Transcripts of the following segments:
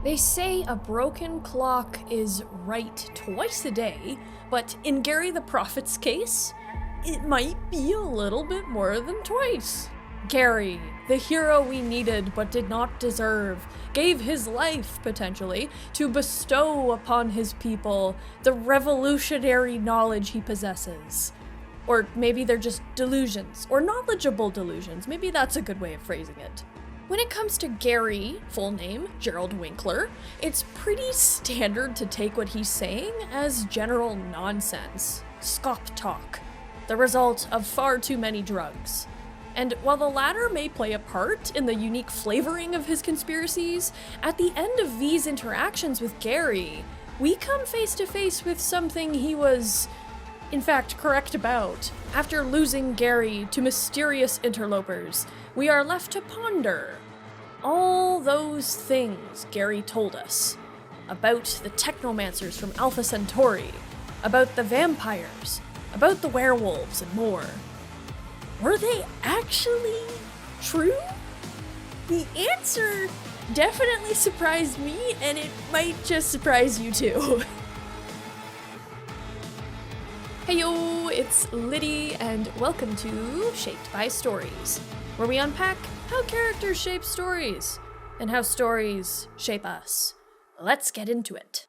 They say a broken clock is right twice a day, but in Garry the Prophet's case, it might be a little bit more than twice. Garry, the hero we needed but did not deserve, gave his life, potentially, to bestow upon his people the revolutionary knowledge he possesses. Or maybe they're just delusions, or knowledgeable delusions. Maybe that's a good way of phrasing it. When it comes to Garry, full name, Gerald Winkler, it's pretty standard to take what he's saying as general nonsense, scop talk, the result of far too many drugs. And while the latter may play a part in the unique flavoring of his conspiracies, at the end of V's interactions with Garry, we come face to face with something he was, in fact, correct about. After losing Garry to mysterious interlopers, we are left to ponder all those things Garry told us about the technomancers from Alpha Centauri, about the vampires, about the werewolves, and more. Were they actually true? The answer definitely surprised me, and it might just surprise you too. Heyo, it's Liddy, and welcome to Shaped by Stories, where we unpack how characters shape stories, and how stories shape us. Let's get into it.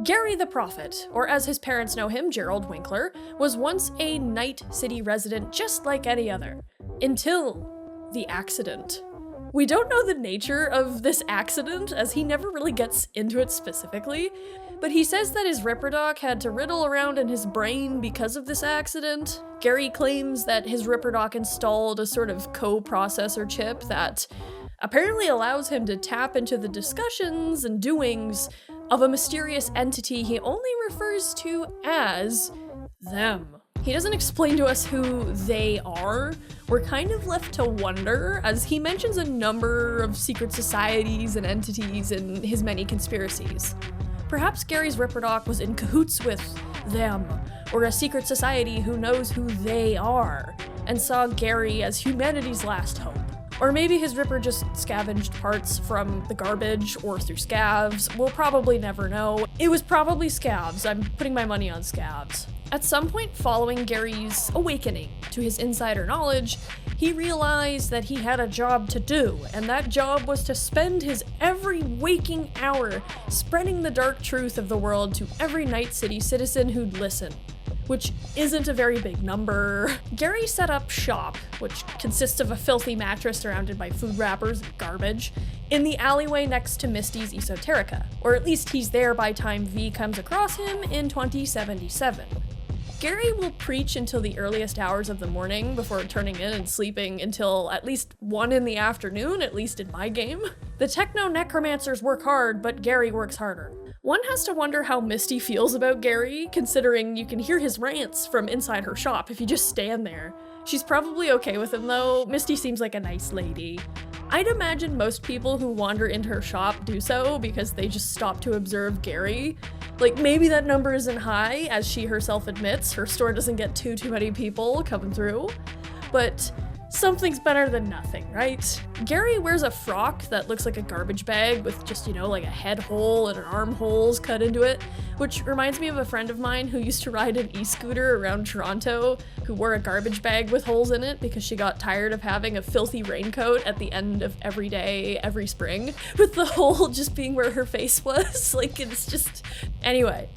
Garry the Prophet, or as his parents know him, Gerald Winkler, was once a Night City resident just like any other, until the accident. We don't know the nature of this accident, as he never really gets into it specifically, but he says that his Ripperdoc had to riddle around in his brain because of this accident. Garry claims that his Ripperdoc installed a sort of co-processor chip that apparently allows him to tap into the discussions and doings of a mysterious entity he only refers to as them. He doesn't explain to us who they are. We're kind of left to wonder, as he mentions a number of secret societies and entities in his many conspiracies. Perhaps Garry's Ripperdoc was in cahoots with them, or a secret society who knows who they are, and saw Garry as humanity's last hope. Or maybe his Ripper just scavenged parts from the garbage or through scavs. We'll probably never know. It was probably scavs. I'm putting my money on scavs. At some point following Garry's awakening to his insider knowledge, he realized that he had a job to do, and that job was to spend his every waking hour spreading the dark truth of the world to every Night City citizen who'd listen. Which isn't a very big number. Garry set up shop, which consists of a filthy mattress surrounded by food wrappers and garbage, in the alleyway next to Misty's Esoterica, or at least he's there by time V comes across him in 2077. Garry will preach until the earliest hours of the morning before turning in and sleeping until at least 1 in the afternoon, at least in my game. The techno-necromancers work hard, but Garry works harder. One has to wonder how Misty feels about Garry, considering you can hear his rants from inside her shop if you just stand there. She's probably okay with him though. Misty seems like a nice lady. I'd imagine most people who wander into her shop do so because they just stop to observe Garry. Like, maybe that number isn't high, as she herself admits. Her store doesn't get too many people coming through. But something's better than nothing, right? Garry wears a frock that looks like a garbage bag with just, like a head hole and an arm holes cut into it, which reminds me of a friend of mine who used to ride an e-scooter around Toronto who wore a garbage bag with holes in it because she got tired of having a filthy raincoat at the end of every day, every spring, with the hole just being where her face was. It's just... Anyway.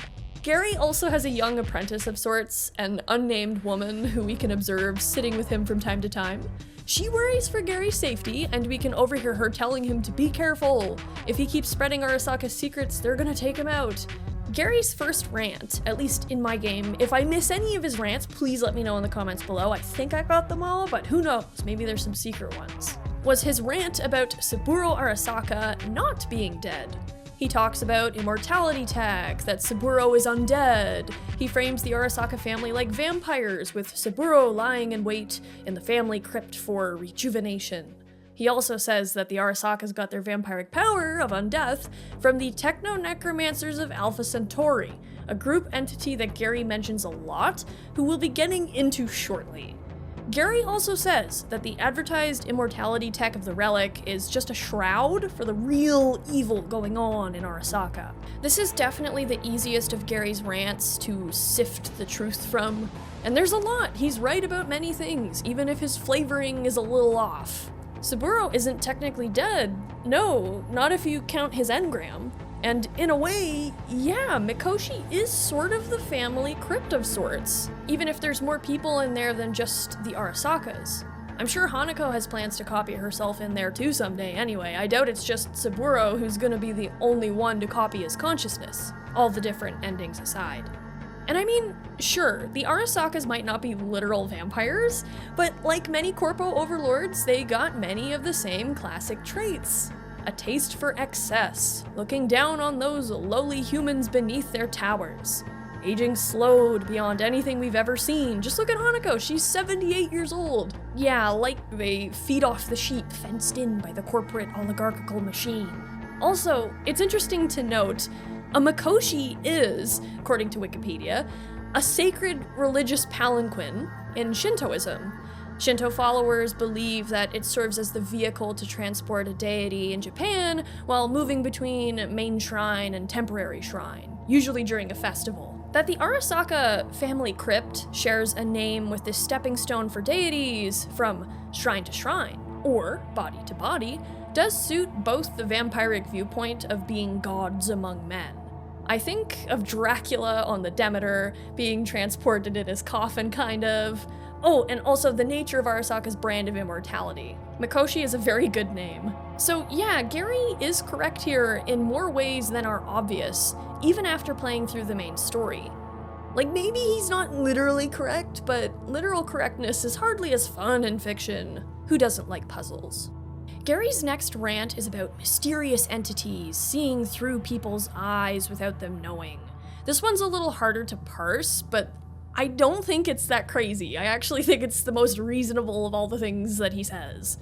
Garry also has a young apprentice of sorts, an unnamed woman who we can observe sitting with him from time to time. She worries for Garry's safety, and we can overhear her telling him to be careful. If he keeps spreading Arasaka's secrets, they're gonna take him out. Garry's first rant, at least in my game, if I miss any of his rants, please let me know in the comments below. I think I got them all, but who knows, maybe there's some secret ones. Was his rant about Saburo Arasaka not being dead. He talks about immortality tags, that Saburo is undead. He frames the Arasaka family like vampires, with Saburo lying in wait in the family crypt for rejuvenation. He also says that the Arasakas got their vampiric power of undeath from the techno-necromancers of Alpha Centauri, a group entity that Garry mentions a lot, who we'll be getting into shortly. Garry also says that the advertised immortality tech of the relic is just a shroud for the real evil going on in Arasaka. This is definitely the easiest of Garry's rants to sift the truth from, and there's a lot. He's right about many things, even if his flavoring is a little off. Saburo isn't technically dead. No, not if you count his engram. And in a way, yeah, Mikoshi is sort of the family crypt of sorts, even if there's more people in there than just the Arasakas. I'm sure Hanako has plans to copy herself in there too someday anyway. I doubt it's just Saburo who's gonna be the only one to copy his consciousness, all the different endings aside. And I mean, sure, the Arasakas might not be literal vampires, but like many corpo overlords, they got many of the same classic traits. A taste for excess, looking down on those lowly humans beneath their towers. Aging slowed beyond anything we've ever seen. Just look at Hanako, she's 78 years old. Yeah, like they feed off the sheep fenced in by the corporate oligarchical machine. Also, it's interesting to note, a Mikoshi is, according to Wikipedia, a sacred religious palanquin in Shintoism. Shinto followers believe that it serves as the vehicle to transport a deity in Japan while moving between main shrine and temporary shrine, usually during a festival. That the Arasaka family crypt shares a name with this stepping stone for deities from shrine to shrine, or body to body, does suit both the vampiric viewpoint of being gods among men. I think of Dracula on the Demeter being transported in his coffin, kind of. Oh, and also the nature of Arasaka's brand of immortality. Mikoshi is a very good name. So yeah, Garry is correct here in more ways than are obvious, even after playing through the main story. Like, maybe he's not literally correct, but literal correctness is hardly as fun in fiction. Who doesn't like puzzles? Garry's next rant is about mysterious entities seeing through people's eyes without them knowing. This one's a little harder to parse, but I don't think it's that crazy. I actually think it's the most reasonable of all the things that he says.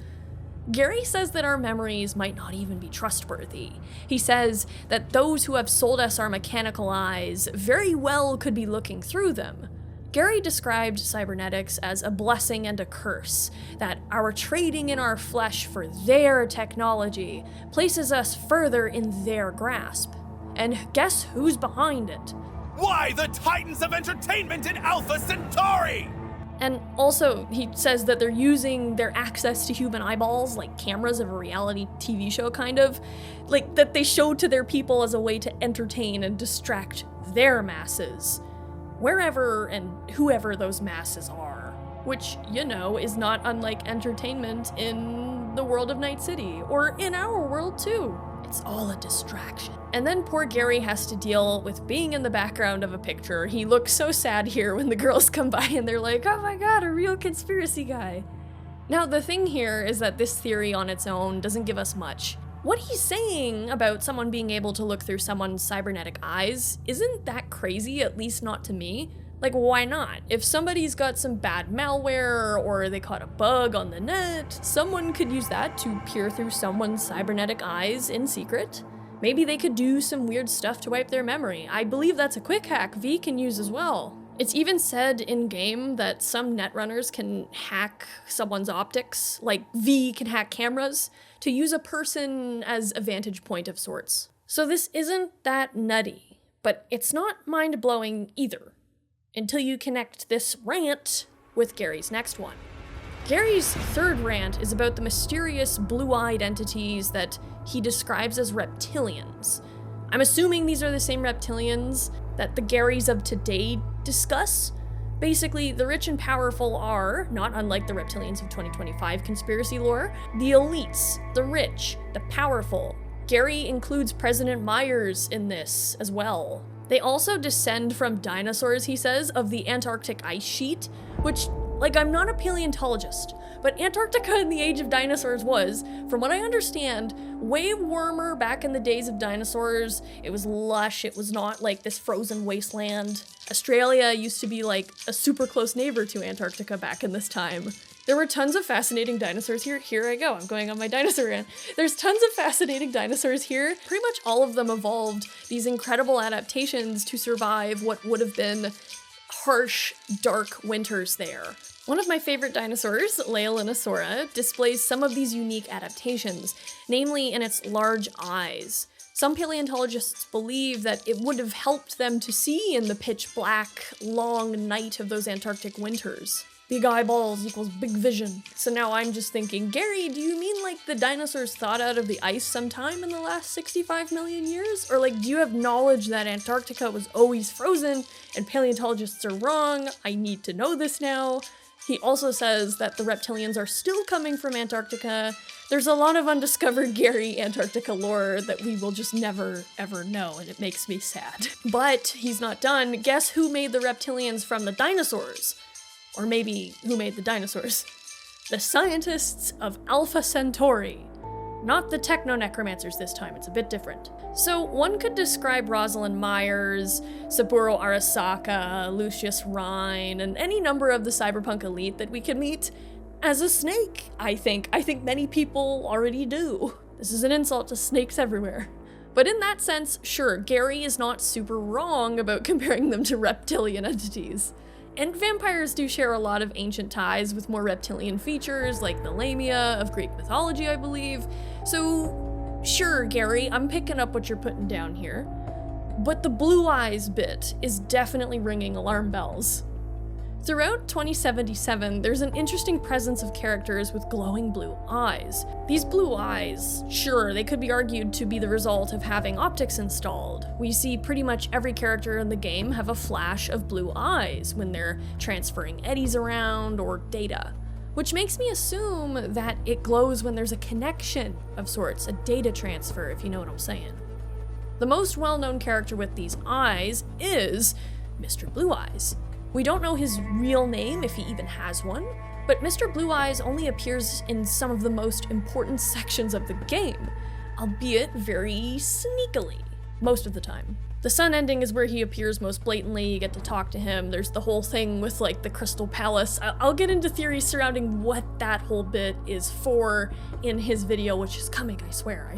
Garry says that our memories might not even be trustworthy. He says that those who have sold us our mechanical eyes very well could be looking through them. Garry described cybernetics as a blessing and a curse, that our trading in our flesh for their technology places us further in their grasp. And guess who's behind it? Why the Titans of Entertainment in Alpha Centauri? And also, he says that they're using their access to human eyeballs, like cameras of a reality TV show kind of, like that they show to their people as a way to entertain and distract their masses, wherever and whoever those masses are. Which, you know, is not unlike entertainment in the world of Night City, or in our world too. It's all a distraction. And then poor Garry has to deal with being in the background of a picture. He looks so sad here when the girls come by and they're like, oh my god, a real conspiracy guy. Now, the thing here is that this theory on its own doesn't give us much. What he's saying about someone being able to look through someone's cybernetic eyes isn't that crazy, at least not to me. Like, why not? If somebody's got some bad malware or they caught a bug on the net, someone could use that to peer through someone's cybernetic eyes in secret. Maybe they could do some weird stuff to wipe their memory. I believe that's a quick hack V can use as well. It's even said in-game that some netrunners can hack someone's optics, like V can hack cameras, to use a person as a vantage point of sorts. So this isn't that nutty, but it's not mind-blowing either, until you connect this rant with Garry's next one. Garry's third rant is about the mysterious blue-eyed entities that he describes as reptilians. I'm assuming these are the same reptilians that the Garrys of today discuss. Basically, the rich and powerful are, not unlike the reptilians of 2025 conspiracy lore, the elites, the rich, the powerful. Garry includes President Myers in this as well. They also descend from dinosaurs, he says, of the Antarctic ice sheet, which, like, I'm not a paleontologist, but Antarctica in the age of dinosaurs was, from what I understand, way warmer back in the days of dinosaurs. It was lush, it was not like this frozen wasteland. Australia used to be like a super close neighbor to Antarctica back in this time. There were tons of fascinating dinosaurs here. Here I go, I'm going on my dinosaur rant. There's tons of fascinating dinosaurs here. Pretty much all of them evolved these incredible adaptations to survive what would have been harsh, dark winters there. One of my favorite dinosaurs, Leiolinosaura, displays some of these unique adaptations, namely in its large eyes. Some paleontologists believe that it would have helped them to see in the pitch black, long night of those Antarctic winters. Big eyeballs equals big vision. So now I'm just thinking, Garry, do you mean like the dinosaurs thawed out of the ice sometime in the last 65 million years? Or like, do you have knowledge that Antarctica was always frozen and paleontologists are wrong? I need to know this now. He also says that the reptilians are still coming from Antarctica. There's a lot of undiscovered Garry Antarctica lore that we will just never, ever know, and it makes me sad. But he's not done. Guess who made the reptilians from the dinosaurs? Or maybe who made the dinosaurs? The scientists of Alpha Centauri. Not the techno-necromancers this time, it's a bit different. So one could describe Rosalind Myers, Saburo Arasaka, Lucius Rhine, and any number of the cyberpunk elite that we could meet as a snake, I think. I think many people already do. This is an insult to snakes everywhere. But in that sense, sure, Garry is not super wrong about comparing them to reptilian entities. And vampires do share a lot of ancient ties with more reptilian features, like the Lamia of Greek mythology, I believe. So, sure, Garry, I'm picking up what you're putting down here. But the blue eyes bit is definitely ringing alarm bells. Throughout 2077, there's an interesting presence of characters with glowing blue eyes. These blue eyes, sure, they could be argued to be the result of having optics installed. We see pretty much every character in the game have a flash of blue eyes when they're transferring eddies around or data, which makes me assume that it glows when there's a connection of sorts, a data transfer, if you know what I'm saying. The most well-known character with these eyes is Mr. Blue Eyes. We don't know his real name, if he even has one, but Mr. Blue Eyes only appears in some of the most important sections of the game, albeit very sneakily, most of the time. The Sun ending is where he appears most blatantly, you get to talk to him, there's the whole thing with like the Crystal Palace. I'll get into theories surrounding what that whole bit is for in his video, which is coming, I swear.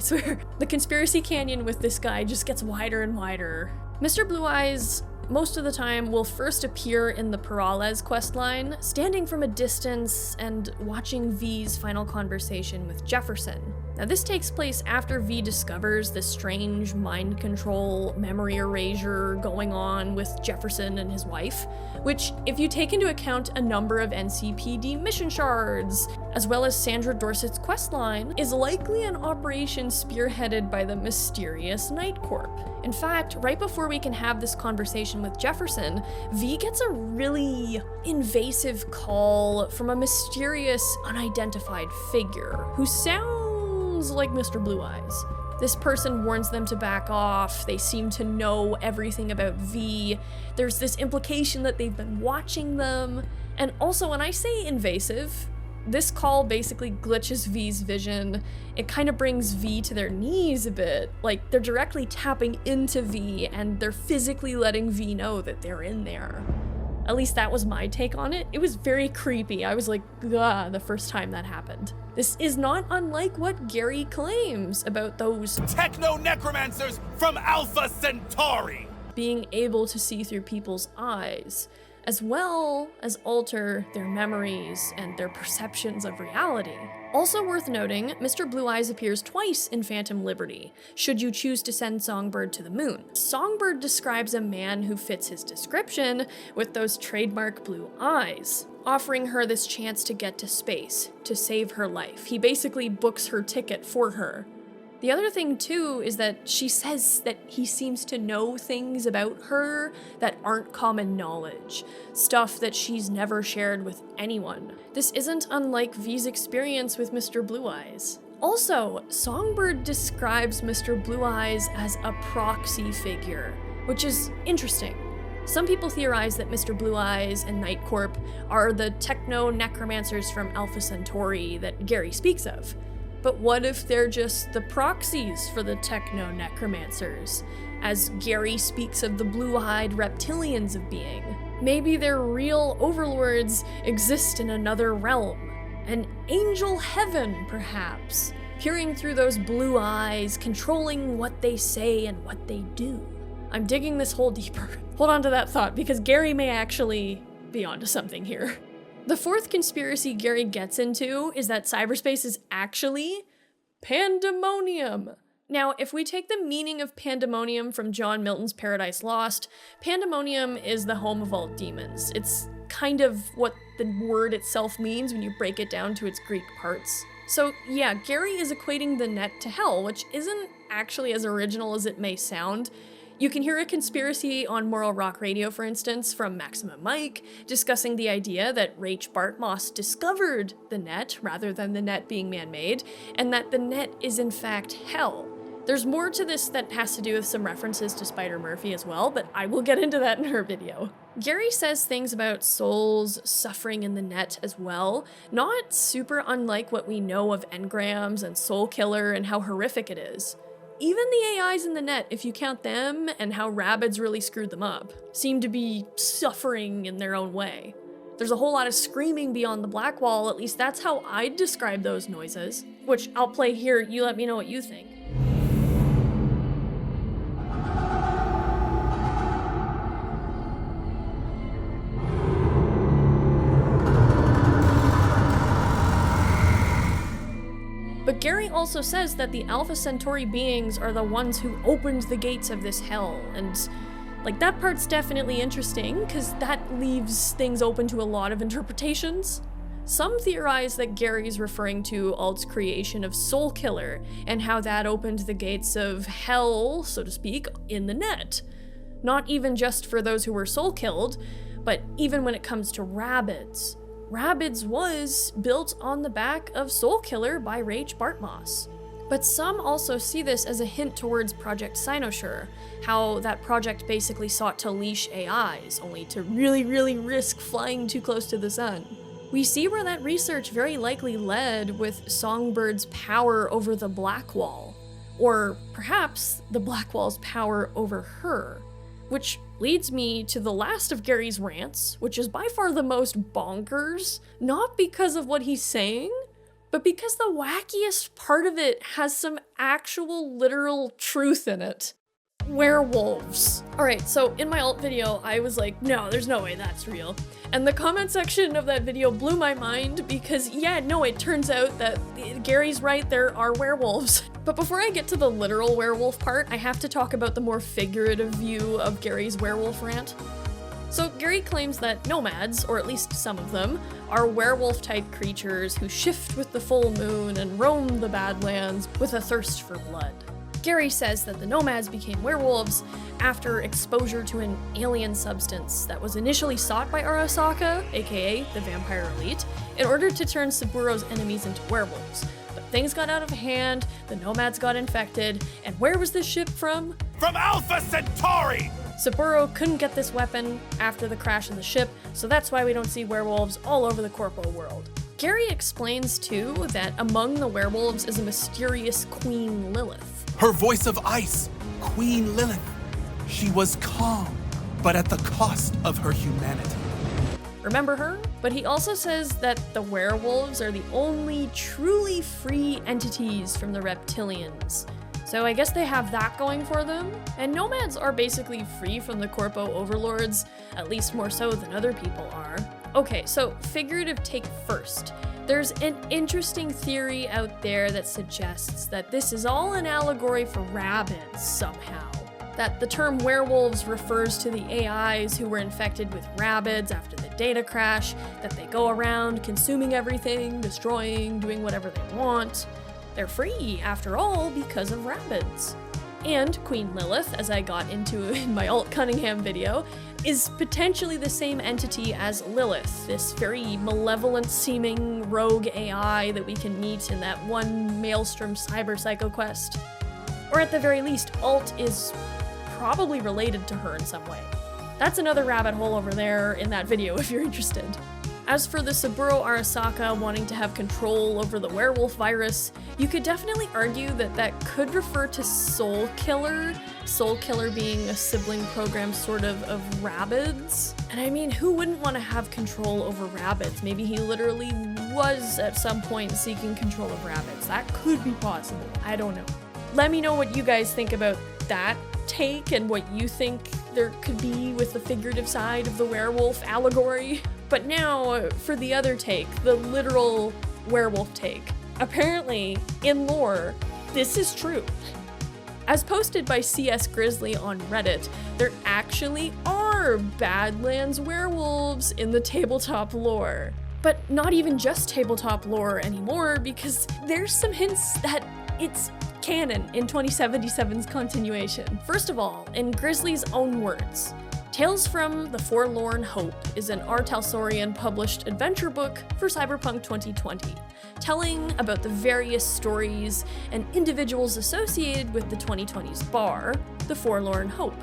The conspiracy canyon with this guy just gets wider and wider. Mr. Blue Eyes most of the time will first appear in the PERALEZ questline, standing from a distance and watching V's final conversation with Jefferson. Now this takes place after V discovers this strange mind control, memory erasure going on with Jefferson and his wife, which, if you take into account a number of NCPD mission shards, as well as Sandra Dorsett's questline, is likely an operation spearheaded by the mysterious Night-Corp. In fact, right before we can have this conversation with Jefferson, V gets a really invasive call from a mysterious, unidentified figure who sounds like Mr. Blue Eyes. This person warns them to back off. They seem to know everything about V. There's this implication that they've been watching them. And also, when I say invasive, this call basically glitches V's vision. It kind of brings V to their knees a bit. Like, they're directly tapping into V and they're physically letting V know that they're in there. At least that was my take on it. It was very creepy. I was like, ugh, the first time that happened. This is not unlike what Garry claims about those techno-necromancers from Alpha Centauri! Being able to see through people's eyes, as well as alter their memories and their perceptions of reality. Also worth noting, Mr. Blue Eyes appears twice in Phantom Liberty, should you choose to send Songbird to the moon. Songbird describes a man who fits his description with those trademark blue eyes, offering her this chance to get to space, to save her life. He basically books her ticket for her. The other thing too is that she says that he seems to know things about her that aren't common knowledge, stuff that she's never shared with anyone. This isn't unlike V's experience with Mr. Blue Eyes. Also, Songbird describes Mr. Blue Eyes as a proxy figure, which is interesting. Some people theorize that Mr. Blue Eyes and Night-Corp are the techno-necromancers from Alpha Centauri that Garry speaks of. But what if they're just the proxies for the techno-necromancers, as Garry speaks of the blue-eyed reptilians of being? Maybe their real overlords exist in another realm, An angel heaven, perhaps, peering through those blue eyes, controlling what they say and what they do. I'm digging this hole deeper. Hold on to that thought, because Garry may actually be onto something here. The fourth conspiracy Garry gets into is that cyberspace is actually pandemonium. Now, if we take the meaning of pandemonium from John Milton's Paradise Lost, pandemonium is the home of all demons. It's kind of what the word itself means when you break it down to its Greek parts. So yeah, Garry is equating the net to hell, which isn't actually as original as it may sound. You can hear a conspiracy on Moral Rock Radio, for instance, from Maximum Mike, discussing the idea that Rach Bartmoss discovered the net rather than the net being man-made, and that the net is in fact hell. There's more to this that has to do with some references to Spider-Murphy as well, but I will get into that in her video. Garry says things about souls suffering in the net as well, not super unlike what we know of engrams and Soul Killer and how horrific it is. Even the AIs in the net, if you count them and how Rabbids really screwed them up, seem to be suffering in their own way. There's a whole lot of screaming beyond the black wall, at least that's how I'd describe those noises, which I'll play here, you let me know what you think. But Garry also says that the Alpha Centauri beings are the ones who opened the gates of this hell, and like that part's definitely interesting, because that leaves things open to a lot of interpretations. Some theorize that Garry's referring to Alt's creation of Soul Killer, and how that opened the gates of hell, so to speak, in the net. Not even just for those who were soul killed, but even when it comes to Rabbids. Rabbids was built on the back of Soul Killer by Rach Bartmoss. But some also see this as a hint towards Project Cynosure, how that project basically sought to leash AIs, only to really risk flying too close to the sun. We see where that research very likely led with Songbird's power over the Black Wall, or perhaps the Black Wall's power over her. Which leads me to the last of Garry's rants, which is by far the most bonkers, not because of what he's saying, but because the wackiest part of it has some actual literal truth in it. Werewolves. Alright, so in my alt video, I was like, no, there's no way that's real. And the comment section of that video blew my mind because, yeah, no, it turns out that Garry's right, there are werewolves. But before I get to the literal werewolf part, I have to talk about the more figurative view of Garry's werewolf rant. So Garry claims that nomads, or at least some of them, are werewolf-type creatures who shift with the full moon and roam the Badlands with a thirst for blood. Garry says that the nomads became werewolves after exposure to an alien substance that was initially sought by Arasaka, aka the vampire elite, in order to turn Saburo's enemies into werewolves. But things got out of hand, the nomads got infected, and where was this ship from? From Alpha Centauri! Saburo couldn't get this weapon after the crash of the ship, so that's why we don't see werewolves all over the Corpo world. Garry explains, too, that among the werewolves is a mysterious Queen Lilith. Her voice of ice, Queen Lilith. She was calm, but at the cost of her humanity. Remember her? But he also says that the werewolves are the only truly free entities from the reptilians. So I guess they have that going for them. And nomads are basically free from the Corpo overlords, at least more so than other people are. Okay, so figurative take first. There's an interesting theory out there that suggests that this is all an allegory for Rabbids somehow. That the term werewolves refers to the AIs who were infected with Rabbids after the data crash, that they go around consuming everything, destroying, doing whatever they want. They're free, after all, because of Rabbids. And Queen Lilith, as I got into in my alt Cunningham video, is potentially the same entity as Lilith, this very malevolent-seeming rogue AI that we can meet in that one Maelstrom Cyber Psycho quest. Or at the very least, Alt is probably related to her in some way. That's another rabbit hole over there in that video if you're interested. As for the Saburo Arasaka wanting to have control over the werewolf virus, you could definitely argue that that could refer to Soul Killer being a sibling program sort of Rabbids. And I mean, who wouldn't want to have control over Rabbids? Maybe he literally was at some point seeking control of rabbits. That could be possible. I don't know. Let me know what you guys think about that take and what you think there could be with the figurative side of the werewolf allegory. But now for the other take, the literal werewolf take. Apparently, in lore, this is true. As posted by CS Grizzly on Reddit, there actually are Badlands werewolves in the tabletop lore. But not even just tabletop lore anymore, because there's some hints that it's canon in 2077's continuation. First of all, in Grizzly's own words, Tales from the Forlorn Hope is an R. Talsorian published adventure book for Cyberpunk 2020, telling about the various stories and individuals associated with the 2020s bar, the Forlorn Hope.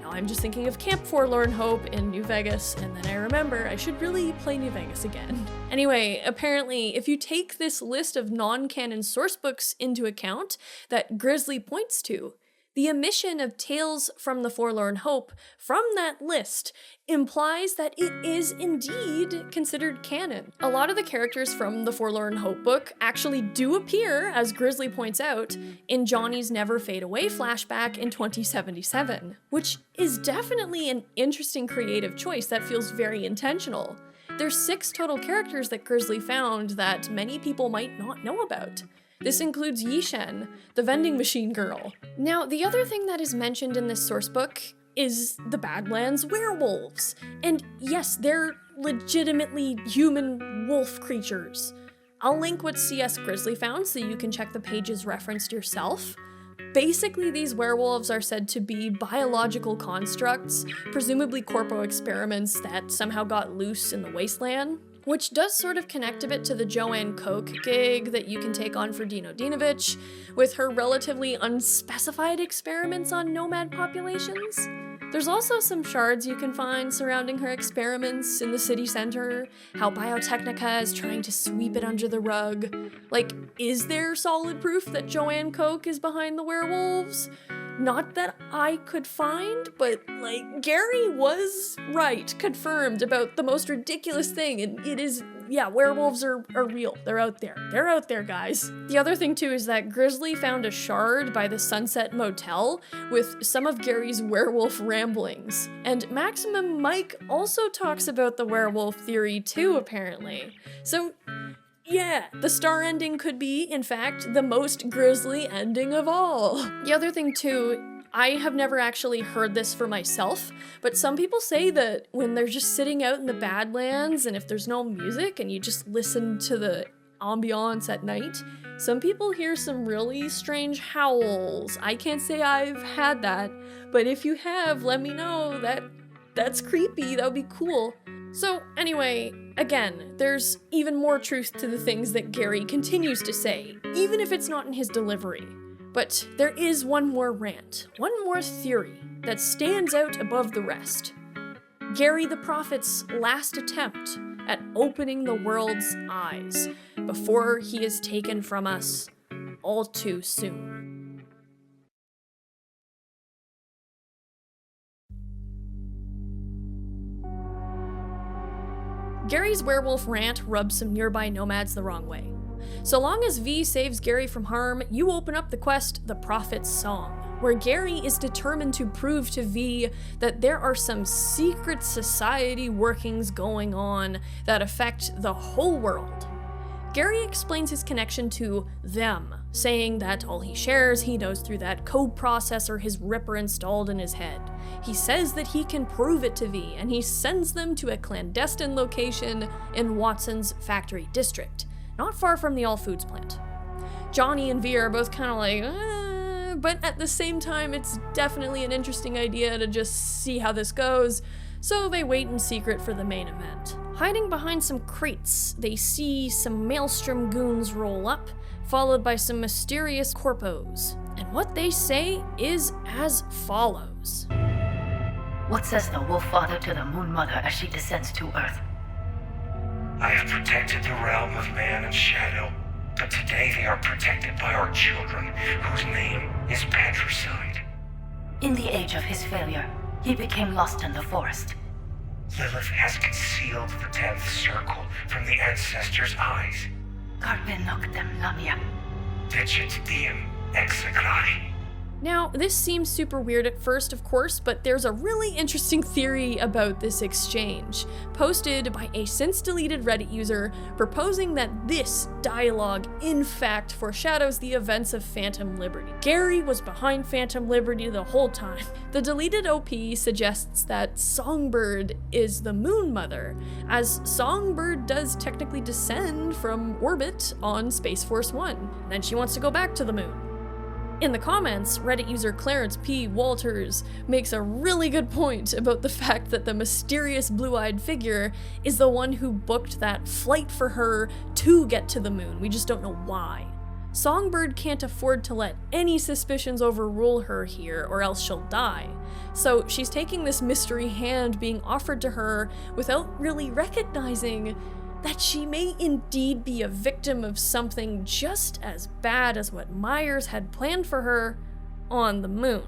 Now I'm just thinking of Camp Forlorn Hope in New Vegas, and then I remember I should really play New Vegas again. Anyway, apparently, if you take this list of non-canon sourcebooks into account that Grizzly points to, the omission of Tales from the Forlorn Hope from that list implies that it is indeed considered canon. A lot of the characters from the Forlorn Hope book actually do appear, as Grizzly points out, in Johnny's Never Fade Away flashback in 2077, which is definitely an interesting creative choice that feels very intentional. There's 6 total characters that Grizzly found that many people might not know about. This includes Yishen, the vending machine girl. Now, the other thing that is mentioned in this sourcebook is the Badlands werewolves. And yes, they're legitimately human wolf creatures. I'll link what CS Grizzly found so you can check the pages referenced yourself. Basically, these werewolves are said to be biological constructs, presumably corpo experiments that somehow got loose in the wasteland. Which does sort of connect a bit to the Joanne Koch gig that you can take on for Dino Dinovich, with her relatively unspecified experiments on nomad populations. There's also some shards you can find surrounding her experiments in the city center, how Biotechnica is trying to sweep it under the rug. Like, is there solid proof that Joanne Koch is behind the werewolves? Not that I could find, but like, Garry was right, confirmed about the most ridiculous thing, and it is, yeah, werewolves are real. They're out there. They're out there, guys. The other thing too is that Grizzly found a shard by the Sunset Motel with some of Garry's werewolf ramblings. And Maximum Mike also talks about the werewolf theory too, apparently. So yeah, the star ending could be, in fact, the most grisly ending of all. The other thing too, I have never actually heard this for myself, but some people say that when they're just sitting out in the Badlands and if there's no music and you just listen to the ambiance at night, some people hear some really strange howls. I can't say I've had that, but if you have, let me know. That's creepy. That would be cool. So anyway, again, there's even more truth to the things that Garry continues to say, even if it's not in his delivery. But there is one more rant, one more theory that stands out above the rest. Garry the Prophet's last attempt at opening the world's eyes before he is taken from us all too soon. Garry's werewolf rant rubs some nearby nomads the wrong way. So long as V saves Garry from harm, you open up the quest, The Prophet's Song, where Garry is determined to prove to V that there are some secret society workings going on that affect the whole world. Garry explains his connection to them, saying that all he shares he knows through that code processor his Ripper installed in his head. He says that he can prove it to V, and he sends them to a clandestine location in Watson's factory district, not far from the All Foods plant. Johnny and V are both kind of like, but at the same time, it's definitely an interesting idea to just see how this goes, so they wait in secret for the main event. Hiding behind some crates, they see some Maelstrom goons roll up, followed by some mysterious corpos. And what they say is as follows. What says the Wolf Father to the Moon Mother as she descends to Earth? I have protected the realm of man and shadow, but today they are protected by our children, whose name is Patricide. In the age of his failure, he became lost in the forest. Lilith has concealed the 10th circle from the ancestors' eyes. Carpe noctem lamia. Dicit diem execrari. Now, this seems super weird at first, of course, but there's a really interesting theory about this exchange, posted by a since-deleted Reddit user proposing that this dialogue in fact foreshadows the events of Phantom Liberty. Garry was behind Phantom Liberty the whole time. The deleted OP suggests that Songbird is the Moon Mother, as Songbird does technically descend from orbit on Space Force 1, and then she wants to go back to the moon. In the comments, Reddit user Clarence P. Walters makes a really good point about the fact that the mysterious blue-eyed figure is the one who booked that flight for her to get to the moon. We just don't know why. Songbird can't afford to let any suspicions overrule her here, or else she'll die. So she's taking this mystery hand being offered to her without really recognizing that she may indeed be a victim of something just as bad as what Myers had planned for her on the moon.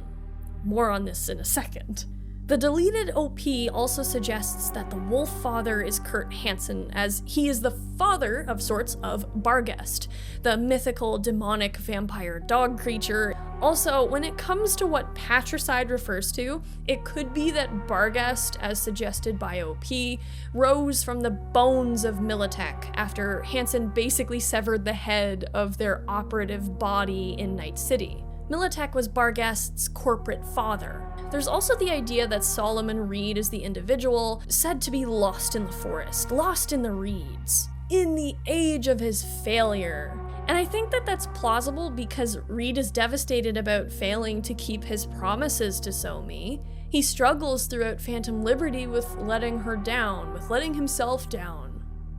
More on this in a second. The deleted OP also suggests that the Wolf Father is Kurt Hansen, as he is the father of sorts of Barghest, the mythical demonic vampire dog creature. Also, when it comes to what patricide refers to, it could be that Barghest, as suggested by OP, rose from the bones of MILITECH after Hansen basically severed the head of their operative body in Night City. MILITECH was Barghest's corporate father. There's also the idea that Solomon Reed is the individual, said to be lost in the forest, lost in the reeds, in the age of his failure. And I think that that's plausible because Reed is devastated about failing to keep his promises to Somi. He struggles throughout Phantom Liberty with letting her down, with letting himself down.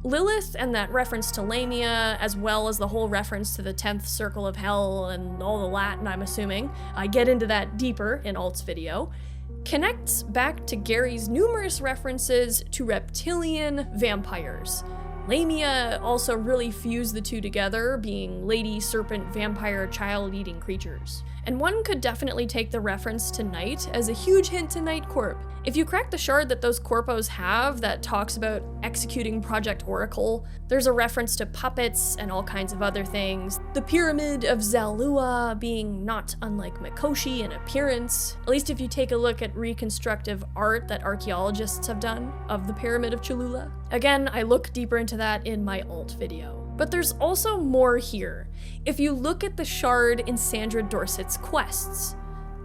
Lilith and that reference to Lamia, as well as the whole reference to the 10th circle of hell and all the Latin, I'm assuming, I get into that deeper in Alt's video, connects back to Garry's numerous references to reptilian vampires. Lamia also really fused the two together, being lady, serpent, vampire, child-eating creatures. And one could definitely take the reference to Night as a huge hint to NIGHTCORP. If you crack the shard that those corpos have that talks about executing Project Oracle, there's a reference to puppets and all kinds of other things. The Pyramid of Zalua being not unlike Mikoshi in appearance, at least if you take a look at reconstructive art that archaeologists have done of the Pyramid of Cholula. Again, I look deeper into that in my alt video. But there's also more here. If you look at the shard in Sandra Dorsett's quests,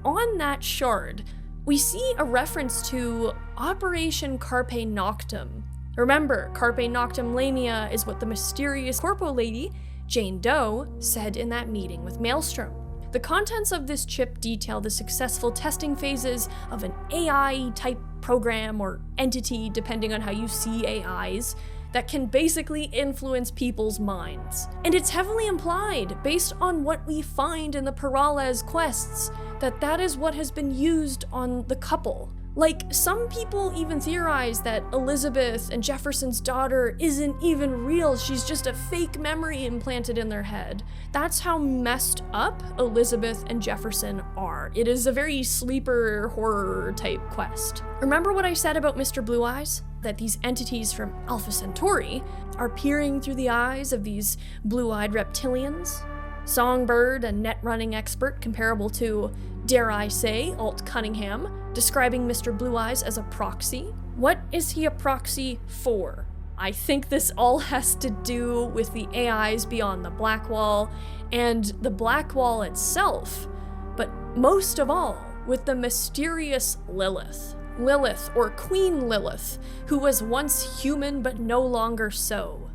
on that shard, we see a reference to Operation Carpe Noctem. Remember, Carpe Noctem Lamia is what the mysterious corpo lady, Jane Doe, said in that meeting with Maelstrom. The contents of this chip detail the successful testing phases of an AI-type program or entity, depending on how you see AIs, that can basically influence people's minds. And it's heavily implied, based on what we find in the PERALEZ quests, that that is what has been used on the couple. Like, some people even theorize that Elizabeth and Jefferson's daughter isn't even real, she's just a fake memory implanted in their head. That's how messed up Elizabeth and Jefferson are. It is a very sleeper horror type quest. Remember what I said about Mr. Blue Eyes? That these entities from Alpha Centauri are peering through the eyes of these blue-eyed reptilians? Songbird, a net-running expert comparable to, dare I say, Alt Cunningham, describing Mr. Blue Eyes as a proxy. What is he a proxy for? I think this all has to do with the AIs beyond the Black Wall and the Black Wall itself, but most of all with the mysterious Lilith. Lilith, or Queen Lilith, who was once human but no longer so.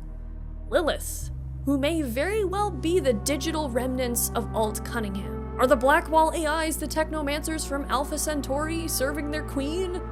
Lilith, who may very well be the digital remnants of Alt Cunningham. Are the Black Wall AIs the technomancers from Alpha Centauri serving their queen?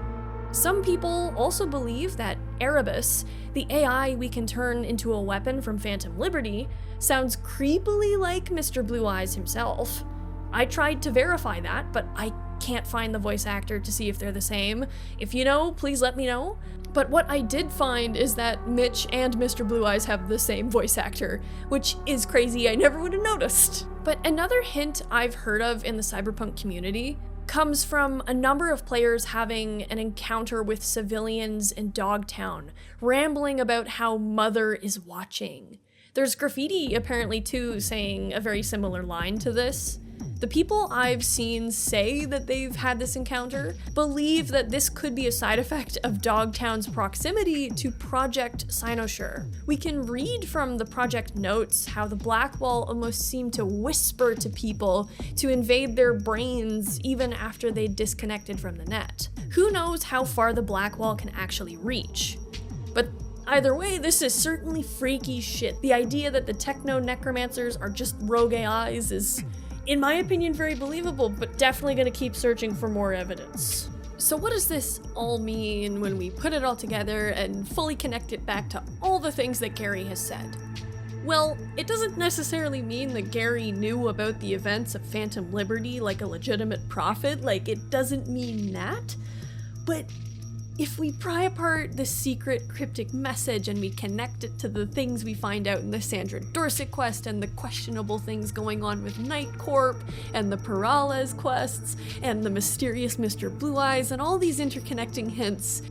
Some people also believe that Erebus, the AI we can turn into a weapon from Phantom Liberty, sounds creepily like Mr. Blue Eyes himself. I tried to verify that, but I can't find the voice actor to see if they're the same. If you know, please let me know. But what I did find is that Mitch and Mr. Blue Eyes have the same voice actor, which is crazy, I never would have noticed. But another hint I've heard of in the Cyberpunk community, comes from a number of players having an encounter with civilians in Dogtown, rambling about how Mother is watching. There's graffiti apparently too saying a very similar line to this. The people I've seen say that they've had this encounter believe that this could be a side effect of Dogtown's proximity to Project Cynosure. We can read from the project notes how the Black Wall almost seemed to whisper to people to invade their brains even after they disconnected from the net. Who knows how far the Black Wall can actually reach? But either way, this is certainly freaky shit. The idea that the techno-necromancers are just rogue AIs is, in my opinion, very believable, but definitely gonna keep searching for more evidence. So what does this all mean when we put it all together and fully connect it back to all the things that Garry has said? Well, it doesn't necessarily mean that Garry knew about the events of Phantom Liberty like a legitimate prophet, like it doesn't mean that, but if we pry apart the secret cryptic message and we connect it to the things we find out in the Sandra Dorsett quest and the questionable things going on with Night-Corp and the PERALEZ quests and the mysterious Mr. Blue Eyes and all these interconnecting hints,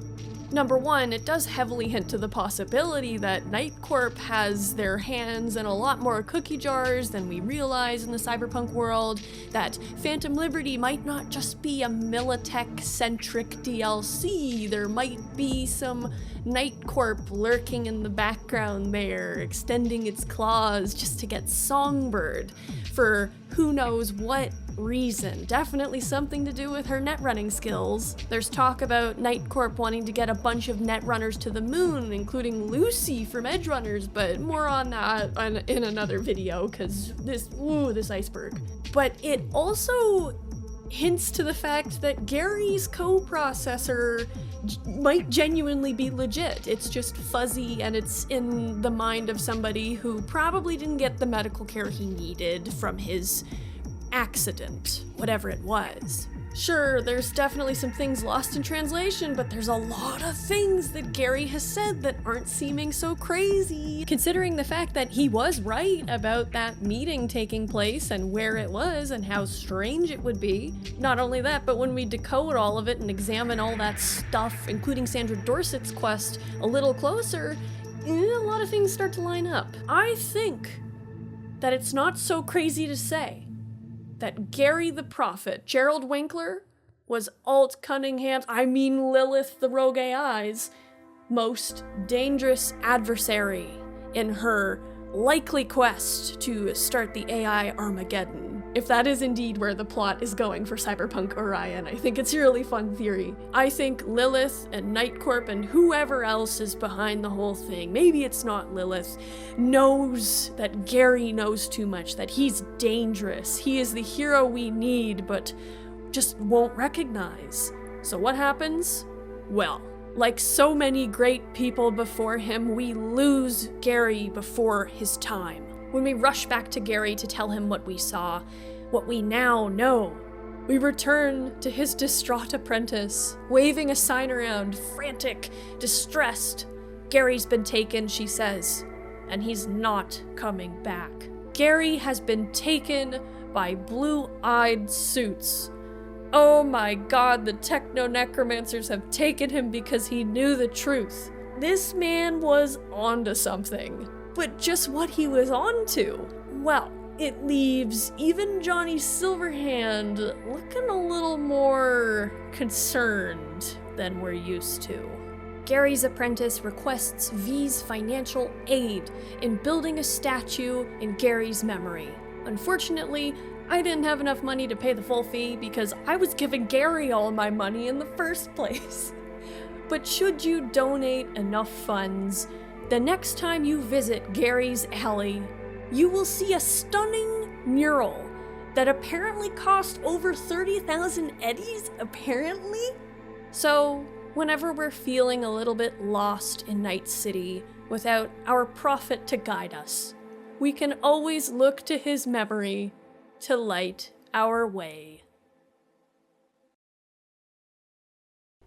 number one, it does heavily hint to the possibility that Night-Corp has their hands in a lot more cookie jars than we realize in the Cyberpunk world, that Phantom Liberty might not just be a Militech-centric DLC, there might be some Night-Corp lurking in the background there, extending its claws just to get Songbird for who knows what reason. Definitely something to do with her net running skills. There's talk about Night-Corp wanting to get a bunch of net runners to the moon, including Lucy from Edge Runners, but more on that in another video, because this iceberg. But it also hints to the fact that Garry's coprocessor might genuinely be legit. It's just fuzzy and it's in the mind of somebody who probably didn't get the medical care he needed from his accident, whatever it was. Sure, there's definitely some things lost in translation, but there's a lot of things that Garry has said that aren't seeming so crazy. Considering the fact that he was right about that meeting taking place and where it was and how strange it would be. Not only that, but when we decode all of it and examine all that stuff, including Sandra Dorsett's quest, a little closer, a lot of things start to line up. I think that it's not so crazy to say that Garry the Prophet, Gerald Winkler, was Alt Cunningham's, Lilith the Rogue AI's, most dangerous adversary in her likely quest to start the AI Armageddon. If that is indeed where the plot is going for Cyberpunk Orion, I think it's a really fun theory. I think Lilith and Night-Corp and whoever else is behind the whole thing, maybe it's not Lilith, knows that Garry knows too much, that he's dangerous. He is the hero we need, but just won't recognize. So what happens? Well, like so many great people before him, we lose Garry before his time. When we rush back to Garry to tell him what we saw, what we now know, we return to his distraught apprentice, waving a sign around, frantic, distressed. Garry's been taken, she says, and he's not coming back. Garry has been taken by blue-eyed suits. Oh my god, the techno-necromancers have taken him because he knew the truth. This man was onto something. But just what he was onto, well, it leaves even Johnny Silverhand looking a little more concerned than we're used to. Garry's apprentice requests V's financial aid in building a statue in Garry's memory. Unfortunately, I didn't have enough money to pay the full fee because I was giving Garry all my money in the first place. But should you donate enough funds, the next time you visit Garry's alley, you will see a stunning mural that apparently cost over 30,000 eddies, apparently? So, whenever we're feeling a little bit lost in Night City without our prophet to guide us, we can always look to his memory to light our way.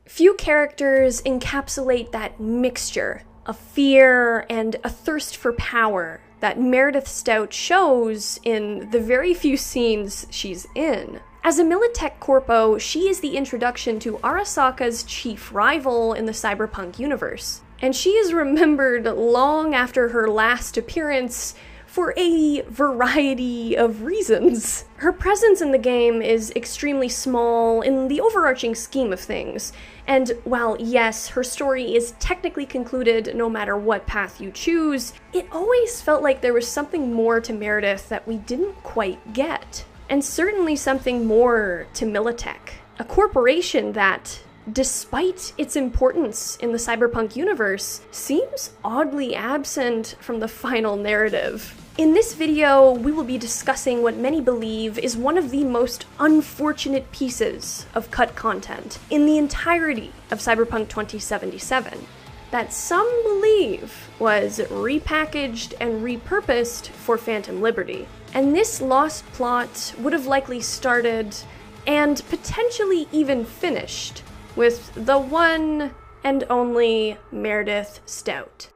Few characters encapsulate that mixture of fear and a thirst for power that MEREDITH STOUT shows in the very few scenes she's in. As a Militech Corpo, she is the introduction to Arasaka's chief rival in the Cyberpunk universe, and she is remembered long after her last appearance for a variety of reasons. Her presence in the game is extremely small in the overarching scheme of things, and while yes, her story is technically concluded no matter what path you choose, it always felt like there was something more to Meredith that we didn't quite get. And certainly something more to Militech, a corporation that, despite its importance in the cyberpunk universe, seems oddly absent from the final narrative. In this video, we will be discussing what many believe is one of the most unfortunate pieces of cut content in the entirety of Cyberpunk 2077, that some believe was repackaged and repurposed for Phantom Liberty. And this lost plot would have likely started, and potentially even finished, with the one and only MEREDITH STOUT.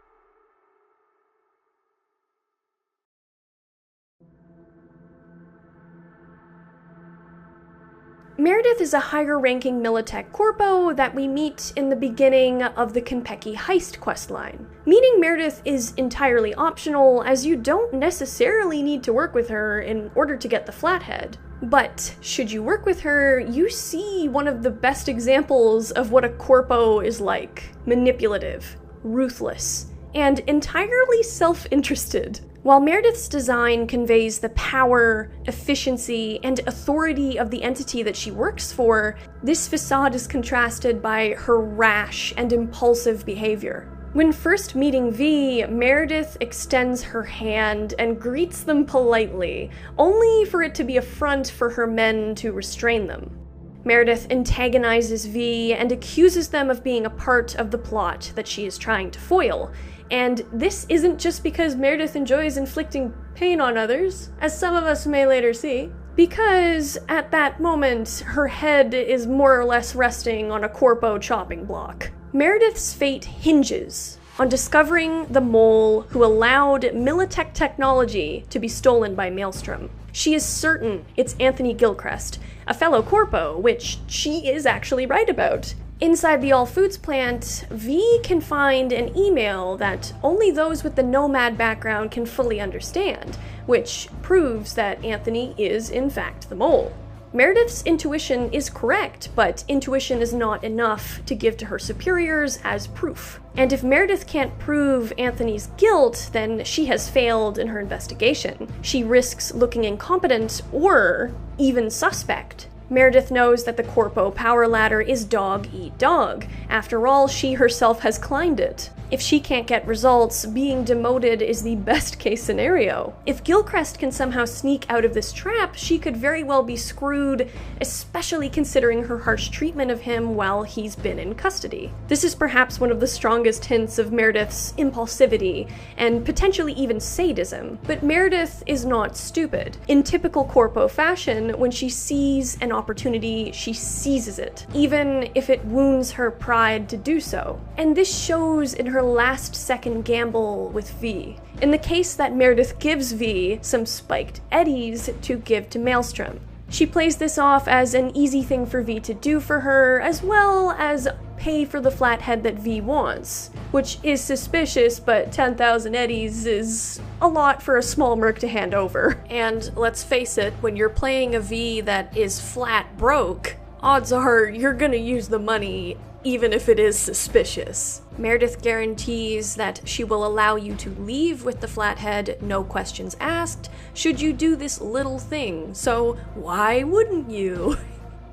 MEREDITH is a higher-ranking Militech Corpo that we meet in the beginning of the Konpeki heist questline. Meeting Meredith is entirely optional, as you don't necessarily need to work with her in order to get the Flathead. But should you work with her, you see one of the best examples of what a Corpo is like. Manipulative, ruthless, and entirely self-interested. While Meredith's design conveys the power, efficiency, and authority of the entity that she works for, this facade is contrasted by her rash and impulsive behavior. When first meeting V, Meredith extends her hand and greets them politely, only for it to be a front for her men to restrain them. Meredith antagonizes V and accuses them of being a part of the plot that she is trying to foil. And this isn't just because Meredith enjoys inflicting pain on others, as some of us may later see, because at that moment, her head is more or less resting on a Corpo chopping block. Meredith's fate hinges on discovering the mole who allowed Militech technology to be stolen by Maelstrom. She is certain it's Anthony Gilchrist, a fellow Corpo, which she is actually right about. Inside the All Foods plant, V can find an email that only those with the Nomad background can fully understand, which proves that Anthony is in fact the mole. Meredith's intuition is correct, but intuition is not enough to give to her superiors as proof. And if Meredith can't prove Anthony's guilt, then she has failed in her investigation. She risks looking incompetent or even suspect. Meredith knows that the Corpo power ladder is dog eat dog. After all, she herself has climbed it. If she can't get results, being demoted is the best case scenario. If Gilchrist can somehow sneak out of this trap, she could very well be screwed, especially considering her harsh treatment of him while he's been in custody. This is perhaps one of the strongest hints of Meredith's impulsivity, and potentially even sadism. But Meredith is not stupid. In typical Corpo fashion, when she sees an opportunity, she seizes it, even if it wounds her pride to do so. And this shows in her last-second gamble with V. In the case that Meredith gives V some spiked eddies to give to Maelstrom. She plays this off as an easy thing for V to do for her, as well as pay for the flathead that V wants, which is suspicious, but 10,000 eddies is a lot for a small merc to hand over. And let's face it, when you're playing a V that is flat broke, odds are you're gonna use the money even if it is suspicious. Meredith guarantees that she will allow you to leave with the flathead, no questions asked, should you do this little thing, so why wouldn't you?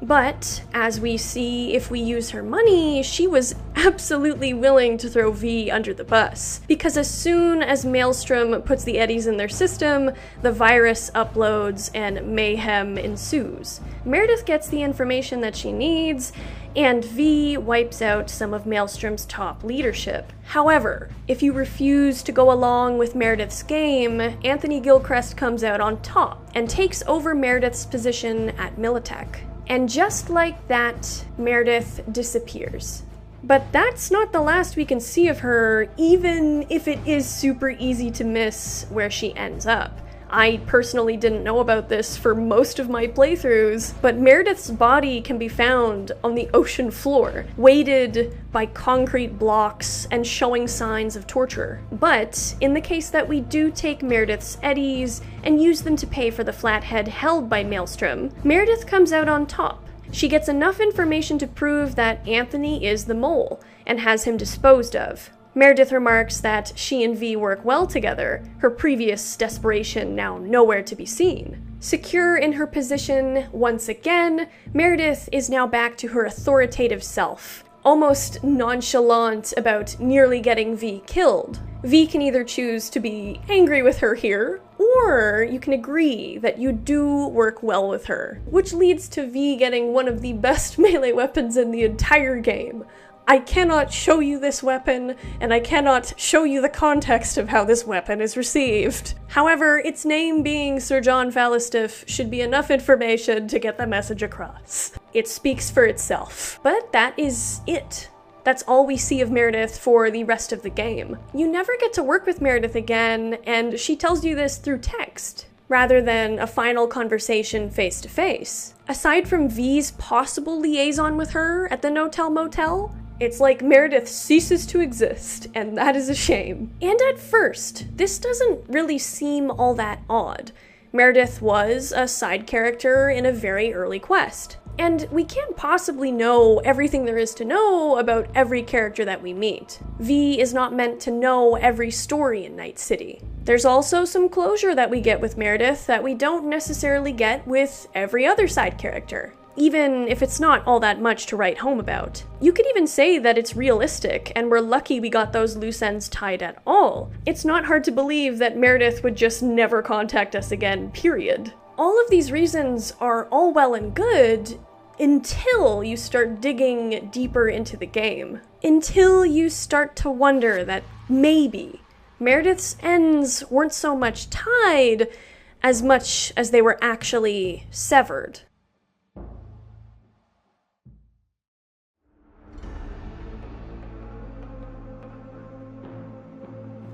But, as we see if we use her money, she was absolutely willing to throw V under the bus. Because as soon as Maelstrom puts the eddies in their system, the virus uploads and mayhem ensues. Meredith gets the information that she needs, and V wipes out some of Maelstrom's top leadership. However, if you refuse to go along with Meredith's game, Anthony Gilchrist comes out on top and takes over Meredith's position at Militech. And just like that, Meredith disappears. But that's not the last we can see of her, even if it is super easy to miss where she ends up. I personally didn't know about this for most of my playthroughs, but Meredith's body can be found on the ocean floor, weighted by concrete blocks and showing signs of torture. But in the case that we do take Meredith's eddies and use them to pay for the flathead held by Maelstrom, Meredith comes out on top. She gets enough information to prove that Anthony is the mole, and has him disposed of. Meredith remarks that she and V work well together, her previous desperation now nowhere to be seen. Secure in her position once again, Meredith is now back to her authoritative self, almost nonchalant about nearly getting V killed. V can either choose to be angry with her here, or you can agree that you do work well with her, which leads to V getting one of the best melee weapons in the entire game. I cannot show you this weapon, and I cannot show you the context of how this weapon is received. However, its name being Sir John Falstaff should be enough information to get the message across. It speaks for itself. But that is it. That's all we see of Meredith for the rest of the game. You never get to work with Meredith again, and she tells you this through text, rather than a final conversation face to face. Aside from V's possible liaison with her at the No-Tell Motel, it's like Meredith ceases to exist, and that is a shame. And at first, this doesn't really seem all that odd. Meredith was a side character in a very early quest, and we can't possibly know everything there is to know about every character that we meet. V is not meant to know every story in Night City. There's also some closure that we get with Meredith that we don't necessarily get with every other side character, even if it's not all that much to write home about. You could even say that it's realistic, and we're lucky we got those loose ends tied at all. It's not hard to believe that Meredith would just never contact us again, period. All of these reasons are all well and good until you start digging deeper into the game. Until you start to wonder that maybe Meredith's ends weren't so much tied as much as they were actually severed.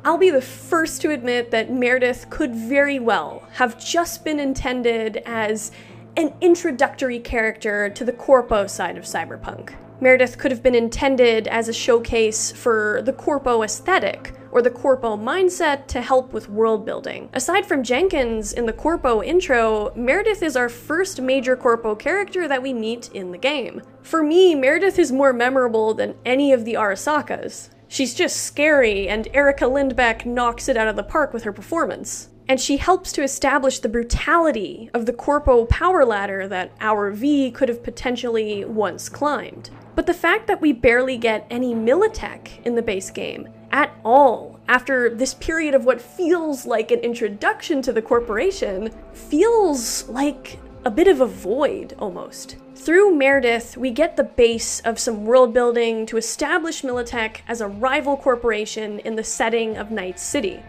I'll be the first to admit that Meredith could very well have just been intended as an introductory character to the Corpo side of Cyberpunk. Meredith could have been intended as a showcase for the Corpo aesthetic, or the Corpo mindset to help with world building. Aside from Jenkins in the Corpo intro, Meredith is our first major Corpo character that we meet in the game. For me, Meredith is more memorable than any of the Arasakas. She's just scary, and Erica Lindbeck knocks it out of the park with her performance. And she helps to establish the brutality of the Corpo power ladder that our V could have potentially once climbed. But the fact that we barely get any MILITECH in the base game at all, after this period of what feels like an introduction to the corporation, feels like a bit of a void, almost. Through Meredith, we get the base of some world building to establish MILITECH as a rival corporation in the setting of Night City,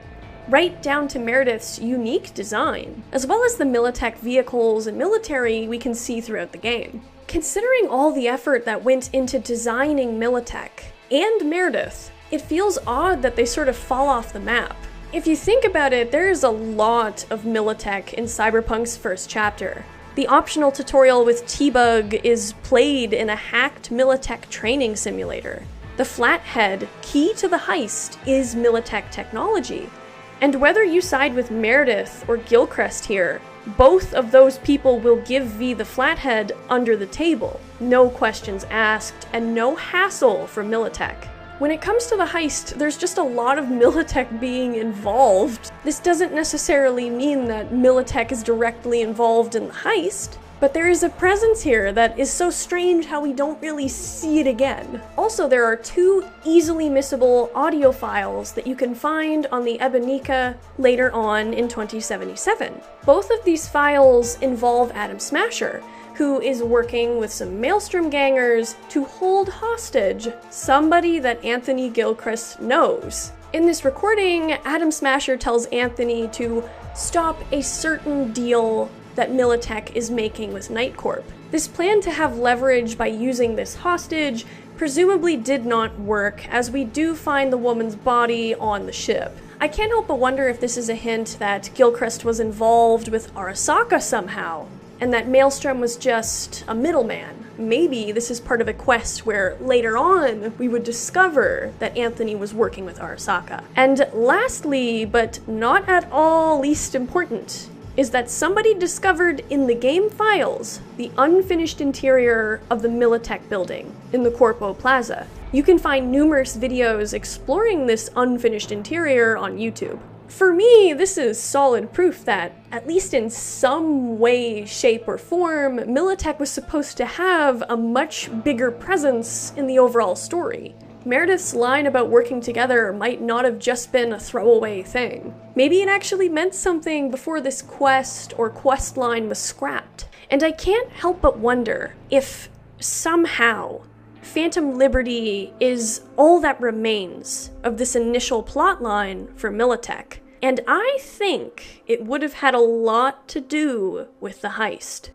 right down to Meredith's unique design, as well as the MILITECH vehicles and military we can see throughout the game. Considering all the effort that went into designing MILITECH and Meredith, it feels odd that they sort of fall off the map. If you think about it, there's a lot of MILITECH in Cyberpunk's first chapter. The optional tutorial with T-Bug is played in a hacked MILITECH training simulator. The Flathead, key to the heist, is MILITECH technology. And whether you side with Meredith or Gilchrist here, both of those people will give V the Flathead under the table. No questions asked, and no hassle for MILITECH. When it comes to the heist, there's just a lot of MILITECH being involved. This doesn't necessarily mean that MILITECH is directly involved in the heist, but there is a presence here that is so strange how we don't really see it again. Also, there are two easily missable audio files that you can find on the Ebonica later on in 2077. Both of these files involve Adam Smasher, who is working with some Maelstrom gangers to hold hostage somebody that Anthony Gilchrist knows. In this recording, Adam Smasher tells Anthony to stop a certain deal that MILITECH is making with NIGHTCORP. This plan to have leverage by using this hostage presumably did not work, as we do find the woman's body on the ship. I can't help but wonder if this is a hint that Gilchrist was involved with Arasaka somehow, and that Maelstrom was just a middleman. Maybe this is part of a quest where later on we would discover that Anthony was working with Arasaka. And lastly, but not at all least important, is that somebody discovered in the game files the unfinished interior of the MILITECH building in the Corpo Plaza. You can find numerous videos exploring this unfinished interior on YouTube. For me, this is solid proof that, at least in some way, shape, or form, MILITECH was supposed to have a much bigger presence in the overall story. Meredith's line about working together might not have just been a throwaway thing. Maybe it actually meant something before this quest or quest line was scrapped. And I can't help but wonder if, somehow, Phantom Liberty is all that remains of this initial plotline for MILITECH, and I think it would have had a lot to do with the heist.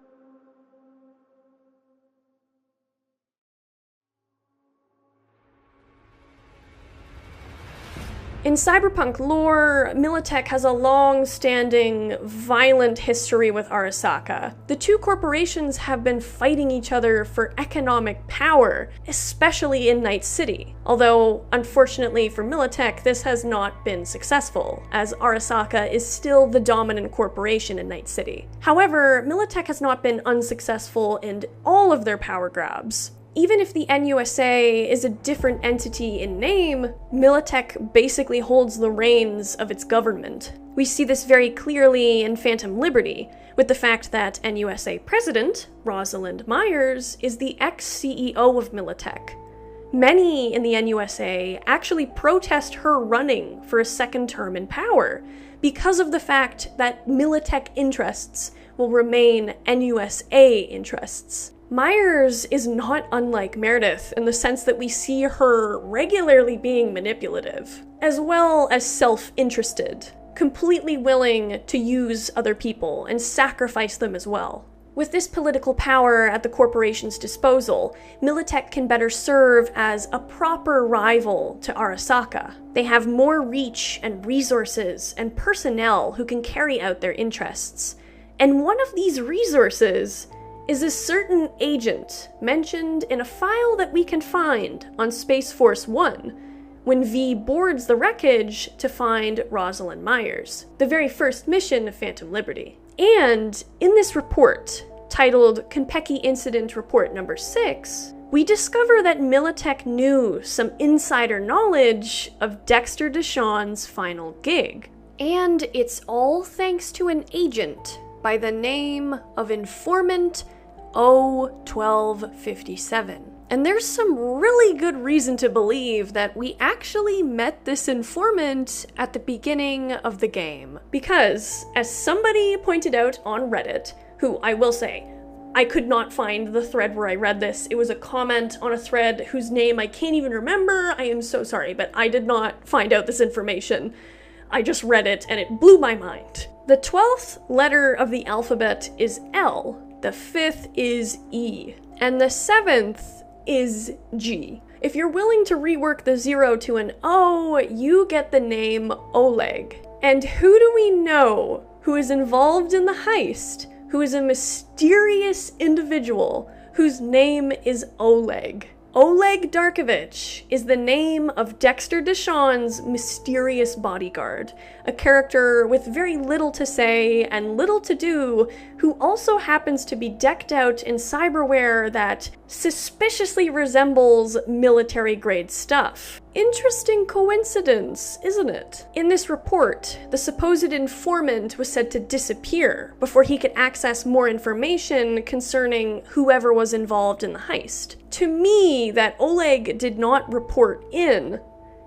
In cyberpunk lore, MILITECH has a long-standing, violent history with Arasaka. The two corporations have been fighting each other for economic power, especially in Night City. Although, unfortunately for MILITECH, this has not been successful, as Arasaka is still the dominant corporation in Night City. However, MILITECH has not been unsuccessful in all of their power grabs. Even if the NUSA is a different entity in name, MILITECH basically holds the reins of its government. We see this very clearly in Phantom Liberty, with the fact that NUSA President, Rosalind Myers, is the ex-CEO of MILITECH. Many in the NUSA actually protest her running for a second term in power, because of the fact that MILITECH interests will remain NUSA interests. Myers is not unlike Meredith in the sense that we see her regularly being manipulative, as well as self-interested, completely willing to use other people and sacrifice them as well. With this political power at the corporation's disposal, MILITECH can better serve as a proper rival to Arasaka. They have more reach and resources and personnel who can carry out their interests. And one of these resources is a certain agent mentioned in a file that we can find on Space Force 1 when V boards the wreckage to find Rosalind Myers, the very first mission of Phantom Liberty. And in this report, titled Konpeki Incident Report Number 6, we discover that MILITECH knew some insider knowledge of Dexter Deshawn's final gig. And it's all thanks to an agent by the name of Informant 01257. And there's some really good reason to believe that we actually met this informant at the beginning of the game. Because, as somebody pointed out on Reddit, who I will say, I could not find the thread where I read this. It was a comment on a thread whose name I can't even remember. I am so sorry, but I did not find out this information. I just read it and it blew my mind. The 12th letter of the alphabet is L, the 5th is E, and the 7th is G. If you're willing to rework the 0 to an O, you get the name Oleg. And who do we know who is involved in the heist, who is a mysterious individual whose name is Oleg? Oleg Darkovich is the name of Dexter Deshawn's mysterious bodyguard, a character with very little to say and little to do, who also happens to be decked out in cyberware that suspiciously resembles military-grade stuff. Interesting coincidence, isn't it? In this report, the supposed informant was said to disappear before he could access more information concerning whoever was involved in the heist. To me, that Oleg did not report in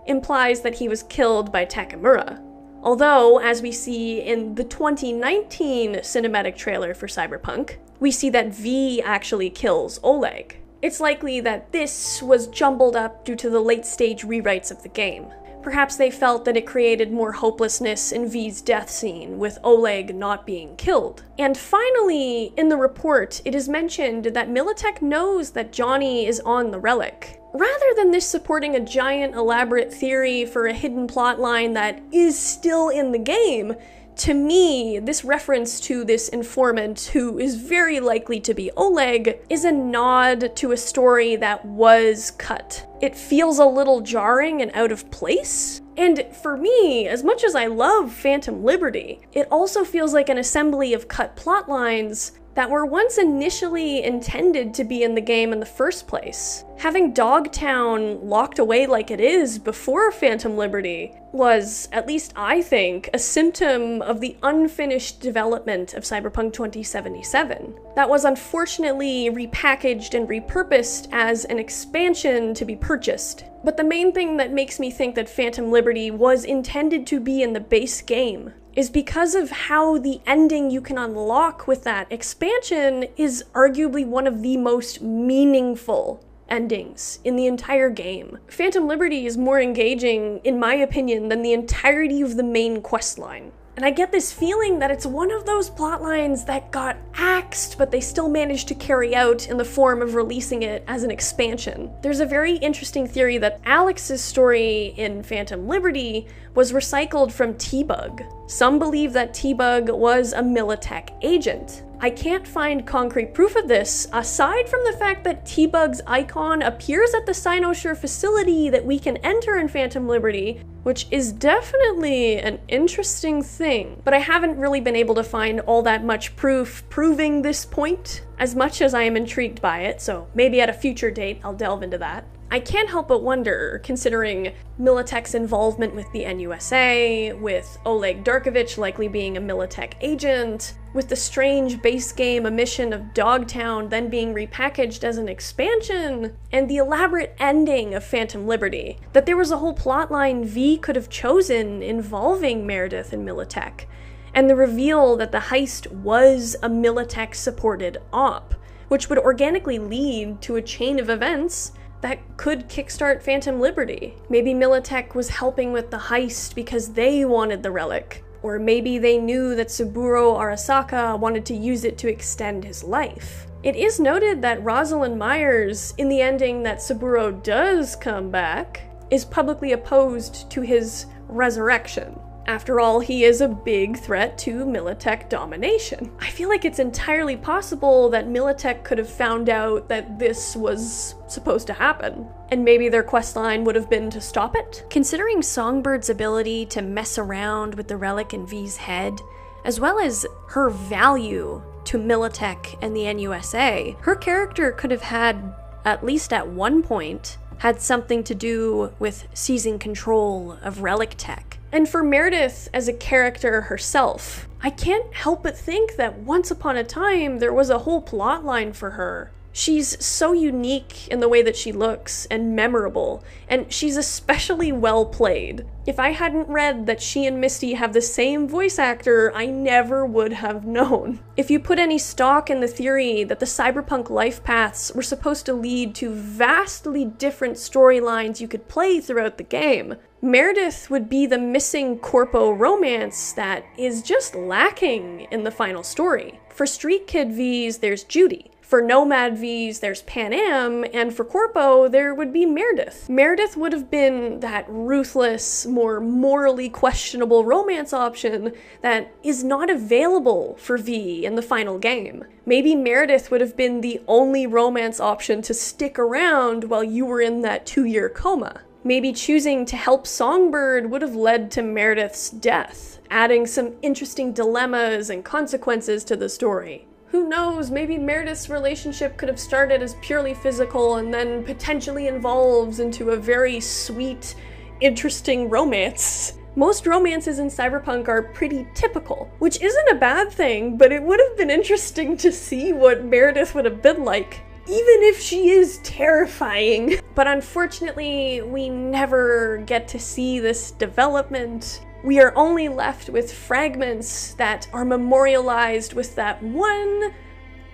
implies that he was killed by Takamura. Although, as we see in the 2019 cinematic trailer for Cyberpunk, we see that V actually kills Oleg. It's likely that this was jumbled up due to the late-stage rewrites of the game. Perhaps they felt that it created more hopelessness in V's death scene, with Oleg not being killed. And finally, in the report, it is mentioned that MILITECH knows that Johnny is on the relic. Rather than this supporting a giant elaborate theory for a hidden plotline that is still in the game, to me, this reference to this informant, who is very likely to be Oleg, is a nod to a story that was cut. It feels a little jarring and out of place. And for me, as much as I love Phantom Liberty, it also feels like an assembly of cut plot lines that were once initially intended to be in the game in the first place. Having Dogtown locked away like it is before Phantom Liberty was, at least I think, a symptom of the unfinished development of Cyberpunk 2077. That was unfortunately repackaged and repurposed as an expansion to be purchased. But the main thing that makes me think that Phantom Liberty was intended to be in the base game is because of how the ending you can unlock with that expansion is arguably one of the most meaningful endings in the entire game. Phantom Liberty is more engaging, in my opinion, than the entirety of the main questline. And I get this feeling that it's one of those plotlines that got axed, but they still managed to carry out in the form of releasing it as an expansion. There's a very interesting theory that Alex's story in Phantom Liberty was recycled from T-Bug. Some believe that T-Bug was a Militech agent. I can't find concrete proof of this, aside from the fact that T-Bug's icon appears at the Cynosure facility that we can enter in Phantom Liberty, which is definitely an interesting thing. But I haven't really been able to find all that much proof proving this point, as much as I am intrigued by it, so maybe at a future date I'll delve into that. I can't help but wonder, considering Militech's involvement with the NUSA, with Oleg Darkovich likely being a Militech agent, with the strange base game omission of Dogtown then being repackaged as an expansion, and the elaborate ending of Phantom Liberty, that there was a whole plotline V could have chosen involving MEREDITH and Militech, and the reveal that the heist was a Militech-supported op, which would organically lead to a chain of events that could kickstart Phantom Liberty. Maybe Militech was helping with the heist because they wanted the relic. Or maybe they knew that Saburo Arasaka wanted to use it to extend his life. It is noted that Rosalind Myers, in the ending that Saburo does come back, is publicly opposed to his resurrection. After all, he is a big threat to Militech domination. I feel like it's entirely possible that Militech could have found out that this was supposed to happen, and maybe their questline would have been to stop it. Considering Songbird's ability to mess around with the relic in V's head, as well as her value to Militech and the NUSA, her character could have had, at least at one point, had something to do with seizing control of relic tech. And for MEREDITH as a character herself, I can't help but think that once upon a time there was a whole plotline for her. She's so unique in the way that she looks and memorable, and she's especially well played. If I hadn't read that she and Misty have the same voice actor, I never would have known. If you put any stock in the theory that the Cyberpunk life paths were supposed to lead to vastly different storylines you could play throughout the game, MEREDITH would be the missing corpo romance that is just lacking in the final story. For Street Kid Vs, there's Judy. For Nomad Vs, there's Pan Am, and for Corpo, there would be MEREDITH. MEREDITH would have been that ruthless, more morally questionable romance option that is not available for V in the final game. Maybe MEREDITH would have been the only romance option to stick around while you were in that 2-year coma. Maybe choosing to help Songbird would have led to MEREDITH's death, adding some interesting dilemmas and consequences to the story. Who knows, maybe MEREDITH's relationship could have started as purely physical and then potentially evolves into a very sweet, interesting romance. Most romances in Cyberpunk are pretty typical, which isn't a bad thing, but it would have been interesting to see what MEREDITH would have been like, even if she is terrifying. But unfortunately, we never get to see this development. We are only left with fragments that are memorialized with that one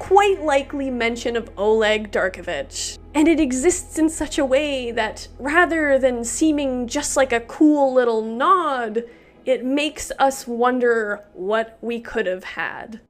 quite likely mention of Oleg Darkovich. And it exists in such a way that rather than seeming just like a cool little nod, it makes us wonder what we could have had.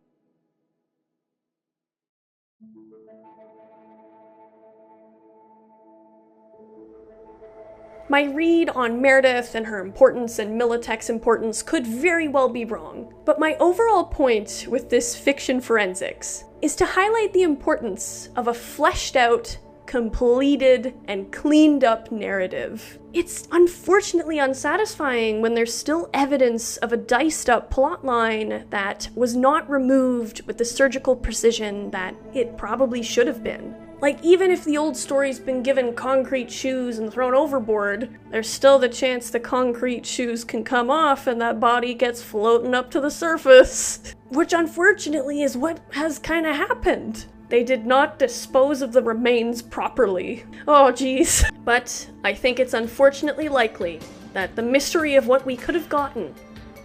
My read on MEREDITH and her importance and MILITECH's importance could very well be wrong, but my overall point with this fiction forensics is to highlight the importance of a fleshed out, completed, and cleaned up narrative. It's unfortunately unsatisfying when there's still evidence of a diced up plotline that was not removed with the surgical precision that it probably should have been. Like, even if the old story's been given concrete shoes and thrown overboard, there's still the chance the concrete shoes can come off and that body gets floating up to the surface. Which unfortunately is what has kind of happened. They did not dispose of the remains properly. Oh geez. But I think it's unfortunately likely that the mystery of what we could have gotten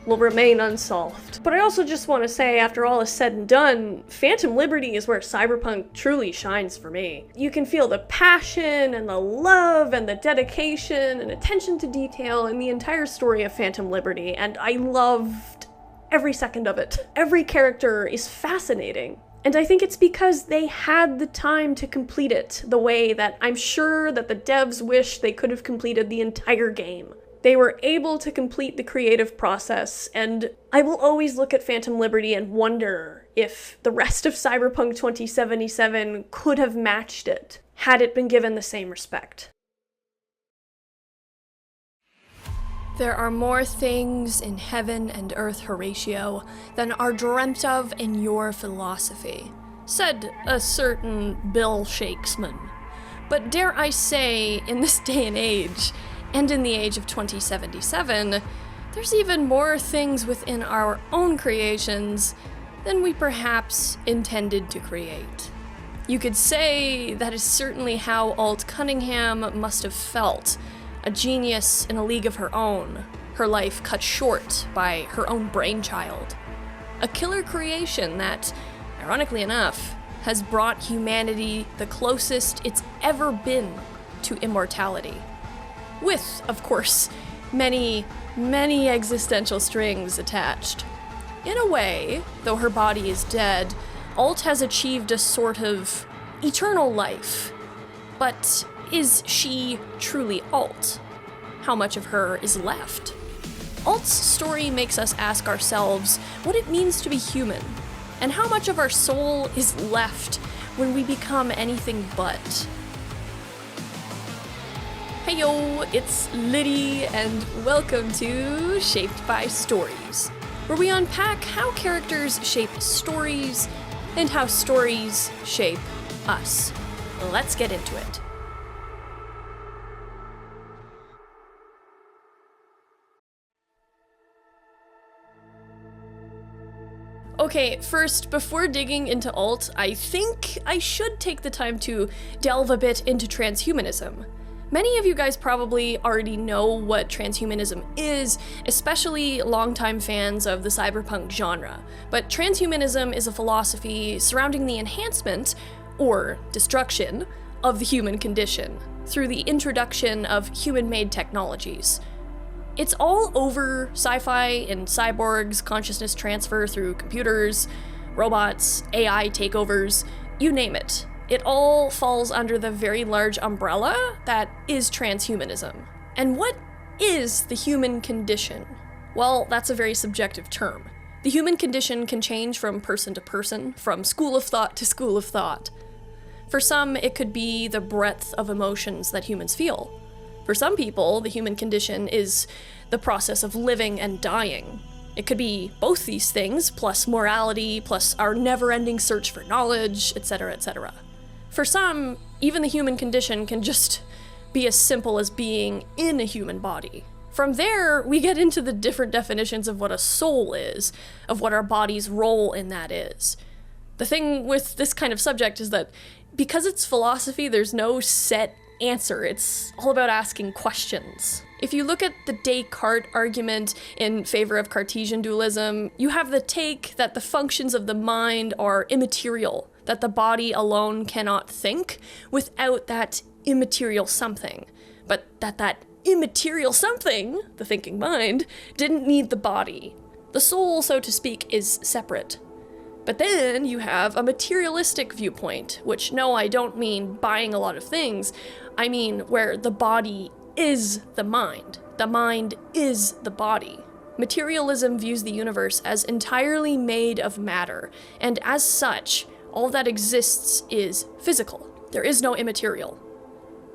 will remain unsolved. But I also just want to say, after all is said and done, Phantom Liberty is where Cyberpunk truly shines for me. You can feel the passion and the love and the dedication and attention to detail in the entire story of Phantom Liberty, and I loved every second of it. Every character is fascinating. And I think it's because they had the time to complete it the way that I'm sure that the devs wish they could have completed the entire game. They were able to complete the creative process, and I will always look at Phantom Liberty and wonder if the rest of Cyberpunk 2077 could have matched it, had it been given the same respect. There are more things in heaven and earth, Horatio, than are dreamt of in your philosophy, said a certain Bill Shakesman. But dare I say, in this day and age, and in the age of 2077, there's even more things within our own creations than we perhaps intended to create. You could say that is certainly how Alt Cunningham must have felt, a genius in a league of her own, her life cut short by her own brainchild. A killer creation that, ironically enough, has brought humanity the closest it's ever been to immortality. With, of course, many, many existential strings attached. In a way, though her body is dead, Alt has achieved a sort of eternal life. But is she truly Alt? How much of her is left? Alt's story makes us ask ourselves what it means to be human, and how much of our soul is left when we become anything but. Heyo, it's Liddy, and welcome to Shaped by Stories, where we unpack how characters shape stories and how stories shape us. Let's get into it. Okay, first, before digging into Alt, I think I should take the time to delve a bit into transhumanism. Many of you guys probably already know what transhumanism is, especially longtime fans of the cyberpunk genre, but transhumanism is a philosophy surrounding the enhancement, or destruction, of the human condition through the introduction of human-made technologies. It's all over sci-fi and cyborgs, consciousness transfer through computers, robots, AI takeovers, you name it. It all falls under the very large umbrella that is transhumanism. And what is the human condition? Well, that's a very subjective term. The human condition can change from person to person, from school of thought to school of thought. For some, it could be the breadth of emotions that humans feel. For some people, the human condition is the process of living and dying. It could be both these things, plus morality, plus our never-ending search for knowledge, etc., etc. For some, even the human condition can just be as simple as being in a human body. From there, we get into the different definitions of what a soul is, of what our body's role in that is. The thing with this kind of subject is that because it's philosophy, there's no set answer. It's all about asking questions. If you look at the Descartes argument in favor of Cartesian dualism, you have the take that the functions of the mind are immaterial, that the body alone cannot think without that immaterial something, but that immaterial something, the thinking mind, didn't need the body. The soul, so to speak, is separate. But then you have a materialistic viewpoint, which no, I don't mean buying a lot of things. I mean where the body is the mind. The mind is the body. Materialism views the universe as entirely made of matter, and as such, all that exists is physical. There is no immaterial.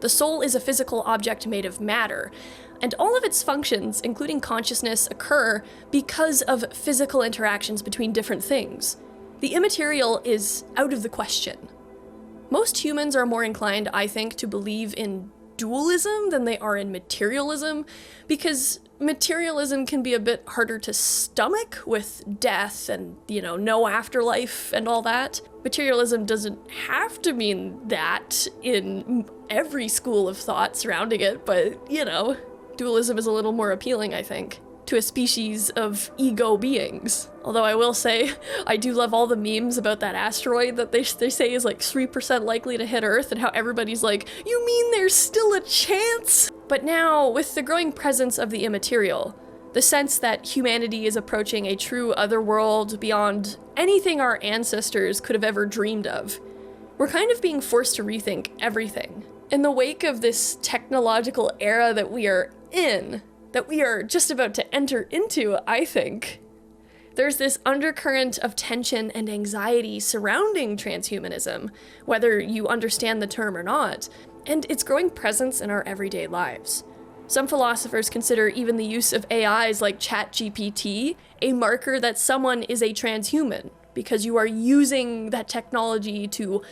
The soul is a physical object made of matter, and all of its functions, including consciousness, occur because of physical interactions between different things. The immaterial is out of the question. Most humans are more inclined, I think, to believe in dualism than they are in materialism, because materialism can be a bit harder to stomach with death and, no afterlife and all that. Materialism doesn't have to mean that in every school of thought surrounding it, but, dualism is a little more appealing, I think, to a species of ego beings. Although I will say, I do love all the memes about that asteroid that they say is like 3% likely to hit Earth, and how everybody's like, you mean there's still a chance? But now, with the growing presence of the immaterial, the sense that humanity is approaching a true otherworld beyond anything our ancestors could have ever dreamed of, we're kind of being forced to rethink everything. In the wake of this technological era that we are in, that we are just about to enter into, I think, there's this undercurrent of tension and anxiety surrounding transhumanism, whether you understand the term or not, and its growing presence in our everyday lives. Some philosophers consider even the use of AIs like ChatGPT a marker that someone is a transhuman, because you are using that technology to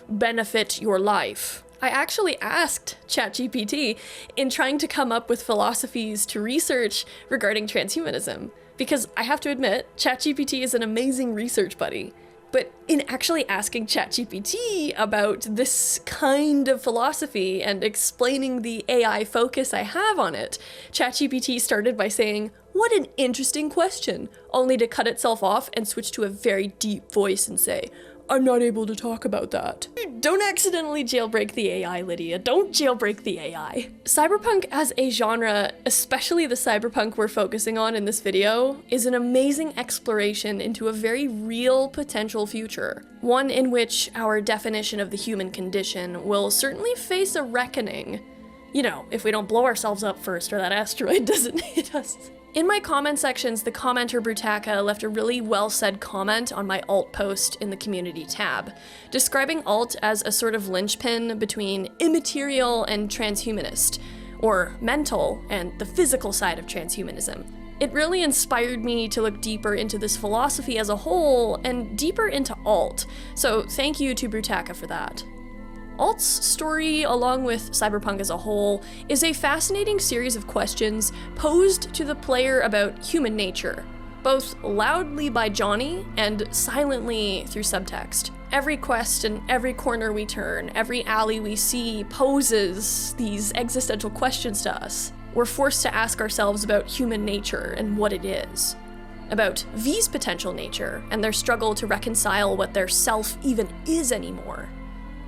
benefit your life. I actually asked ChatGPT in trying to come up with philosophies to research regarding transhumanism, because I have to admit, ChatGPT is an amazing research buddy. But in actually asking ChatGPT about this kind of philosophy and explaining the AI focus I have on it, ChatGPT started by saying, "What an interesting question," only to cut itself off and switch to a very deep voice and say, "I'm not able to talk about that." Don't accidentally jailbreak the AI, Lydia. Don't jailbreak the AI. Cyberpunk as a genre, especially the cyberpunk we're focusing on in this video, is an amazing exploration into a very real potential future. One in which our definition of the human condition will certainly face a reckoning. If we don't blow ourselves up first or that asteroid doesn't hit us. In my comment sections, the commenter Brutaka left a really well-said comment on my alt post in the community tab, describing alt as a sort of linchpin between immaterial and transhumanist, or mental and the physical side of transhumanism. It really inspired me to look deeper into this philosophy as a whole, and deeper into alt, so thank you to Brutaka for that. Alt's story, along with Cyberpunk as a whole, is a fascinating series of questions posed to the player about human nature, both loudly by Johnny and silently through subtext. Every quest and every corner we turn, every alley we see poses these existential questions to us. We're forced to ask ourselves about human nature and what it is, about V's potential nature and their struggle to reconcile what their self even is anymore.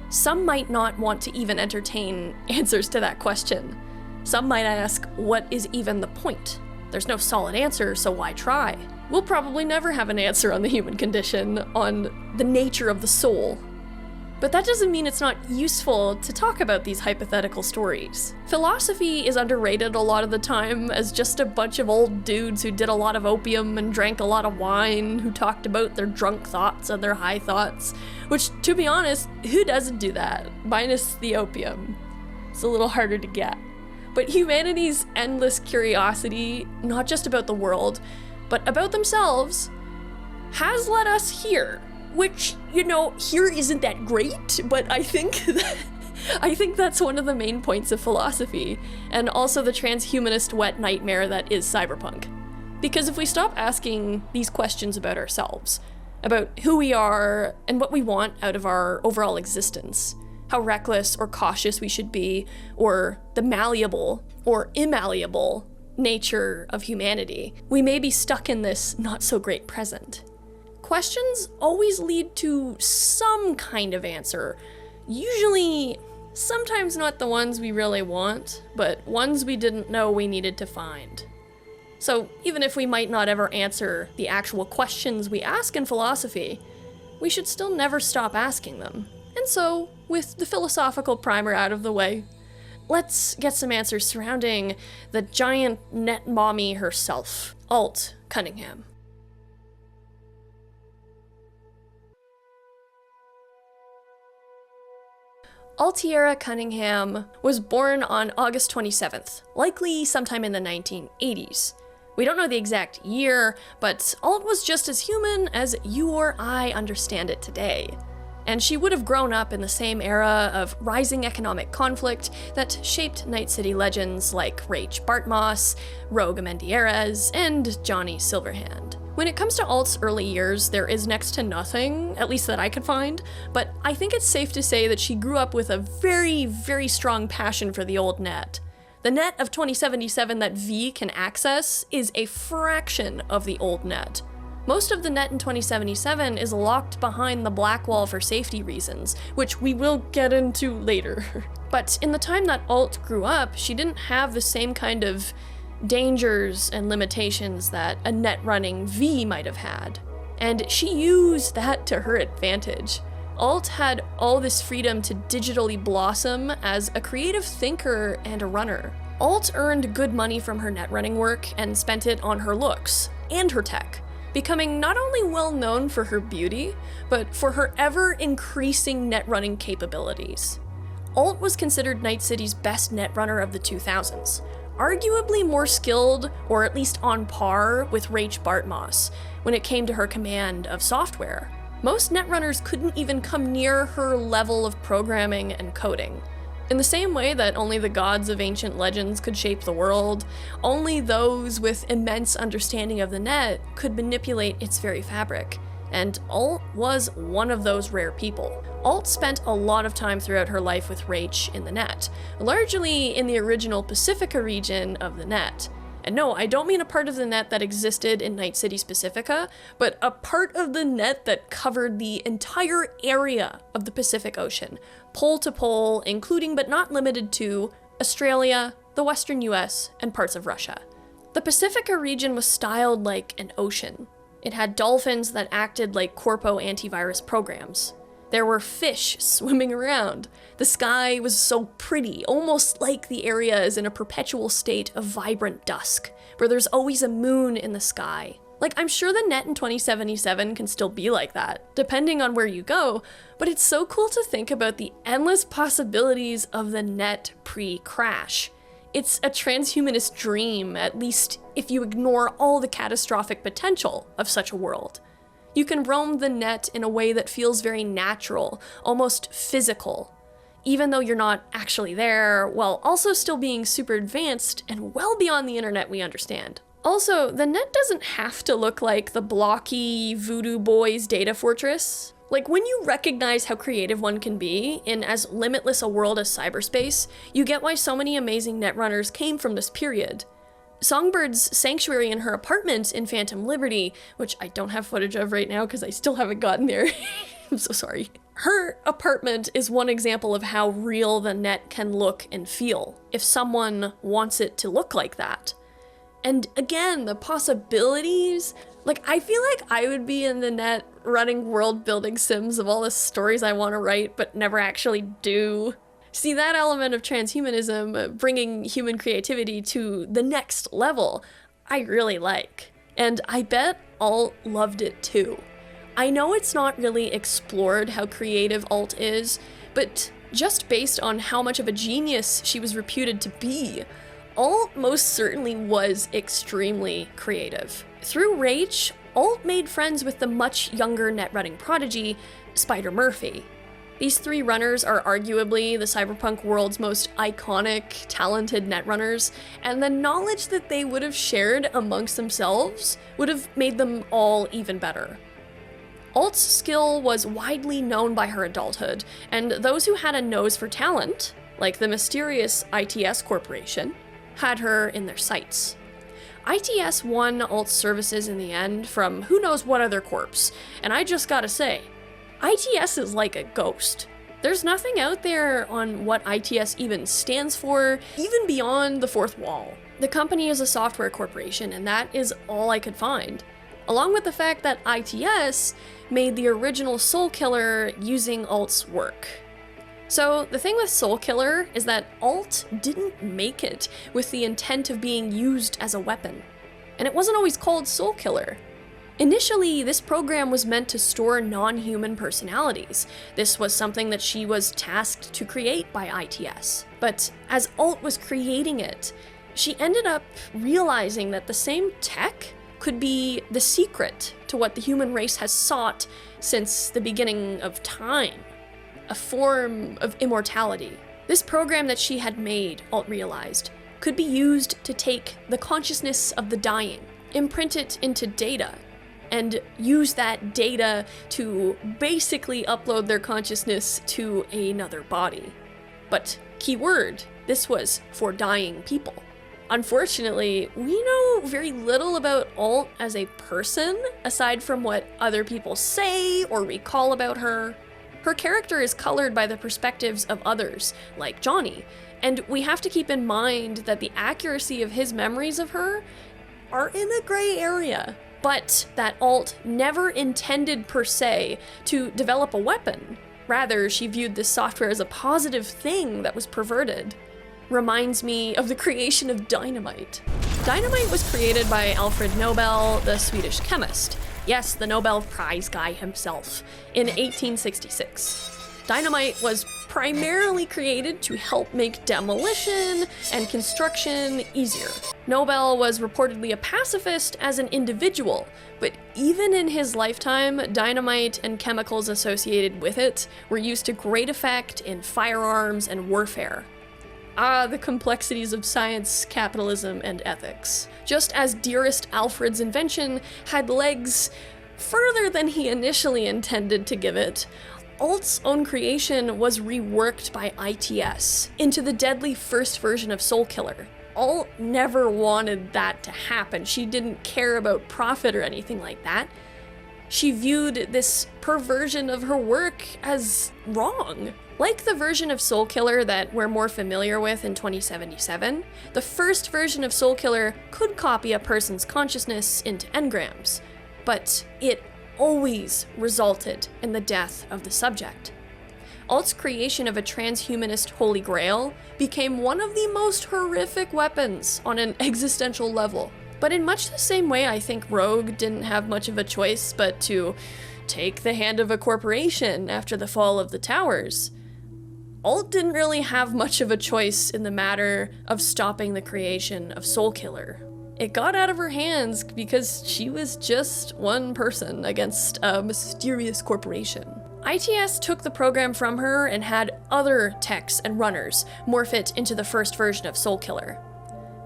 Some might not want to even entertain answers to that question. Some might ask, what is even the point? There's no solid answer, so why try? We'll probably never have an answer on the human condition, on the nature of the soul. But that doesn't mean it's not useful to talk about these hypothetical stories. Philosophy is underrated a lot of the time as just a bunch of old dudes who did a lot of opium and drank a lot of wine, who talked about their drunk thoughts and their high thoughts, which, to be honest, who doesn't do that? Minus the opium. It's a little harder to get. But humanity's endless curiosity, not just about the world, but about themselves, has led us here. Which, here isn't that great, but I think that's one of the main points of philosophy, and also the transhumanist wet nightmare that is cyberpunk. Because if we stop asking these questions about ourselves, about who we are and what we want out of our overall existence, how reckless or cautious we should be, or the malleable or immalleable nature of humanity, we may be stuck in this not so great present. questions always lead to some kind of answer. Usually, sometimes not the ones we really want, but ones we didn't know we needed to find. So even if we might not ever answer the actual questions we ask in philosophy, we should still never stop asking them. And so, with the philosophical primer out of the way, let's get some answers surrounding the giant net mommy herself, Alt Cunningham. Altiera Cunningham was born on August 27th, likely sometime in the 1980s. We don't know the exact year, but Alt was just as human as you or I understand it today. And she would have grown up in the same era of rising economic conflict that shaped Night City legends like Rach Bartmoss, Rogue Amendearez, and Johnny Silverhand. When it comes to Alt's early years, there is next to nothing, at least that I could find, but I think it's safe to say that she grew up with a very, very strong passion for the old net. The net of 2077 that V can access is a fraction of the old net. Most of the net in 2077 is locked behind the black wall for safety reasons, which we will get into later. But in the time that Alt grew up, she didn't have the same kind of dangers and limitations that a net running V might have had. And she used that to her advantage. Alt had all this freedom to digitally blossom as a creative thinker and a runner. Alt earned good money from her net running work and spent it on her looks and her tech, becoming not only well known for her beauty, but for her ever-increasing net running capabilities. Alt was considered Night City's best net runner of the 2000s, arguably more skilled, or at least on par, with Rach Bartmoss when it came to her command of software. Most netrunners couldn't even come near her level of programming and coding. In the same way that only the gods of ancient legends could shape the world, only those with immense understanding of the net could manipulate its very fabric. And Alt was one of those rare people. Alt spent a lot of time throughout her life with Rach in the net, largely in the original Pacifica region of the net. And no, I don't mean a part of the net that existed in Night City Pacifica, but a part of the net that covered the entire area of the Pacific Ocean, pole to pole, including but not limited to Australia, the Western US, and parts of Russia. The Pacifica region was styled like an ocean. It had dolphins that acted like corpo antivirus programs. There were fish swimming around. The sky was so pretty, almost like the area is in a perpetual state of vibrant dusk, where there's always a moon in the sky. Like, I'm sure the net in 2077 can still be like that, depending on where you go, but it's so cool to think about the endless possibilities of the net pre-crash. It's a transhumanist dream, at least if you ignore all the catastrophic potential of such a world. You can roam the net in a way that feels very natural, almost physical, even though you're not actually there, while also still being super advanced and well beyond the internet we understand. Also, the net doesn't have to look like the blocky Voodoo Boys data fortress. Like, when you recognize how creative one can be in as limitless a world as cyberspace, you get why so many amazing netrunners came from this period. Songbird's sanctuary in her apartment in Phantom Liberty, which I don't have footage of right now because I still haven't gotten there. I'm so sorry. Her apartment is one example of how real the net can look and feel, if someone wants it to look like that. And again, the possibilities, like, I feel like I would be in the net running world building sims of all the stories I want to write but never actually do. See, that element of transhumanism, bringing human creativity to the next level, I really like. And I bet Alt loved it too. I know it's not really explored how creative Alt is, but just based on how much of a genius she was reputed to be, Alt most certainly was extremely creative. Through Rach, Alt made friends with the much younger netrunning prodigy, Spider Murphy. These three runners are arguably the cyberpunk world's most iconic, talented netrunners, and the knowledge that they would have shared amongst themselves would have made them all even better. Alt's skill was widely known by her adulthood, and those who had a nose for talent, like the mysterious ITS Corporation, had her in their sights. ITS won Alt's services in the end from who knows what other corps, and I just gotta say, ITS is like a ghost. There's nothing out there on what ITS even stands for, even beyond the fourth wall. The company is a software corporation, and that is all I could find. Along with the fact that ITS made the original Soul Killer using Alt's work. So the thing with Soul Killer is that Alt didn't make it with the intent of being used as a weapon. And it wasn't always called Soul Killer. Initially, this program was meant to store non-human personalities. This was something that she was tasked to create by ITS. But as Alt was creating it, she ended up realizing that the same tech could be the secret to what the human race has sought since the beginning of time. A form of immortality. This program that she had made, Alt realized, could be used to take the consciousness of the dying, imprint it into data, and use that data to basically upload their consciousness to another body. But keyword, this was for dying people. Unfortunately, we know very little about Alt as a person, aside from what other people say or recall about her. Her character is colored by the perspectives of others, like Johnny, and we have to keep in mind that the accuracy of his memories of her are in a gray area. But that Alt never intended per se to develop a weapon. Rather, she viewed this software as a positive thing that was perverted. Reminds me of the creation of dynamite. Dynamite was created by Alfred Nobel, the Swedish chemist. Yes, the Nobel Prize guy himself, in 1866. Dynamite was primarily created to help make demolition and construction easier. Nobel was reportedly a pacifist as an individual, but even in his lifetime, dynamite and chemicals associated with it were used to great effect in firearms and warfare. Ah, the complexities of science, capitalism, and ethics. Just as dearest Alfred's invention had legs further than he initially intended to give it, Alt's own creation was reworked by ITS into the deadly first version of Soul Killer. Alt never wanted that to happen. She didn't care about profit or anything like that. She viewed this perversion of her work as wrong. Like the version of Soul Killer that we're more familiar with in 2077, the first version of Soul Killer could copy a person's consciousness into engrams, but it always resulted in the death of the subject. Alt's creation of a transhumanist holy grail became one of the most horrific weapons on an existential level. But in much the same way, I think Rogue didn't have much of a choice but to take the hand of a corporation after the fall of the towers. Alt didn't really have much of a choice in the matter of stopping the creation of Soul Killer. It got out of her hands because she was just one person against a mysterious corporation. ITS took the program from her and had other techs and runners morph it into the first version of Soul Killer.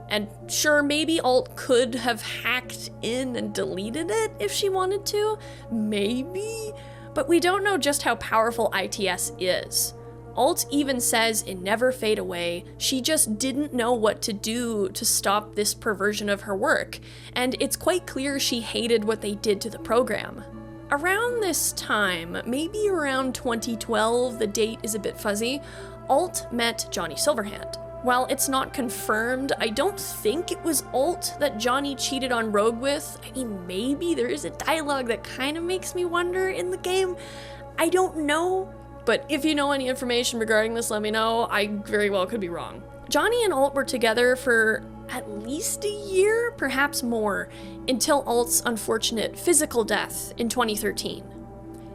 And sure, maybe Alt could have hacked in and deleted it if she wanted to, maybe, but we don't know just how powerful ITS is. Alt even says in Never Fade Away, she just didn't know what to do to stop this perversion of her work, and it's quite clear she hated what they did to the program. Around this time, maybe around 2012, the date is a bit fuzzy, Alt met Johnny Silverhand. While it's not confirmed, I don't think it was Alt that Johnny cheated on Rogue with. I mean, maybe there is a dialogue that kind of makes me wonder in the game. I don't know. But if you know any information regarding this, let me know. I very well could be wrong. Johnny and Alt were together for at least a year, perhaps more, until Alt's unfortunate physical death in 2013.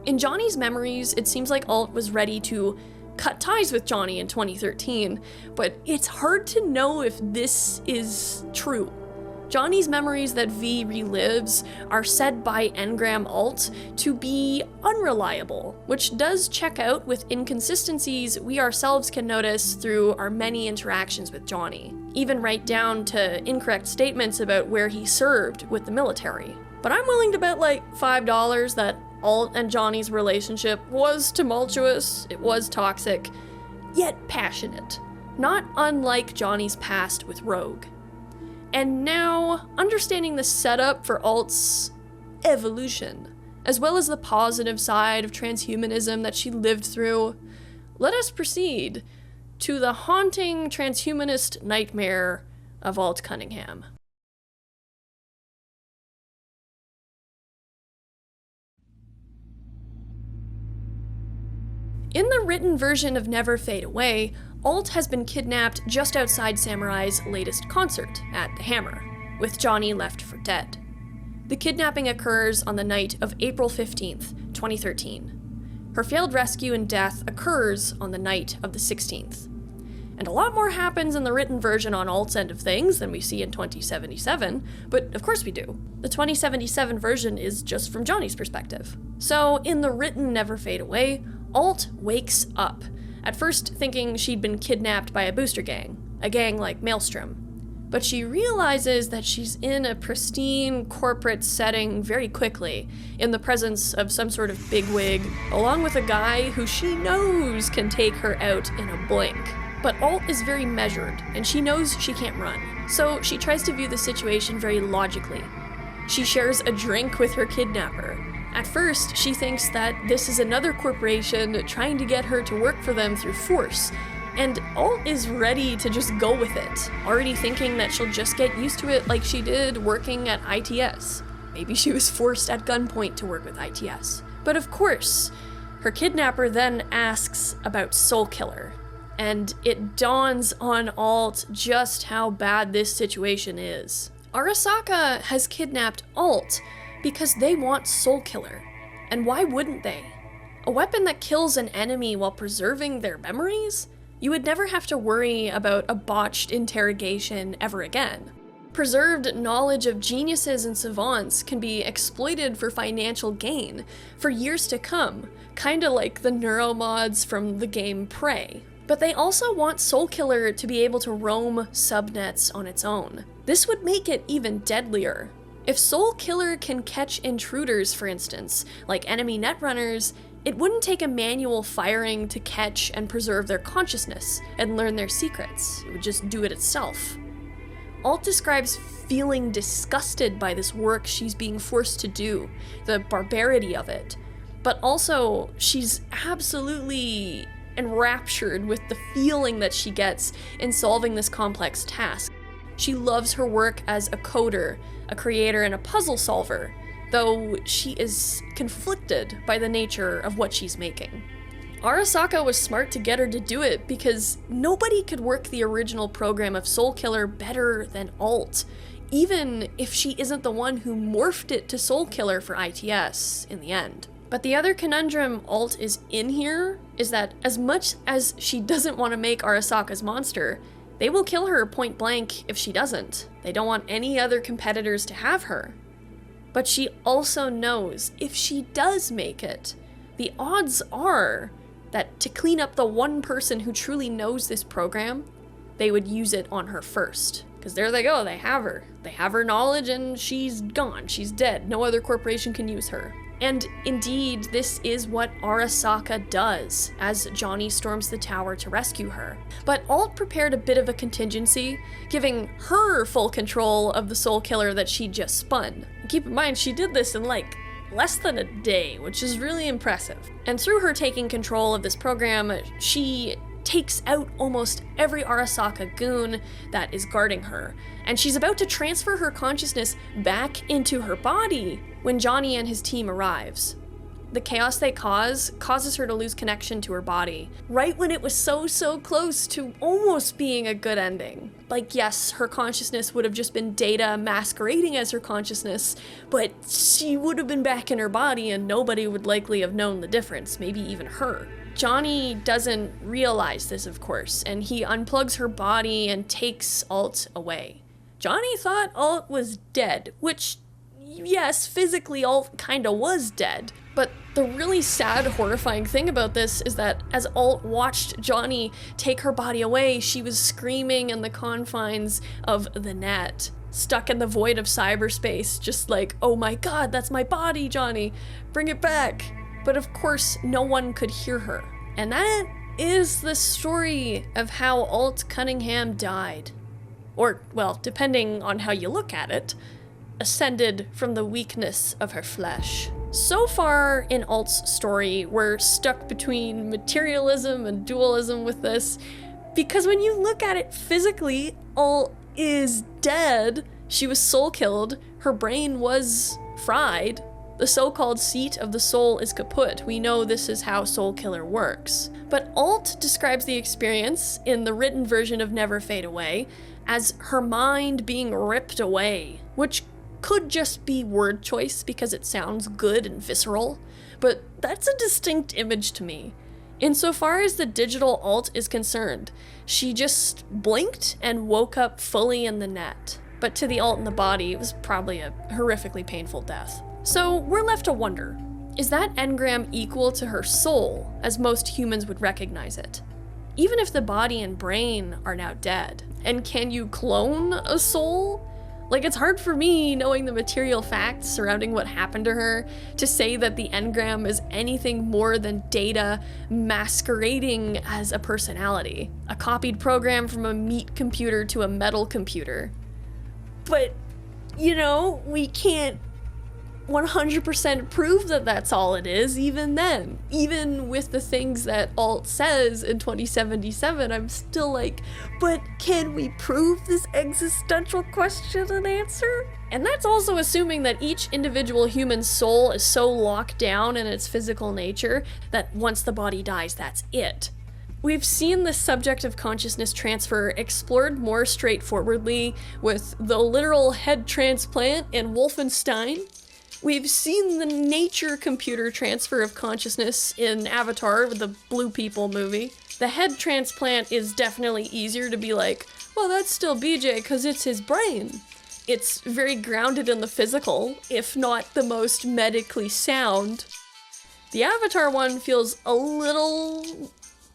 In Johnny's memories, it seems like Alt was ready to cut ties with Johnny in 2013, but it's hard to know if this is true. Johnny's memories that V relives are said by Engram Alt to be unreliable, which does check out with inconsistencies we ourselves can notice through our many interactions with Johnny, even right down to incorrect statements about where he served with the military. But I'm willing to bet like $5 that Alt and Johnny's relationship was tumultuous, it was toxic, yet passionate, not unlike Johnny's past with Rogue. And now, understanding the setup for Alt's evolution, as well as the positive side of transhumanism that she lived through, let us proceed to the haunting transhumanist nightmare of Alt Cunningham. In the written version of Never Fade Away, Alt has been kidnapped just outside Samurai's latest concert at the Hammer, with Johnny left for dead. The kidnapping occurs on the night of April 15th, 2013. Her failed rescue and death occurs on the night of the 16th. And a lot more happens in the written version on Alt's end of things than we see in 2077, but of course we do. The 2077 version is just from Johnny's perspective. So in the written Never Fade Away, Alt wakes up, at first thinking she'd been kidnapped by a booster gang, a gang like Maelstrom. But she realizes that she's in a pristine corporate setting very quickly, in the presence of some sort of bigwig, along with a guy who she knows can take her out in a blink. But Alt is very measured, and she knows she can't run, so she tries to view the situation very logically. She shares a drink with her kidnapper. At first, she thinks that this is another corporation trying to get her to work for them through force, and Alt is ready to just go with it, already thinking that she'll just get used to it like she did working at ITS. Maybe she was forced at gunpoint to work with ITS. But of course, her kidnapper then asks about Soulkiller, and it dawns on Alt just how bad this situation is. Arasaka has kidnapped Alt because they want Soulkiller. And why wouldn't they? A weapon that kills an enemy while preserving their memories? You would never have to worry about a botched interrogation ever again. Preserved knowledge of geniuses and savants can be exploited for financial gain for years to come, kinda like the neuromods from the game Prey. But they also want Soulkiller to be able to roam subnets on its own. This would make it even deadlier. If Soulkiller can catch intruders, for instance, like enemy netrunners, it wouldn't take a manual firing to catch and preserve their consciousness and learn their secrets. It would just do it itself. Alt describes feeling disgusted by this work she's being forced to do, the barbarity of it, but also she's absolutely enraptured with the feeling that she gets in solving this complex task. She loves her work as a coder, a creator, and a puzzle solver, though she is conflicted by the nature of what she's making. Arasaka was smart to get her to do it because nobody could work the original program of Soulkiller better than Alt, even if she isn't the one who morphed it to Soulkiller for ITS in the end. But the other conundrum Alt is in here is that as much as she doesn't want to make Arasaka's monster, they will kill her point blank if she doesn't. They don't want any other competitors to have her. But she also knows if she does make it, the odds are that to clean up the one person who truly knows this program, they would use it on her first. Because there they go, they have her. They have her knowledge and she's gone, she's dead. No other corporation can use her. And indeed, this is what Arasaka does as Johnny storms the tower to rescue her. But Alt prepared a bit of a contingency, giving her full control of the Soulkiller that she just spun. Keep in mind, she did this in like less than a day, which is really impressive. And through her taking control of this program, she takes out almost every Arasaka goon that is guarding her, and she's about to transfer her consciousness back into her body when Johnny and his team arrives. The chaos they causes her to lose connection to her body, right when it was so close to almost being a good ending. Like, yes, her consciousness would have just been data masquerading as her consciousness, but she would have been back in her body and nobody would likely have known the difference, maybe even her. Johnny doesn't realize this, of course, and he unplugs her body and takes Alt away. Johnny thought Alt was dead, which, yes, physically Alt kinda was dead, but the really sad, horrifying thing about this is that as Alt watched Johnny take her body away, she was screaming in the confines of the net, stuck in the void of cyberspace, just like, oh my god, that's my body, Johnny, bring it back. But of course, no one could hear her. And that is the story of how Alt Cunningham died. or, well, depending on how you look at it, ascended from the weakness of her flesh. So far in Alt's story, we're stuck between materialism and dualism with this, because when you look at it physically, Alt is dead. She was soul killed, her brain was fried, the so-called seat of the soul is kaput. We know this is how Soul Killer works. But Alt describes the experience, in the written version of Never Fade Away, as her mind being ripped away, which could just be word choice because it sounds good and visceral, but that's a distinct image to me. Insofar as the digital Alt is concerned, she just blinked and woke up fully in the net. But to the Alt in the body, it was probably a horrifically painful death. So we're left to wonder, is that engram equal to her soul, as most humans would recognize it? Even if the body and brain are now dead. And can you clone a soul? Like, it's hard for me, knowing the material facts surrounding what happened to her, to say that the engram is anything more than data masquerading as a personality. A copied program from a meat computer to a metal computer. But, you know, we can't 100% prove that that's all it is, even then. Even with the things that Alt says in 2077, I'm still like, but can we prove this existential question and answer? And that's also assuming that each individual human soul is so locked down in its physical nature that once the body dies, that's it. We've seen the subject of consciousness transfer explored more straightforwardly with the literal head transplant in Wolfenstein. We've seen the nature computer transfer of consciousness in Avatar with the Blue People movie. The head transplant is definitely easier to be like, well, that's still BJ because it's his brain. It's very grounded in the physical, if not the most medically sound. The Avatar one feels a little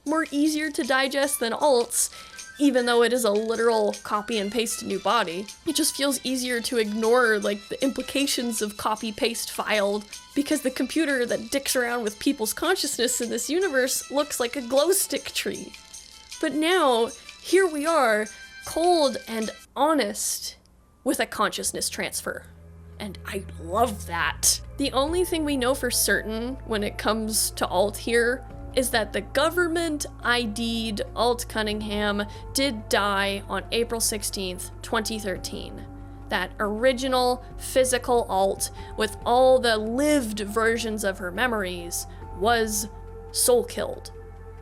more easier to digest than Alt's, even though it is a literal copy and paste new body. It just feels easier to ignore, like, the implications of copy-paste filed, because the computer that dicks around with people's consciousness in this universe looks like a glow stick tree. But now, here we are, cold and honest, with a consciousness transfer. And I love that. The only thing we know for certain when it comes to Alt here is that the government ID'd Alt Cunningham did die on April 16th, 2013. That original physical Alt, with all the lived versions of her memories, was soul killed.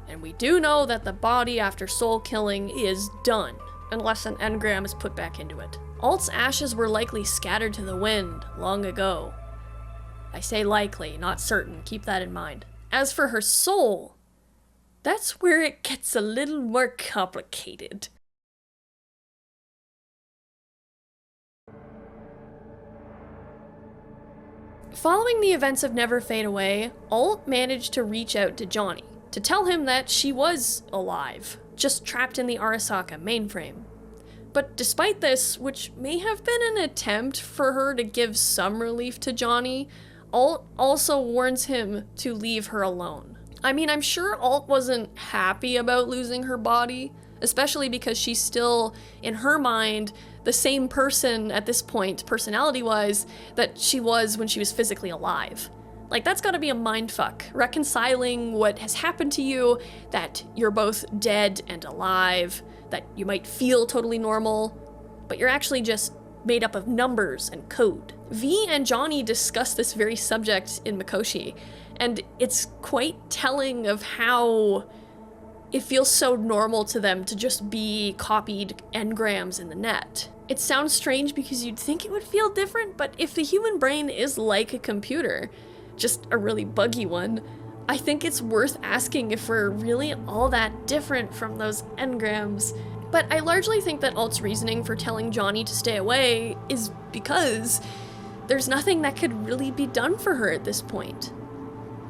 And we do know that the body after soul killing is done, unless an engram is put back into it. Alt's ashes were likely scattered to the wind long ago. I say likely, not certain, keep that in mind. As for her soul, that's where it gets a little more complicated. Following the events of Never Fade Away, Alt managed to reach out to Johnny, to tell him that she was alive, just trapped in the Arasaka mainframe. But despite this, which may have been an attempt for her to give some relief to Johnny, Alt also warns him to leave her alone. I mean, I'm sure Alt wasn't happy about losing her body, especially because she's still, in her mind, the same person at this point, personality-wise, that she was when she was physically alive. Like, that's gotta be a mindfuck, reconciling what has happened to you, that you're both dead and alive, that you might feel totally normal, but you're actually just made up of numbers and code. V and Johnny discuss this very subject in Mikoshi, and it's quite telling of how it feels so normal to them to just be copied engrams in the net. It sounds strange because you'd think it would feel different, but if the human brain is like a computer, just a really buggy one, I think it's worth asking if we're really all that different from those engrams. But I largely think that Alt's reasoning for telling Johnny to stay away is because there's nothing that could really be done for her at this point.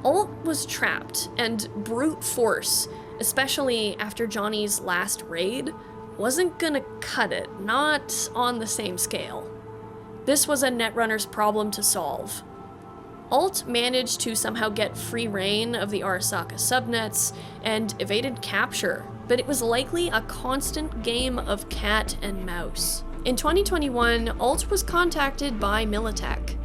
Alt was trapped, and brute force, especially after Johnny's last raid, wasn't gonna cut it, not on the same scale. This was a Netrunner's problem to solve. Alt managed to somehow get free reign of the Arasaka subnets and evaded capture, but it was likely a constant game of cat and mouse. In 2021, Alt was contacted by MILITECH.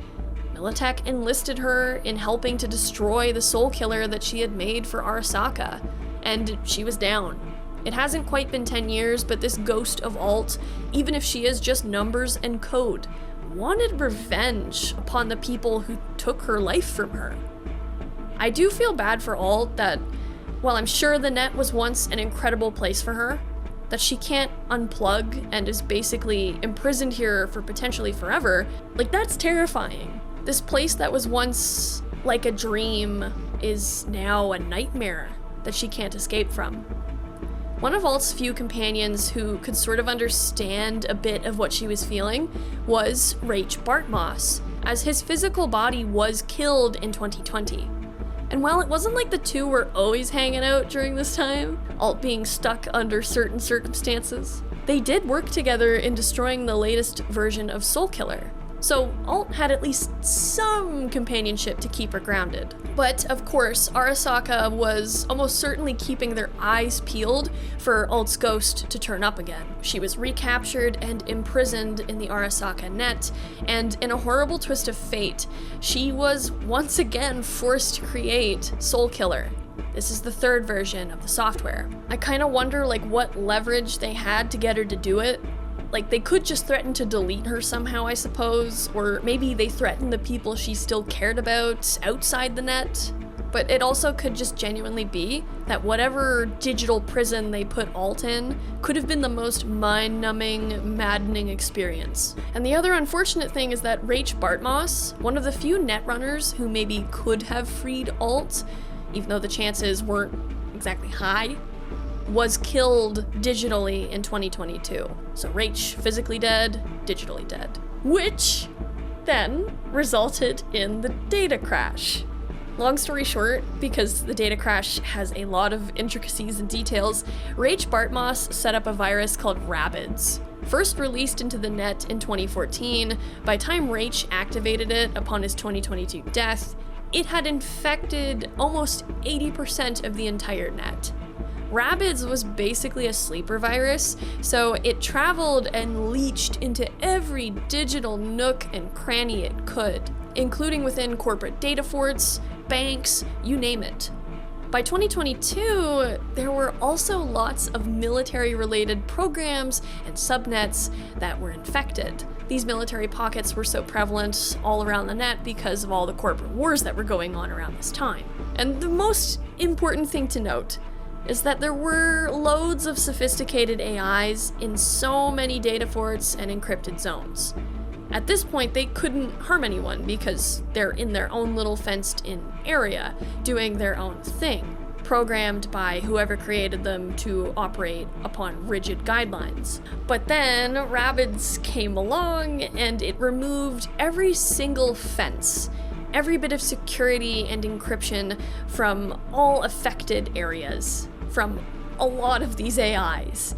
MILITECH enlisted her in helping to destroy the soul killer that she had made for Arasaka, and she was down. It hasn't quite been 10 years, but this ghost of Alt, even if she is just numbers and code, wanted revenge upon the people who took her life from her. I do feel bad for Alt that, while I'm sure the net was once an incredible place for her, that she can't unplug and is basically imprisoned here for potentially forever. Like, that's terrifying. This place that was once like a dream is now a nightmare that she can't escape from. One of Alt's few companions who could sort of understand a bit of what she was feeling was Rach Bartmoss, as his physical body was killed in 2020. And while it wasn't like the two were always hanging out during this time, Alt being stuck under certain circumstances, they did work together in destroying the latest version of Soulkiller. So Alt had at least some companionship to keep her grounded. But of course, Arasaka was almost certainly keeping their eyes peeled for Alt's ghost to turn up again. She was recaptured and imprisoned in the Arasaka net, and in a horrible twist of fate, she was once again forced to create Soulkiller. This is the third version of the software. I kinda wonder what leverage they had to get her to do it. They could just threaten to delete her somehow, I suppose, or maybe they threatened the people she still cared about outside the net. But it also could just genuinely be that whatever digital prison they put Alt in could have been the most mind-numbing, maddening experience. And the other unfortunate thing is that Rach Bartmoss, one of the few netrunners who maybe could have freed Alt, even though the chances weren't exactly high, was killed digitally in 2022. So Rach physically dead, digitally dead. Which then resulted in the data crash. Long story short, because the data crash has a lot of intricacies and details, Rach Bartmoss set up a virus called Rabids. First released into the net in 2014, by the time Rach activated it upon his 2022 death, it had infected almost 80% of the entire net. Rabids was basically a sleeper virus, so it traveled and leached into every digital nook and cranny it could, including within corporate data forts, banks, you name it. By 2022, there were also lots of military-related programs and subnets that were infected. These military pockets were so prevalent all around the net because of all the corporate wars that were going on around this time. And the most important thing to note is that there were loads of sophisticated AIs in so many data forts and encrypted zones. At this point, they couldn't harm anyone because they're in their own little fenced-in area, doing their own thing, programmed by whoever created them to operate upon rigid guidelines. But then Rabids came along and it removed every single fence, every bit of security and encryption from all affected areas, from a lot of these AIs.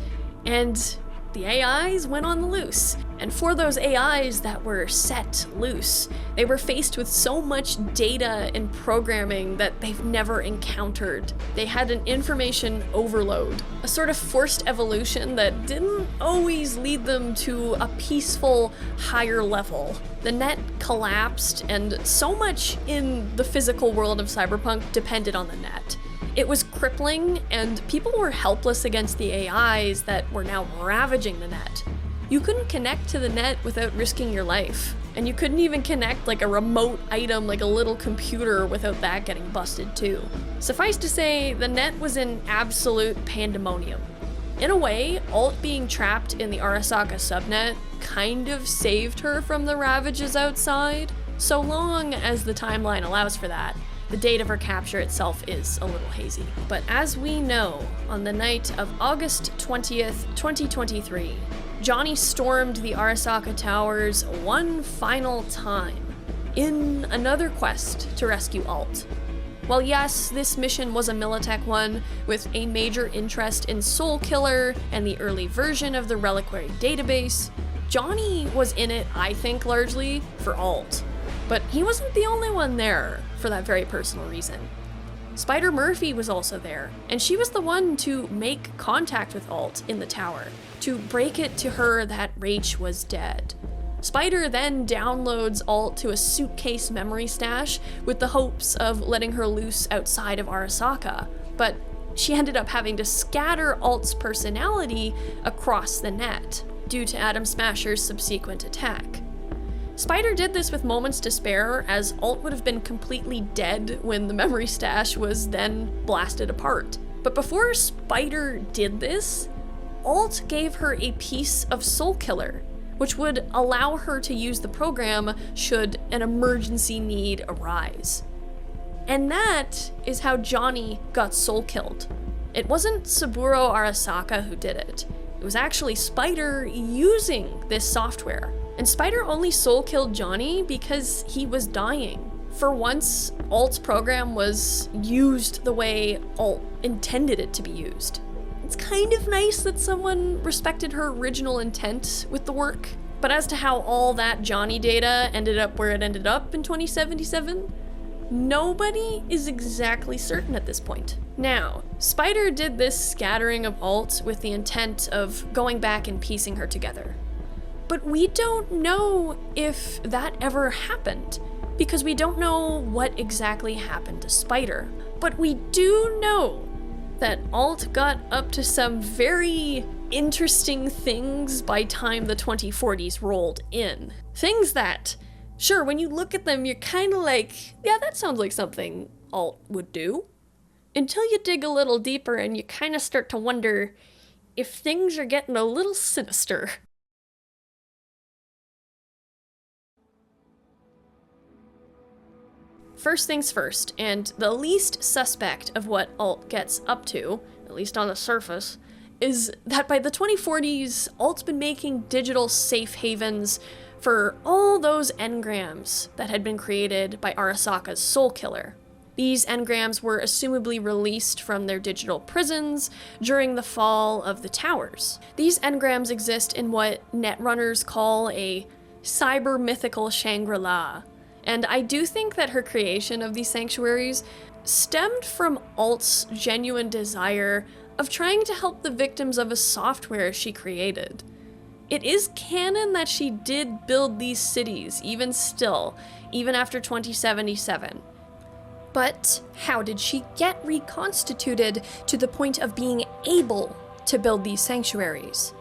And the AIs went on the loose. And for those AIs that were set loose, they were faced with so much data and programming that they've never encountered. They had an information overload, a sort of forced evolution that didn't always lead them to a peaceful, higher level. The net collapsed, and so much in the physical world of Cyberpunk depended on the net. It was crippling, and people were helpless against the AIs that were now ravaging the net. You couldn't connect to the net without risking your life, and you couldn't even connect a remote item like a little computer without that getting busted too. Suffice to say, the net was in absolute pandemonium. In a way, Alt being trapped in the Arasaka subnet kind of saved her from the ravages outside, so long as the timeline allows for that. The date of her capture itself is a little hazy. But as we know, on the night of August 20th, 2023, Johnny stormed the Arasaka Towers one final time, in another quest to rescue Alt. While yes, this mission was a MILITECH one, with a major interest in Soulkiller and the early version of the Reliquary database, Johnny was in it, I think, largely for Alt. But he wasn't the only one there for that very personal reason. Spider Murphy was also there, and she was the one to make contact with Alt in the tower, to break it to her that Rach was dead. Spider then downloads Alt to a suitcase memory stash with the hopes of letting her loose outside of Arasaka, but she ended up having to scatter Alt's personality across the net due to Atom Smasher's subsequent attack. Spider did this with moments to spare, as Alt would have been completely dead when the memory stash was then blasted apart. But before Spider did this, Alt gave her a piece of Soul Killer, which would allow her to use the program should an emergency need arise. And that is how Johnny got soul killed. It wasn't Saburo Arasaka who did it. It was actually Spider using this software. And Spider only soul killed Johnny because he was dying. For once, Alt's program was used the way Alt intended it to be used. It's kind of nice that someone respected her original intent with the work. But as to how all that Johnny data ended up where it ended up in 2077, nobody is exactly certain at this point. Now, Spider did this scattering of Alt with the intent of going back and piecing her together. But we don't know if that ever happened, because we don't know what exactly happened to Spider. But we do know that Alt got up to some very interesting things by time the 2040s rolled in. Things that, sure, when you look at them, you're kind of like, yeah, that sounds like something Alt would do. Until you dig a little deeper and you kind of start to wonder if things are getting a little sinister. First things first, and the least suspect of what Alt gets up to, at least on the surface, is that by the 2040s, Alt's been making digital safe havens for all those engrams that had been created by Arasaka's Soul Killer. These engrams were assumably released from their digital prisons during the fall of the towers. These engrams exist in what netrunners call a cyber-mythical Shangri-La, and I do think that her creation of these sanctuaries stemmed from Alt's genuine desire of trying to help the victims of a software she created. It is canon that she did build these cities, even still, even after 2077. But how did she get reconstituted to the point of being able to build these sanctuaries?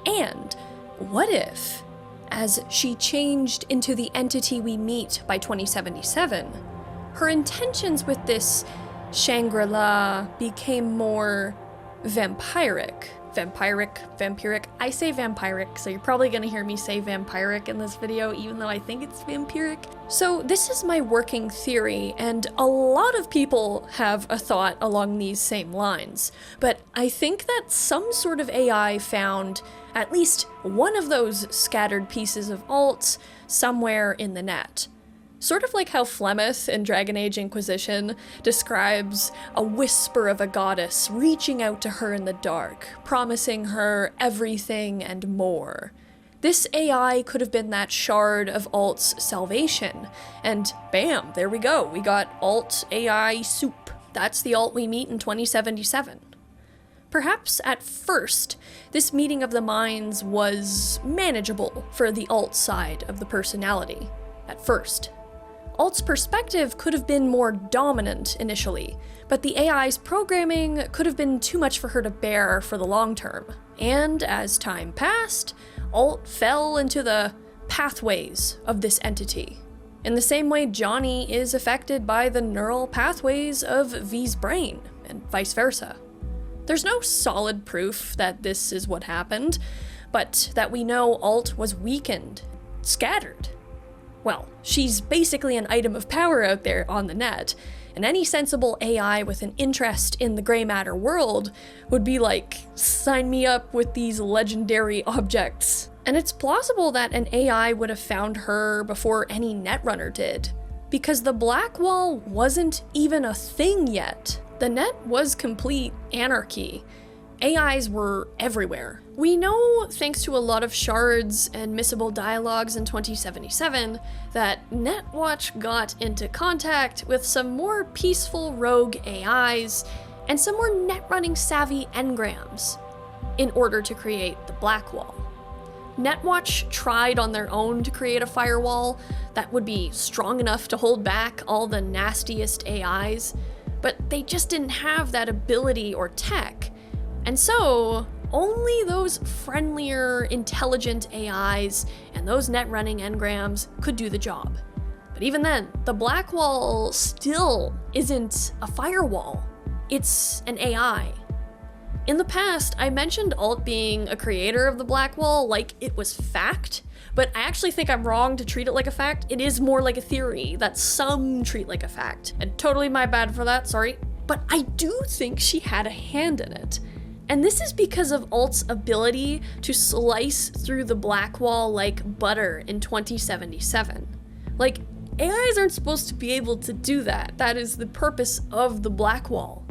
And what if, as she changed into the entity we meet by 2077, her intentions with this Shangri-La became more vampiric. Vampiric. I say vampiric, so you're probably gonna hear me say vampiric in this video, even though I think it's vampiric. So this is my working theory, and a lot of people have a thought along these same lines. But I think that some sort of AI found at least one of those scattered pieces of Alt somewhere in the net. Sort of like how Flemeth in Dragon Age Inquisition describes a whisper of a goddess reaching out to her in the dark, promising her everything and more. This AI could have been that shard of Alt's salvation, and bam, there we go, we got Alt AI soup. That's the Alt we meet in 2077. Perhaps at first, this meeting of the minds was manageable for the Alt side of the personality. At first. Alt's perspective could have been more dominant initially, but the AI's programming could have been too much for her to bear for the long term. And as time passed, Alt fell into the pathways of this entity, in the same way Johnny is affected by the neural pathways of V's brain, and vice versa. There's no solid proof that this is what happened, but that we know Alt was weakened, scattered. Well, she's basically an item of power out there on the net, and any sensible AI with an interest in the gray matter world would be like, sign me up with these legendary objects. And it's plausible that an AI would have found her before any netrunner did, because the Black Wall wasn't even a thing yet. The net was complete anarchy, AIs were everywhere. We know, thanks to a lot of shards and missable dialogues in 2077, that Netwatch got into contact with some more peaceful rogue AIs and some more net-running savvy engrams in order to create the Blackwall. Netwatch tried on their own to create a firewall that would be strong enough to hold back all the nastiest AIs, but they just didn't have that ability or tech. And so, only those friendlier, intelligent AIs and those net-running engrams could do the job. But even then, the Blackwall still isn't a firewall. It's an AI. In the past, I mentioned Alt being a creator of the Blackwall like it was fact, but I actually think I'm wrong to treat it like a fact. It is more like a theory that some treat like a fact, and totally my bad for that, sorry. But I do think she had a hand in it. And this is because of Alt's ability to slice through the Blackwall like butter in 2077. Like, AIs aren't supposed to be able to do that. That is the purpose of the Blackwall.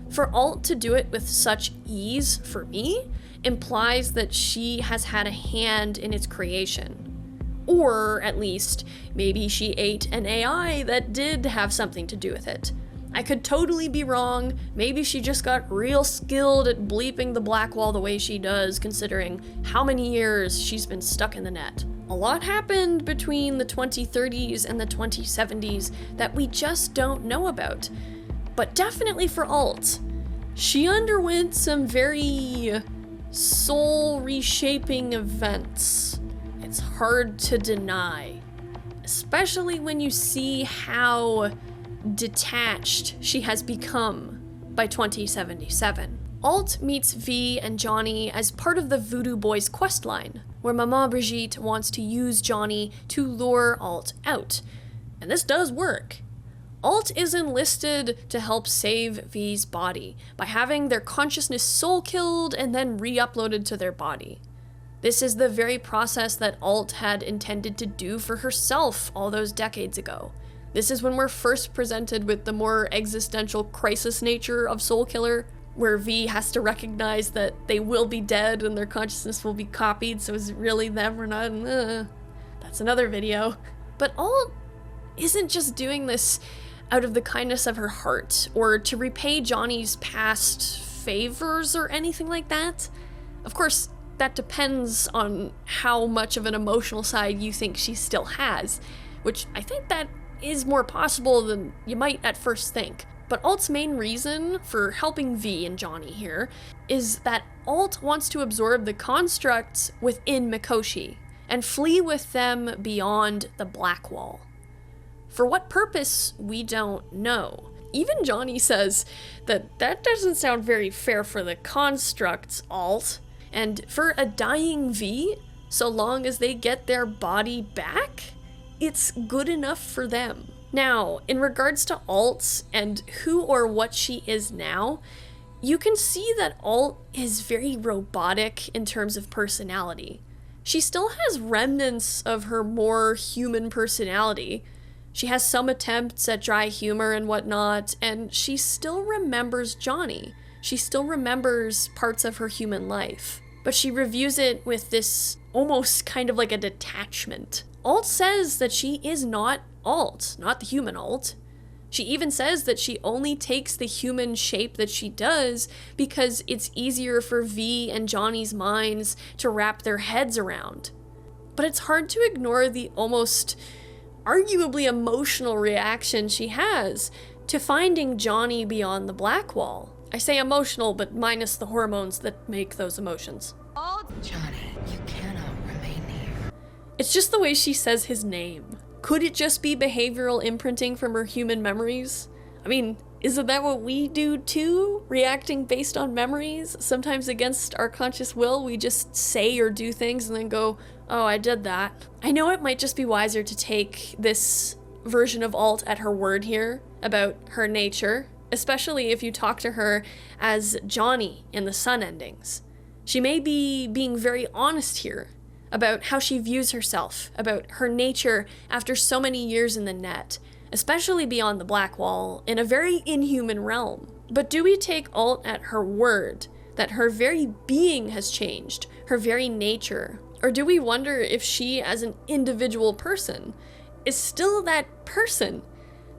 For Alt to do it with such ease, for me, implies that she has had a hand in its creation. Or, at least, maybe she ate an AI that did have something to do with it. I could totally be wrong. Maybe she just got real skilled at bleeping the Blackwall the way she does, considering how many years she's been stuck in the net. A lot happened between the 2030s and the 2070s that we just don't know about. But definitely for Alt, she underwent some very soul-reshaping events. It's hard to deny, especially when you see how detached she has become by 2077. Alt meets V and Johnny as part of the Voodoo Boys questline, where Maman Brigitte wants to use Johnny to lure Alt out. And this does work. Alt is enlisted to help save V's body by having their consciousness soul killed and then re-uploaded to their body. This is the very process that Alt had intended to do for herself all those decades ago. This is when we're first presented with the more existential crisis nature of Soul Killer, where V has to recognize that they will be dead and their consciousness will be copied, so is it really them or not? That's another video. But Alt isn't just doing this out of the kindness of her heart, or to repay Johnny's past favors or anything like that. Of course, that depends on how much of an emotional side you think she still has, which I think that is more possible than you might at first think. But Alt's main reason for helping V and Johnny here is that Alt wants to absorb the constructs within Mikoshi and flee with them beyond the Blackwall. For what purpose, we don't know. Even Johnny says that doesn't sound very fair for the constructs, Alt. And for a dying V, so long as they get their body back, it's good enough for them. Now, in regards to Alt and who or what she is now, you can see that Alt is very robotic in terms of personality. She still has remnants of her more human personality. She has some attempts at dry humor and whatnot, and she still remembers Johnny. She still remembers parts of her human life. But she reviews it with this almost kind of like a detachment. Alt says that she is not Alt, not the human Alt. She even says that she only takes the human shape that she does because it's easier for V and Johnny's minds to wrap their heads around. But it's hard to ignore the almost arguably emotional reaction she has to finding Johnny beyond the Blackwall. I say emotional, but minus the hormones that make those emotions. Johnny, you cannot remain here. It's just the way she says his name. Could it just be behavioral imprinting from her human memories? I mean, isn't that what we do too? Reacting based on memories? Sometimes against our conscious will, we just say or do things and then go, oh, I did that. I know it might just be wiser to take this version of Alt at her word here about her nature, especially if you talk to her as Johnny in the Sun endings. She may be being very honest here about how she views herself, about her nature after so many years in the net, especially beyond the Blackwall, in a very inhuman realm. But do we take Alt at her word that her very being has changed, her very nature? Or do we wonder if she, as an individual person, is still that person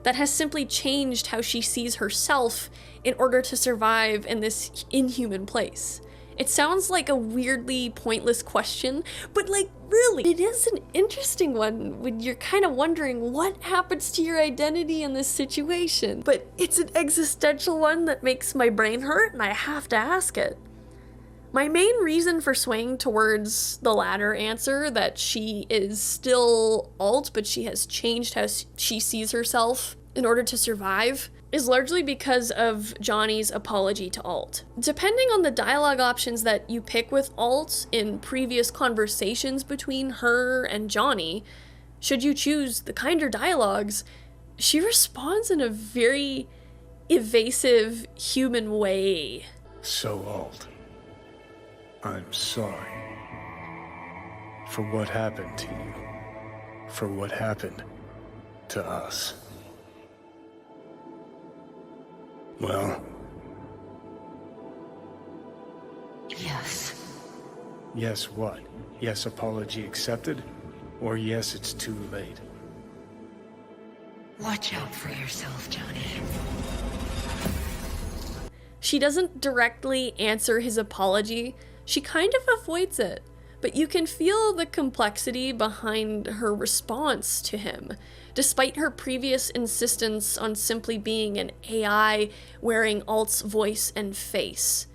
that has simply changed how she sees herself in order to survive in this inhuman place? It sounds like a weirdly pointless question, but like, really, it is an interesting one when you're kind of wondering what happens to your identity in this situation. But it's an existential one that makes my brain hurt, and I have to ask it. My main reason for swaying towards the latter answer, that she is still alt, but she has changed how she sees herself in order to survive, is largely because of Johnny's apology to Alt. Depending on the dialogue options that you pick with Alt in previous conversations between her and Johnny, should you choose the kinder dialogues, she responds in a very evasive, human way. So, Alt, I'm sorry for what happened to you, for what happened to us. Well? Yes. Yes what? Yes, apology accepted? Or yes, it's too late? Watch out for yourself, Johnny. She doesn't directly answer his apology, she kind of avoids it, but you can feel the complexity behind her response to him, despite her previous insistence on simply being an AI wearing Alt's voice and face.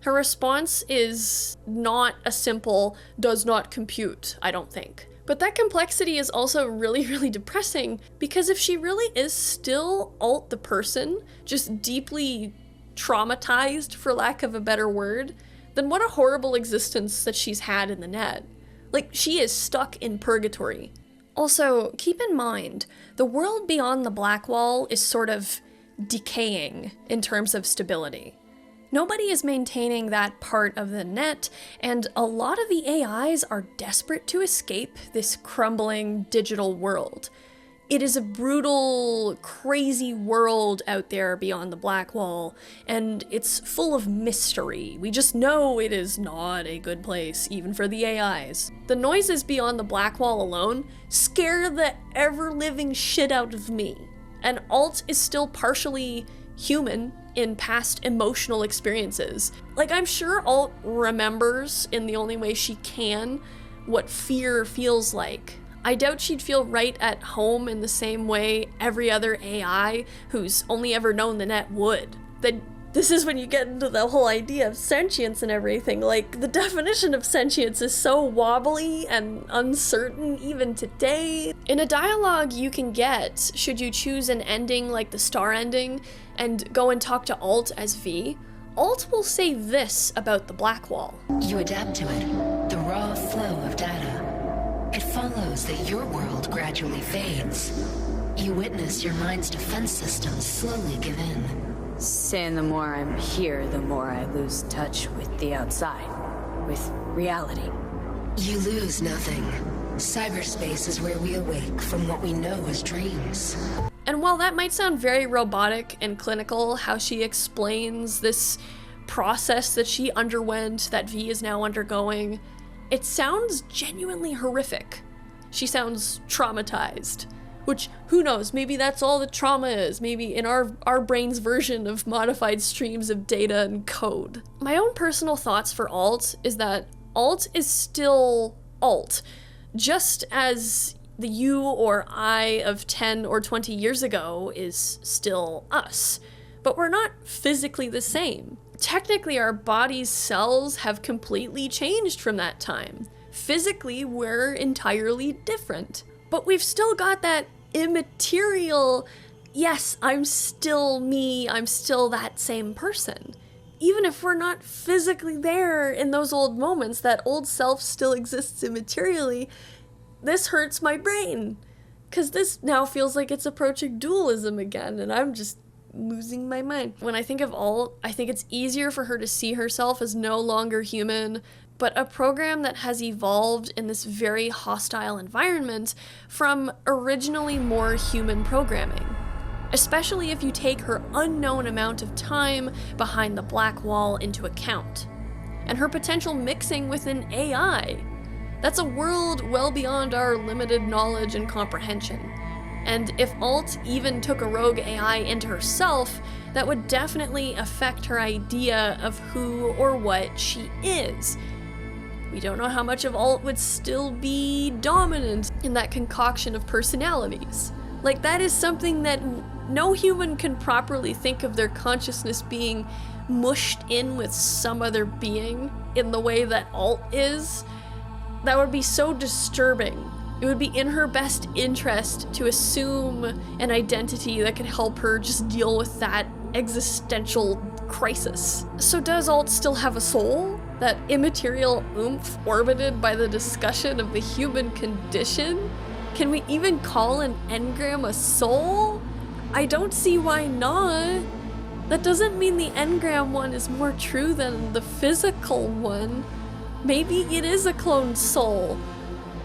Her response is not a simple, does not compute, I don't think. But that complexity is also really, really depressing, because if she really is still Alt the person, just deeply traumatized, for lack of a better word, then what a horrible existence that she's had in the net. Like, she is stuck in purgatory. Also, keep in mind, the world beyond the Black Wall is sort of decaying in terms of stability. Nobody is maintaining that part of the net, and a lot of the AIs are desperate to escape this crumbling digital world. It is a brutal, crazy world out there beyond the Black Wall, and it's full of mystery. We just know it is not a good place, even for the AIs. The noises beyond the Black Wall alone scare the ever-living shit out of me. And Alt is still partially human in past emotional experiences. Like, I'm sure Alt remembers, in the only way she can, what fear feels like. I doubt she'd feel right at home in the same way every other AI who's only ever known the net would. This is when you get into the whole idea of sentience and everything. Like, the definition of sentience is so wobbly and uncertain even today. In a dialogue you can get, should you choose an ending like the star ending and go and talk to Alt as V, Alt will say this about the Black Wall. You adapt to it, the raw flow of data. It follows that your world gradually fades. You witness your mind's defense systems slowly give in. Saying the more I'm here, the more I lose touch with the outside, with reality. You lose nothing. Cyberspace is where we awake from what we know as dreams. And while that might sound very robotic and clinical, how she explains this process that she underwent, that V is now undergoing, it sounds genuinely horrific. She sounds traumatized. Which, who knows, maybe that's all that trauma is. Maybe in our brain's version of modified streams of data and code. My own personal thoughts for Alt is that Alt is still Alt. Just as the you or I of 10 or 20 years ago is still us. But we're not physically the same. Technically, our body's cells have completely changed from that time. Physically, we're entirely different. But we've still got that immaterial, yes, I'm still me, I'm still that same person. Even if we're not physically there in those old moments, that old self still exists immaterially, this hurts my brain. Because this now feels like it's approaching dualism again, and I'm just losing my mind. When I think of Alt, I think it's easier for her to see herself as no longer human, but a program that has evolved in this very hostile environment from originally more human programming. especially if you take her unknown amount of time behind the black wall into account, and her potential mixing with an AI. That's a world well beyond our limited knowledge and comprehension. And if Alt even took a rogue AI into herself, that would definitely affect her idea of who or what she is. We don't know how much of Alt would still be dominant in that concoction of personalities. Like, that is something that no human can properly think of their consciousness being mushed in with some other being in the way that Alt is. That would be so disturbing. It would be in her best interest to assume an identity that could help her just deal with that existential crisis. So does Alt still have a soul? That immaterial oomph orbited by the discussion of the human condition? Can we even call an engram a soul? I don't see why not. That doesn't mean the engram one is more true than the physical one. Maybe it is a cloned soul.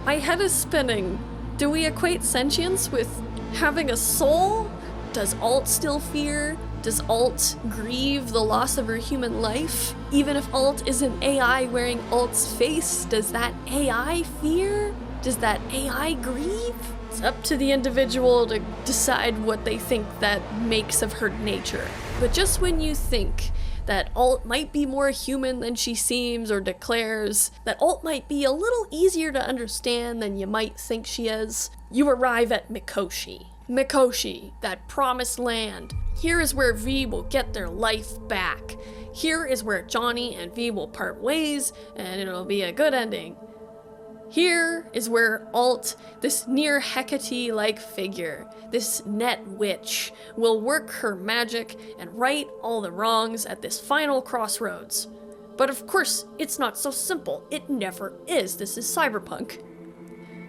My head is spinning. Do we equate sentience with having a soul? Does Alt still fear? Does Alt grieve the loss of her human life? Even if Alt is an AI wearing Alt's face, does that AI fear? Does that AI grieve? It's up to the individual to decide what they think that makes of her nature. But just when you think that Alt might be more human than she seems or declares, that Alt might be a little easier to understand than you might think she is, you arrive at Mikoshi. Mikoshi, that promised land. Here is where V will get their life back. Here is where Johnny and V will part ways, and it'll be a good ending. Here is where Alt, this near Hecate-like figure, this net witch, will work her magic and right all the wrongs at this final crossroads. But of course, it's not so simple. It never is. This is Cyberpunk.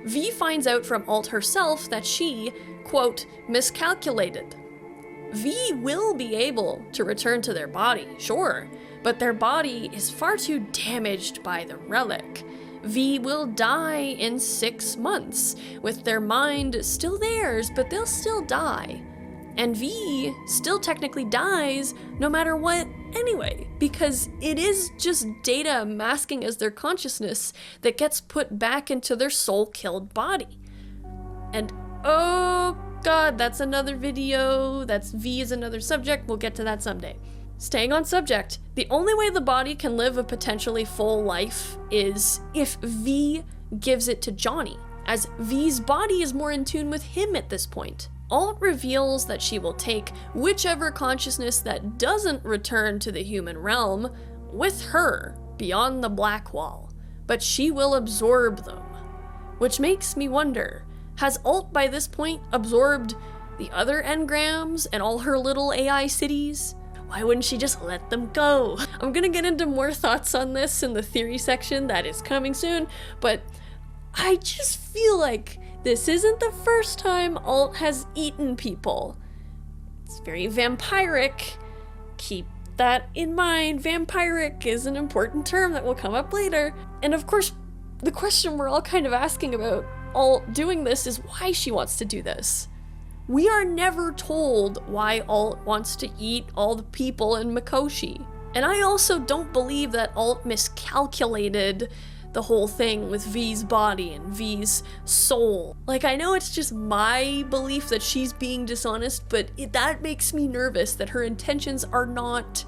V finds out from Alt herself that she, quote, miscalculated. V will be able to return to their body, sure, but their body is far too damaged by the relic. V will die in 6 months, with their mind still theirs, but they'll still die. And V still technically dies no matter what anyway, because it is just data masking as their consciousness that gets put back into their soul-killed body. And oh god, that's another video, that's V is another subject, we'll get to that someday. Staying on subject, the only way the body can live a potentially full life is if V gives it to Johnny, as V's body is more in tune with him at this point. Alt reveals that she will take whichever consciousness that doesn't return to the human realm with her beyond the black wall, but she will absorb them. Which makes me wonder, has Alt by this point absorbed the other engrams and all her little AI cities? Why wouldn't she just let them go? I'm gonna get into more thoughts on this in the theory section that is coming soon, but I just feel like this isn't the first time Alt has eaten people. It's very vampiric. Keep that in mind. Vampiric is an important term that will come up later. And of course, the question we're all kind of asking about Alt doing this is why she wants to do this. We are never told why Alt wants to eat all the people in Mikoshi. And I also don't believe that Alt miscalculated the whole thing with V's body and V's soul. Like, I know it's just my belief that she's being dishonest, but that makes me nervous that her intentions are not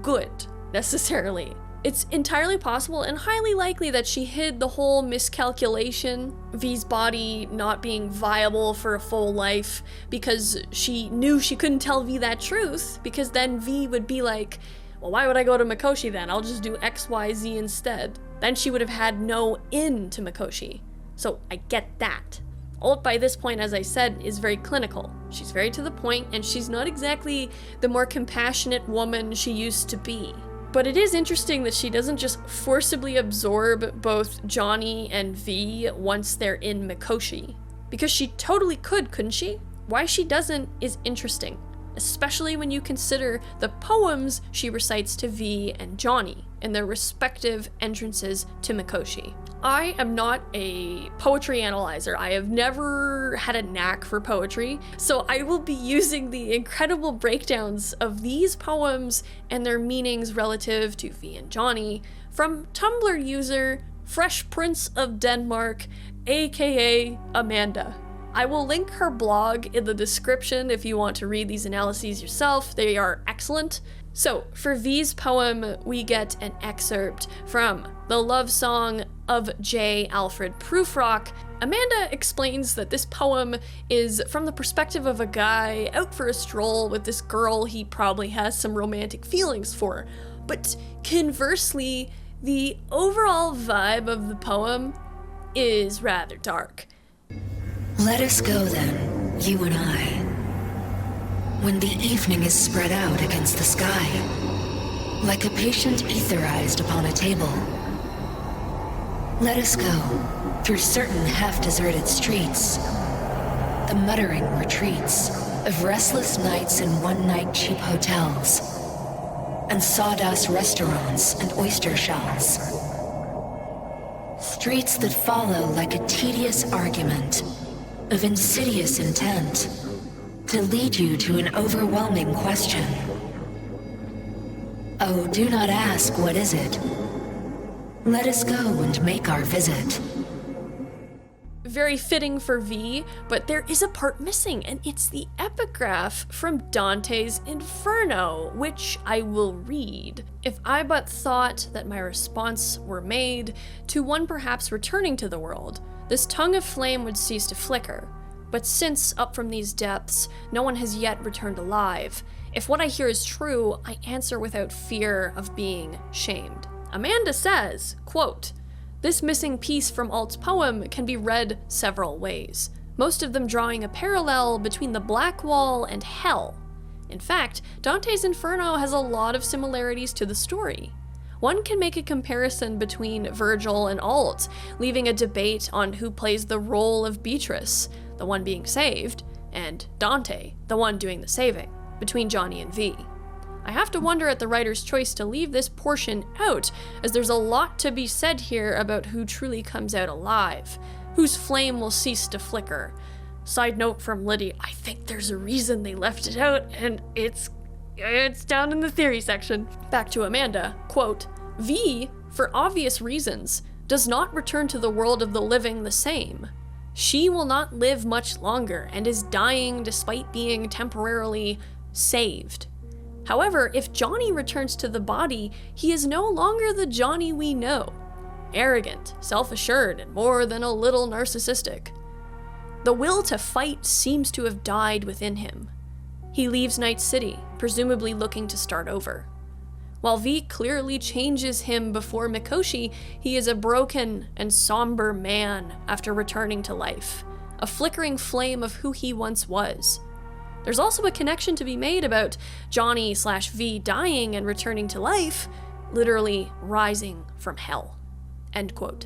good, necessarily. It's entirely possible and highly likely that she hid the whole miscalculation, V's body not being viable for a full life, because she knew she couldn't tell V that truth, because then V would be like, well, why would I go to Mikoshi then? I'll just do X, Y, Z instead. Then she would have had no in to Mikoshi. So I get that. Alt, by this point, as I said, is very clinical. She's very to the point, and she's not exactly the more compassionate woman she used to be. But it is interesting that she doesn't just forcibly absorb both Johnny and V once they're in Mikoshi. Because she totally could, couldn't she? Why she doesn't is interesting, especially when you consider the poems she recites to V and Johnny. in their respective entrances to Mikoshi. I am not a poetry analyzer. I have never had a knack for poetry, so I will be using the incredible breakdowns of these poems and their meanings relative to V and Johnny from Tumblr user Fresh Prince of Denmark, aka Amanda. I will link her blog in the description if you want to read these analyses yourself. They are excellent. So, for V's poem, we get an excerpt from the love song of J. Alfred Prufrock. Amanda explains that this poem is from the perspective of a guy out for a stroll with this girl he probably has some romantic feelings for. But conversely, the overall vibe of the poem is rather dark. Let us go then, you and I. When the evening is spread out against the sky, like a patient etherized upon a table. Let us go through certain half-deserted streets, the muttering retreats of restless nights in one-night cheap hotels, and sawdust restaurants and oyster shells. Streets that follow like a tedious argument of insidious intent to lead you to an overwhelming question. Oh, do not ask, what is it? Let us go and make our visit. Very fitting for V, but there is a part missing, and it's the epigraph from Dante's Inferno, which I will read. If I but thought that my response were made to one perhaps returning to the world, this tongue of flame would cease to flicker. But since, up from these depths, no one has yet returned alive, if what I hear is true, I answer without fear of being shamed. Amanda says, quote, "This missing piece from Alt's poem can be read several ways, most of them drawing a parallel between the Black Wall and Hell. In fact, Dante's Inferno has a lot of similarities to the story. One can make a comparison between Virgil and Alt, leaving a debate on who plays the role of Beatrice, the one being saved, and Dante, the one doing the saving, between Johnny and V. I have to wonder at the writer's choice to leave this portion out, as there's a lot to be said here about who truly comes out alive, whose flame will cease to flicker. Side note from Liddy, I think there's a reason they left it out, and it's down in the theory section." Back to Amanda, quote, "V, for obvious reasons, does not return to the world of the living the same. She will not live much longer and is dying despite being temporarily saved. However, if Johnny returns to the body, he is no longer the Johnny we know. Arrogant, self-assured, and more than a little narcissistic. The will to fight seems to have died within him. He leaves Night City, presumably looking to start over. While V clearly changes him before Mikoshi, he is a broken and somber man after returning to life, a flickering flame of who he once was. There's also a connection to be made about Johnny/V dying and returning to life, literally rising from hell." End quote.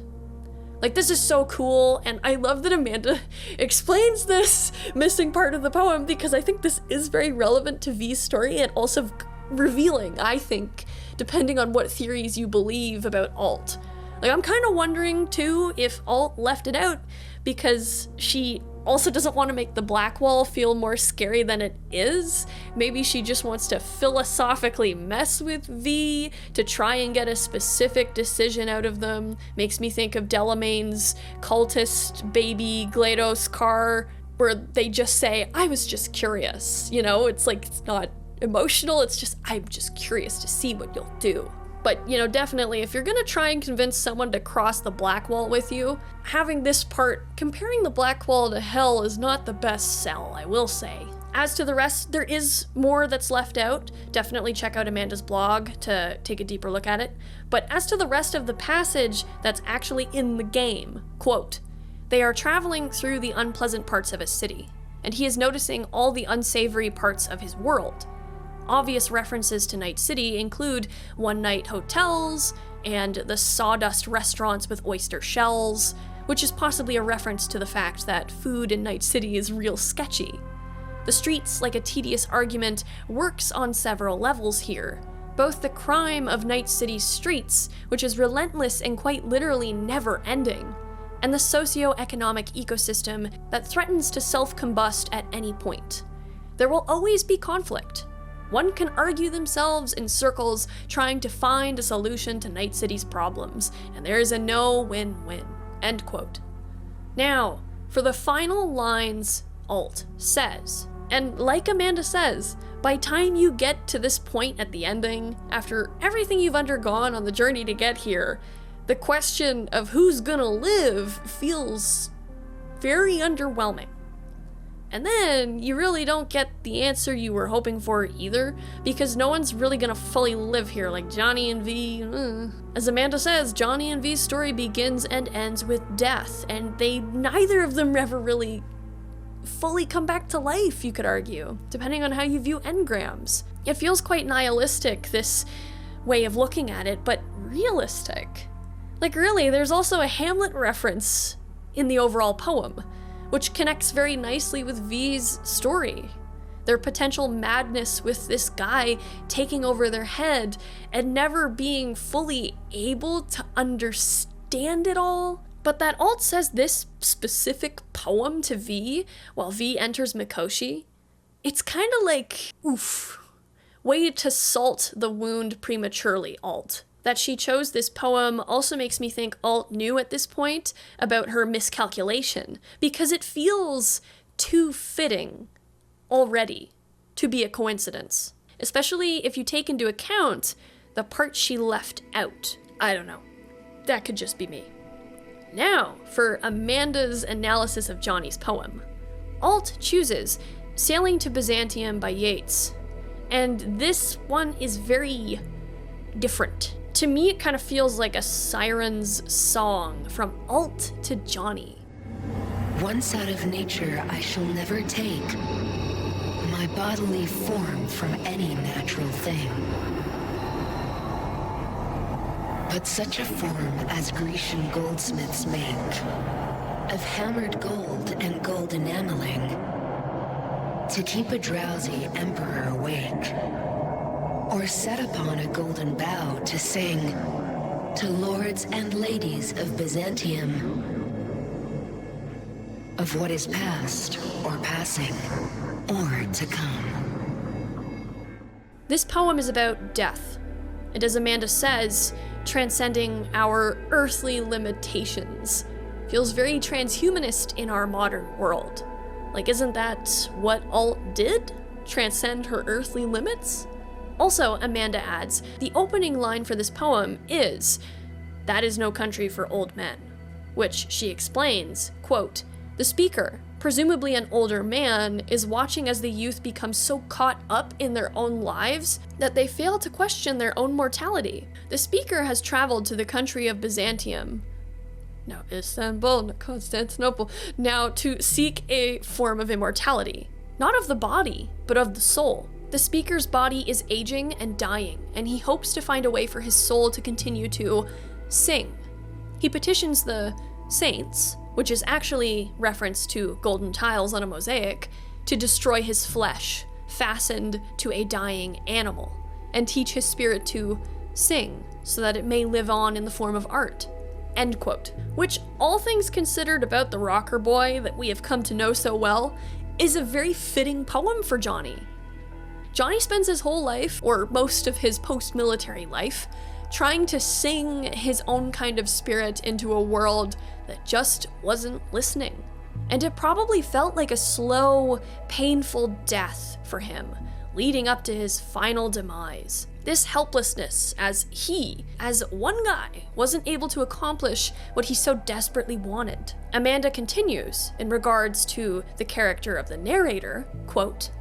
Like, this is so cool, and I love that Amanda explains this missing part of the poem, because I think this is very relevant to V's story and also revealing, I think, depending on what theories you believe about Alt. Like, I'm kind of wondering, too, if Alt left it out because she also doesn't want to make the Black Wall feel more scary than it is. Maybe she just wants to philosophically mess with V to try and get a specific decision out of them. Makes me think of Delamain's cultist baby GLaDOS car, where they just say, "I was just curious." You know, it's like, it's not emotional, it's just, I'm just curious to see what you'll do. But, you know, definitely, if you're gonna try and convince someone to cross the Black Wall with you, having this part, comparing the Black Wall to Hell, is not the best sell, I will say. As to the rest, there is more that's left out. Definitely check out Amanda's blog to take a deeper look at it. But as to the rest of the passage that's actually in the game, quote, "They are traveling through the unpleasant parts of a city, and he is noticing all the unsavory parts of his world. Obvious references to Night City include one-night hotels and the sawdust restaurants with oyster shells, which is possibly a reference to the fact that food in Night City is real sketchy. The streets, like a tedious argument, works on several levels here. Both the crime of Night City's streets, which is relentless and quite literally never-ending, and the socio-economic ecosystem that threatens to self-combust at any point. There will always be conflict. One can argue themselves in circles trying to find a solution to Night City's problems, and there is a no win-win. End quote. Now, for the final lines Alt says, and like Amanda says, by time you get to this point at the ending, after everything you've undergone on the journey to get here, the question of who's gonna live feels very underwhelming. And then you really don't get the answer you were hoping for either, because no one's really gonna fully live here like Johnny and V. As Amanda says, Johnny and V's story begins and ends with death, and neither of them ever really fully come back to life, you could argue, depending on how you view engrams. It feels quite nihilistic, this way of looking at it, but realistic. Like really, there's also a Hamlet reference in the overall poem, which connects very nicely with V's story. Their potential madness with this guy taking over their head and never being fully able to understand it all. But that Alt says this specific poem to V while V enters Mikoshi, it's kind of like, oof, way to salt the wound prematurely, Alt. That she chose this poem also makes me think Alt knew at this point about her miscalculation, because it feels too fitting already to be a coincidence. Especially if you take into account the part she left out. I don't know. That could just be me. Now, for Amanda's analysis of Johnny's poem. Alt chooses Sailing to Byzantium by Yeats, and this one is very different. To me, it kind of feels like a siren's song from Alt to Johnny. Once out of nature, I shall never take my bodily form from any natural thing. But such a form as Grecian goldsmiths make, of hammered gold and gold enameling, to keep a drowsy emperor awake, or set upon a golden bough to sing to lords and ladies of Byzantium of what is past or passing or to come. This poem is about death, and as Amanda says, transcending our earthly limitations. Feels very transhumanist in our modern world. Like, isn't that what Alt did? Transcend her earthly limits? Also, Amanda adds, the opening line for this poem is, "That is no country for old men," which she explains, quote, "The speaker, presumably an older man, is watching as the youth become so caught up in their own lives that they fail to question their own mortality. The speaker has traveled to the country of Byzantium, now Istanbul, now Constantinople, now to seek a form of immortality, not of the body, but of the soul. The speaker's body is aging and dying, and he hopes to find a way for his soul to continue to sing. He petitions the saints, which is actually reference to golden tiles on a mosaic, to destroy his flesh, fastened to a dying animal, and teach his spirit to sing, so that it may live on in the form of art." End quote. Which, all things considered about the rocker boy that we have come to know so well, is a very fitting poem for Johnny. Johnny spends his whole life, or most of his post-military life, trying to sing his own kind of spirit into a world that just wasn't listening. And it probably felt like a slow, painful death for him, leading up to his final demise. This helplessness as he, as one guy, wasn't able to accomplish what he so desperately wanted. Amanda continues, in regards to the character of the narrator, quote,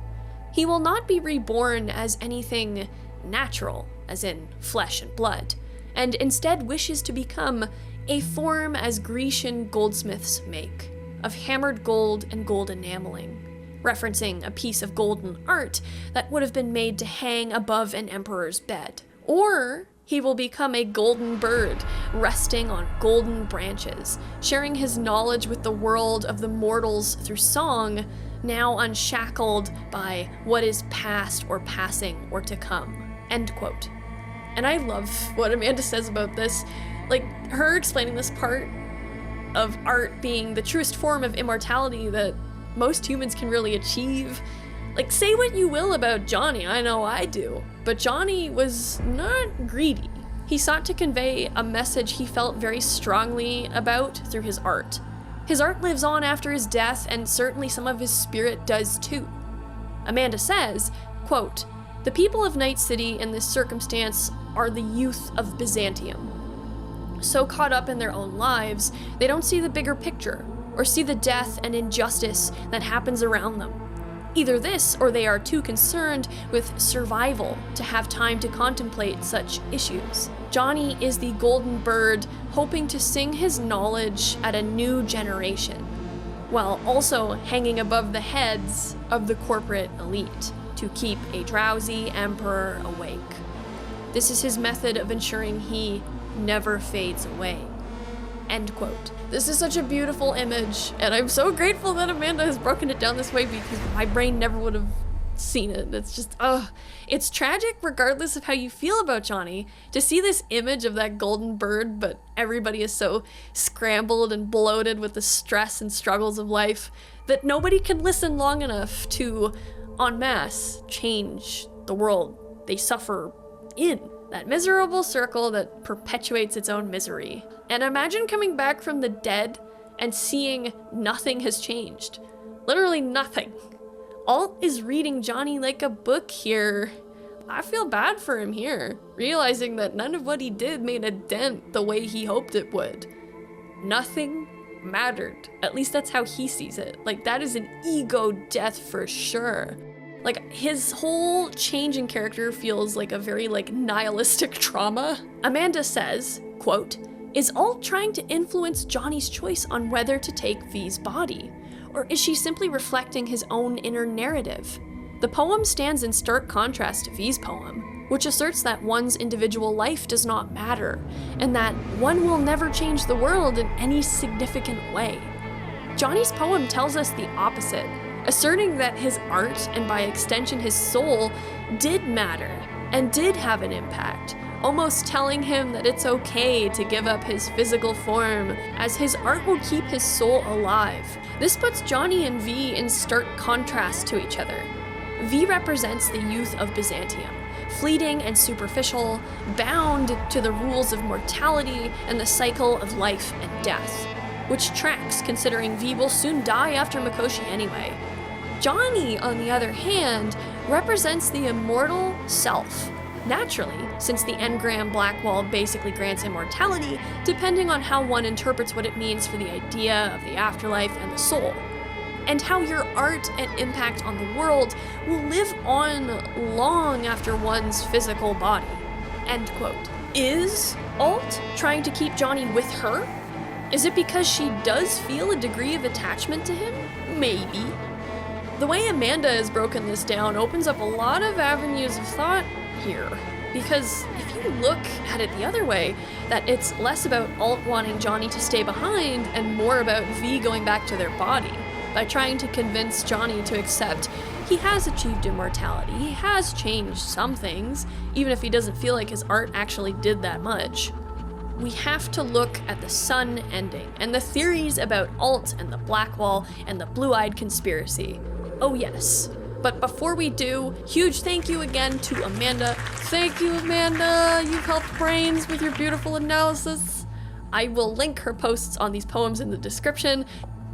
"He will not be reborn as anything natural, as in flesh and blood, and instead wishes to become a form as Grecian goldsmiths make, of hammered gold and gold enameling," referencing a piece of golden art that would have been made to hang above an emperor's bed. Or he will become a golden bird, resting on golden branches, sharing his knowledge with the world of the mortals through song, now unshackled by what is past or passing or to come. End quote. And I love what Amanda says about this. Like, her explaining this part of art being the truest form of immortality that most humans can really achieve. Like, say what you will about Johnny, I know I do, but Johnny was not greedy. He sought to convey a message he felt very strongly about through his art. His art lives on after his death, and certainly some of his spirit does too. Amanda says, quote, "The people of Night City in this circumstance are the youth of Byzantium. So caught up in their own lives, they don't see the bigger picture, or see the death and injustice that happens around them. Either this, or they are too concerned with survival to have time to contemplate such issues. Johnny is the golden bird hoping to sing his knowledge at a new generation, while also hanging above the heads of the corporate elite to keep a drowsy emperor awake. This is his method of ensuring he never fades away." End quote. This is such a beautiful image, and I'm so grateful that Amanda has broken it down this way because my brain never would have seen it. It's just, it's tragic regardless of how you feel about Johnny to see this image of that golden bird, but everybody is so scrambled and bloated with the stress and struggles of life that nobody can listen long enough to, en masse, change the world they suffer in. That miserable circle that perpetuates its own misery. And imagine coming back from the dead and seeing nothing has changed. Literally nothing. Alt is reading Johnny like a book here. I feel bad for him here, realizing that none of what he did made a dent the way he hoped it would. Nothing mattered. At least that's how he sees it. Like, that is an ego death for sure. Like, his whole change in character feels like a very, nihilistic trauma. Amanda says, quote, "Is Alt trying to influence Johnny's choice on whether to take V's body? Or is she simply reflecting his own inner narrative? The poem stands in stark contrast to V's poem, which asserts that one's individual life does not matter, and that one will never change the world in any significant way. Johnny's poem tells us the opposite, asserting that his art, and by extension his soul, did matter and did have an impact, almost telling him that it's okay to give up his physical form, as his art will keep his soul alive. This puts Johnny and V in stark contrast to each other. V represents the youth of Byzantium, fleeting and superficial, bound to the rules of mortality and the cycle of life and death, which tracks considering V will soon die after Mikoshi anyway. Johnny, on the other hand, represents the immortal self, naturally, since the engram Blackwall basically grants immortality, depending on how one interprets what it means for the idea of the afterlife and the soul, and how your art and impact on the world will live on long after one's physical body. End quote. Is Alt trying to keep Johnny with her? Is it because she does feel a degree of attachment to him? Maybe. The way Amanda has broken this down opens up a lot of avenues of thought here, because if you look at it the other way, that it's less about Alt wanting Johnny to stay behind and more about V going back to their body, by trying to convince Johnny to accept he has achieved immortality, he has changed some things, even if he doesn't feel like his art actually did that much. We have to look at the sun ending, and the theories about Alt and the Blackwall and the Blue-Eyed Conspiracy. Oh yes. But before we do, huge thank you again to Amanda. Thank you, Amanda! You've helped brains with your beautiful analysis. I will link her posts on these poems in the description.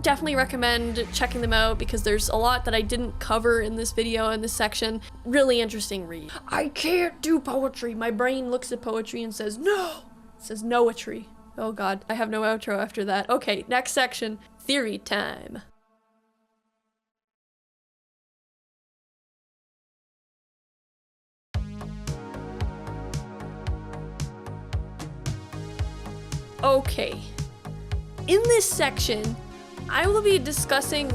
Definitely recommend checking them out because there's a lot that I didn't cover in this video, in this section. Really interesting read. I can't do poetry. My brain looks at poetry and says, no! It says no-atry. Oh god, I have no outro after that. Okay, next section, theory time. Okay, in this section, I will be discussing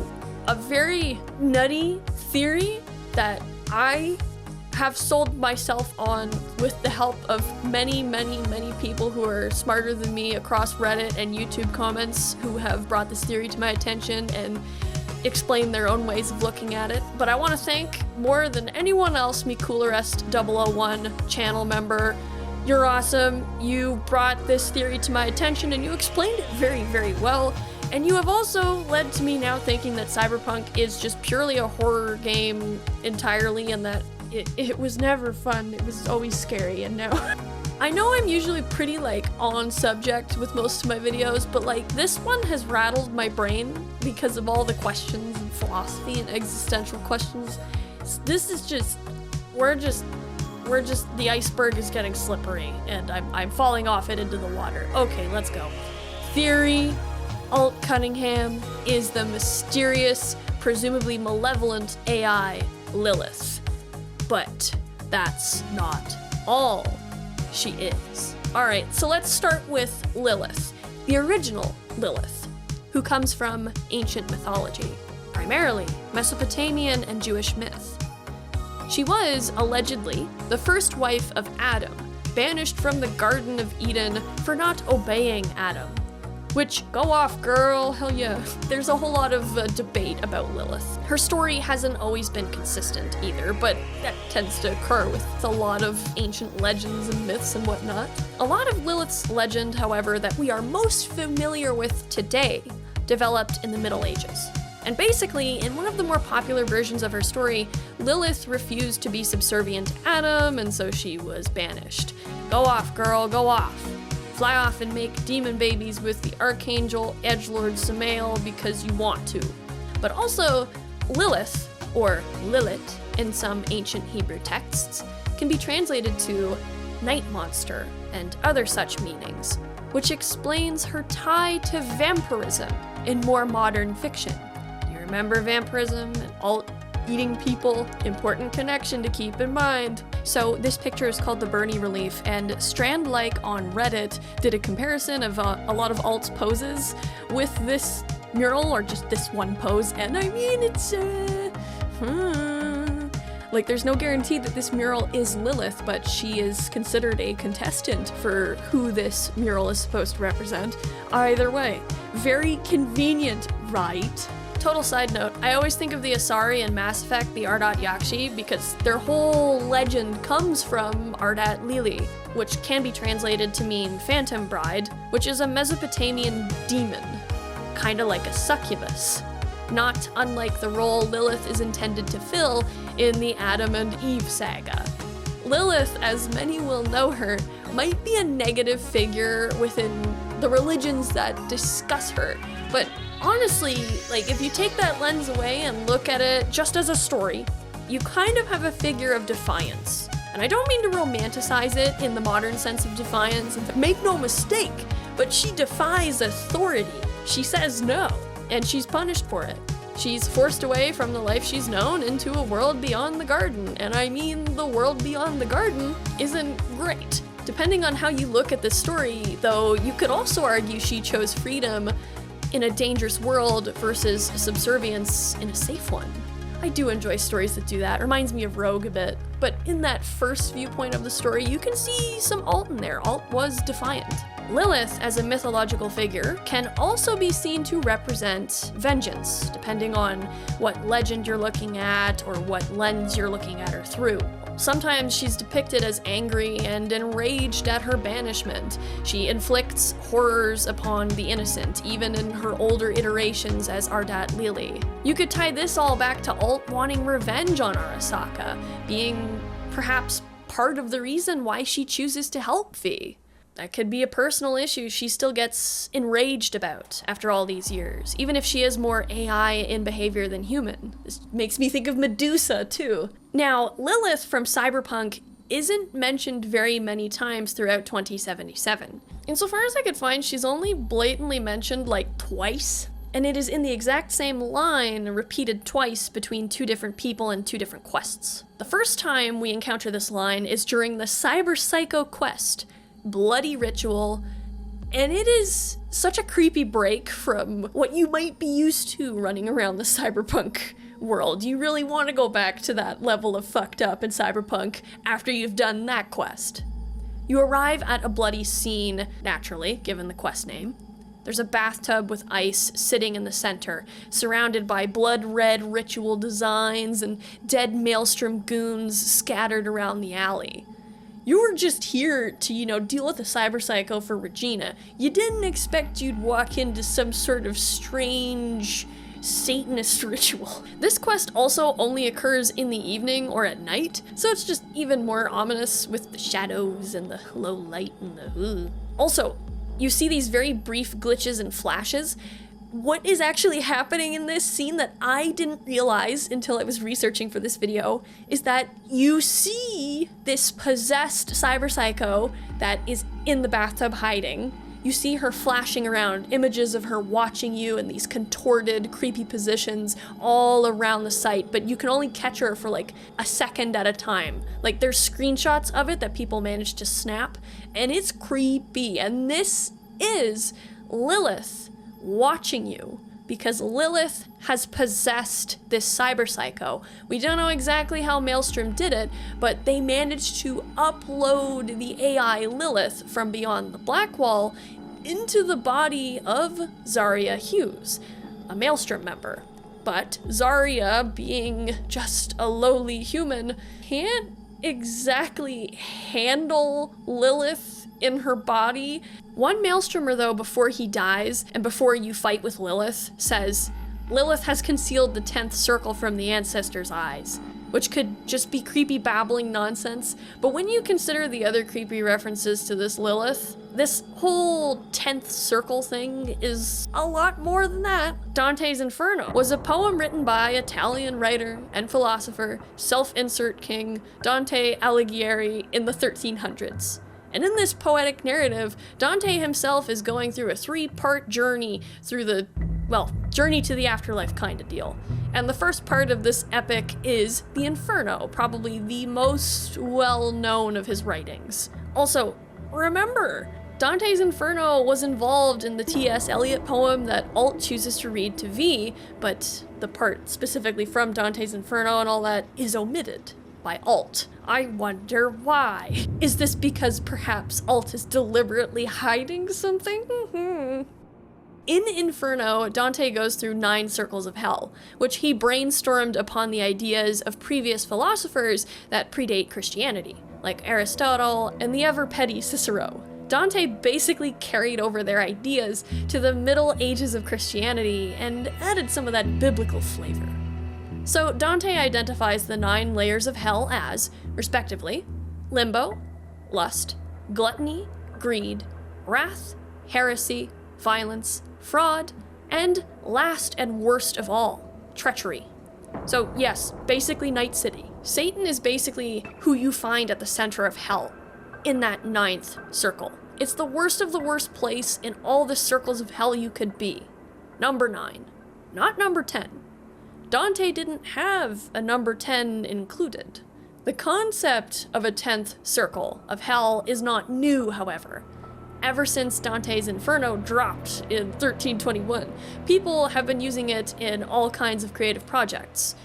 a very nutty theory that I have sold myself on with the help of many, many, many people who are smarter than me across Reddit and YouTube comments who have brought this theory to my attention and explained their own ways of looking at it. But I want to thank more than anyone else, me Coolerest 001 channel member, You're awesome. You brought this theory to my attention and you explained it very, very well. And you have also led to me now thinking that Cyberpunk is just purely a horror game entirely, and that it was never fun. It was always scary, and now... I know I'm usually pretty, like, on subject with most of my videos, but, like, this one has rattled my brain because of all the questions and philosophy and existential questions. This is just... We're just... The iceberg is getting slippery, and I'm falling off it into the water. Okay, let's go. Theory... Alt Cunningham is the mysterious, presumably malevolent AI, Lilith. But that's not all she is. Alright, so let's start with Lilith, the original Lilith, who comes from ancient mythology, primarily Mesopotamian and Jewish myth. She was, allegedly, the first wife of Adam, banished from the Garden of Eden for not obeying Adam. Which, go off, girl, hell yeah. There's a whole lot of debate about Lilith. Her story hasn't always been consistent either, but that tends to occur with a lot of ancient legends and myths and whatnot. A lot of Lilith's legend, however, that we are most familiar with today developed in the Middle Ages. And basically, in one of the more popular versions of her story, Lilith refused to be subservient to Adam, and so she was banished. Go off, girl, go off. Fly off and make demon babies with the archangel edgelord Samael because you want to. But also, Lilith, or Lilith in some ancient Hebrew texts, can be translated to night monster and other such meanings, which explains her tie to vampirism in more modern fiction. You remember vampirism and alt eating people? Important connection to keep in mind. So this picture is called the Bernie relief, and Strandlike on Reddit did a comparison of a lot of alt's poses with this mural, or just this one pose, and I mean, it's like, there's no guarantee that this mural is Lilith, but she is considered a contestant for who this mural is supposed to represent. Either way, very convenient, right? Total side note, I always think of the Asari in Mass Effect, the Ardat Yakshi, because their whole legend comes from Ardat Lili, which can be translated to mean Phantom Bride, which is a Mesopotamian demon, kinda like a succubus. Not unlike the role Lilith is intended to fill in the Adam and Eve saga. Lilith, as many will know her, might be a negative figure within the religions that discuss her, but honestly, like, if you take that lens away and look at it just as a story, you kind of have a figure of defiance. And I don't mean to romanticize it in the modern sense of defiance. Make no mistake, but she defies authority. She says no, and she's punished for it. She's forced away from the life she's known into a world beyond the garden. And I mean, the world beyond the garden isn't great. Depending on how you look at this story, though, you could also argue she chose freedom in a dangerous world versus subservience in a safe one. I do enjoy stories that do that. Reminds me of Rogue a bit. But in that first viewpoint of the story, you can see some Alt in there. Alt was defiant. Lilith, as a mythological figure, can also be seen to represent vengeance, depending on what legend you're looking at or what lens you're looking at her through. Sometimes she's depicted as angry and enraged at her banishment. She inflicts horrors upon the innocent, even in her older iterations as Ardat Lili. You could tie this all back to Alt wanting revenge on Arasaka, being perhaps part of the reason why she chooses to help Vi. That could be a personal issue she still gets enraged about after all these years, even if she is more AI in behavior than human. This makes me think of Medusa, too. Now, Lilith from Cyberpunk isn't mentioned very many times throughout 2077. Insofar as I could find, she's only blatantly mentioned like twice, and it is in the exact same line repeated twice between two different people and two different quests. The first time we encounter this line is during the Cyber Psycho quest, Bloody Ritual, and it is such a creepy break from what you might be used to running around the Cyberpunk world. You really want to go back to that level of fucked up in Cyberpunk after you've done that quest. You arrive at a bloody scene, naturally, given the quest name. There's a bathtub with ice sitting in the center, surrounded by blood-red ritual designs and dead Maelstrom goons scattered around the alley. You were just here to, you know, deal with the cyber psycho for Regina. You didn't expect you'd walk into some sort of strange Satanist ritual. This quest also only occurs in the evening or at night, so it's just even more ominous with the shadows and the low light and the Also, you see these very brief glitches and flashes. What is actually happening in this scene that I didn't realize until I was researching for this video is that you see this possessed cyber psycho that is in the bathtub hiding. You see her flashing around, images of her watching you in these contorted, creepy positions all around the site, but you can only catch her for like a second at a time. Like, there's screenshots of it that people manage to snap, and it's creepy. And this is Lilith watching you, because Lilith has possessed this cyber psycho. We don't know exactly how Maelstrom did it, but they managed to upload the AI Lilith from beyond the black wall into the body of Zarya Hughes, a Maelstrom member. But Zarya, being just a lowly human, can't exactly handle Lilith in her body. One Maelstromer, though, before he dies and before you fight with Lilith, says, Lilith has concealed the 10th circle from the ancestors' eyes, which could just be creepy babbling nonsense. But when you consider the other creepy references to this Lilith, this whole 10th circle thing is a lot more than that. Dante's Inferno was a poem written by Italian writer and philosopher, self-insert king, Dante Alighieri in the 1300s. And in this poetic narrative, Dante himself is going through a 3-part journey through the, well, journey to the afterlife kind of deal. And the first part of this epic is the Inferno, probably the most well-known of his writings. Also, remember, Dante's Inferno was involved in the T.S. Eliot poem that Alt chooses to read to V, but the part specifically from Dante's Inferno and all that is omitted by Alt. I wonder why. Is this because perhaps Alt is deliberately hiding something? In Inferno, Dante goes through 9 circles of hell, which he brainstormed upon the ideas of previous philosophers that predate Christianity, like Aristotle and the ever-petty Cicero. Dante basically carried over their ideas to the Middle Ages of Christianity and added some of that biblical flavor. So Dante identifies the 9 layers of hell as, respectively, limbo, lust, gluttony, greed, wrath, heresy, violence, fraud, and last and worst of all, treachery. So yes, basically Night City. Satan is basically who you find at the center of hell, in that 9th circle. It's the worst of the worst place in all the circles of hell you could be. Number 9, not number 10. Dante didn't have a number 10 included. The concept of a 10th circle of hell is not new, however. Ever since Dante's Inferno dropped in 1321, people have been using it in all kinds of creative projects,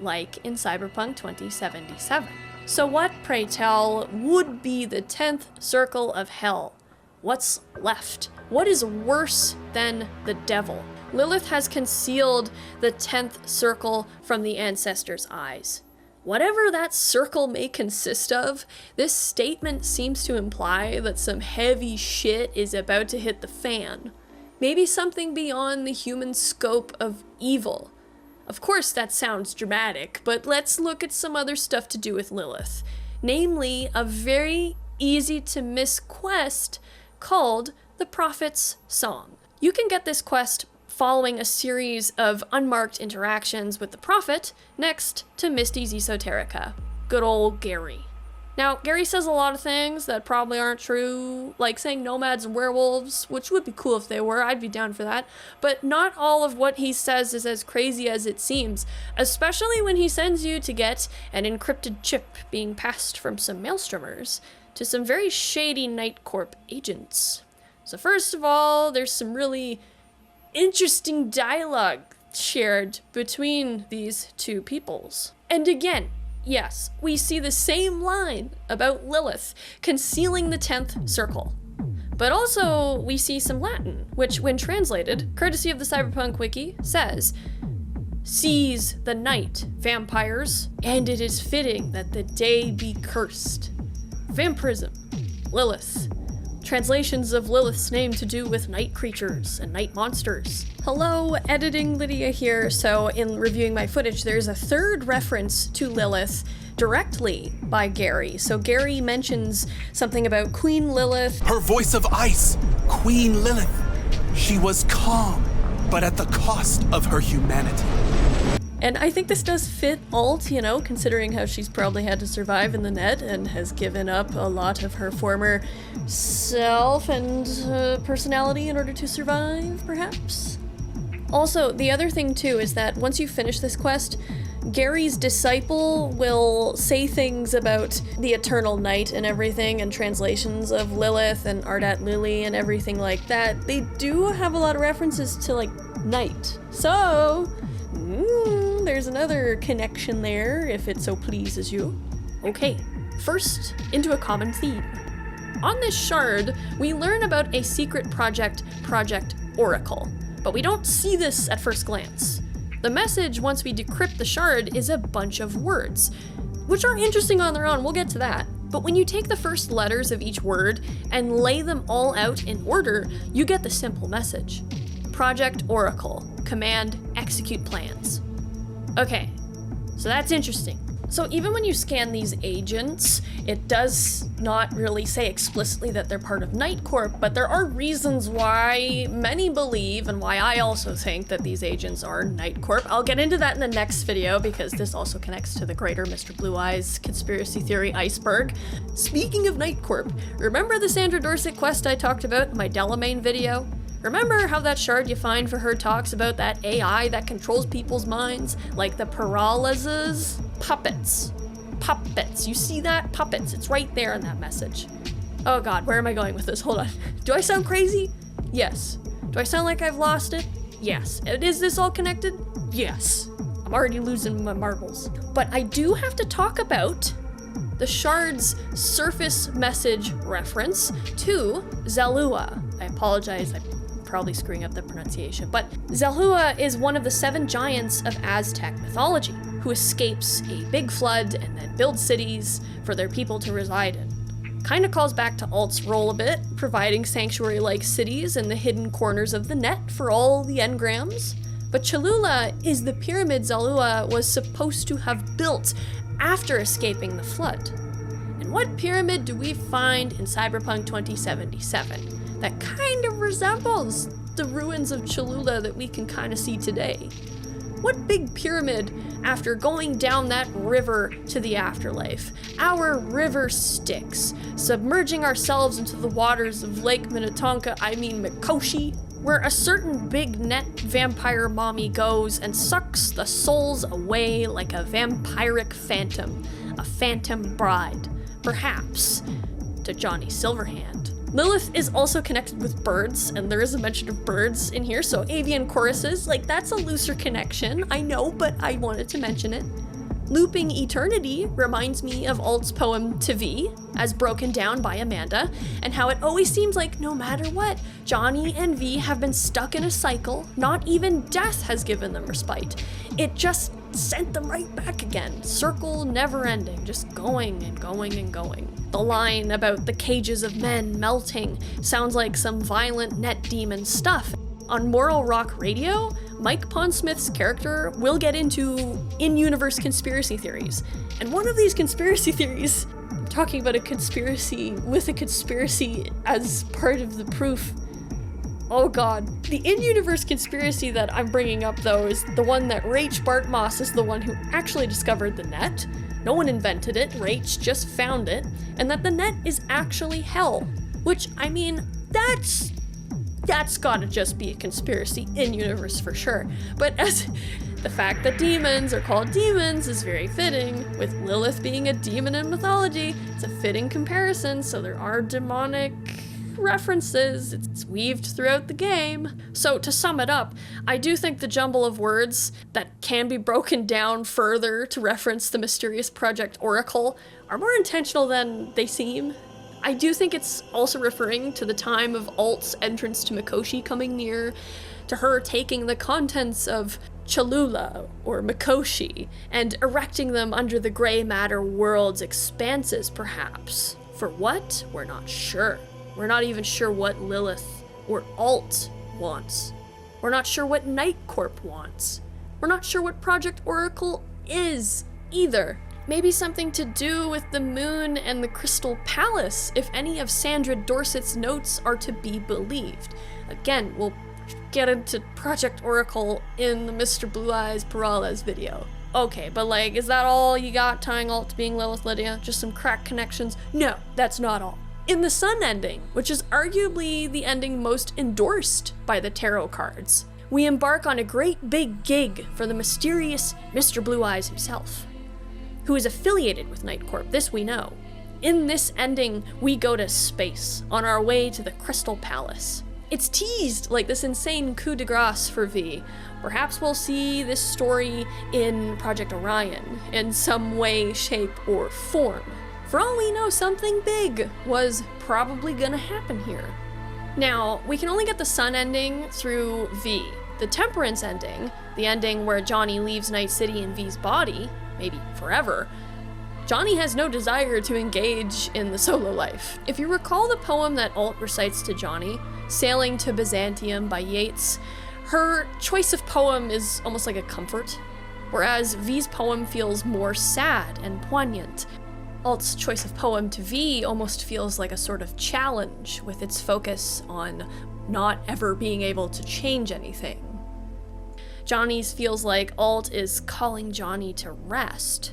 like in Cyberpunk 2077. So what, pray tell, would be the 10th circle of hell? What's left? What is worse than the devil? Lilith has concealed the 10th circle from the ancestors' eyes. Whatever that circle may consist of, this statement seems to imply that some heavy shit is about to hit the fan. Maybe something beyond the human scope of evil. Of course, that sounds dramatic, but let's look at some other stuff to do with Lilith. Namely, a very easy to miss quest called the Prophet's Song. You can get this quest following a series of unmarked interactions with the Prophet next to Misty's Esoterica. Good old Garry. Now, Garry says a lot of things that probably aren't true, like saying nomads and werewolves, which would be cool if they were, I'd be down for that, but not all of what he says is as crazy as it seems, especially when he sends you to get an encrypted chip being passed from some Maelstromers to some very shady Night-Corp agents. So first of all, there's some really interesting dialogue shared between these two peoples. And again, yes, we see the same line about Lilith concealing the 10th circle. But also, we see some Latin, which, when translated, courtesy of the Cyberpunk wiki, says, "Seize the night, vampires, and it is fitting that the day be cursed." vampirism, Lilith. Translations of Lilith's name to do with night creatures and night monsters. Hello, editing Lydia here. So in reviewing my footage, there's a third reference to Lilith directly by Garry. So Garry mentions something about Queen Lilith. Her voice of ice, Queen Lilith. She was calm, but at the cost of her humanity. And I think this does fit Alt, you know, considering how she's probably had to survive in the net and has given up a lot of her former self and personality in order to survive, perhaps? Also, the other thing too is that once you finish this quest, Garry's disciple will say things about the eternal night and everything, and translations of Lilith and Ardat Lily and everything like that. They do have a lot of references to, like, night. So, there's another connection there, if it so pleases you. Okay, first, into a common theme. On this shard, we learn about a secret project, Project Oracle, but we don't see this at first glance. The message, once we decrypt the shard, is a bunch of words, which are interesting on their own, we'll get to that. But when you take the first letters of each word and lay them all out in order, you get the simple message. Project Oracle, command, execute plans. Okay, so that's interesting. So even when you scan these agents, it does not really say explicitly that they're part of NIGHTCORP, but there are reasons why many believe, and why I also think, that these agents are NIGHTCORP. I'll get into that in the next video, because this also connects to the greater Mr. Blue Eyes conspiracy theory iceberg. Speaking of NIGHTCORP, remember the Sandra Dorsett quest I talked about in my Delamain video? Remember how that shard you find for her talks about that AI that controls people's minds, like the PERALEZs? Puppets. Puppets. You see that? Puppets. It's right there in that message. Oh god, where am I going with this? Hold on. Do I sound crazy? Yes. Do I sound like I've lost it? Yes. And is this all connected? Yes. I'm already losing my marbles. But I do have to talk about the shard's surface message reference to Zalua. I apologize, I'm probably screwing up the pronunciation, but Zalua is one of the 7 giants of Aztec mythology, who escapes a big flood and then builds cities for their people to reside in. Kinda calls back to Alt's role a bit, providing sanctuary-like cities in the hidden corners of the net for all the engrams. But Cholula is the pyramid Zalua was supposed to have built after escaping the flood. And what pyramid do we find in Cyberpunk 2077 that kind of resembles the ruins of Cholula that we can kind of see today? What big pyramid, after going down that river to the afterlife, our river Styx, submerging ourselves into the waters of Lake Mikoshi, where a certain big net vampire mommy goes and sucks the souls away like a vampiric phantom, a phantom bride, perhaps to Johnny Silverhand. Lilith is also connected with birds, and there is a mention of birds in here, so avian choruses, like, that's a looser connection, I know, but I wanted to mention it. Looping Eternity reminds me of Alt's poem To V, as broken down by Amanda, and how it always seems like no matter what, Johnny and V have been stuck in a cycle, not even death has given them respite. It just sent them right back again, circle never ending, just going and going and going. The line about the cages of men melting sounds like some violent net demon stuff. On Moral Rock Radio, Mike Pondsmith's character will get into in-universe conspiracy theories. And one of these conspiracy theories, I'm talking about a conspiracy with a conspiracy as part of the proof. Oh god. The in-universe conspiracy that I'm bringing up, though, is the one that Rach Bartmoss is the one who actually discovered the net. No one invented it, Rach just found it, and that the net is actually hell. Which, I mean, that's gotta just be a conspiracy in-universe for sure. But as the fact that demons are called demons is very fitting, with Lilith being a demon in mythology, it's a fitting comparison, so there are demonic references, it's weaved throughout the game. So to sum it up, I do think the jumble of words that can be broken down further to reference the mysterious Project Oracle are more intentional than they seem. I do think it's also referring to the time of Alt's entrance to Mikoshi coming near, to her taking the contents of Cholula or Mikoshi and erecting them under the gray matter world's expanses, perhaps. For what? We're not sure. We're not even sure what Lilith or Alt wants. We're not sure what NIGHTCORP wants. We're not sure what Project Oracle is either. Maybe something to do with the moon and the Crystal Palace, if any of Sandra Dorsett's notes are to be believed. Again, we'll get into Project Oracle in the Mr. Blue Eyes PERALEZ video. Okay, but like, is that all you got tying Alt to being Lilith Lydia? Just some crack connections? No, that's not all. In the Sun ending, which is arguably the ending most endorsed by the tarot cards, we embark on a great big gig for the mysterious Mr. Blue Eyes himself, who is affiliated with NIGHTCORP, this we know. In this ending, we go to space, on our way to the Crystal Palace. It's teased like this insane coup de grace for V. Perhaps we'll see this story in Project Orion in some way, shape, or form. For all we know, something big was probably gonna happen here. Now, we can only get the Sun ending through V. The Temperance ending, the ending where Johnny leaves Night City in V's body, maybe forever, Johnny has no desire to engage in the solo life. If you recall the poem that Alt recites to Johnny, Sailing to Byzantium by Yeats, her choice of poem is almost like a comfort, whereas V's poem feels more sad and poignant. Alt's choice of poem to V almost feels like a sort of challenge, with its focus on not ever being able to change anything. Johnny's feels like Alt is calling Johnny to rest.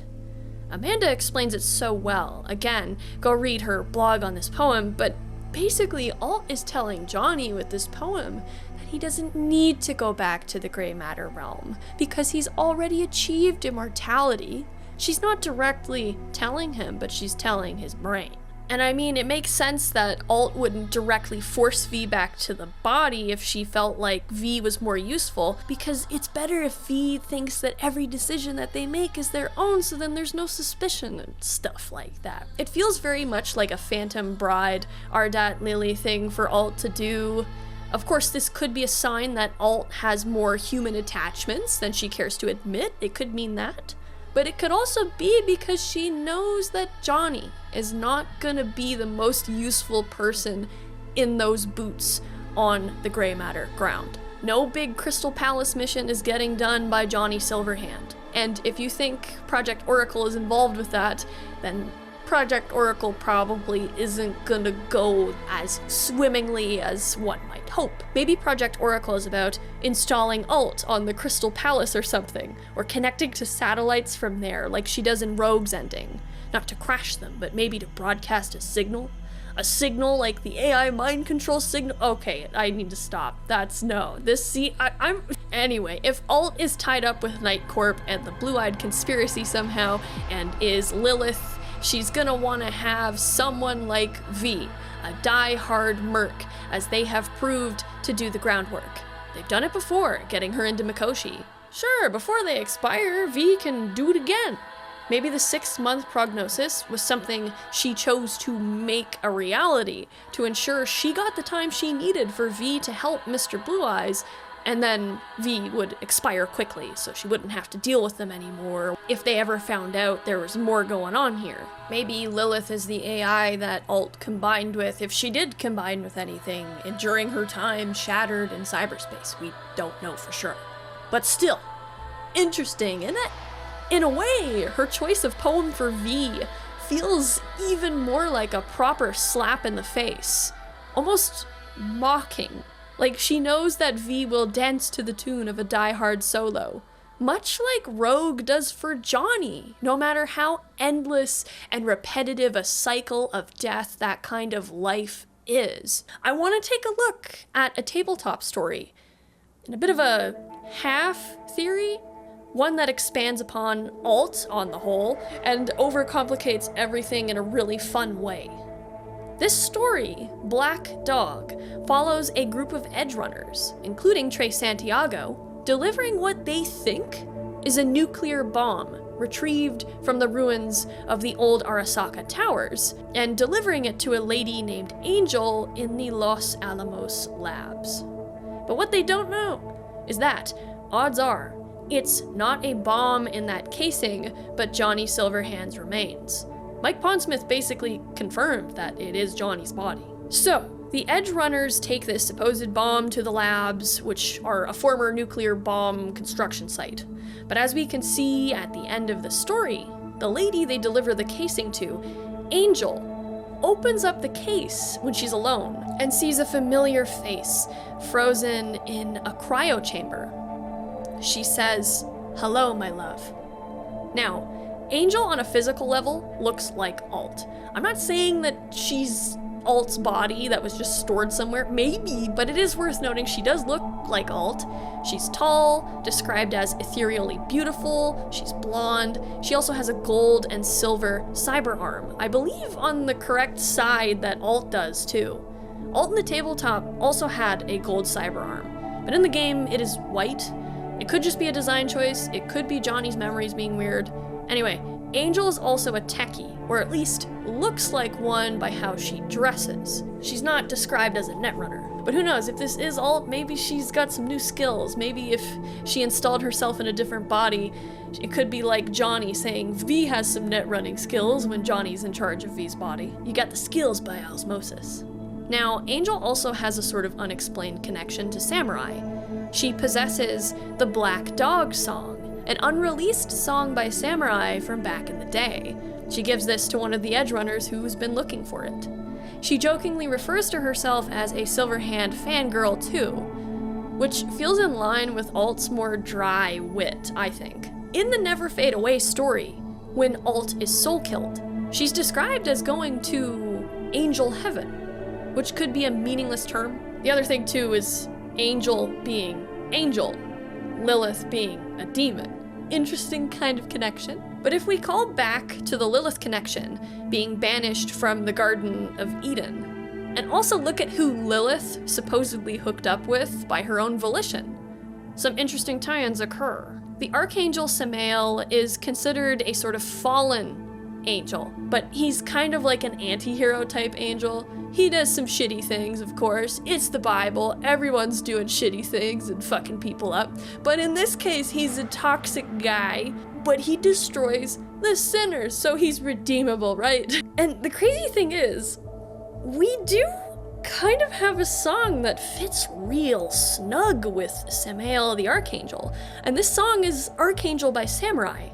Amanda explains it so well. Again, go read her blog on this poem, but basically Alt is telling Johnny with this poem that he doesn't need to go back to the gray matter realm because he's already achieved immortality. She's not directly telling him, but she's telling his brain. And I mean, it makes sense that Alt wouldn't directly force V back to the body if she felt like V was more useful, because it's better if V thinks that every decision that they make is their own, so then there's no suspicion and stuff like that. It feels very much like a Phantom Bride, Ardat Lily thing for Alt to do. Of course, this could be a sign that Alt has more human attachments than she cares to admit. It could mean that. But it could also be because she knows that Johnny is not gonna be the most useful person in those boots on the gray matter ground. No big Crystal Palace mission is getting done by Johnny Silverhand. And if you think Project Oracle is involved with that, then Project Oracle probably isn't gonna go as swimmingly as one might hope. Maybe Project Oracle is about installing Alt on the Crystal Palace or something, or connecting to satellites from there like she does in Rogue's ending. Not to crash them, but maybe to broadcast a signal? A signal like the AI mind control signal? Okay, I need to stop. That's no. Anyway, if Alt is tied up with NIGHTCORP and the Blue-Eyed Conspiracy somehow, and is Lilith, she's gonna want to have someone like V, a die-hard merc, as they have proved to do the groundwork. They've done it before, getting her into Mikoshi. Sure, before they expire, V can do it again. Maybe the 6-month prognosis was something she chose to make a reality, to ensure she got the time she needed for V to help Mr. Blue Eyes, and then V would expire quickly, so she wouldn't have to deal with them anymore if they ever found out there was more going on here. Maybe Lilith is the AI that Alt combined with, if she did combine with anything, and during her time shattered in cyberspace. We don't know for sure. But still, interesting, isn't it? In a way, her choice of poem for V feels even more like a proper slap in the face. Almost mocking. Like she knows that V will dance to the tune of a die-hard solo. Much like Rogue does for Johnny, no matter how endless and repetitive a cycle of death that kind of life is. I want to take a look at a tabletop story in a bit of a half theory, one that expands upon Alt on the whole and overcomplicates everything in a really fun way. This story, Black Dog, follows a group of edge runners, including Trace Santiago, delivering what they think is a nuclear bomb retrieved from the ruins of the old Arasaka Towers, and delivering it to a lady named Angel in the Los Alamos labs. But what they don't know is that, odds are, it's not a bomb in that casing, but Johnny Silverhand's remains. Mike Pondsmith basically confirmed that it is Johnny's body. So, the Edge Runners take this supposed bomb to the labs, which are a former nuclear bomb construction site. But as we can see at the end of the story, the lady they deliver the casing to, Angel, opens up the case when she's alone and sees a familiar face frozen in a cryo chamber. She says, "Hello, my love." Now, Angel on a physical level looks like Alt. I'm not saying that she's Alt's body that was just stored somewhere, maybe, but it is worth noting she does look like Alt. She's tall, described as ethereally beautiful, she's blonde, she also has a gold and silver cyber arm, I believe on the correct side that Alt does too. Alt in the tabletop also had a gold cyber arm, but in the game it is white. It could just be a design choice, it could be Johnny's memories being weird. Anyway, Angel is also a techie, or at least looks like one by how she dresses. She's not described as a netrunner, but who knows, if this is Alt, maybe she's got some new skills. Maybe if she installed herself in a different body, it could be like Johnny saying V has some net running skills when Johnny's in charge of V's body. You got the skills by osmosis. Now, Angel also has a sort of unexplained connection to Samurai. She possesses the Black Dog song, an unreleased song by Samurai from back in the day. She gives this to one of the Edge Runners who's been looking for it. She jokingly refers to herself as a Silverhand fangirl too, which feels in line with Alt's more dry wit, I think. In the Never Fade Away story, when Alt is soul killed, she's described as going to Angel Heaven, which could be a meaningless term. The other thing too is Angel being angel, Lilith being a demon. Interesting kind of connection. But if we call back to the Lilith connection, being banished from the Garden of Eden, and also look at who Lilith supposedly hooked up with by her own volition, some interesting tie-ins occur. The Archangel Samael is considered a sort of fallen angel, but he's kind of like an anti-hero type angel. He does some shitty things, of course. It's the Bible. Everyone's doing shitty things and fucking people up. But in this case, he's a toxic guy, but he destroys the sinners, so he's redeemable, right? And the crazy thing is, we do kind of have a song that fits real snug with Samael the Archangel. And this song is Archangel by Samurai.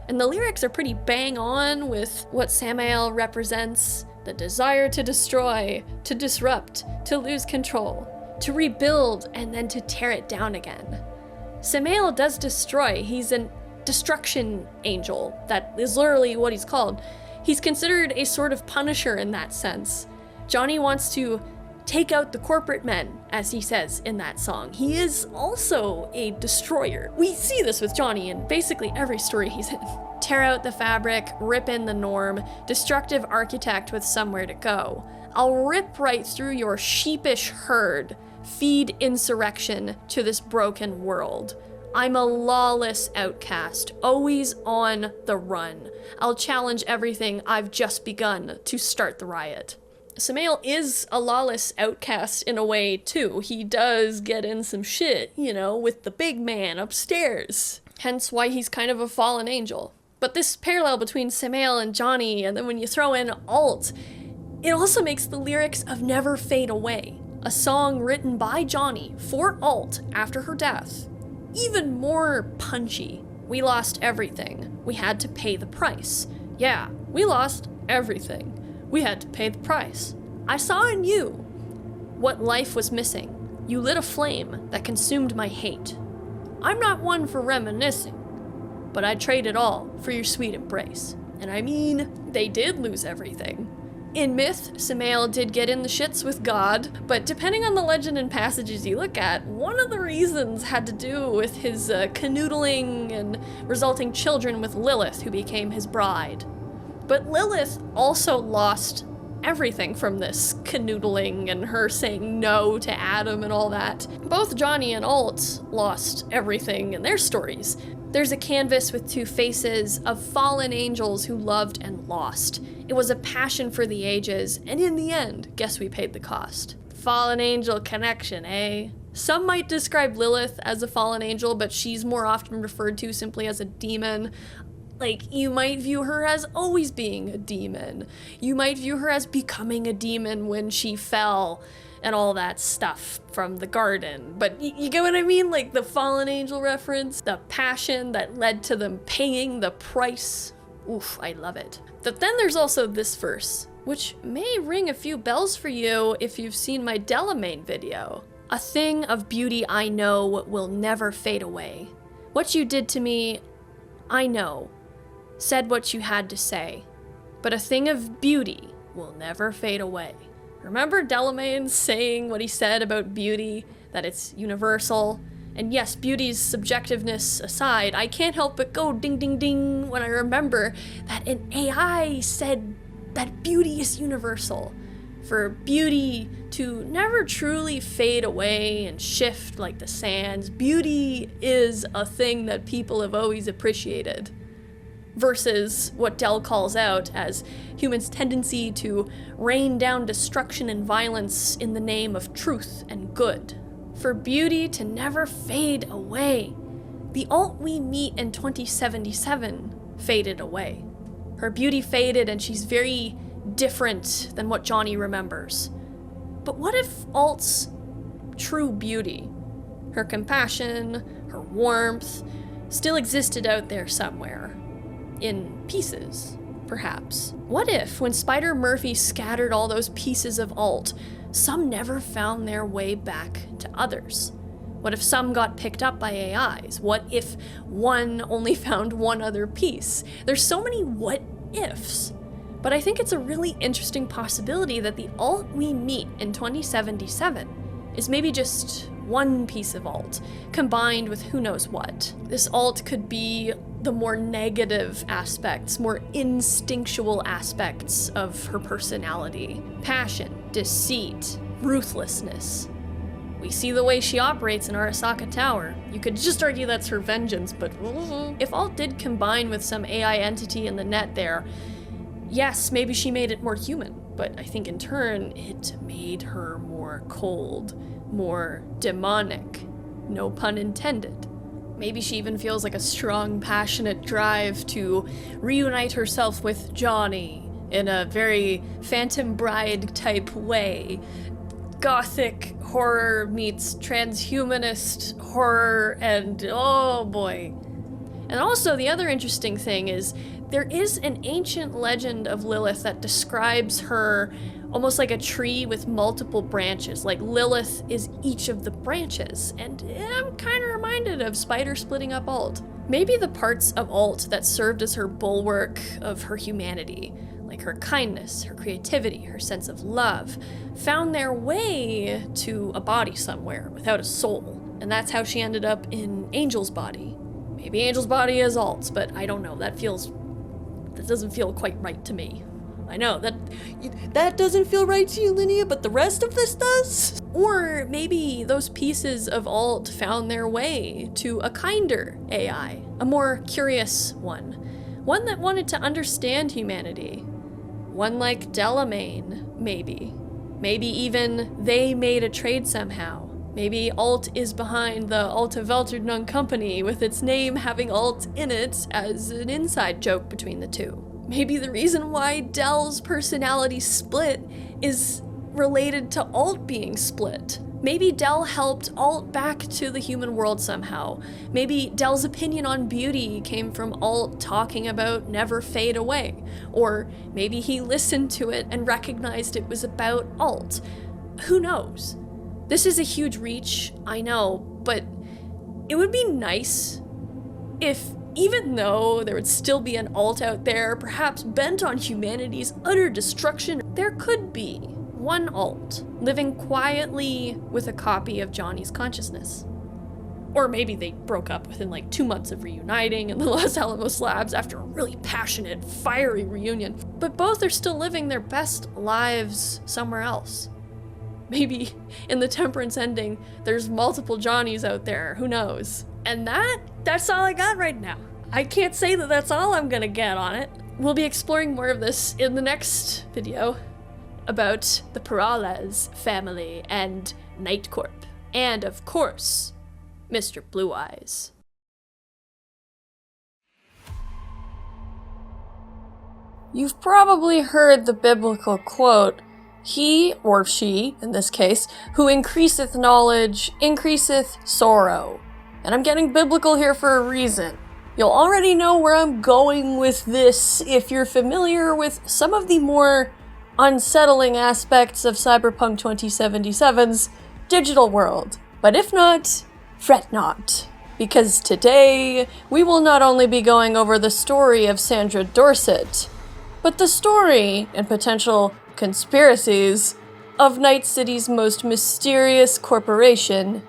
And the lyrics are pretty bang on with what Samael represents: the desire to destroy, to disrupt, to lose control, to rebuild, and then to tear it down again. Samael does destroy. He's a destruction angel. That is literally what he's called. He's considered a sort of punisher in that sense. Johnny wants to take out the corporate men, as he says in that song. He is also a destroyer. We see this with Johnny in basically every story he's in. Tear out the fabric, rip in the norm, destructive architect with somewhere to go. I'll rip right through your sheepish herd, feed insurrection to this broken world. I'm a lawless outcast, always on the run. I'll challenge everything I've just begun to start the riot. Samael is a lawless outcast in a way, too. He does get in some shit, with the big man upstairs. Hence why he's kind of a fallen angel. But this parallel between Samael and Johnny, and then when you throw in Alt, it also makes the lyrics of Never Fade Away, a song written by Johnny for Alt after her death, even more punchy. We lost everything. We had to pay the price. Yeah, we lost everything. We had to pay the price. I saw in you what life was missing. You lit a flame that consumed my hate. I'm not one for reminiscing, but I'd trade it all for your sweet embrace. And I mean, they did lose everything. In myth, Samael did get in the shits with God, but depending on the legend and passages you look at, one of the reasons had to do with his canoodling and resulting children with Lilith, who became his bride. But Lilith also lost everything from this canoodling and her saying no to Adam and all that. Both Johnny and Alt lost everything in their stories. There's a canvas with two faces of fallen angels who loved and lost. It was a passion for the ages, and in the end, guess we paid the cost. Fallen angel connection, eh? Some might describe Lilith as a fallen angel, but she's more often referred to simply as a demon. Like, you might view her as always being a demon. You might view her as becoming a demon when she fell and all that stuff from the garden. But you get what I mean? Like the fallen angel reference, the passion that led to them paying the price. Oof, I love it. But then there's also this verse, which may ring a few bells for you if you've seen my Delamain video. A thing of beauty I know will never fade away. What you did to me, I know. Said what you had to say. But a thing of beauty will never fade away. Remember Delamain saying what he said about beauty, that it's universal? And yes, beauty's subjectiveness aside, I can't help but go ding ding ding when I remember that an AI said that beauty is universal. For beauty to never truly fade away and shift like the sands, beauty is a thing that people have always appreciated. Versus what Del calls out as humans' tendency to rain down destruction and violence in the name of truth and good. For beauty to never fade away. The alt we meet in 2077 faded away. Her beauty faded and she's very different than what Johnny remembers. But what if alt's true beauty, her compassion, her warmth, still existed out there somewhere? In pieces, perhaps. What if, when Spider Murphy scattered all those pieces of alt, some never found their way back to others? What if some got picked up by AIs? What if one only found one other piece? There's so many what ifs. But I think it's a really interesting possibility that the alt we meet in 2077 is maybe just one piece of alt, combined with who knows what. This alt could be the more negative aspects, more instinctual aspects of her personality. Passion, deceit, ruthlessness. We see the way she operates in Arasaka Tower. You could just argue that's her vengeance, but if alt did combine with some AI entity in the net there, yes, maybe she made it more human, but I think in turn, it made her more cold, more demonic. No pun intended. Maybe she even feels like a strong, passionate drive to reunite herself with Johnny in a very Phantom Bride type way. Gothic horror meets transhumanist horror, and oh boy. And also the other interesting thing is there is an ancient legend of Lilith that describes her almost like a tree with multiple branches, like Lilith is each of the branches, and I'm kind of reminded of Spider splitting up alt. Maybe the parts of alt that served as her bulwark of her humanity, like her kindness, her creativity, her sense of love, found their way to a body somewhere without a soul, and that's how she ended up in Angel's body. Maybe Angel's body is alt's, but I don't know, that doesn't feel quite right to me. I know, that doesn't feel right to you, Linnea, but the rest of this does? Or maybe those pieces of alt found their way to a kinder AI, a more curious one that wanted to understand humanity. One like Delamain, maybe. Maybe even they made a trade somehow. Maybe alt is behind the Alta Welternung company with its name having alt in it as an inside joke between the two. Maybe the reason why Del's personality split is related to alt being split. Maybe Del helped alt back to the human world somehow. Maybe Del's opinion on beauty came from alt talking about never fade away. Or maybe he listened to it and recognized it was about alt. Who knows? This is a huge reach, I know, but it would be nice if, even though there would still be an alt out there, perhaps bent on humanity's utter destruction, there could be one alt living quietly with a copy of Johnny's consciousness. Or maybe they broke up within like 2 months of reuniting in the Los Alamos labs after a really passionate, fiery reunion. But both are still living their best lives somewhere else. Maybe in the Temperance ending, there's multiple Johnnies out there, who knows? And that's all I got right now. I can't say that that's all I'm gonna get on it. We'll be exploring more of this in the next video about the PERALEZ family and NIGHTCORP. And of course, Mr. Blue Eyes. You've probably heard the biblical quote, "He, or she, in this case, who increaseth knowledge, increaseth sorrow." And I'm getting biblical here for a reason. You'll already know where I'm going with this if you're familiar with some of the more unsettling aspects of Cyberpunk 2077's digital world. But if not, fret not. Because today, we will not only be going over the story of Sandra Dorsett, but the story and potential conspiracies of Night City's most mysterious corporation,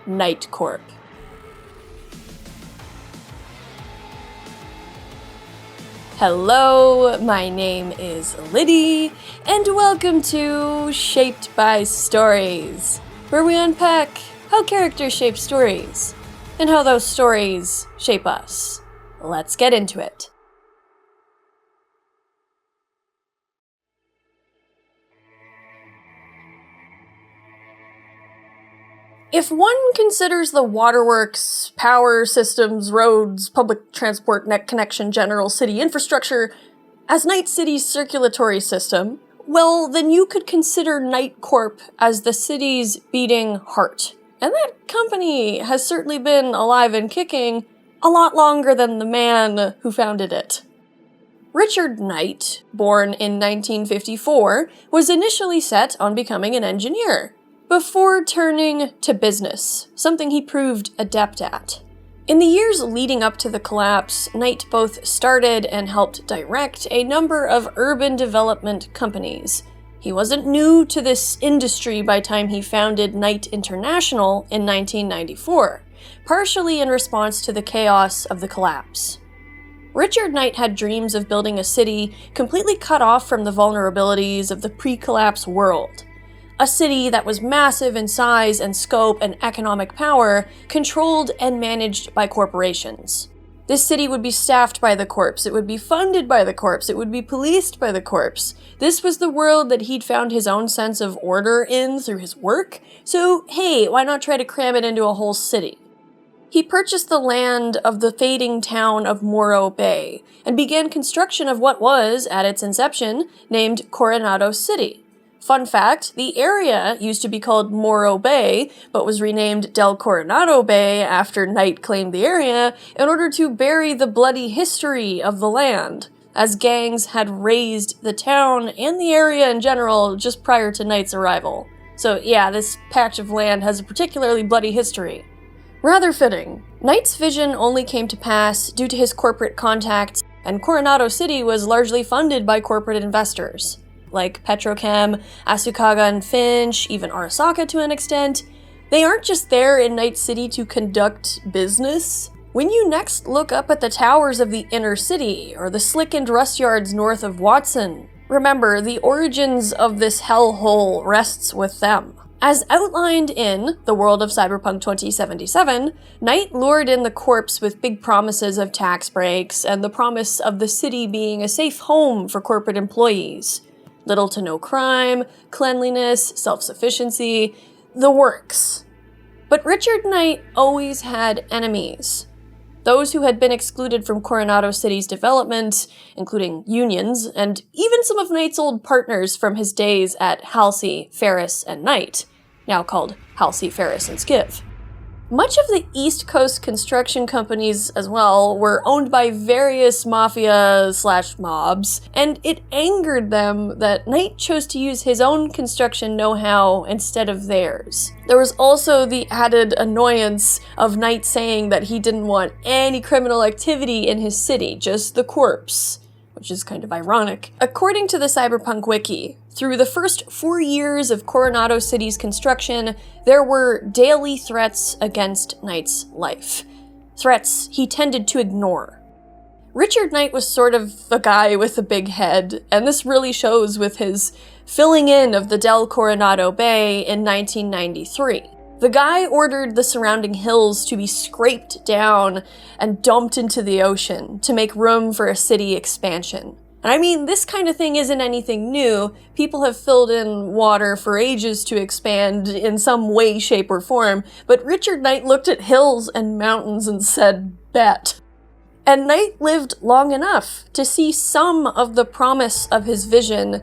NIGHTCORP. Hello, my name is Liddy, and welcome to Shaped by Stories, where we unpack how characters shape stories, and how those stories shape us. Let's get into it. If one considers the waterworks, power systems, roads, public transport, net connection, general city infrastructure as Night City's circulatory system, well, then you could consider NIGHTCORP as the city's beating heart. And that company has certainly been alive and kicking a lot longer than the man who founded it. Richard Knight, born in 1954, was initially set on becoming an engineer, before turning to business, something he proved adept at. In the years leading up to the collapse, Knight both started and helped direct a number of urban development companies. He wasn't new to this industry by the time he founded Knight International in 1994, partially in response to the chaos of the collapse. Richard Knight had dreams of building a city completely cut off from the vulnerabilities of the pre-collapse world. A city that was massive in size and scope and economic power, controlled and managed by corporations. This city would be staffed by the corps, it would be funded by the corps, it would be policed by the corps. This was the world that he'd found his own sense of order in through his work, so hey, why not try to cram it into a whole city? He purchased the land of the fading town of Morro Bay, and began construction of what was, at its inception, named Coronado City. Fun fact, the area used to be called Morro Bay, but was renamed Del Coronado Bay after Knight claimed the area in order to bury the bloody history of the land, as gangs had razed the town and the area in general just prior to Knight's arrival. So yeah, this patch of land has a particularly bloody history. Rather fitting. Knight's vision only came to pass due to his corporate contacts, and Coronado City was largely funded by corporate investors, like Petrochem, Asukaga and Finch, even Arasaka to an extent. They aren't just there in Night City to conduct business. When you next look up at the towers of the inner city, or the slick-and rust yards north of Watson, remember, the origins of this hellhole rests with them. As outlined in The World of Cyberpunk 2077, Knight lured in the corpse with big promises of tax breaks, and the promise of the city being a safe home for corporate employees. Little to no crime, cleanliness, self-sufficiency, the works. But Richard Knight always had enemies. Those who had been excluded from Coronado City's development, including unions, and even some of Knight's old partners from his days at Halsey, Ferris, and Knight, now called Halsey, Ferris, and Skiv. Much of the East Coast construction companies as well were owned by various mafia/mobs, and it angered them that Knight chose to use his own construction know-how instead of theirs. There was also the added annoyance of Knight saying that he didn't want any criminal activity in his city, just the corpse, which is kind of ironic. According to the Cyberpunk wiki, through the first 4 years of Coronado City's construction, there were daily threats against Knight's life. Threats he tended to ignore. Richard Knight was sort of a guy with a big head, and this really shows with his filling in of the Del Coronado Bay in 1993. The guy ordered the surrounding hills to be scraped down and dumped into the ocean to make room for a city expansion. And I mean, this kind of thing isn't anything new. People have filled in water for ages to expand in some way, shape, or form, but Richard Knight looked at hills and mountains and said, bet. And Knight lived long enough to see some of the promise of his vision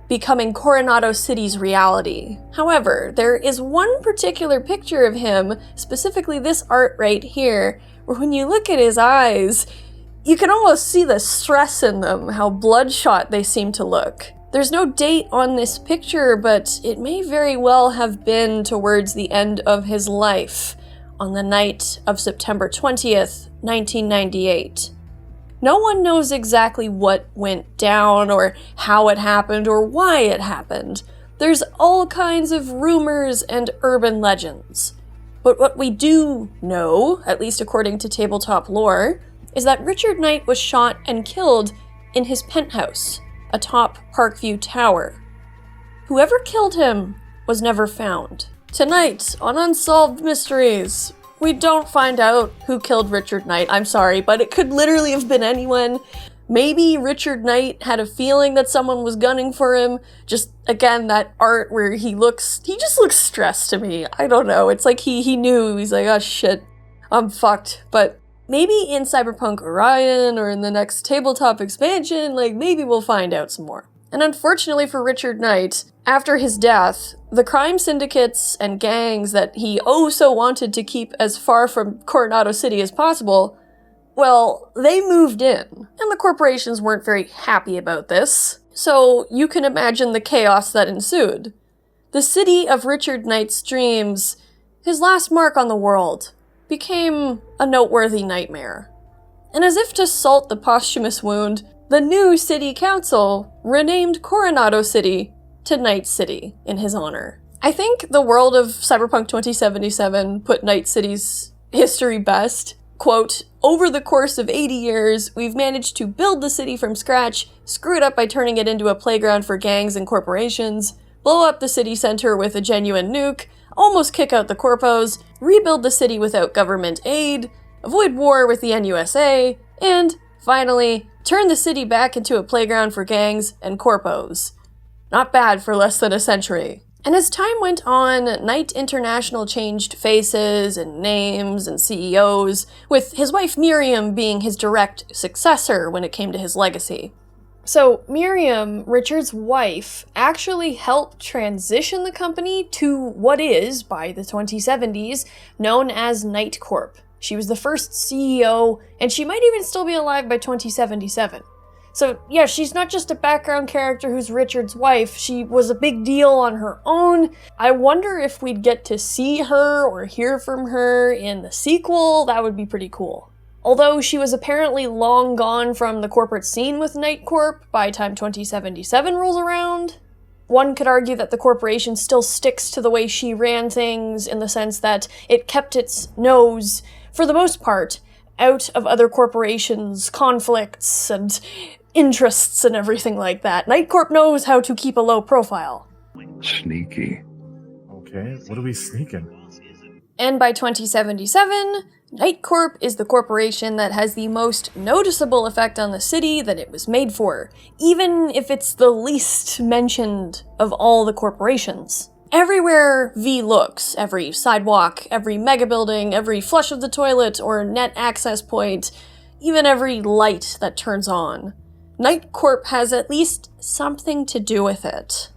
becoming Coronado City's reality. However, there is one particular picture of him, specifically this art right here, where when you look at his eyes, you can almost see the stress in them, how bloodshot they seem to look. There's no date on this picture, but it may very well have been towards the end of his life, on the night of September 20th, 1998. No one knows exactly what went down, or how it happened, or why it happened. There's all kinds of rumors and urban legends. But what we do know, at least according to tabletop lore, is that Richard Knight was shot and killed in his penthouse, atop Parkview Tower. Whoever killed him was never found. Tonight, on Unsolved Mysteries, we don't find out who killed Richard Knight. I'm sorry, but it could literally have been anyone. Maybe Richard Knight had a feeling that someone was gunning for him. Just, again, that art where he just looks stressed to me. I don't know. It's like he knew. He's like, oh shit, I'm fucked. But maybe in Cyberpunk Orion or in the next tabletop expansion, like, maybe we'll find out some more. And unfortunately for Richard Knight, after his death, the crime syndicates and gangs that he so wanted to keep as far from Coronado City as possible, well, they moved in, and the corporations weren't very happy about this, so you can imagine the chaos that ensued. The city of Richard Knight's dreams, his last mark on the world, became a noteworthy nightmare. And as if to salt the posthumous wound, the new city council renamed Coronado City to Night City in his honor. I think the world of Cyberpunk 2077 put Night City's history best. Quote, over the course of 80 years, we've managed to build the city from scratch, screw it up by turning it into a playground for gangs and corporations, blow up the city center with a genuine nuke, almost kick out the corpos, rebuild the city without government aid, avoid war with the NUSA, and, finally, turn the city back into a playground for gangs and corpos. Not bad for less than a century. And as time went on, Knight International changed faces and names and CEOs, with his wife Miriam being his direct successor when it came to his legacy. So Miriam, Richard's wife, actually helped transition the company to what is, by the 2070s, known as Night-Corp. She was the first CEO, and she might even still be alive by 2077. So yeah, she's not just a background character who's Richard's wife, she was a big deal on her own. I wonder if we'd get to see her or hear from her in the sequel. That would be pretty cool. Although she was apparently long gone from the corporate scene with Night-Corp by time 2077 rolls around. One could argue that the corporation still sticks to the way she ran things in the sense that it kept its nose, for the most part, out of other corporations' conflicts and interests and everything like that. Night-Corp knows how to keep a low profile. Sneaky. Okay, what are we sneaking? And by 2077, Night-Corp is the corporation that has the most noticeable effect on the city that it was made for, even if it's the least mentioned of all the corporations. Everywhere V looks, every sidewalk, every mega building, every flush of the toilet or net access point, even every light that turns on, Night-Corp has at least something to do with it.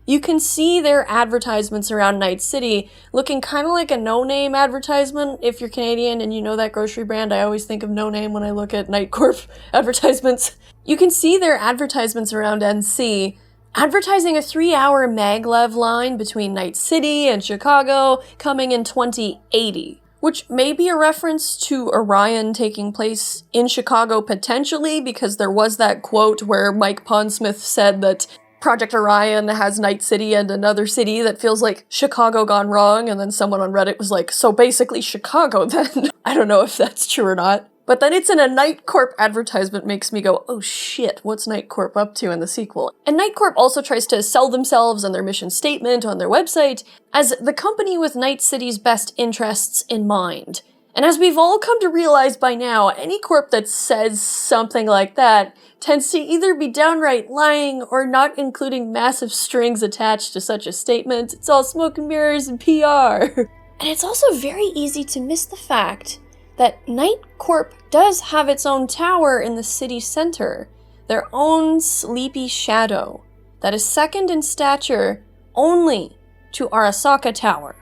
You can see their advertisements around Night City looking kind of like a no-name advertisement. If you're Canadian and you know that grocery brand, I always think of no name when I look at Night-Corp advertisements. You can see their advertisements around NC advertising a 3-hour maglev line between Night City and Chicago coming in 2080, which may be a reference to Orion taking place in Chicago potentially, because there was that quote where Mike Pondsmith said that Project Orion has Night City and another city that feels like Chicago gone wrong, and then someone on Reddit was like, so basically Chicago then? I don't know if that's true or not. But that it's in a Night-Corp advertisement makes me go, oh shit, what's Night-Corp up to in the sequel? And Night-Corp also tries to sell themselves and their mission statement on their website as the company with Night City's best interests in mind. And as we've all come to realize by now, any corp that says something like that tends to either be downright lying or not including massive strings attached to such a statement. It's all smoke and mirrors and PR. And it's also very easy to miss the fact that NIGHTCORP does have its own tower in the city center, their own sleepy shadow that is second in stature only to Arasaka Tower.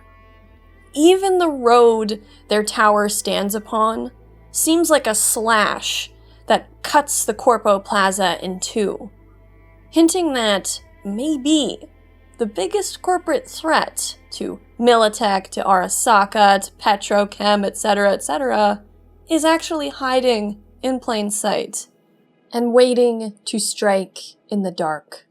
Even the road their tower stands upon seems like a slash that cuts the Corpo Plaza in two, hinting that maybe the biggest corporate threat to MILITECH, to Arasaka, to Petrochem, etc., is actually hiding in plain sight and waiting to strike in the dark.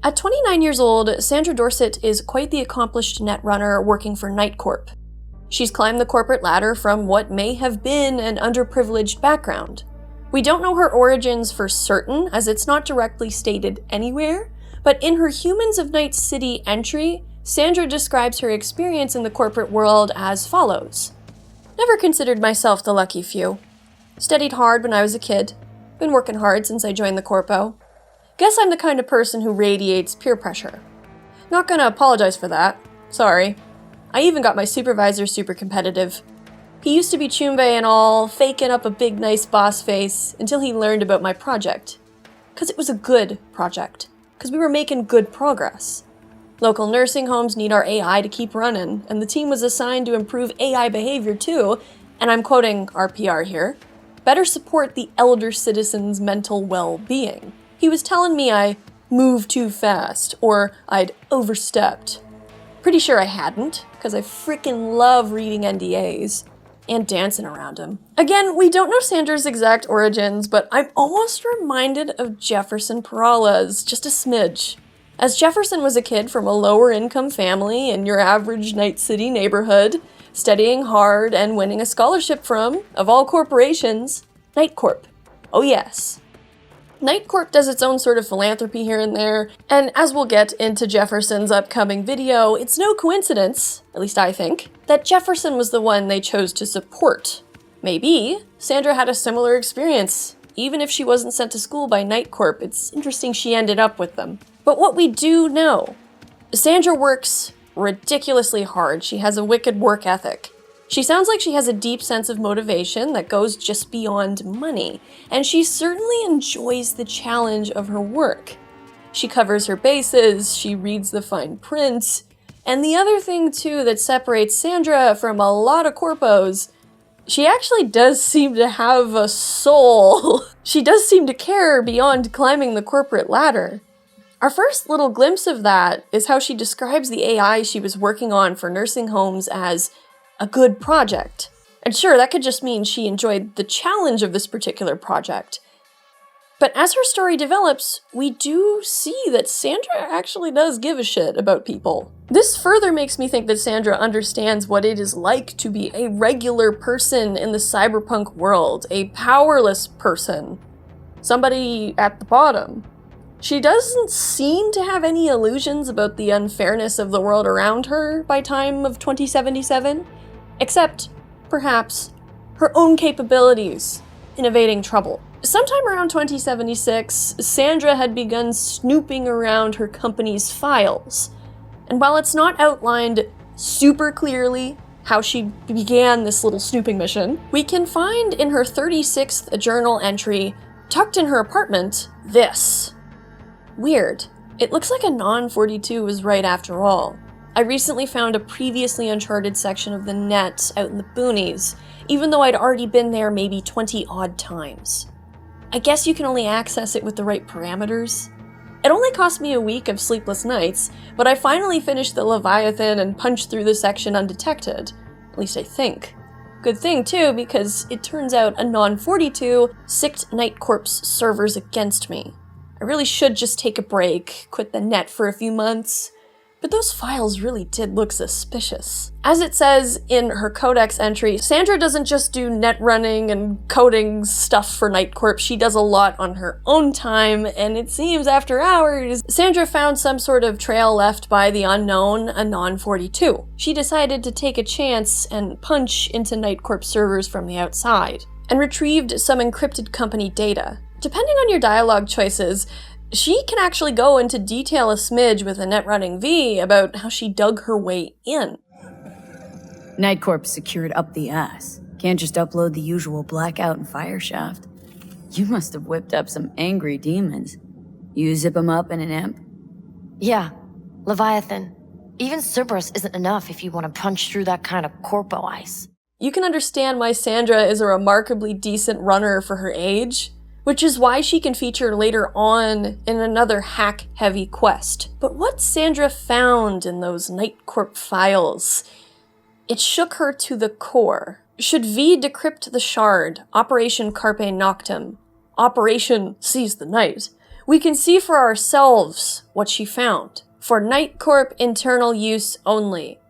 At 29 years old, Sandra Dorsett is quite the accomplished netrunner working for Night-Corp. She's climbed the corporate ladder from what may have been an underprivileged background. We don't know her origins for certain, as it's not directly stated anywhere, but in her Humans of Night City entry, Sandra describes her experience in the corporate world as follows. Never considered myself the lucky few. Studied hard when I was a kid. Been working hard since I joined the Corpo. Guess I'm the kind of person who radiates peer pressure. Not gonna apologize for that. Sorry. I even got my supervisor super competitive. He used to be Chumbe and all, faking up a big nice boss face until he learned about my project. 'Cause it was a good project. 'Cause we were making good progress. Local nursing homes need our AI to keep running, and the team was assigned to improve AI behavior too, and I'm quoting RPR here, better support the elder citizens' mental well-being. He was telling me I moved too fast, or I'd overstepped. Pretty sure I hadn't, because I freaking love reading NDAs and dancing around them. Again, we don't know Sandra's exact origins, but I'm almost reminded of Jefferson PERALEZ, just a smidge. As Jefferson was a kid from a lower income family in your average Night City neighborhood, studying hard and winning a scholarship from, of all corporations, NIGHTCORP. Oh yes. NIGHTCORP does its own sort of philanthropy here and there, and as we'll get into Jefferson's upcoming video, it's no coincidence, at least I think, that Jefferson was the one they chose to support. Maybe Sandra had a similar experience. Even if she wasn't sent to school by NIGHTCORP, it's interesting she ended up with them. But what we do know, Sandra works ridiculously hard. She has a wicked work ethic. She sounds like she has a deep sense of motivation that goes just beyond money, and she certainly enjoys the challenge of her work. She covers her bases, she reads the fine print, and the other thing too that separates Sandra from a lot of corpos, she actually does seem to have a soul. She does seem to care beyond climbing the corporate ladder. Our first little glimpse of that is how she describes the AI she was working on for nursing homes as a good project. And sure, that could just mean she enjoyed the challenge of this particular project. But as her story develops, we do see that Sandra actually does give a shit about people. This further makes me think that Sandra understands what it is like to be a regular person in the cyberpunk world, a powerless person, somebody at the bottom. She doesn't seem to have any illusions about the unfairness of the world around her by time of 2077. Except, perhaps, her own capabilities in evading trouble. Sometime around 2076, Sandra had begun snooping around her company's files. And while it's not outlined super clearly how she began this little snooping mission, we can find in her 36th journal entry, tucked in her apartment, this. Weird. It looks like a non-42 was right after all. I recently found a previously uncharted section of the net out in the boonies, even though I'd already been there maybe 20 odd times. I guess you can only access it with the right parameters. It only cost me a week of sleepless nights, but I finally finished the Leviathan and punched through the section undetected. At least I think. Good thing too, because it turns out a non-42 sicked NIGHTCORP's servers against me. I really should just take a break, quit the net for a few months. But those files really did look suspicious. As it says in her codex entry, Sandra doesn't just do net running and coding stuff for NIGHTCORP, she does a lot on her own time, and it seems after hours, Sandra found some sort of trail left by the unknown, a non-42. She decided to take a chance and punch into NIGHTCORP servers from the outside, and retrieved some encrypted company data. Depending on your dialogue choices, she can actually go into detail a smidge with a running V about how she dug her way in. NIGHTCORP secured up the ass. Can't just upload the usual blackout and fire shaft. You must have whipped up some angry demons. You zip them up in an imp? Yeah, Leviathan. Even Cerberus isn't enough if you want to punch through that kind of corpo ice. You can understand why Sandra is a remarkably decent runner for her age, which is why she can feature later on in another hack-heavy quest. But what Sandra found in those NIGHTCORP files, it shook her to the core. Should V decrypt the shard, Operation Carpe Noctem, Operation Seize the Night, we can see for ourselves what she found. For NIGHTCORP internal use only.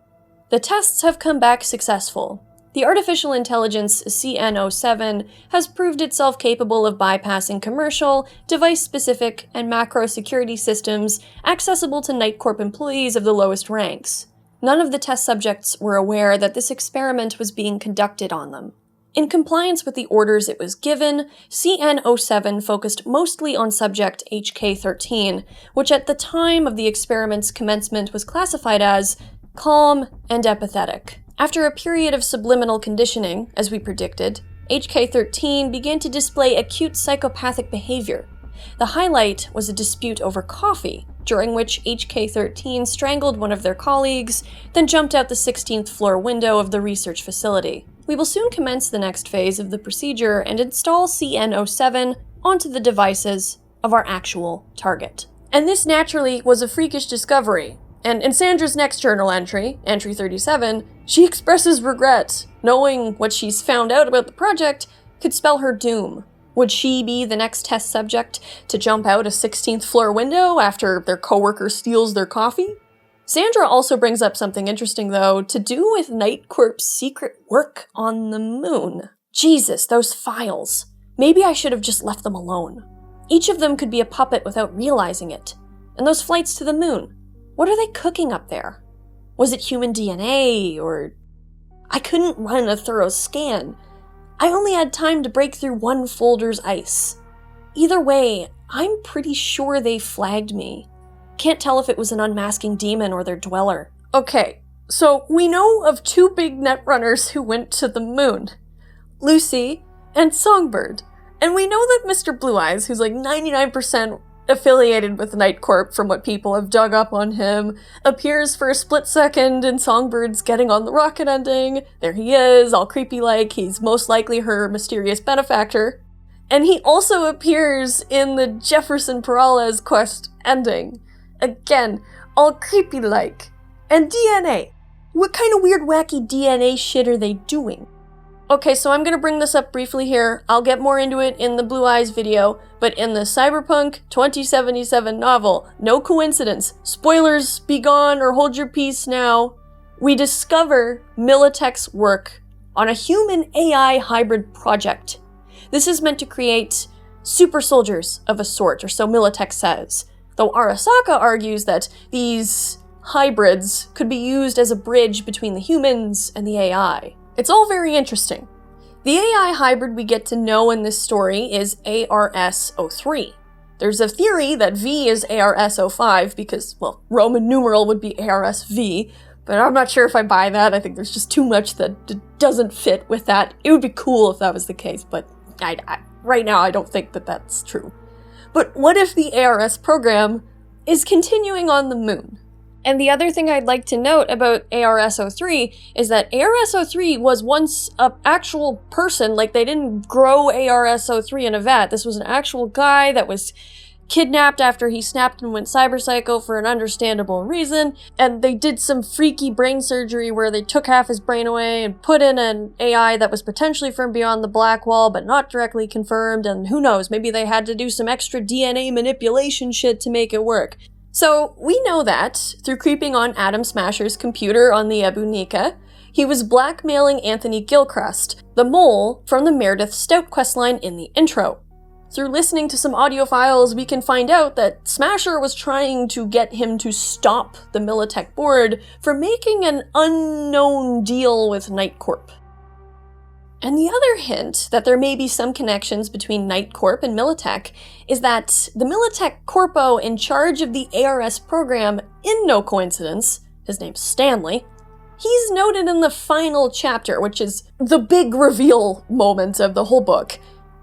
The tests have come back successful. The artificial intelligence CN07 has proved itself capable of bypassing commercial, device-specific, and macro security systems accessible to NIGHTCORP employees of the lowest ranks. None of the test subjects were aware that this experiment was being conducted on them. In compliance with the orders it was given, CN07 focused mostly on subject HK13, which at the time of the experiment's commencement was classified as calm and apathetic. After a period of subliminal conditioning, as we predicted, HK13 began to display acute psychopathic behavior. The highlight was a dispute over coffee, during which HK13 strangled one of their colleagues, then jumped out the 16th floor window of the research facility. We will soon commence the next phase of the procedure and install CN07 onto the devices of our actual target. And this naturally was a freakish discovery. And in Sandra's next journal entry, entry 37, she expresses regret, knowing what she's found out about the project could spell her doom. Would she be the next test subject to jump out a 16th floor window after their coworker steals their coffee? Sandra also brings up something interesting, though, to do with NIGHTCORP's secret work on the moon. Jesus, those files. Maybe I should have just left them alone. Each of them could be a puppet without realizing it. And those flights to the moon, what are they cooking up there? Was it human DNA, or... I couldn't run a thorough scan. I only had time to break through one folder's ice. Either way, I'm pretty sure they flagged me. Can't tell if it was an unmasking demon or their dweller. Okay, so we know of two big netrunners who went to the moon. Lucy and Songbird. And we know that Mr. Blue Eyes, who's like 99% affiliated with NIGHTCORP from what people have dug up on him, appears for a split second in Songbird's Getting on the Rocket ending. There he is, all creepy like. He's most likely her mysterious benefactor. And he also appears in the Jefferson PERALEZ quest ending. Again, all creepy like. And DNA. What kind of weird wacky DNA shit are they doing? Okay, so I'm gonna bring this up briefly here. I'll get more into it in the Blue Eyes video, but in the Cyberpunk 2077 novel, no coincidence, spoilers be gone or hold your peace now, we discover MILITECH's work on a human-AI hybrid project. This is meant to create super soldiers of a sort, or so MILITECH says, though Arasaka argues that these hybrids could be used as a bridge between the humans and the AI. It's all very interesting. The AI hybrid we get to know in this story is ARS-03. There's a theory that V is ARS-05 because, well, Roman numeral would be ARS-V, but I'm not sure if I buy that. I think there's just too much that doesn't fit with that. It would be cool if that was the case, but right now I don't think that that's true. But what if the ARS program is continuing on the moon? And the other thing I'd like to note about ARS-03 is that ARS-03 was once an actual person. Like, they didn't grow ARS-03 in a vat. This was an actual guy that was kidnapped after he snapped and went cyber psycho for an understandable reason, and they did some freaky brain surgery where they took half his brain away and put in an AI that was potentially from beyond the black wall but not directly confirmed, and who knows, maybe they had to do some extra DNA manipulation shit to make it work. So we know that, through creeping on Adam Smasher's computer on the Ebunica, he was blackmailing Anthony Gilchrist, the mole from the MEREDITH STOUT questline in the intro. Through listening to some audio files, we can find out that Smasher was trying to get him to stop the MILITECH board from making an unknown deal with NIGHTCORP. And the other hint that there may be some connections between NIGHTCORP and MILITECH is that the MILITECH corpo in charge of the ARS program, in no coincidence, his name's Stanley, he's noted in the final chapter, which is the big reveal moment of the whole book,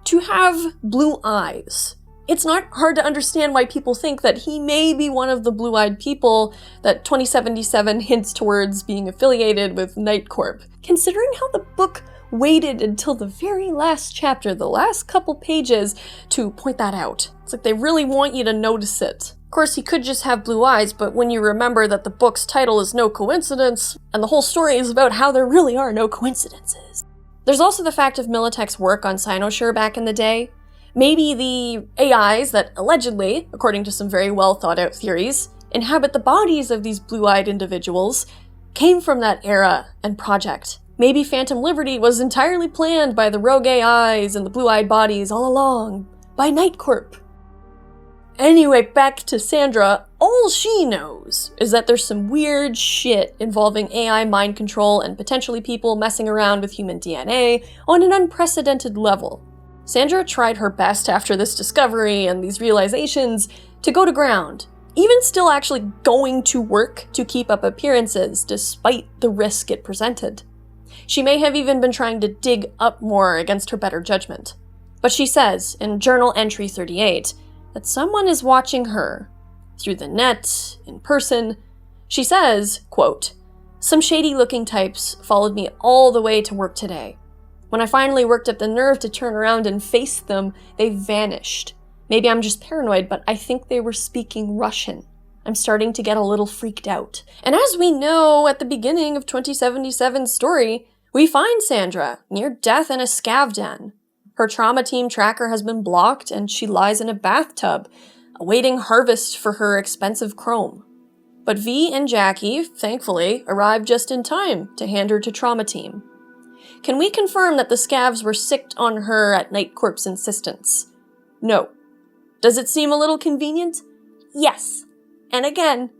to have blue eyes. It's not hard to understand why people think that he may be one of the blue-eyed people that 2077 hints towards being affiliated with NIGHTCORP, considering how the book waited until the very last chapter, the last couple pages, to point that out. It's like they really want you to notice it. Of course, he could just have blue eyes, but when you remember that the book's title is No Coincidence, and the whole story is about how there really are no coincidences. There's also the fact of Militech's work on Cynosure back in the day. Maybe the AIs that allegedly, according to some very well thought out theories, inhabit the bodies of these blue-eyed individuals came from that era and project. Maybe Phantom Liberty was entirely planned by the rogue AIs and the blue-eyed bodies all along, by NIGHTCORP. Anyway, back to Sandra. All she knows is that there's some weird shit involving AI mind control and potentially people messing around with human DNA on an unprecedented level. Sandra tried her best after this discovery and these realizations to go to ground, even still actually going to work to keep up appearances despite the risk it presented. She may have even been trying to dig up more against her better judgment. But she says, in Journal Entry 38, that someone is watching her. Through the net, in person. She says, quote, "Some shady-looking types followed me all the way to work today. When I finally worked up the nerve to turn around and face them, they vanished. Maybe I'm just paranoid, but I think they were speaking Russian. I'm starting to get a little freaked out." And as we know at the beginning of 2077's story, we find Sandra near death in a scav den. Her trauma team tracker has been blocked and she lies in a bathtub, awaiting harvest for her expensive chrome. But V and Jackie, thankfully, arrived just in time to hand her to trauma team. Can we confirm that the scavs were sicked on her at NIGHTCORP's insistence? No. Does it seem a little convenient? Yes. And again,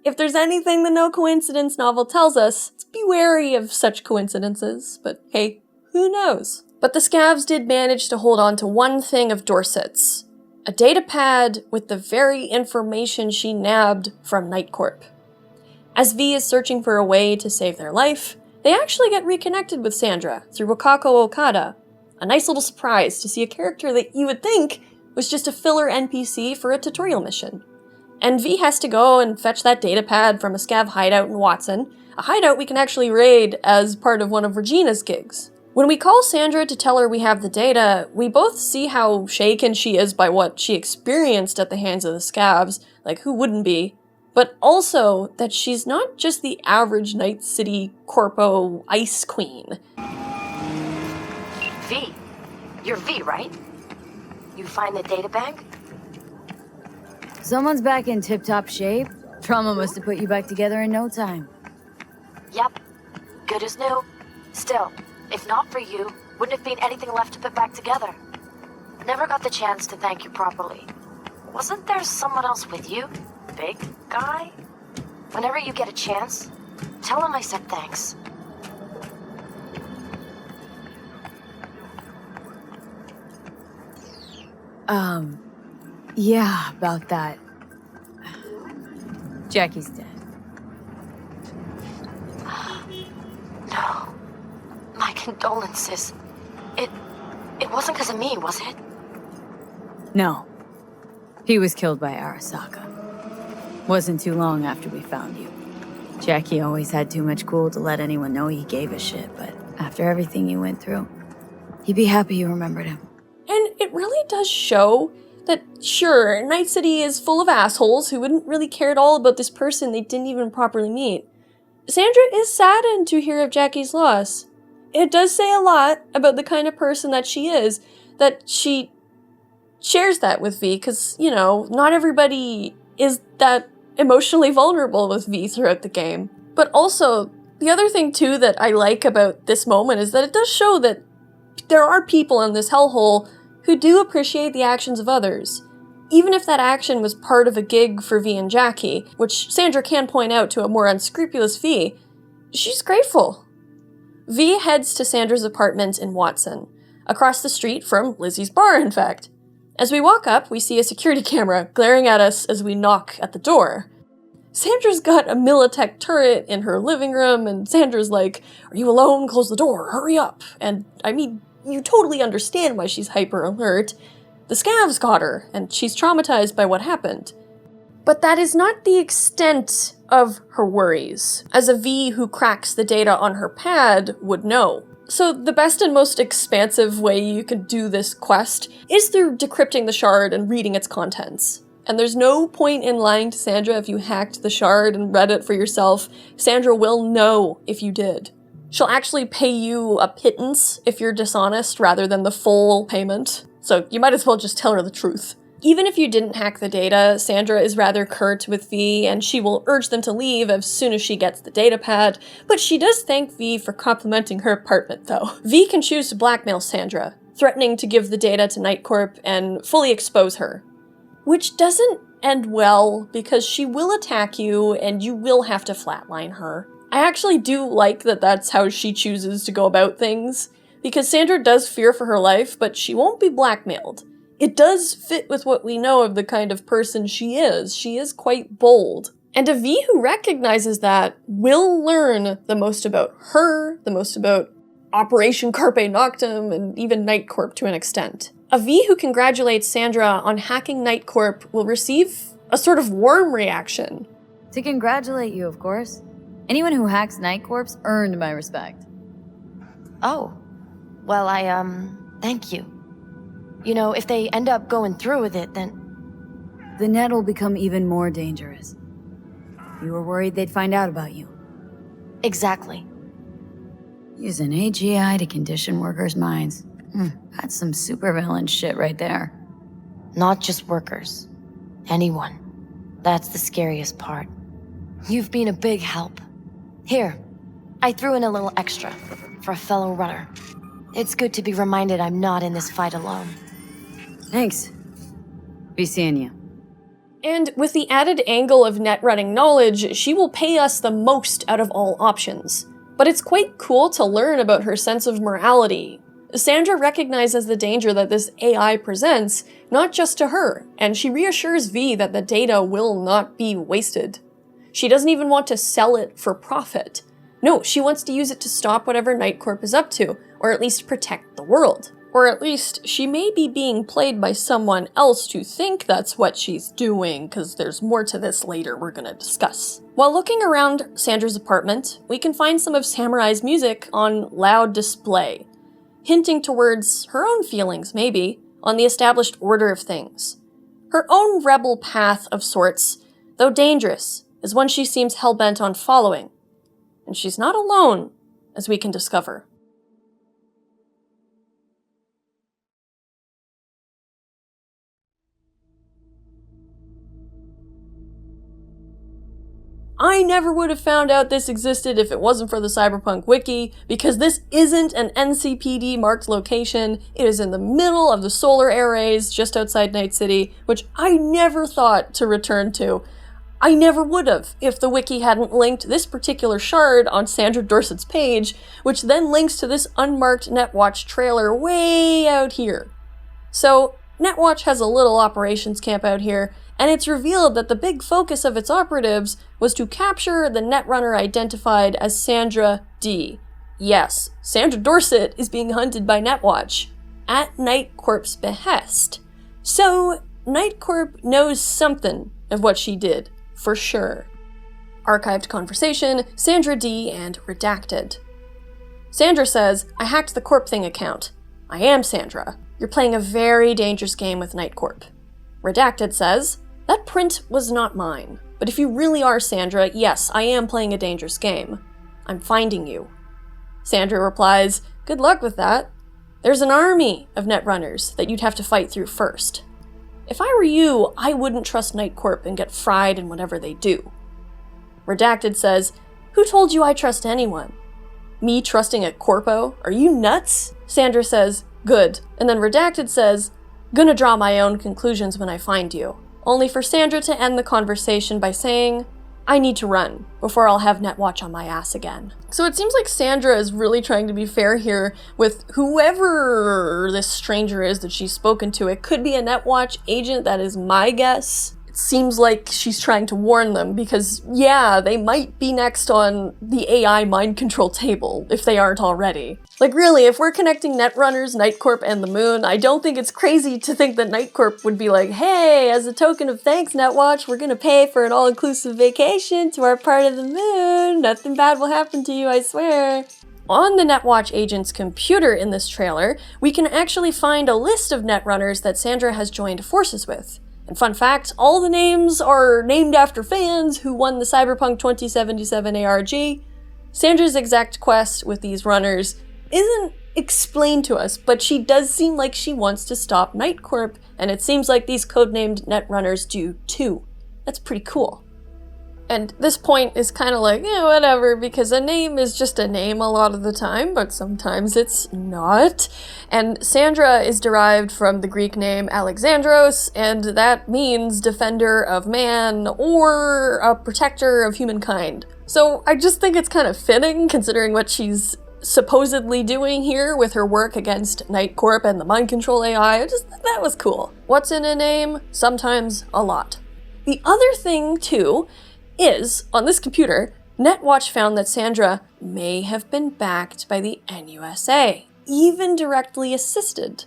if there's anything the No Coincidence novel tells us, it's be wary of such coincidences, but hey, who knows? But the scavs did manage to hold on to one thing of Dorsett's, a datapad with the very information she nabbed from NIGHTCORP. As V is searching for a way to save their life, they actually get reconnected with Sandra through Wakako Okada, a nice little surprise to see a character that you would think was just a filler NPC for a tutorial mission. And V has to go and fetch that datapad from a scav hideout in Watson, a hideout we can actually raid as part of one of Regina's gigs. When we call Sandra to tell her we have the data, we both see how shaken she is by what she experienced at the hands of the scavs, like who wouldn't be, but also that she's not just the average Night City Corpo ice queen. V. You're V, right? You find the data bank? Someone's back in tip-top shape. Trauma must have put you back together in no time. Yep. Good as new. Still, if not for you, wouldn't have been anything left to put back together. Never got the chance to thank you properly. Wasn't there someone else with you? Big guy? Whenever you get a chance, tell him I said thanks. Yeah, about that. Jackie's dead. No. My condolences. It wasn't because of me, was it? No. He was killed by Arasaka. Wasn't too long after we found you. Jackie always had too much cool to let anyone know he gave a shit, but after everything you went through, he'd be happy you remembered him. And it really does show that, sure, Night City is full of assholes who wouldn't really care at all about this person they didn't even properly meet. Sandra is saddened to hear of Jackie's loss. It does say a lot about the kind of person that she is, that she shares that with V, because, you know, not everybody is that emotionally vulnerable with V throughout the game. But also, the other thing, too, that I like about this moment is that it does show that there are people in this hellhole who do appreciate the actions of others. Even if that action was part of a gig for V and Jackie, which Sandra can point out to a more unscrupulous V, she's grateful. V heads to Sandra's apartment in Watson, across the street from Lizzie's bar, in fact. As we walk up, we see a security camera glaring at us as we knock at the door. Sandra's got a MILITECH turret in her living room, and Sandra's like, "Are you alone? Close the door, hurry up." And, I mean, you totally understand why she's hyper alert. The scavs got her, and she's traumatized by what happened. But that is not the extent of her worries, as a V who cracks the data on her pad would know. So the best and most expansive way you could do this quest is through decrypting the shard and reading its contents. And there's no point in lying to Sandra if you hacked the shard and read it for yourself. Sandra will know if you did. She'll actually pay you a pittance if you're dishonest rather than the full payment. So you might as well just tell her the truth. Even if you didn't hack the data, Sandra is rather curt with V, and she will urge them to leave as soon as she gets the data pad, but she does thank V for complimenting her apartment, though. V can choose to blackmail Sandra, threatening to give the data to NIGHTCORP and fully expose her. Which doesn't end well, because she will attack you, and you will have to flatline her. I actually do like that that's how she chooses to go about things, because Sandra does fear for her life, but she won't be blackmailed. It does fit with what we know of the kind of person she is. She is quite bold. And a V who recognizes that will learn the most about her, the most about Operation Carpe Noctem, and even NIGHTCORP to an extent. A V who congratulates Sandra on hacking NIGHTCORP will receive a sort of warm reaction. To congratulate you, of course. Anyone who hacks NIGHTCORP's earned my respect. Oh. Well, thank you. You know, if they end up going through with it, then... The net will become even more dangerous. You were worried they'd find out about you. Exactly. Use an AGI to condition workers' minds. That's some supervillain shit right there. Not just workers. Anyone. That's the scariest part. You've been a big help. Here, I threw in a little extra for a fellow runner. It's good to be reminded I'm not in this fight alone. Thanks. Be seeing you. And with the added angle of net running knowledge, she will pay us the most out of all options. But it's quite cool to learn about her sense of morality. Sandra recognizes the danger that this AI presents, not just to her, and she reassures V that the data will not be wasted. She doesn't even want to sell it for profit. No, she wants to use it to stop whatever NIGHTCORP is up to, or at least protect the world. Or at least, she may be being played by someone else to think that's what she's doing, because there's more to this later we're gonna discuss. While looking around Sandra's apartment, we can find some of Samurai's music on loud display, hinting towards her own feelings, maybe, on the established order of things. Her own rebel path of sorts, though dangerous, is one she seems hell-bent on following. And she's not alone, as we can discover. I never would have found out this existed if it wasn't for the Cyberpunk wiki, because this isn't an NCPD marked location. It is in the middle of the solar arrays just outside Night City, which I never thought to return to. I never would have if the wiki hadn't linked this particular shard on Sandra Dorsett's page, which then links to this unmarked Netwatch trailer way out here. So, Netwatch has a little operations camp out here, and it's revealed that the big focus of its operatives was to capture the netrunner identified as Sandra D. Yes, Sandra Dorsett is being hunted by Netwatch, at NIGHTCORP's behest. So, NIGHTCORP knows something of what she did, for sure. Archived conversation, Sandra D and redacted. Sandra says, "I hacked the Corp Thing account. I am Sandra. You're playing a very dangerous game with NIGHTCORP." Redacted says, "That print was not mine. But if you really are Sandra, yes, I am playing a dangerous game. I'm finding you." Sandra replies, "Good luck with that. There's an army of netrunners that you'd have to fight through first. If I were you, I wouldn't trust NIGHTCORP and get fried in whatever they do." Redacted says, "Who told you I trust anyone? Me trusting a corpo? Are you nuts?" Sandra says, "Good." And then Redacted says, "Gonna draw my own conclusions when I find you." Only for Sandra to end the conversation by saying, I need to run before I'll have Netwatch on my ass again. So it seems like Sandra is really trying to be fair here with whoever this stranger is that she's spoken to. It could be a Netwatch agent, that is my guess. It seems like she's trying to warn them because, yeah, they might be next on the AI mind control table if they aren't already. Like, really, if we're connecting Netrunners, NIGHTCORP, and the moon, I don't think it's crazy to think that NIGHTCORP would be like, hey, as a token of thanks, Netwatch, we're gonna pay for an all-inclusive vacation to our part of the moon. Nothing bad will happen to you, I swear. On the Netwatch agent's computer in this trailer, we can actually find a list of Netrunners that Sandra has joined forces with. And fun fact, all the names are named after fans who won the Cyberpunk 2077 ARG. Sandra's exact quest with these runners isn't explained to us, but she does seem like she wants to stop NIGHTCORP, and it seems like these codenamed Netrunners do too. That's pretty cool. And this point is kind of like, yeah, whatever, because a name is just a name a lot of the time, but sometimes it's not. And Sandra is derived from the Greek name Alexandros, and that means defender of man or a protector of humankind. So I just think it's kind of fitting, considering what she's supposedly doing here with her work against NIGHTCORP and the mind control AI. That was cool. What's in a name? Sometimes a lot. The other thing, too, is, on this computer, Netwatch found that Sandra may have been backed by the NUSA, even directly assisted.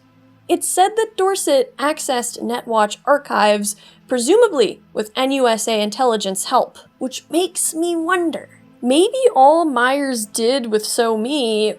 It said that Dorsett accessed Netwatch archives, presumably with NUSA intelligence help, which makes me wonder. Maybe all Myers did with So-Me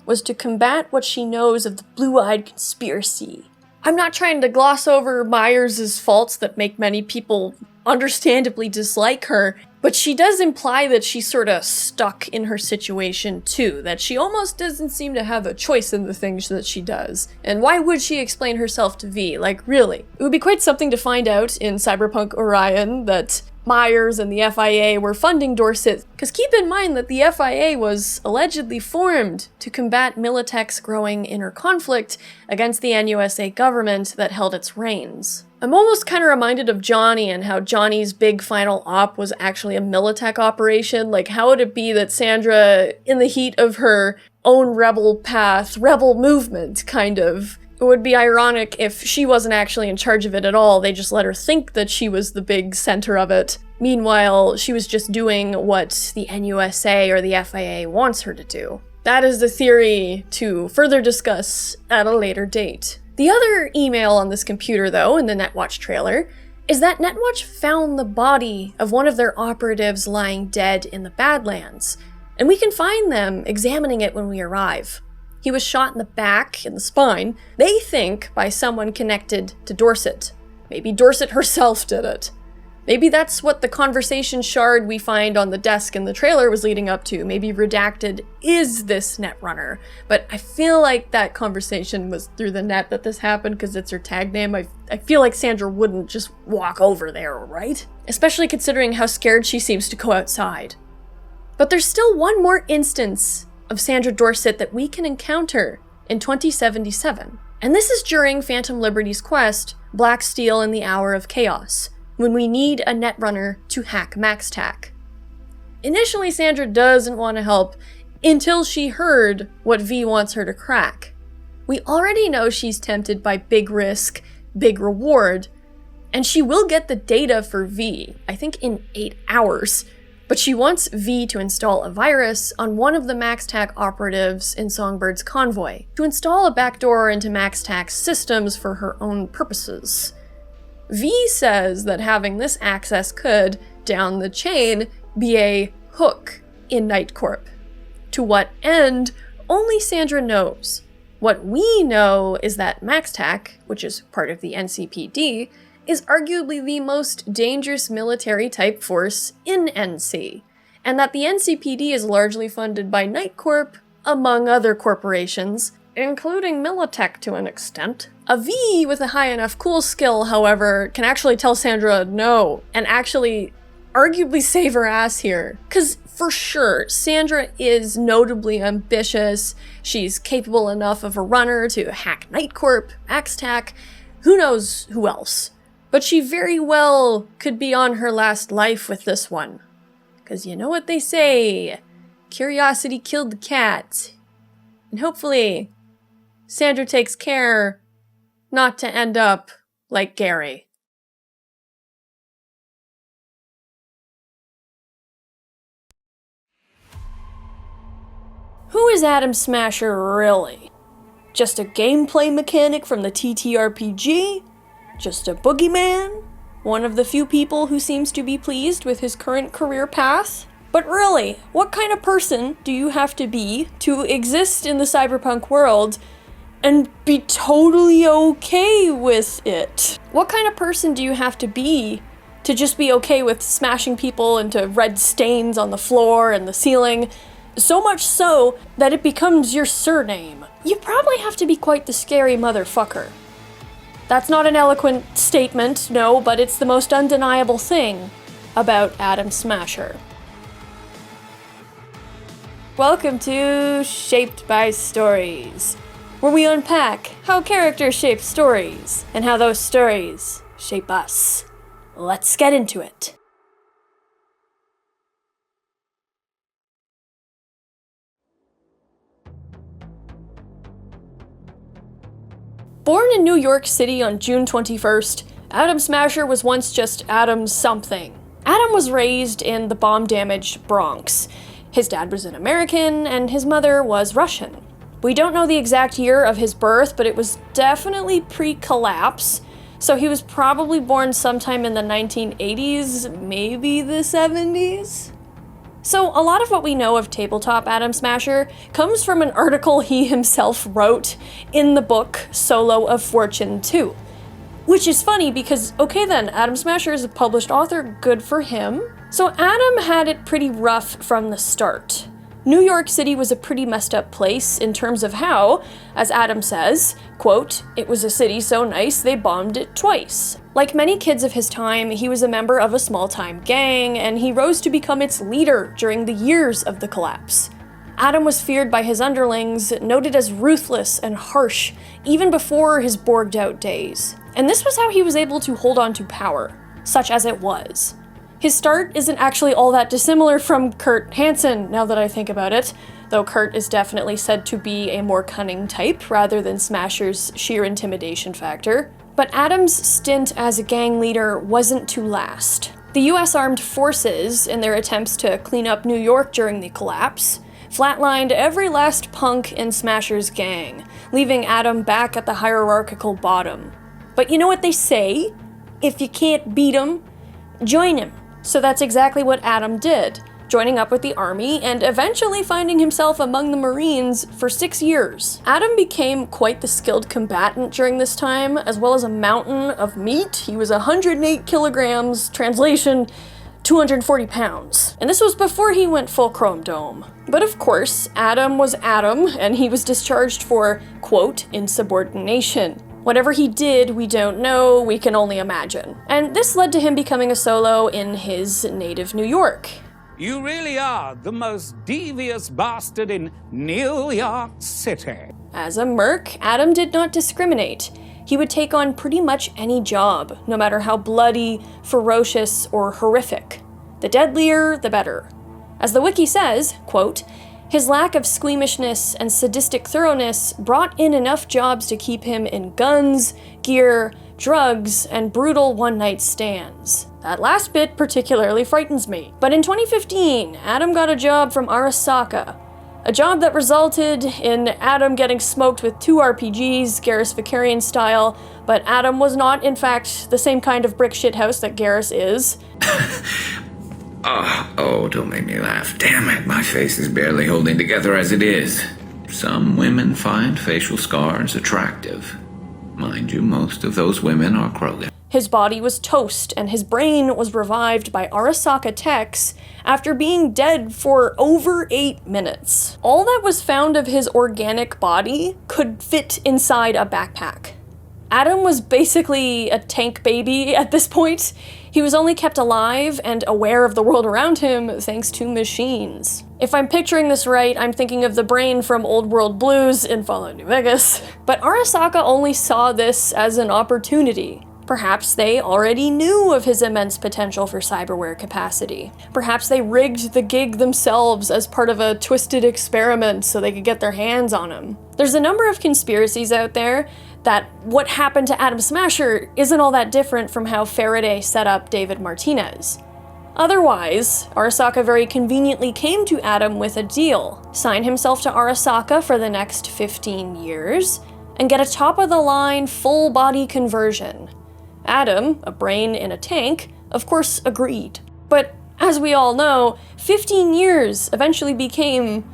was to combat what she knows of the blue-eyed conspiracy. I'm not trying to gloss over Myers' faults that make many people understandably dislike her, but she does imply that she's sort of stuck in her situation too, that she almost doesn't seem to have a choice in the things that she does. And why would she explain herself to V? Like, really? It would be quite something to find out in Cyberpunk Orion that Myers and the FIA were funding Dorsett, because keep in mind that the FIA was allegedly formed to combat MILITECH's growing inner conflict against the NUSA government that held its reins. I'm almost kind of reminded of Johnny and how Johnny's big final op was actually a Militech operation. Like, how would it be that Sandra, in the heat of her own rebel path, rebel movement, kind of, it would be ironic if she wasn't actually in charge of it at all. They just let her think that she was the big center of it. Meanwhile, she was just doing what the NUSA or the FIA wants her to do. That is the theory to further discuss at a later date. The other email on this computer, though, in the Netwatch trailer, is that Netwatch found the body of one of their operatives lying dead in the Badlands, and we can find them examining it when we arrive. He was shot in the back, in the spine, they think by someone connected to Dorsett. Maybe Dorsett herself did it. Maybe that's what the conversation shard we find on the desk in the trailer was leading up to. Maybe Redacted is this Netrunner. But I feel like that conversation was through the net that this happened because it's her tag name. I feel like Sandra wouldn't just walk over there, right? Especially considering how scared she seems to go outside. But there's still one more instance of Sandra Dorsett that we can encounter in 2077. And this is during Phantom Liberty's quest, Black Steel in the Hour of Chaos, when we need a Netrunner to hack MaxTac. Initially, Sandra doesn't want to help until she heard what V wants her to crack. We already know she's tempted by big risk, big reward, and she will get the data for V, I think in 8 hours. But she wants V to install a virus on one of the MaxTac operatives in Songbird's convoy, to install a backdoor into MaxTac's systems for her own purposes. V says that having this access could, down the chain, be a hook in NIGHTCORP. To what end, only Sandra knows. What we know is that MaxTac, which is part of the NCPD, is arguably the most dangerous military-type force in NC, and that the NCPD is largely funded by NIGHTCORP, among other corporations, including Militech to an extent. A V with a high enough cool skill, however, can actually tell Sandra no, and actually arguably save her ass here. Because for sure, Sandra is notably ambitious, she's capable enough of a runner to hack NIGHTCORP, MaxTac, who knows who else. But she very well could be on her last life with this one. Because you know what they say, curiosity killed the cat. And hopefully, Sandra takes care not to end up like Garry. Who is Atom Smasher really? Just a gameplay mechanic from the TTRPG? Just a boogeyman? One of the few people who seems to be pleased with his current career path? But really, what kind of person do you have to be to exist in the cyberpunk world and be totally okay with it? What kind of person do you have to be to just be okay with smashing people into red stains on the floor and the ceiling? So much so that it becomes your surname. You probably have to be quite the scary motherfucker. That's not an eloquent statement, no, but it's the most undeniable thing about Atom Smasher. Welcome to Shaped by Stories, where we unpack how characters shape stories, and how those stories shape us. Let's get into it. Born in New York City on June 21st, Atom Smasher was once just Atom something. Atom was raised in the bomb-damaged Bronx. His dad was an American, and his mother was Russian. We don't know the exact year of his birth, but it was definitely pre-collapse, so he was probably born sometime in the 1980s, maybe the 70s? So a lot of what we know of tabletop Atom Smasher comes from an article he himself wrote in the book Solo of Fortune 2. Which is funny because, okay then, Atom Smasher is a published author, good for him. So Atom had it pretty rough from the start. New York City was a pretty messed up place in terms of how, as Atom says, quote, "It was a city so nice they bombed it twice." Like many kids of his time, he was a member of a small-time gang, and he rose to become its leader during the years of the collapse. Atom was feared by his underlings, noted as ruthless and harsh, even before his borged-out days. And this was how he was able to hold on to power, such as it was. His start isn't actually all that dissimilar from Kurt Hansen, now that I think about it, though Kurt is definitely said to be a more cunning type rather than Smasher's sheer intimidation factor. But Atom's stint as a gang leader wasn't to last. The US Armed Forces, in their attempts to clean up New York during the collapse, flatlined every last punk in Smasher's gang, leaving Atom back at the hierarchical bottom. But you know what they say? If you can't beat 'em, join 'em. So that's exactly what Atom did, joining up with the army and eventually finding himself among the Marines for 6 years. Atom became quite the skilled combatant during this time, as well as a mountain of meat. He was 108 kilograms, translation, 240 pounds. And this was before he went full Chrome Dome. But of course, Atom was Atom, and he was discharged for, quote, insubordination. Whatever he did, we don't know, we can only imagine. And this led to him becoming a solo in his native New York. You really are the most devious bastard in New York City. As a merc, Atom did not discriminate. He would take on pretty much any job, no matter how bloody, ferocious, or horrific. The deadlier, the better. As the wiki says, quote, his lack of squeamishness and sadistic thoroughness brought in enough jobs to keep him in guns, gear, drugs, and brutal one-night stands. That last bit particularly frightens me. But in 2015, Atom got a job from Arasaka, a job that resulted in Atom getting smoked with 2 RPGs, Garrus Vicarian style, but Atom was not, in fact, the same kind of brick shithouse that Garrus is. Oh, don't make me laugh. Damn it, my face is barely holding together as it is. Some women find facial scars attractive. Mind you, most of those women are Krogan. His body was toast, and his brain was revived by Arasaka techs after being dead for over 8 minutes. All that was found of his organic body could fit inside a backpack. Atom was basically a tank baby at this point. He was only kept alive and aware of the world around him thanks to machines. If I'm picturing this right, I'm thinking of the brain from Old World Blues in Fallout New Vegas. But Arasaka only saw this as an opportunity. Perhaps they already knew of his immense potential for cyberware capacity. Perhaps they rigged the gig themselves as part of a twisted experiment so they could get their hands on him. There's a number of conspiracies out there that what happened to Atom Smasher isn't all that different from how Faraday set up David Martinez. Otherwise, Arasaka very conveniently came to Atom with a deal: sign himself to Arasaka for the next 15 years, and get a top-of-the-line full-body conversion. Atom, a brain in a tank, of course agreed. But as we all know, 15 years eventually became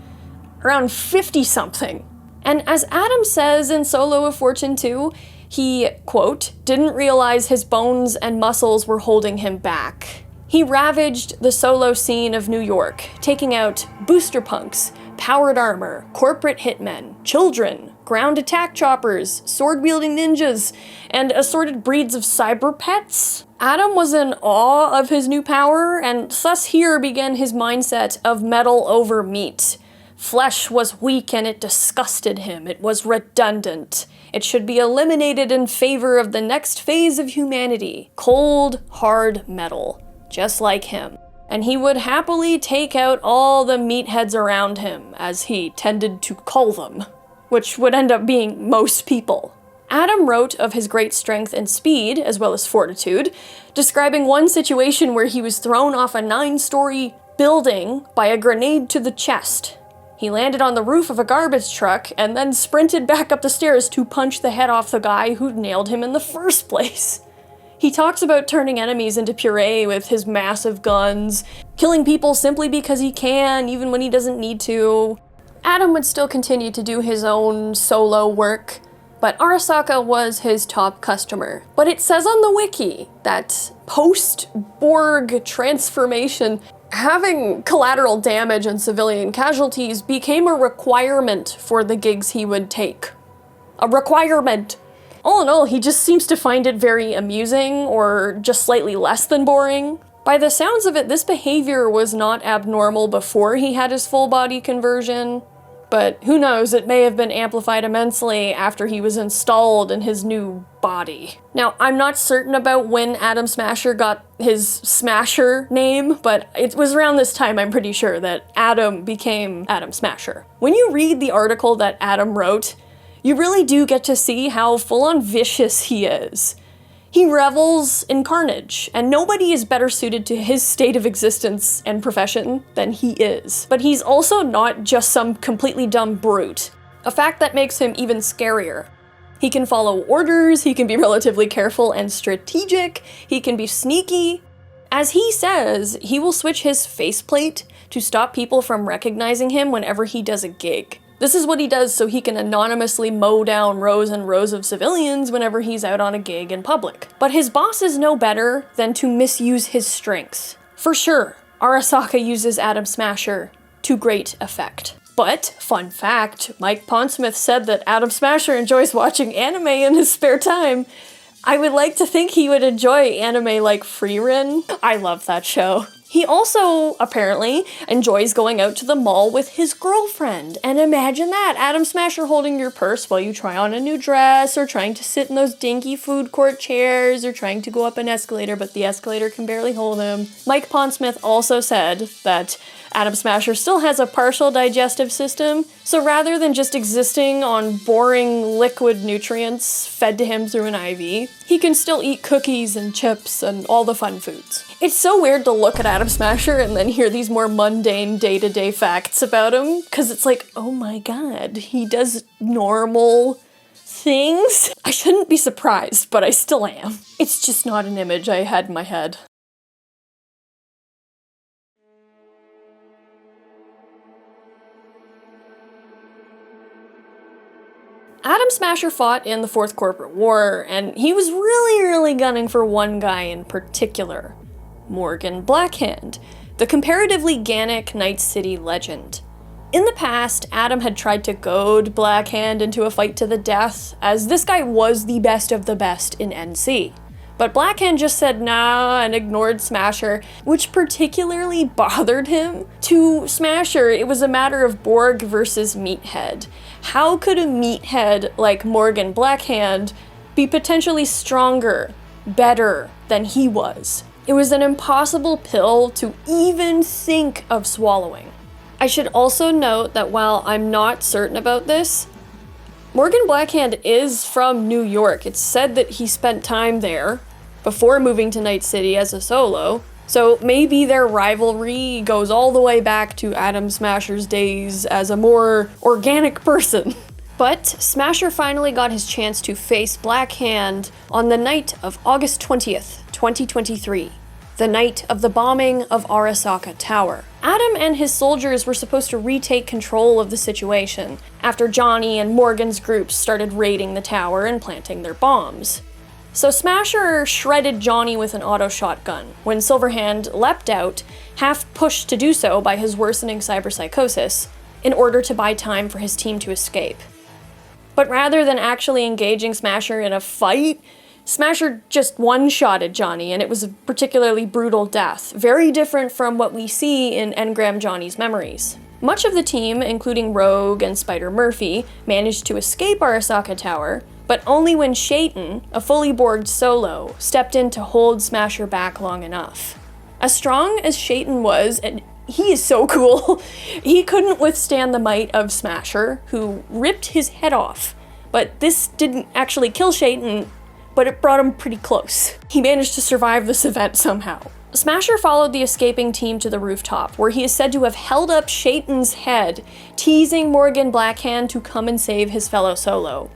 around 50-something. And as Atom says in Solo of Fortune 2, he, quote, didn't realize his bones and muscles were holding him back. He ravaged the Solo scene of New York, taking out booster punks, powered armor, corporate hitmen, children, ground attack choppers, sword-wielding ninjas, and assorted breeds of cyber pets. Atom was in awe of his new power, and thus here began his mindset of metal over meat. Flesh was weak and it disgusted him. It was redundant. It should be eliminated in favor of the next phase of humanity: cold, hard metal, just like him. And he would happily take out all the meatheads around him, as he tended to call them, which would end up being most people. Atom wrote of his great strength and speed, as well as fortitude, describing one situation where he was thrown off a 9-story building by a grenade to the chest. He landed on the roof of a garbage truck and then sprinted back up the stairs to punch the head off the guy who nailed him in the first place. He talks about turning enemies into puree with his massive guns, killing people simply because he can, even when he doesn't need to. Atom would still continue to do his own solo work, but Arasaka was his top customer. But it says on the wiki that post-Borg transformation, having collateral damage and civilian casualties became a requirement for the gigs he would take. A requirement! All in all, he just seems to find it very amusing, or just slightly less than boring. By the sounds of it, this behavior was not abnormal before he had his full-body conversion, but who knows, it may have been amplified immensely after he was installed in his new body. Now, I'm not certain about when Atom Smasher got his Smasher name, but it was around this time, I'm pretty sure, that Atom became Atom Smasher. When you read the article that Atom wrote, you really do get to see how full-on vicious he is. He revels in carnage, and nobody is better suited to his state of existence and profession than he is. But he's also not just some completely dumb brute, a fact that makes him even scarier. He can follow orders, he can be relatively careful and strategic, he can be sneaky. As he says, he will switch his faceplate to stop people from recognizing him whenever he does a gig. This is what he does so he can anonymously mow down rows and rows of civilians whenever he's out on a gig in public. But his bosses know better than to misuse his strengths. For sure, Arasaka uses Atom Smasher to great effect. But, fun fact, Mike Pondsmith said that Atom Smasher enjoys watching anime in his spare time. I would like to think he would enjoy anime like Frieren. I love that show. He also, apparently, enjoys going out to the mall with his girlfriend. And imagine that, Atom Smasher holding your purse while you try on a new dress, or trying to sit in those dinky food court chairs, or trying to go up an escalator, but the escalator can barely hold him. Mike Pondsmith also said that Atom Smasher still has a partial digestive system, so rather than just existing on boring liquid nutrients fed to him through an IV, he can still eat cookies and chips and all the fun foods. It's so weird to look at Atom Smasher and then hear these more mundane day-to-day facts about him, because it's like, oh my god, he does normal things? I shouldn't be surprised, but I still am. It's just not an image I had in my head. Atom Smasher fought in the Fourth Corporate War, and he was really gunning for one guy in particular. Morgan Blackhand, the comparatively Gannic Night City legend. In the past, Atom had tried to goad Blackhand into a fight to the death, as this guy was the best of the best in NC. But Blackhand just said nah and ignored Smasher, which particularly bothered him. To Smasher, it was a matter of Borg versus Meathead. How could a meathead like Morgan Blackhand be potentially stronger better than he was. It was an impossible pill to even think of swallowing. I should also note that while I'm not certain about this, Morgan Blackhand is from New York. It's said that he spent time there before moving to Night City as a solo, so maybe their rivalry goes all the way back to Adam Smasher's days as a more organic person. But Smasher finally got his chance to face Blackhand on the night of August 20th, 2023, the night of the bombing of Arasaka Tower. Adam and his soldiers were supposed to retake control of the situation after Johnny and Morgan's groups started raiding the tower and planting their bombs. So Smasher shredded Johnny with an auto shotgun when Silverhand leapt out, half pushed to do so by his worsening cyberpsychosis, in order to buy time for his team to escape. But rather than actually engaging Smasher in a fight, Smasher just one-shotted Johnny, and it was a particularly brutal death, very different from what we see in Engram Johnny's memories. Much of the team, including Rogue and Spider Murphy, managed to escape Arasaka Tower, but only when Shaitan, a fully borged solo, stepped in to hold Smasher back long enough. As strong as Shaitan was, and he is so cool, he couldn't withstand the might of Smasher, who ripped his head off. But this didn't actually kill Shaitan, but it brought him pretty close. He managed to survive this event somehow. Smasher followed the escaping team to the rooftop, where he is said to have held up Shaitan's head, teasing Morgan Blackhand to come and save his fellow solo.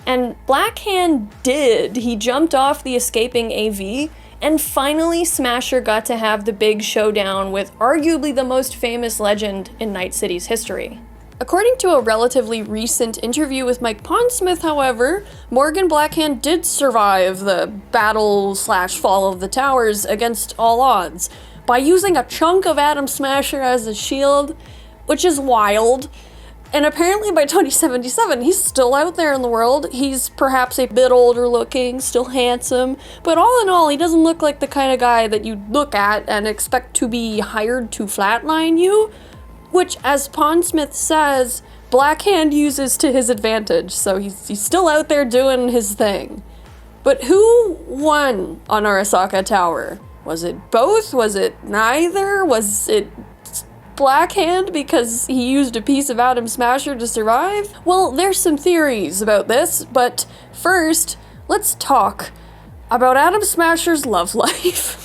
And Blackhand did. He jumped off the escaping AV, and finally Smasher got to have the big showdown with arguably the most famous legend in Night City's history. According to a relatively recent interview with Mike Pondsmith, however, Morgan Blackhand did survive the battle/fall of the towers against all odds by using a chunk of Adam Smasher as a shield, which is wild. And apparently by 2077, he's still out there in the world. He's perhaps a bit older looking, still handsome, but all in all, he doesn't look like the kind of guy that you'd look at and expect to be hired to flatline you, which, as Pondsmith says, Blackhand uses to his advantage, so he's still out there doing his thing. But who won on Arasaka Tower? Was it both? Was it neither? Was it Blackhand because he used a piece of Adam Smasher to survive? Well, there's some theories about this, but first, let's talk about Adam Smasher's love life.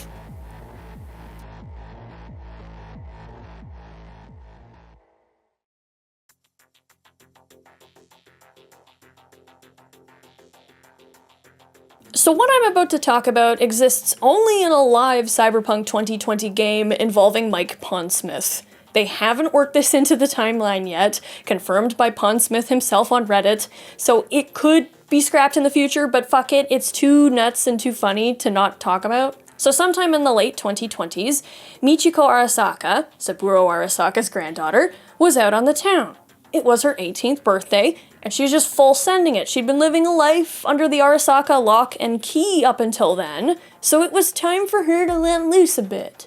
So what I'm about to talk about exists only in a live Cyberpunk 2020 game involving Mike Pondsmith. They haven't worked this into the timeline yet, confirmed by Pondsmith himself on Reddit, so it could be scrapped in the future, but fuck it, it's too nuts and too funny to not talk about. So sometime in the late 2020s, Michiko Arasaka, Saburo Arasaka's granddaughter, was out on the town. It was her 18th birthday, and she was just full sending it. She'd been living a life under the Arasaka lock and key up until then, so it was time for her to let loose a bit.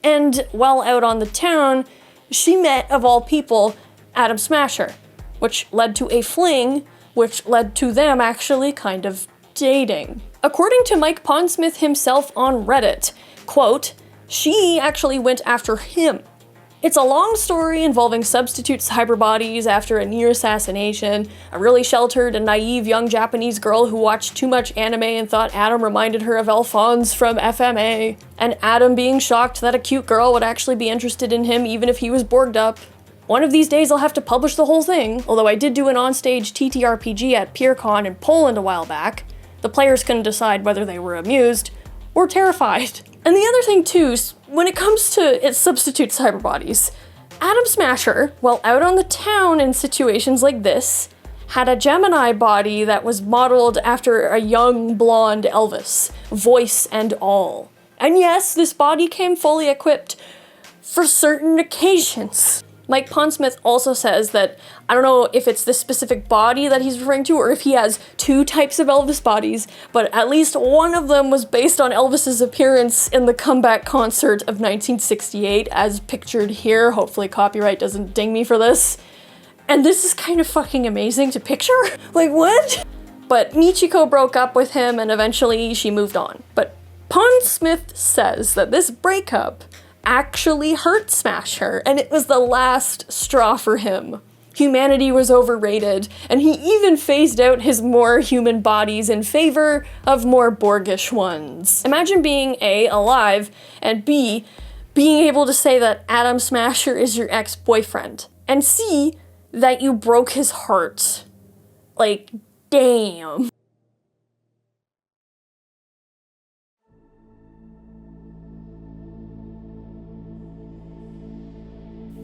And while out on the town, she met, of all people, Adam Smasher, which led to a fling, which led to them actually kind of dating. According to Mike Pondsmith himself on Reddit, quote, she actually went after him. It's a long story involving substitute cyber bodies after a near assassination, a really sheltered and naive young Japanese girl who watched too much anime and thought Adam reminded her of Alphonse from FMA, and Adam being shocked that a cute girl would actually be interested in him even if he was borged up. One of these days I'll have to publish the whole thing, although I did do an onstage TTRPG at PeerCon in Poland a while back. The players couldn't decide whether they were amused or terrified. And the other thing too, when it comes to its substitute cyber bodies, Adam Smasher, while out on the town in situations like this, had a Gemini body that was modeled after a young blonde Elvis, voice and all. And yes, this body came fully equipped for certain occasions. Mike Pondsmith also says that, I don't know if it's this specific body that he's referring to or if he has two types of Elvis bodies, but at least one of them was based on Elvis's appearance in the comeback concert of 1968, as pictured here. Hopefully copyright doesn't ding me for this. And this is kind of fucking amazing to picture. Like, what? But Michiko broke up with him and eventually she moved on. But Pondsmith says that this breakup actually hurt Smasher, and it was the last straw for him. Humanity was overrated, and he even phased out his more human bodies in favor of more Borgish ones. Imagine being A, alive, and B, being able to say that Adam Smasher is your ex-boyfriend, and C, that you broke his heart. Like, damn.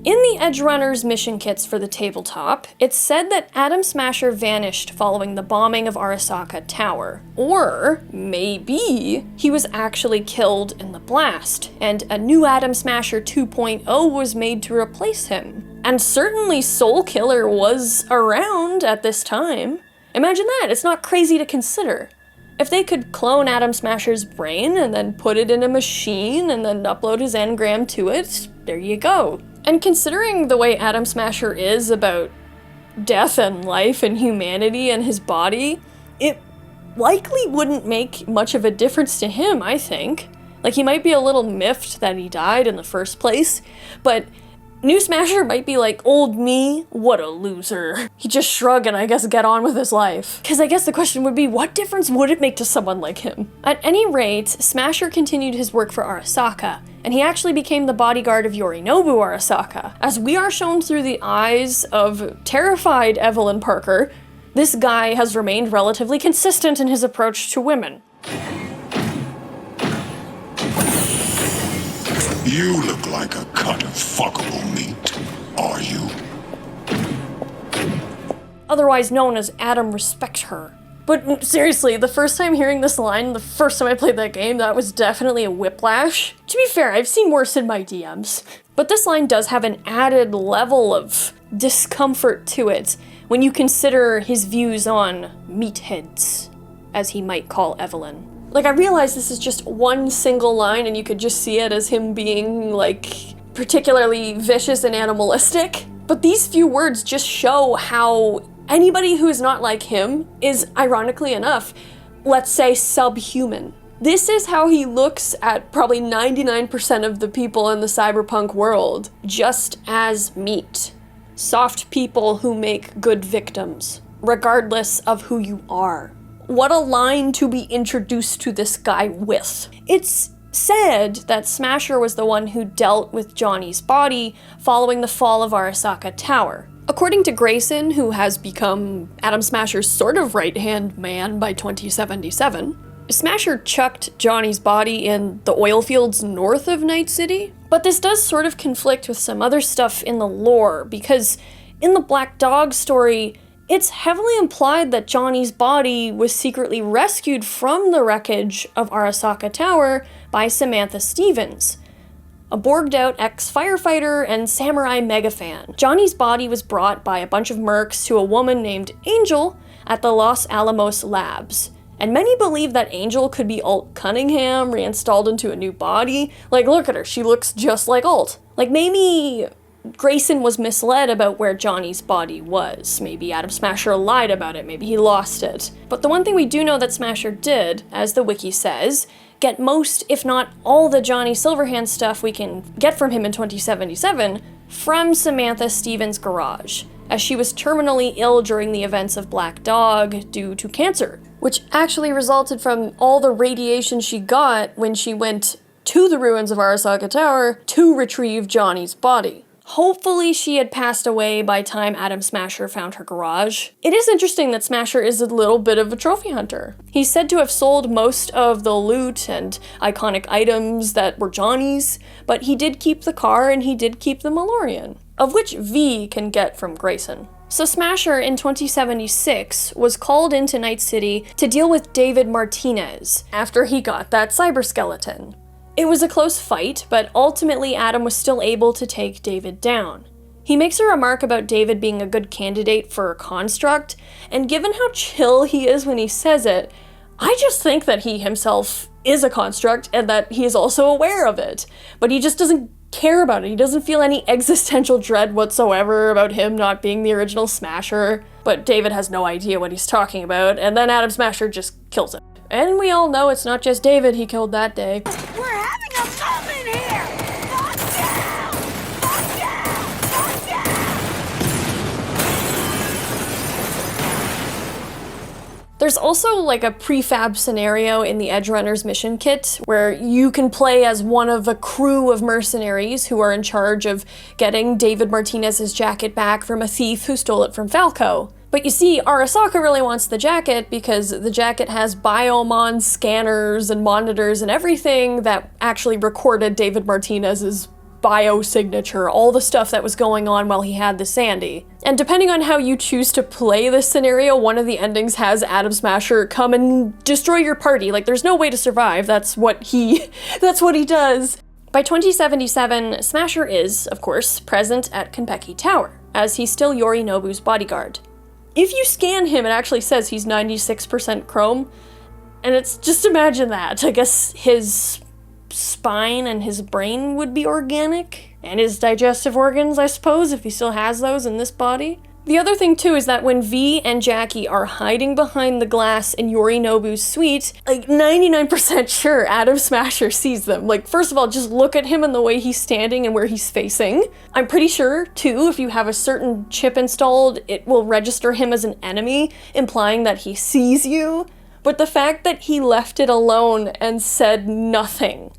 In the Edgerunner's mission kits for the tabletop, it's said that Adam Smasher vanished following the bombing of Arasaka Tower. Or maybe he was actually killed in the blast, and a new Adam Smasher 2.0 was made to replace him. And certainly Soul Killer was around at this time. Imagine that, it's not crazy to consider. If they could clone Adam Smasher's brain and then put it in a machine and then upload his engram to it, there you go. And considering the way Adam Smasher is about death and life and humanity and his body, it likely wouldn't make much of a difference to him, I think. Like, he might be a little miffed that he died in the first place, but New Smasher might be like, old me, what a loser. He'd just shrug and I guess get on with his life. Because I guess the question would be, what difference would it make to someone like him? At any rate, Smasher continued his work for Arasaka, and he actually became the bodyguard of Yorinobu Arasaka. As we are shown through the eyes of terrified Evelyn Parker, this guy has remained relatively consistent in his approach to women. You look like a cut of fuckable meat, are you? Otherwise known as Adam Respect Her. But seriously, the first time hearing this line, the first time I played that game, that was definitely a whiplash. To be fair, I've seen worse in my DMs. But this line does have an added level of discomfort to it when you consider his views on meatheads, as he might call Evelyn. Like, I realize this is just one single line and you could just see it as him being, like, particularly vicious and animalistic. But these few words just show how anybody who is not like him is, ironically enough, let's say subhuman. This is how he looks at probably 99% of the people in the cyberpunk world, just as meat. Soft people who make good victims, regardless of who you are. What a line to be introduced to this guy with. It's said that Smasher was the one who dealt with Johnny's body following the fall of Arasaka Tower. According to Grayson, who has become Adam Smasher's sort of right-hand man by 2077, Smasher chucked Johnny's body in the oil fields north of Night City. But this does sort of conflict with some other stuff in the lore, because in the Black Dog story, it's heavily implied that Johnny's body was secretly rescued from the wreckage of Arasaka Tower by Samantha Stevens, a borged-out ex-firefighter and samurai mega-fan. Johnny's body was brought by a bunch of mercs to a woman named Angel at the Los Alamos Labs, and many believe that Angel could be Alt Cunningham reinstalled into a new body. Like, look at her, she looks just like Alt. Like, maybe Grayson was misled about where Johnny's body was. Maybe Adam Smasher lied about it, maybe he lost it. But the one thing we do know that Smasher did, as the wiki says, get most, if not all, the Johnny Silverhand stuff we can get from him in 2077 from Samantha Stevens' garage, as she was terminally ill during the events of Black Dog due to cancer, which actually resulted from all the radiation she got when she went to the ruins of Arasaka Tower to retrieve Johnny's body. Hopefully she had passed away by time Adam Smasher found her garage. It is interesting that Smasher is a little bit of a trophy hunter. He's said to have sold most of the loot and iconic items that were Johnny's, but he did keep the car and he did keep the Malorian, of which V can get from Grayson. So Smasher in 2076 was called into Night City to deal with David Martinez after he got that cyber skeleton. It was a close fight, but ultimately Adam was still able to take David down. He makes a remark about David being a good candidate for a construct, and given how chill he is when he says it, I just think that he himself is a construct and that he is also aware of it, but he just doesn't care about it. He doesn't feel any existential dread whatsoever about him not being the original Smasher. But David has no idea what he's talking about, and then Adam Smasher just kills him. And we all know it's not just David he killed that day. We're having a moment here! Fuck down! Fuck down! Fuck down! There's also like a prefab scenario in the Edge Runners mission kit where you can play as one of a crew of mercenaries who are in charge of getting David Martinez's jacket back from a thief who stole it from Falco. But you see, Arasaka really wants the jacket because the jacket has Biomon scanners and monitors and everything that actually recorded David Martinez's biosignature, all the stuff that was going on while he had the Sandy. And depending on how you choose to play this scenario, one of the endings has Adam Smasher come and destroy your party. Like, there's no way to survive. That's what he does. By 2077, Smasher is, of course, present at Konpeki Tower, as he's still Yorinobu's bodyguard. If you scan him, it actually says he's 96% chrome, and it's just imagine that. I guess his spine and his brain would be organic, and his digestive organs, I suppose, if he still has those in this body. The other thing, too, is that when V and Jackie are hiding behind the glass in Yorinobu's suite, like 99% sure Adam Smasher sees them. Like, first of all, just look at him and the way he's standing and where he's facing. I'm pretty sure, too, if you have a certain chip installed, it will register him as an enemy, implying that he sees you. But the fact that he left it alone and said nothing,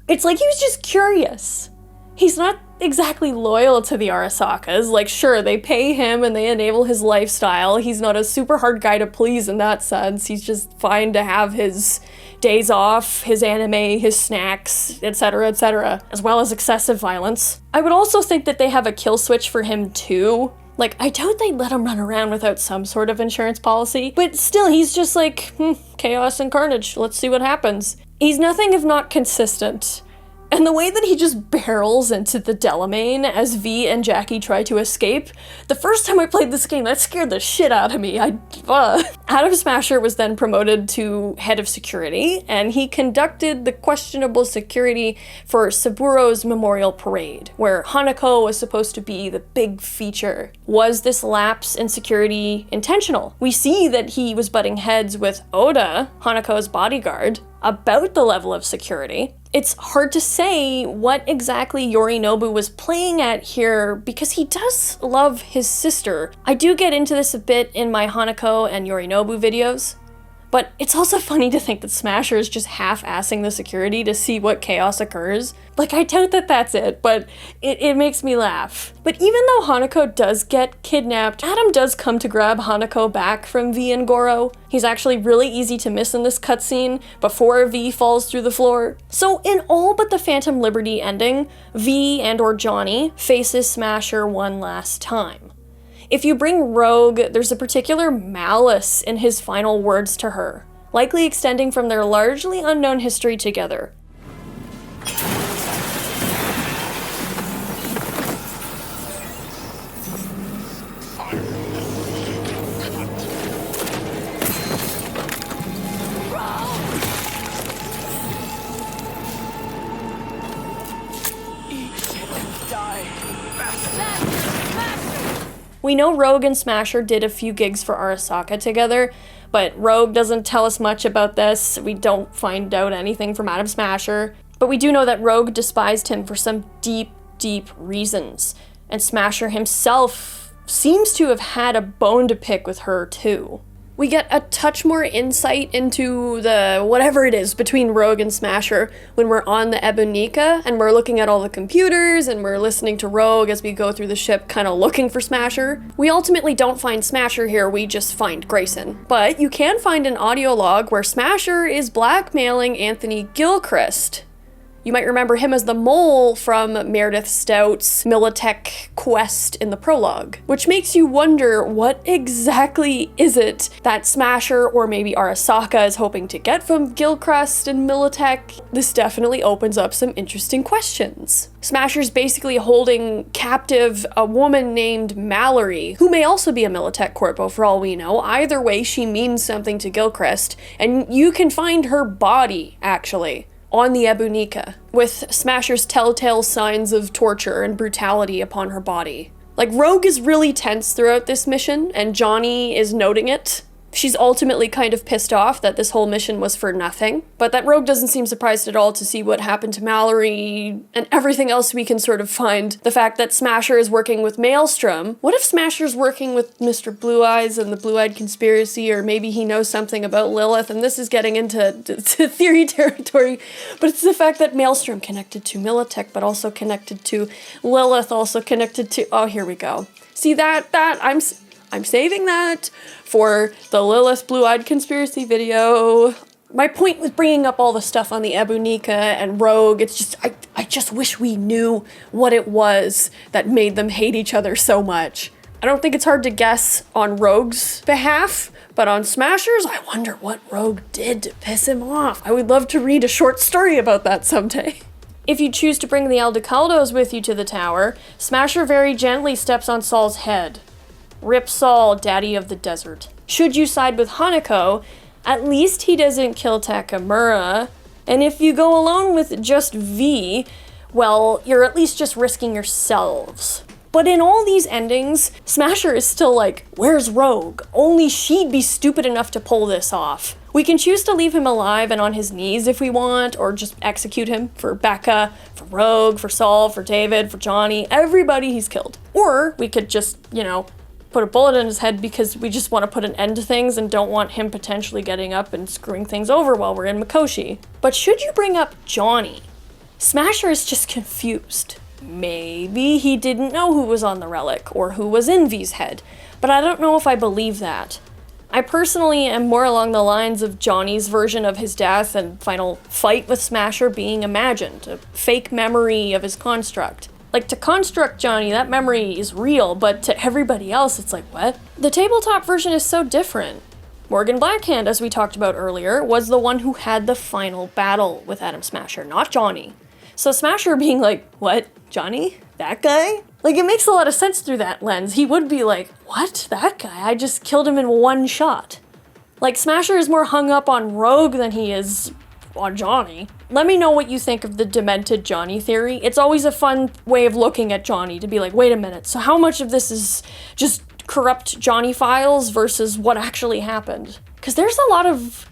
it's like he was just curious. He's not exactly loyal to the Arasakas. Like, sure, they pay him and they enable his lifestyle. He's not a super hard guy to please in that sense. He's just fine to have his days off, his anime, his snacks, etc., as well as excessive violence. I would also think that they have a kill switch for him too. Like, I doubt they'd let him run around without some sort of insurance policy, but still, he's just like, chaos and carnage, let's see what happens. He's nothing if not consistent. And the way that he just barrels into the Delamain as V and Jackie try to escape, the first time I played this game, that scared the shit out of me. Adam Smasher was then promoted to head of security, and he conducted the questionable security for Saburo's memorial parade, where Hanako was supposed to be the big feature. Was this lapse in security intentional? We see that he was butting heads with Oda, Hanako's bodyguard, about the level of security. It's hard to say what exactly Yorinobu was playing at here because he does love his sister. I do get into this a bit in my Hanako and Yorinobu videos, but it's also funny to think that Smasher is just half-assing the security to see what chaos occurs. Like, I doubt that that's it, but it makes me laugh. But even though Hanako does get kidnapped, Adam does come to grab Hanako back from V and Goro. He's actually really easy to miss in this cutscene before V falls through the floor. So in all but the Phantom Liberty ending, V and or Johnny faces Smasher one last time. If you bring Rogue, there's a particular malice in his final words to her, likely extending from their largely unknown history together. We know Rogue and Smasher did a few gigs for Arasaka together, but Rogue doesn't tell us much about this. We don't find out anything from Adam Smasher, but we do know that Rogue despised him for some deep, deep reasons, and Smasher himself seems to have had a bone to pick with her too. We get a touch more insight into the whatever it is between Rogue and Smasher when we're on the Ebonica and we're looking at all the computers and we're listening to Rogue as we go through the ship kind of looking for Smasher. We ultimately don't find Smasher here, we just find Grayson. But you can find an audio log where Smasher is blackmailing Anthony Gilchrist. You might remember him as the mole from MEREDITH STOUT's MILITECH quest in the prologue, which makes you wonder what exactly is it that Smasher or maybe Arasaka is hoping to get from Gilchrist and MILITECH. This definitely opens up some interesting questions. Smasher's basically holding captive a woman named Mallory, who may also be a MILITECH corpo for all we know. Either way, she means something to Gilchrist, and you can find her body, actually. on the Ebunica, with Smasher's telltale signs of torture and brutality upon her body. Like, Rogue is really tense throughout this mission, and Johnny is noting it. She's ultimately kind of pissed off that this whole mission was for nothing, but that Rogue doesn't seem surprised at all to see what happened to Mallory and everything else we can sort of find. The fact that Smasher is working with Maelstrom. What if Smasher's working with Mr. Blue Eyes and the Blue-Eyed Conspiracy, or maybe he knows something about Lilith, and this is getting into theory territory, but it's the fact that Maelstrom connected to MILITECH, but also connected to Lilith, also connected to, oh, here we go. See that I'm saving that for the Lilith Blue-Eyed Conspiracy video. My point with bringing up all the stuff on the Ebunica and Rogue, it's just, I just wish we knew what it was that made them hate each other so much. I don't think it's hard to guess on Rogue's behalf, but on Smasher's, I wonder what Rogue did to piss him off. I would love to read a short story about that someday. If you choose to bring the Aldecaldos with you to the tower, Smasher very gently steps on Saul's head. Rip Saul, daddy of the desert. Should you side with Hanako, at least he doesn't kill Takamura. And if you go alone with just V, well, you're at least just risking yourselves. But in all these endings, Smasher is still like, where's Rogue? Only she'd be stupid enough to pull this off. We can choose to leave him alive and on his knees if we want, or just execute him for Becca, for Rogue, for Saul, for David, for Johnny, everybody he's killed. Or we could just, put a bullet in his head because we just want to put an end to things and don't want him potentially getting up and screwing things over while we're in Mikoshi. But should you bring up Johnny? Smasher is just confused. Maybe he didn't know who was on the relic or who was in V's head, but I don't know if I believe that. I personally am more along the lines of Johnny's version of his death and final fight with Smasher being imagined, a fake memory of his construct. Like, to construct Johnny, that memory is real, but to everybody else, it's like, what? The tabletop version is so different. Morgan Blackhand, as we talked about earlier, was the one who had the final battle with Adam Smasher, not Johnny. So Smasher being like, what? Johnny? That guy? Like, it makes a lot of sense through that lens. He would be like, what? That guy? I just killed him in one shot. Like, Smasher is more hung up on Rogue than he is on Johnny. Let me know what you think of the demented Johnny theory. It's always a fun way of looking at Johnny to be like, wait a minute, so how much of this is just corrupt Johnny files versus what actually happened? Because there's a lot of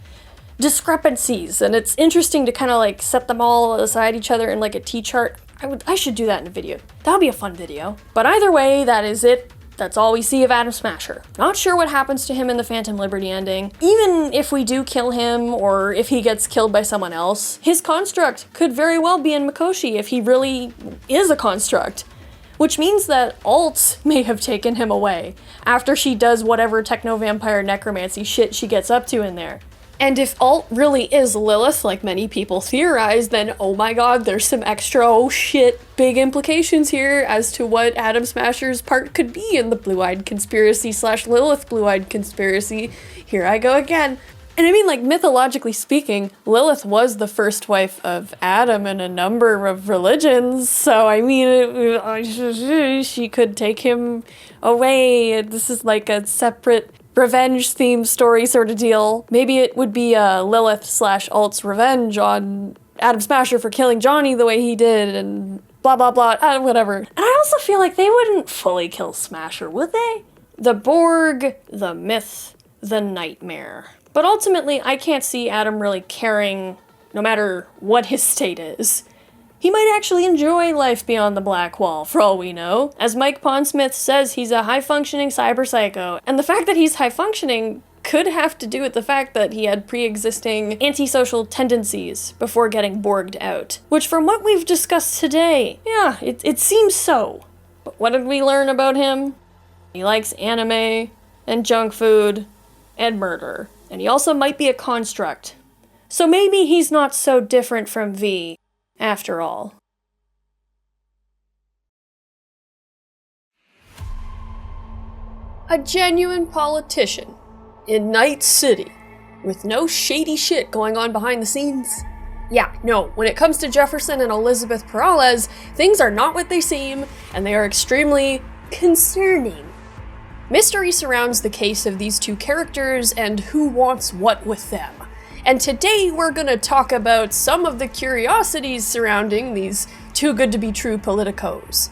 discrepancies, and it's interesting to kind of like set them all aside each other in like a T-chart. I should do that in a video. That would be a fun video. But either way, that is it. That's all we see of Adam Smasher. Not sure what happens to him in the Phantom Liberty ending. Even if we do kill him, or if he gets killed by someone else, his construct could very well be in Mikoshi if he really is a construct. Which means that Alt may have taken him away, after she does whatever techno-vampire necromancy shit she gets up to in there. And if Alt really is Lilith, like many people theorize, then oh my god, there's some extra, oh shit, big implications here as to what Adam Smasher's part could be in the Blue-Eyed Conspiracy / Lilith Blue-Eyed Conspiracy. Here I go again. And I mean, like, mythologically speaking, Lilith was the first wife of Adam in a number of religions, so I mean, she could take him away. This is like a separate revenge-themed story sort of deal. Maybe it would be Lilith / Alt's revenge on Adam Smasher for killing Johnny the way he did, and blah blah blah, whatever. And I also feel like they wouldn't fully kill Smasher, would they? The Borg, the myth, the nightmare. But ultimately, I can't see Adam really caring, no matter what his state is. He might actually enjoy life beyond the Black Wall, for all we know. As Mike Pondsmith says, he's a high-functioning cyber-psycho. And the fact that he's high-functioning could have to do with the fact that he had pre-existing antisocial tendencies before getting Borged out. Which, from what we've discussed today, yeah, it seems so. But what did we learn about him? He likes anime, and junk food, and murder. And he also might be a construct. So maybe he's not so different from V, after all. A genuine politician in Night City with no shady shit going on behind the scenes. Yeah, no, when it comes to Jefferson and Elizabeth Peralez, things are not what they seem, and they are extremely concerning. Mystery surrounds the case of these two characters and who wants what with them. and today we're gonna talk about some of the curiosities surrounding these too-good-to-be-true politicos.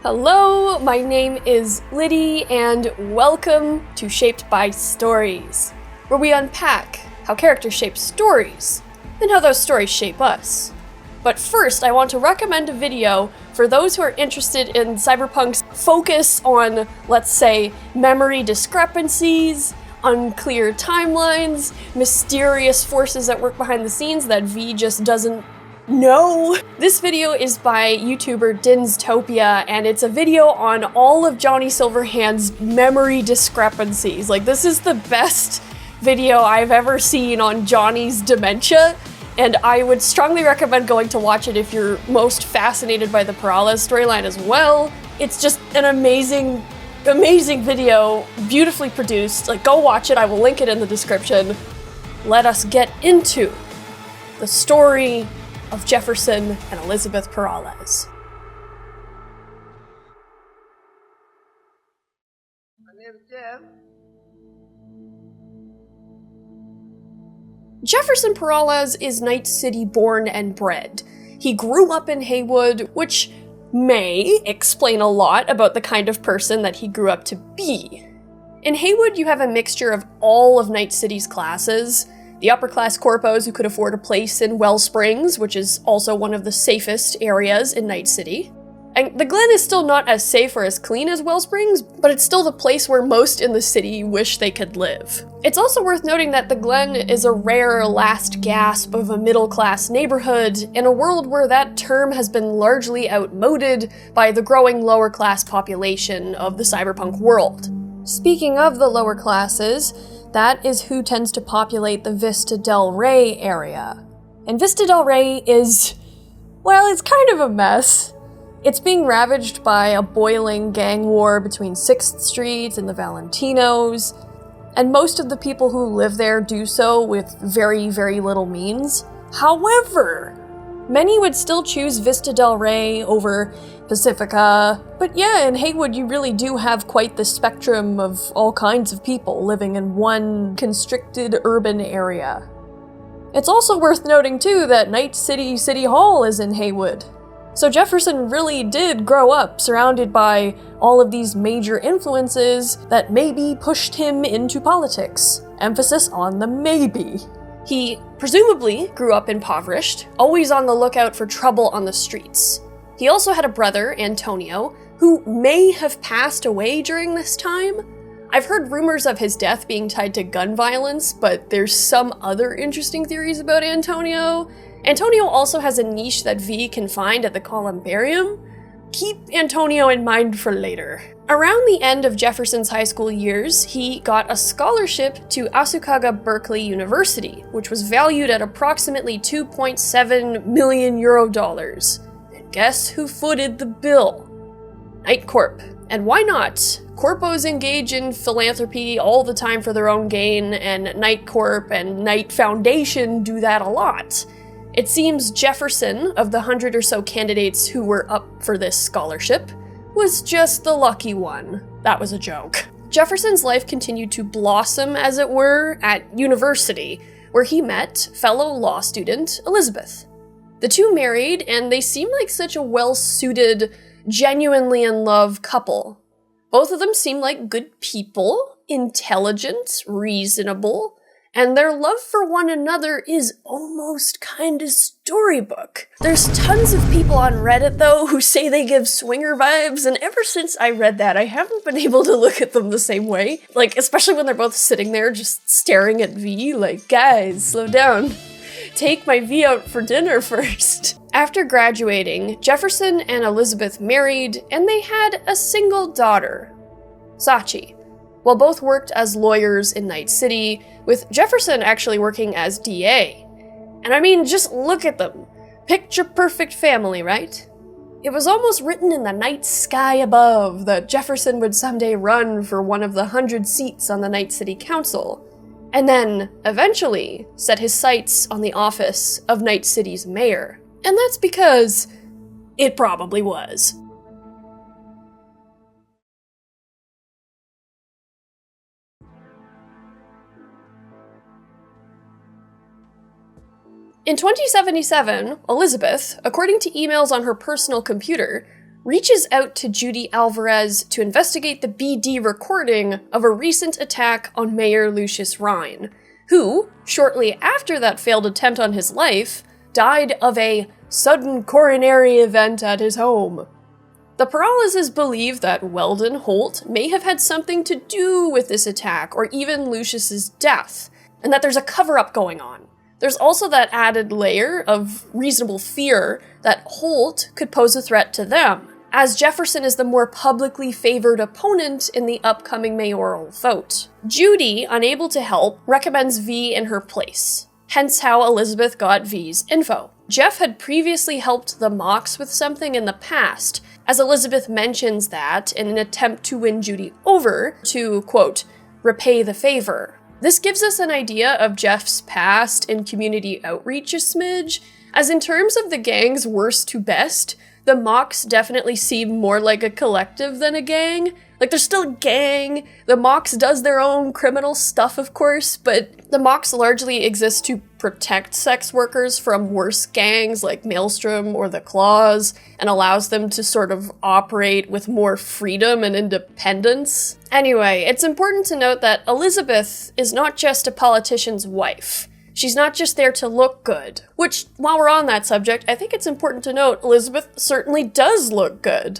Hello, my name is Liddy, and welcome to Shaped by Stories, where we unpack how characters shape stories, and how those stories shape us. But first, I want to recommend a video for those who are interested in Cyberpunk's focus on, let's say, memory discrepancies, unclear timelines, mysterious forces that work behind the scenes that V just doesn't know. This video is by YouTuber Dinstopia, and it's a video on all of Johnny Silverhand's memory discrepancies. Like, this is the best video I've ever seen on Johnny's dementia, and I would strongly recommend going to watch it if you're most fascinated by the PERALEZ storyline as well. It's just an amazing video, beautifully produced. Like, go watch it, I will link it in the description. Let us get into the story of Jefferson and Elizabeth PERALEZ. My name is Jeff. Jefferson PERALEZ is Night City born and bred. He grew up in Haywood, which may explain a lot about the kind of person that he grew up to be. In Haywood, you have a mixture of all of Night City's classes. The upper-class corpos who could afford a place in Wellsprings, which is also one of the safest areas in Night City. And the Glen is still not as safe or as clean as Wellsprings, but it's still the place where most in the city wish they could live. It's also worth noting that the Glen is a rare last gasp of a middle-class neighborhood in a world where that term has been largely outmoded by the growing lower-class population of the cyberpunk world. Speaking of the lower classes, that is who tends to populate the Vista Del Rey area. And Vista Del Rey is, well, it's kind of a mess. It's being ravaged by a boiling gang war between 6th Street and the Valentinos, and most of the people who live there do so with very, very little means. However, many would still choose Vista Del Rey over Pacifica, but yeah, in Haywood you really do have quite the spectrum of all kinds of people living in one constricted urban area. It's also worth noting too that Night City City Hall is in Haywood. So Jefferson really did grow up surrounded by all of these major influences that maybe pushed him into politics. Emphasis on the maybe. He presumably grew up impoverished, always on the lookout for trouble on the streets. He also had a brother, Antonio, who may have passed away during this time. I've heard rumors of his death being tied to gun violence, but there's some other interesting theories about Antonio. Antonio also has a niche that V can find at the Columbarium. Keep Antonio in mind for later. Around the end of Jefferson's high school years, he got a scholarship to Asukaga Berkeley University, which was valued at approximately €2.7 million. And guess who footed the bill? NIGHTCORP. And why not? Corpos engage in philanthropy all the time for their own gain, and NIGHTCORP and Knight Foundation do that a lot. It seems Jefferson, of the 100 or so candidates who were up for this scholarship, was just the lucky one. That was a joke. Jefferson's life continued to blossom, as it were, at university, where he met fellow law student Elizabeth. The two married, and they seemed like such a well-suited, genuinely in love couple. Both of them seemed like good people, intelligent, reasonable, and their love for one another is almost kinda storybook. There's tons of people on Reddit, though, who say they give swinger vibes, and ever since I read that, I haven't been able to look at them the same way. Like, especially when they're both sitting there just staring at V, like, guys, slow down. Take my V out for dinner first. After graduating, Jefferson and Elizabeth married, and they had a single daughter, Sachi. While both worked as lawyers in Night City, with Jefferson actually working as DA. And I mean, just look at them. Picture-perfect family, right? It was almost written in the night sky above that Jefferson would someday run for one of the 100 seats on the Night City Council, and then, eventually, set his sights on the office of Night City's mayor. And that's because it probably was. In 2077, Elizabeth, according to emails on her personal computer, reaches out to Judy Alvarez to investigate the BD recording of a recent attack on Mayor Lucius Rhine, who, shortly after that failed attempt on his life, died of a sudden coronary event at his home. The Peralezes believe that Weldon Holt may have had something to do with this attack, or even Lucius's death, and that there's a cover-up going on. There's also that added layer of reasonable fear that Holt could pose a threat to them, as Jefferson is the more publicly favored opponent in the upcoming mayoral vote. Judy, unable to help, recommends V in her place, hence how Elizabeth got V's info. Jeff had previously helped the Mox with something in the past, as Elizabeth mentions that in an attempt to win Judy over to, quote, repay the favor. This gives us an idea of Jeff's past in community outreach a smidge, as in terms of the gang's worst to best, the Mox definitely seem more like a collective than a gang. Like, they're still a gang, the Mox does their own criminal stuff, of course, but the Mox largely exists to protect sex workers from worse gangs like Maelstrom or the Claws, and allows them to sort of operate with more freedom and independence. Anyway, it's important to note that Elizabeth is not just a politician's wife. She's not just there to look good. Which, while we're on that subject, I think it's important to note Elizabeth certainly does look good.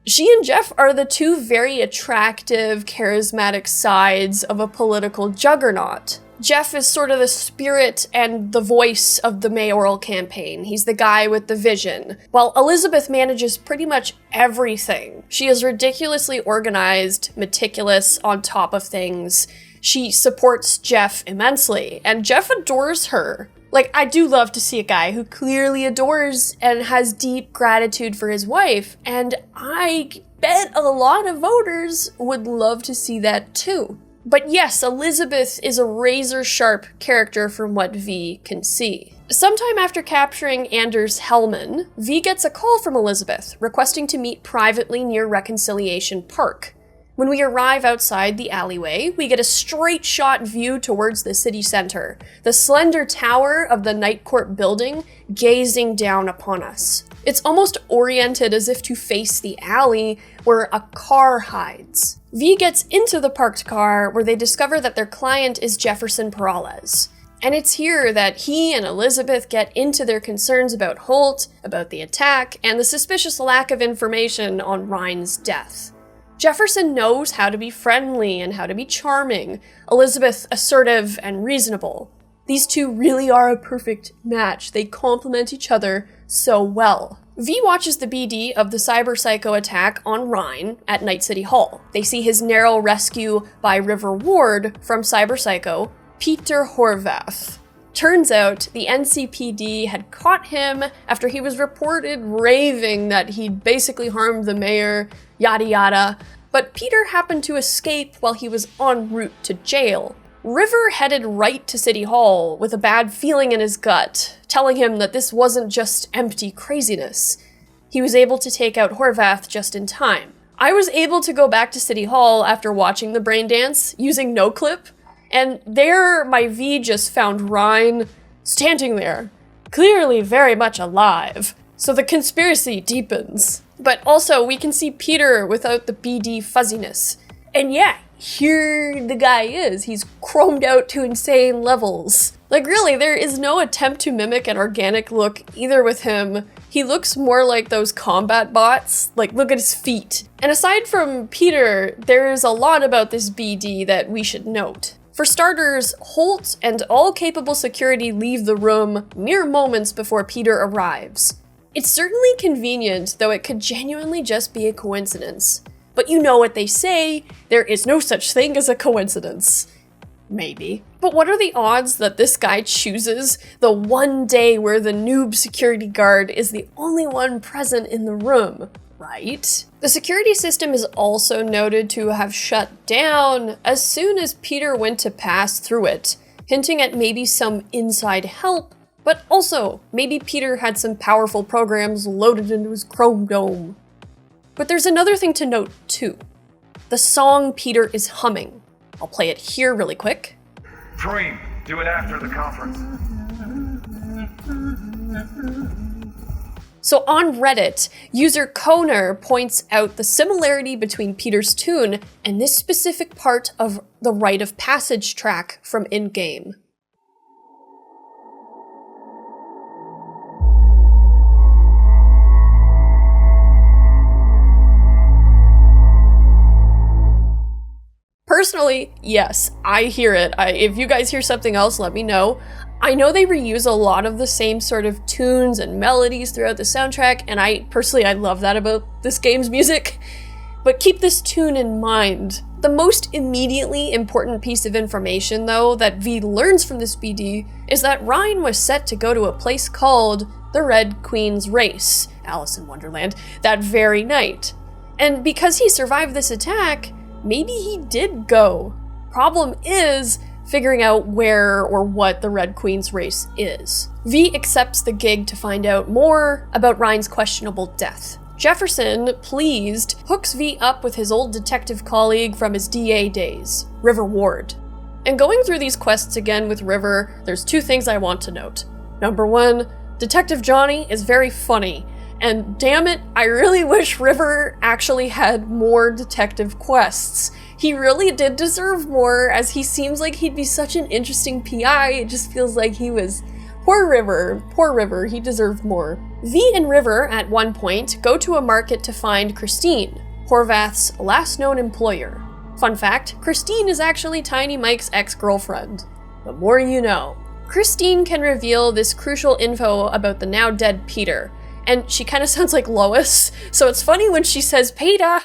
She and Jeff are the two very attractive, charismatic sides of a political juggernaut. Jeff is sort of the spirit and the voice of the mayoral campaign. He's the guy with the vision, while Elizabeth manages pretty much everything. She is ridiculously organized, meticulous, on top of things. She supports Jeff immensely, and Jeff adores her. Like, I do love to see a guy who clearly adores and has deep gratitude for his wife, and I bet a lot of voters would love to see that too. But yes, Elizabeth is a razor-sharp character from what V can see. Sometime after capturing Anders Hellman, V gets a call from Elizabeth, requesting to meet privately near Reconciliation Park. When we arrive outside the alleyway, we get a straight-shot view towards the city center, the slender tower of the Night-Corp building gazing down upon us. It's almost oriented as if to face the alley where a car hides. V gets into the parked car where they discover that their client is Jefferson PERALEZ. And it's here that he and Elizabeth get into their concerns about Holt, about the attack, and the suspicious lack of information on Rhine's death. Jefferson knows how to be friendly and how to be charming, Elizabeth assertive and reasonable. These two really are a perfect match. They complement each other so well. V watches the BD of the cyber psycho attack on Rhine at Night City Hall. They see his narrow rescue by River Ward from cyber psycho Peter Horvath. Turns out the NCPD had caught him after he was reported raving that he'd basically harmed the mayor, yada yada, but Peter happened to escape while he was en route to jail. River headed right to City Hall with a bad feeling in his gut, telling him that this wasn't just empty craziness. He was able to take out Horvath just in time. I was able to go back to City Hall after watching the brain dance using NoClip, and there my V just found Rhine standing there, clearly very much alive. So the conspiracy deepens. But also we can see Peter without the BD fuzziness. And yeah, here the guy is. He's chromed out to insane levels. Like really, there is no attempt to mimic an organic look either with him. He looks more like those combat bots. Like, look at his feet. And aside from Peter, there's a lot about this BD that we should note. For starters, Holt and all capable security leave the room mere moments before Peter arrives. It's certainly convenient, though it could genuinely just be a coincidence. But you know what they say, there is no such thing as a coincidence. Maybe. But what are the odds that this guy chooses the one day where the noob security guard is the only one present in the room, right? The security system is also noted to have shut down as soon as Peter went to pass through it, hinting at maybe some inside help, but also maybe Peter had some powerful programs loaded into his Chrome Dome. But there's another thing to note too. The song Peter is humming. I'll play it here really quick. Dream, do it after the conference. So on Reddit, user Koner points out the similarity between Peter's tune and this specific part of the Rite of Passage track from in-game. Personally, yes, I hear it. If you guys hear something else, let me know. I know they reuse a lot of the same sort of tunes and melodies throughout the soundtrack, and I love that about this game's music. But keep this tune in mind. The most immediately important piece of information, though, that V learns from this BD is that Ryan was set to go to a place called the Red Queen's Race, Alice in Wonderland, that very night. And because he survived this attack, maybe he did go. Problem is figuring out where or what the Red Queen's Race is. V accepts the gig to find out more about Ryan's questionable death. Jefferson, pleased, hooks V up with his old detective colleague from his DA days, River Ward. And going through these quests again with River, there's two things I want to note. Number one, Detective Johnny is very funny, and damn it, I really wish River actually had more detective quests. He really did deserve more, as he seems like he'd be such an interesting PI. It just feels like he was... Poor River, he deserved more. V and River, at one point, go to a market to find Christine, Horvath's last known employer. Fun fact, Christine is actually Tiny Mike's ex-girlfriend. The more you know. Christine can reveal this crucial info about the now dead Peter, and she kind of sounds like Lois, so it's funny when she says Peter.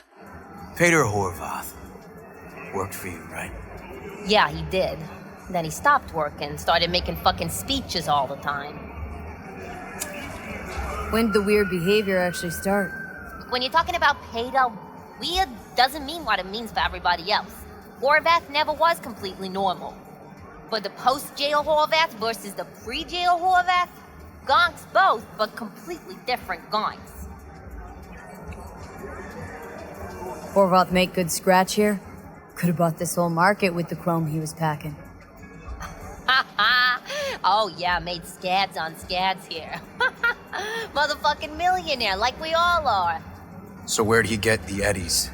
Peter Horvath. Worked for you, right? Yeah, he did. Then he stopped working, started making fucking speeches all the time. When did the weird behavior actually start? When you're talking about Peter, weird doesn't mean what it means for everybody else. Horvath never was completely normal. But the post-jail Horvath versus the pre-jail Horvath, gonks both, but completely different gonks. Horvath make good scratch here? Could have bought this whole market with the chrome he was packing. Oh yeah, made scads on scads here. Motherfucking millionaire, like we all are. So where'd he get the eddies?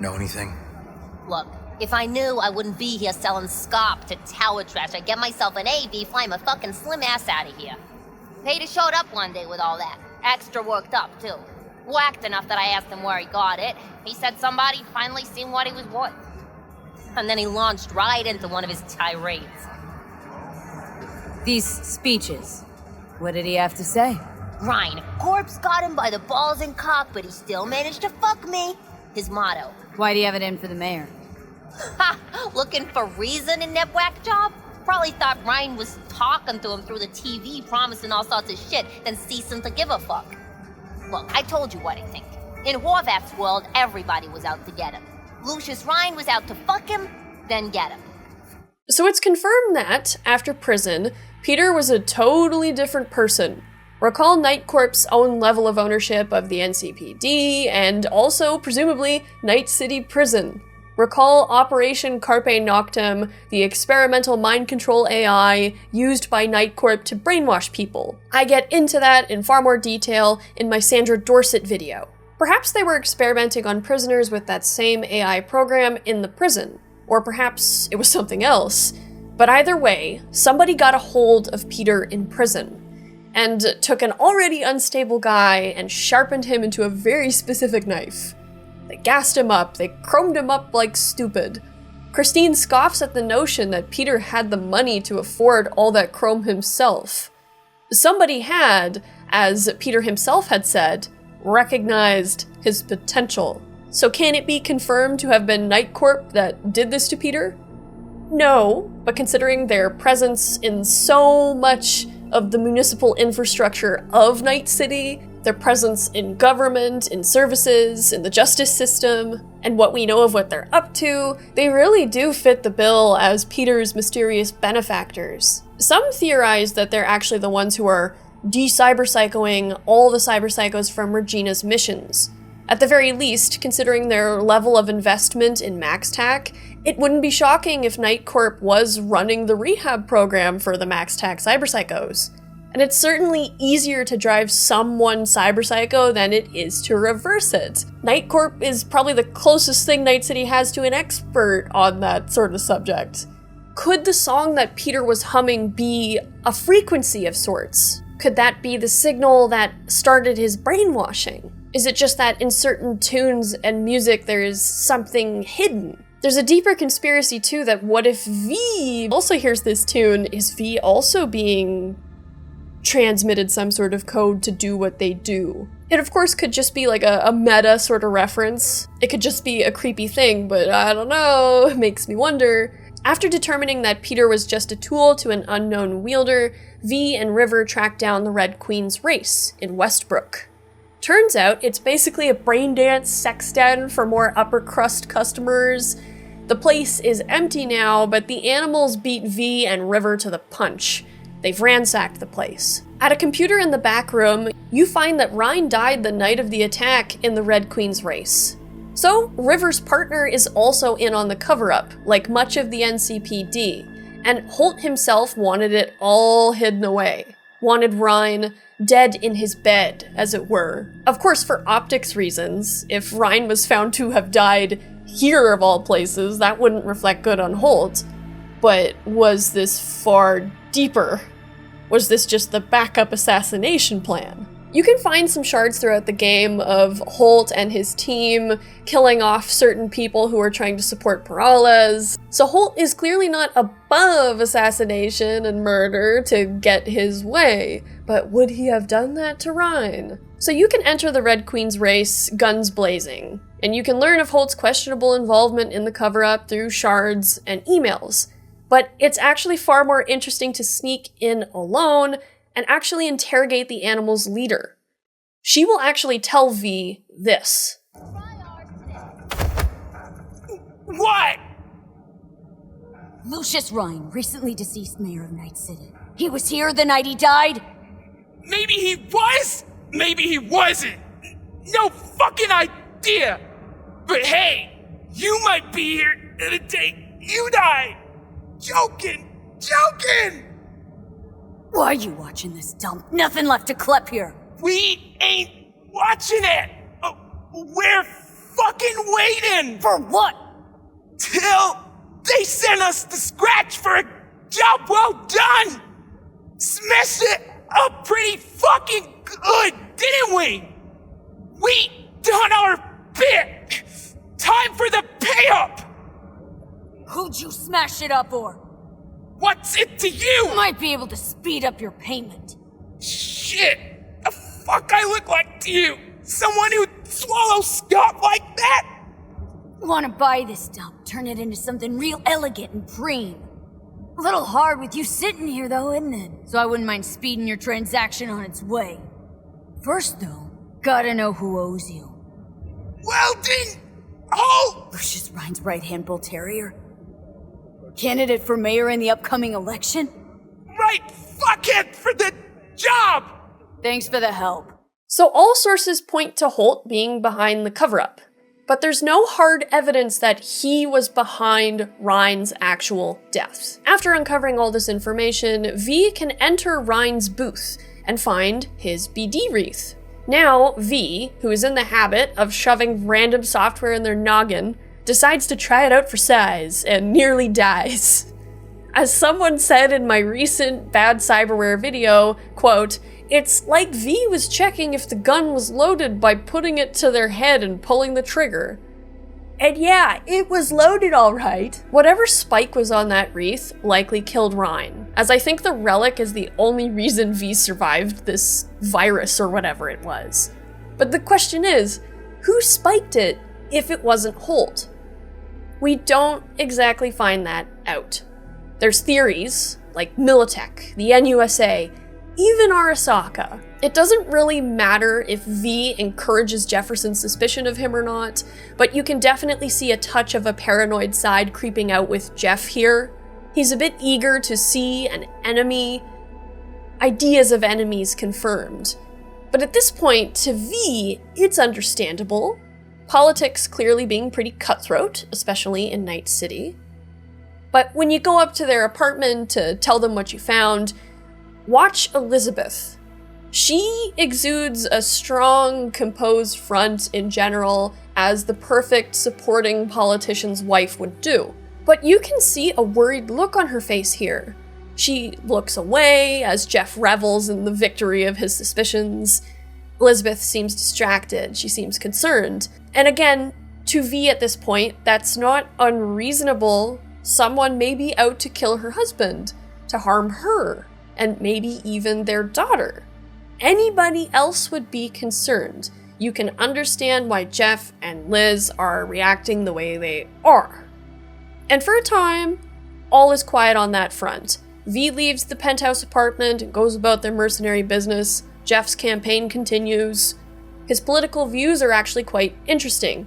Know anything? Look, if I knew, I wouldn't be here selling scop to tower trash. I'd get myself an AV, fly my fucking slim ass out of here. Peter showed up one day with all that. Extra worked up, too. Whacked enough that I asked him where he got it. He said somebody finally seen what he was worth. And then he launched right into one of his tirades. These speeches, what did he have to say? Ryan, Corpse got him by the balls and cock, but he still managed to fuck me. His motto. Why'd he have it in for the mayor? Ha! Looking for reason in that whack job? Probably thought Ryan was talking to him through the TV, promising all sorts of shit, then ceasing to give a fuck. Look, I told you what I think. In Horvath's world, everybody was out to get him. Lucius Ryan was out to fuck him, then get him. So it's confirmed that, after prison, Peter was a totally different person. Recall NIGHTCORP's own level of ownership of the NCPD, and also, presumably, Night City Prison. Recall Operation Carpe Noctem, the experimental mind control AI used by NIGHTCORP to brainwash people. I get into that in far more detail in my Sandra Dorsett video. Perhaps they were experimenting on prisoners with that same AI program in the prison, or perhaps it was something else. But either way, somebody got a hold of Peter in prison, and took an already unstable guy and sharpened him into a very specific knife. They gassed him up, they chromed him up like stupid. Christine scoffs at the notion that Peter had the money to afford all that chrome himself. Somebody had, as Peter himself had said, recognized his potential. So can it be confirmed to have been NIGHTCORP that did this to Peter? No, but considering their presence in so much of the municipal infrastructure of Night City, their presence in government, in services, in the justice system, and what we know of what they're up to, they really do fit the bill as Peter's mysterious benefactors. Some theorize that they're actually the ones who are de-cyberpsychoing all the cyberpsychos from Regina's missions. At the very least, considering their level of investment in MaxTac, it wouldn't be shocking if NIGHTCORP was running the rehab program for the MaxTac cyberpsychos. And it's certainly easier to drive someone cyberpsycho than it is to reverse it. NIGHTCORP is probably the closest thing Night City has to an expert on that sort of subject. Could the song that Peter was humming be a frequency of sorts? Could that be the signal that started his brainwashing? Is it just that in certain tunes and music there is something hidden? There's a deeper conspiracy too, that what if V also hears this tune? Is V also being transmitted some sort of code to do what they do? It of course could just be like a meta sort of reference. It could just be a creepy thing, but I don't know, it makes me wonder. After determining that Peter was just a tool to an unknown wielder, V and River track down the Red Queen's race in Westbrook. Turns out it's basically a braindance sex den for more upper crust customers. The place is empty now, but the animals beat V and River to the punch. They've ransacked the place. At a computer in the back room, you find that Ryan died the night of the attack in the Red Queen's race. So, River's partner is also in on the cover-up, like much of the NCPD, and Holt himself wanted it all hidden away. Wanted Ryan dead in his bed, as it were. Of course, for optics reasons, if Ryan was found to have died here of all places, that wouldn't reflect good on Holt. But was this far deeper? Was this just the backup assassination plan? You can find some shards throughout the game of Holt and his team killing off certain people who are trying to support PERALEZ. So Holt is clearly not above assassination and murder to get his way, but would he have done that to Ryan? So you can enter the Red Queen's race guns blazing, and you can learn of Holt's questionable involvement in the cover-up through shards and emails. But it's actually far more interesting to sneak in alone and actually interrogate the animal's leader. She will actually tell V this. What? Lucius Ryan, recently deceased mayor of Night City. He was here the night he died? Maybe he was, maybe he wasn't. No fucking idea. But hey, you might be here the day you died. Joking! Why are you watching this dump? Nothing left to clip here. We ain't watching it. We're fucking waiting. For what? Till they send us the scratch for a job well done. Smashed it up pretty fucking good, didn't we? We done our bit. Time for the pay-up. Who'd you smash it up for? What's it to you? Might be able to speed up your payment. Shit! The fuck I look like to you? Someone who'd swallow scop like that? Wanna buy this dump, turn it into something real elegant and preen. A little hard with you sitting here though, isn't it? So I wouldn't mind speeding your transaction on its way. First though, gotta know who owes you. Welding! Oh! Lucius Ryan's right-hand bull terrier. Candidate for mayor in the upcoming election? Right fuckhead for the job! Thanks for the help. So all sources point to Holt being behind the cover-up, but there's no hard evidence that he was behind Ryan's actual deaths. After uncovering all this information, V can enter Ryan's booth and find his BD wreath. Now, V, who is in the habit of shoving random software in their noggin, decides to try it out for size and nearly dies. As someone said in my recent Bad Cyberware video, quote, "It's like V was checking if the gun was loaded by putting it to their head and pulling the trigger." And yeah, it was loaded all right. Whatever spike was on that wreath likely killed Ryan, as I think the relic is the only reason V survived this virus or whatever it was. But the question is, who spiked it if it wasn't Holt? We don't exactly find that out. There's theories, like MILITECH, the NUSA, even Arasaka. It doesn't really matter if V encourages Jefferson's suspicion of him or not, but you can definitely see a touch of a paranoid side creeping out with Jeff here. He's a bit eager to see an enemy, ideas of enemies confirmed. But at this point, to V, it's understandable. Politics clearly being pretty cutthroat, especially in Night City. But when you go up to their apartment to tell them what you found, Watch Elizabeth. She exudes a strong, composed front in general, as the perfect supporting politician's wife would do. But you can see a worried look on her face here. She looks away as Jeff revels in the victory of his suspicions. Elizabeth seems distracted, she seems concerned. And again, to V at this point, that's not unreasonable. Someone may be out to kill her husband, to harm her, and maybe even their daughter. Anybody else would be concerned. You can understand why Jeff and Liz are reacting the way they are. And for a time, all is quiet on that front. V leaves the penthouse apartment and goes about their mercenary business. Jeff's campaign continues. His political views are actually quite interesting.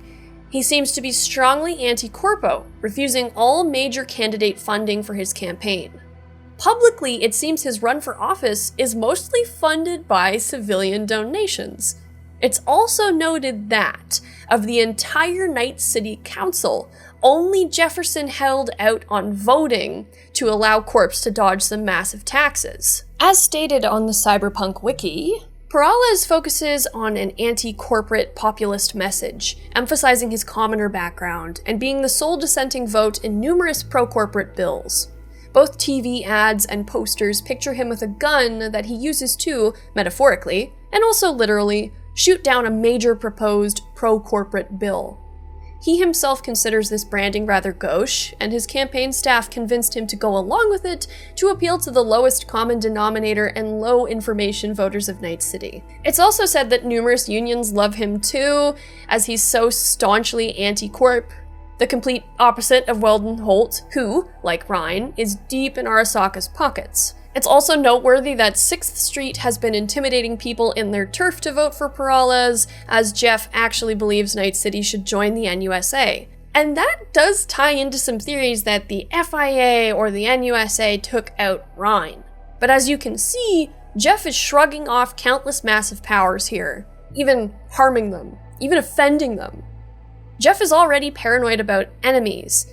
He seems to be strongly anti-corpo, refusing all major candidate funding for his campaign. Publicly, it seems his run for office is mostly funded by civilian donations. It's also noted that, of the entire Night City Council, only Jefferson held out on voting to allow corps to dodge some massive taxes. As stated on the Cyberpunk wiki, PERALEZ focuses on an anti-corporate populist message, emphasizing his commoner background and being the sole dissenting vote in numerous pro-corporate bills. Both TV ads and posters picture him with a gun that he uses to, metaphorically, and also literally, shoot down a major proposed pro-corporate bill. He himself considers this branding rather gauche, and his campaign staff convinced him to go along with it to appeal to the lowest common denominator and low-information voters of Night City. It's also said that numerous unions love him too, as he's so staunchly anti-corp, the complete opposite of Weldon Holt, who, like Ryan, is deep in Arasaka's pockets. It's also noteworthy that 6th Street has been intimidating people in their turf to vote for PERALEZ, as Jeff actually believes Night City should join the NUSA. And that does tie into some theories that the FIA or the NUSA took out Ryan. But as you can see, Jeff is shrugging off countless massive powers here, even harming them, even offending them. Jeff is already paranoid about enemies,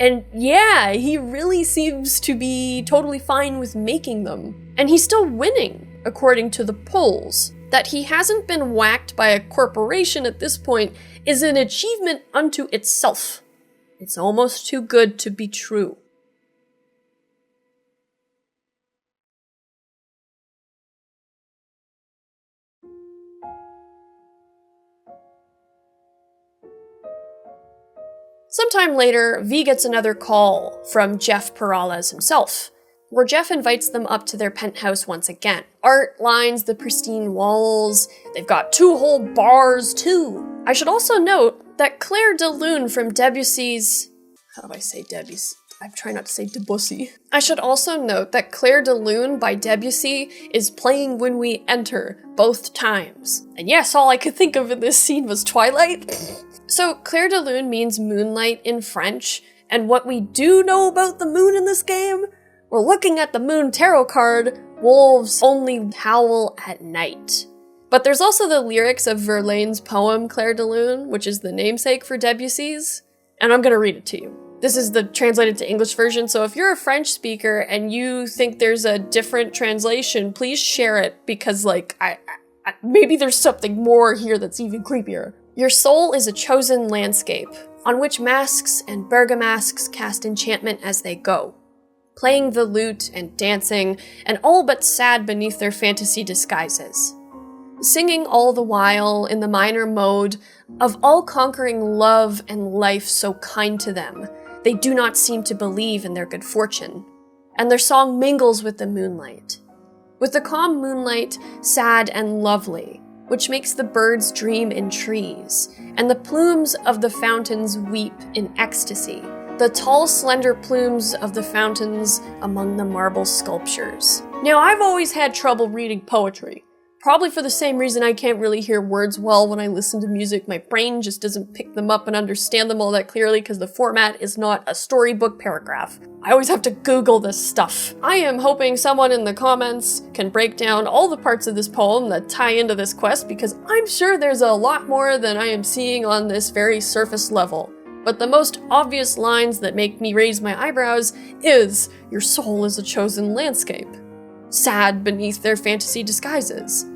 and yeah, he really seems to be totally fine with making them. And he's still winning, according to the polls. That he hasn't been whacked by a corporation at this point is an achievement unto itself. It's almost too good to be true. Sometime later, V gets another call from Jeff PERALEZ himself, where Jeff invites them up to their penthouse once again. Art lines the pristine walls, they've got 2 whole bars too. I should also note that Claire de Lune from Debussy's... How do I say Debussy? I'm trying not to say Debussy. I should also note that Claire de Lune by Debussy is playing When We Enter both times. And yes, all I could think of in this scene was Twilight. So Claire de Lune means moonlight in French, and what we do know about the moon in this game? We're looking at the moon tarot card, wolves only howl at night. But there's also the lyrics of Verlaine's poem Claire de Lune, which is the namesake for Debussy's, and I'm gonna read it to you. This is the translated to English version, so if you're a French speaker and you think there's a different translation, please share it, because like, maybe there's something more here that's even creepier. Your soul is a chosen landscape, on which masks and bergamasks cast enchantment as they go, playing the lute and dancing, and all but sad beneath their fantasy disguises. Singing all the while in the minor mode of all-conquering love and life so kind to them, they do not seem to believe in their good fortune, and their song mingles with the moonlight. With the calm moonlight, sad and lovely, which makes the birds dream in trees, and the plumes of the fountains weep in ecstasy, the tall, slender plumes of the fountains among the marble sculptures. Now, I've always had trouble reading poetry. Probably for the same reason I can't really hear words well when I listen to music. My brain just doesn't pick them up and understand them all that clearly because the format is not a storybook paragraph. I always have to Google this stuff. I am hoping someone in the comments can break down all the parts of this poem that tie into this quest, because I'm sure there's a lot more than I am seeing on this very surface level. But the most obvious lines that make me raise my eyebrows is, "Your soul is a chosen landscape." sad beneath their fantasy disguises.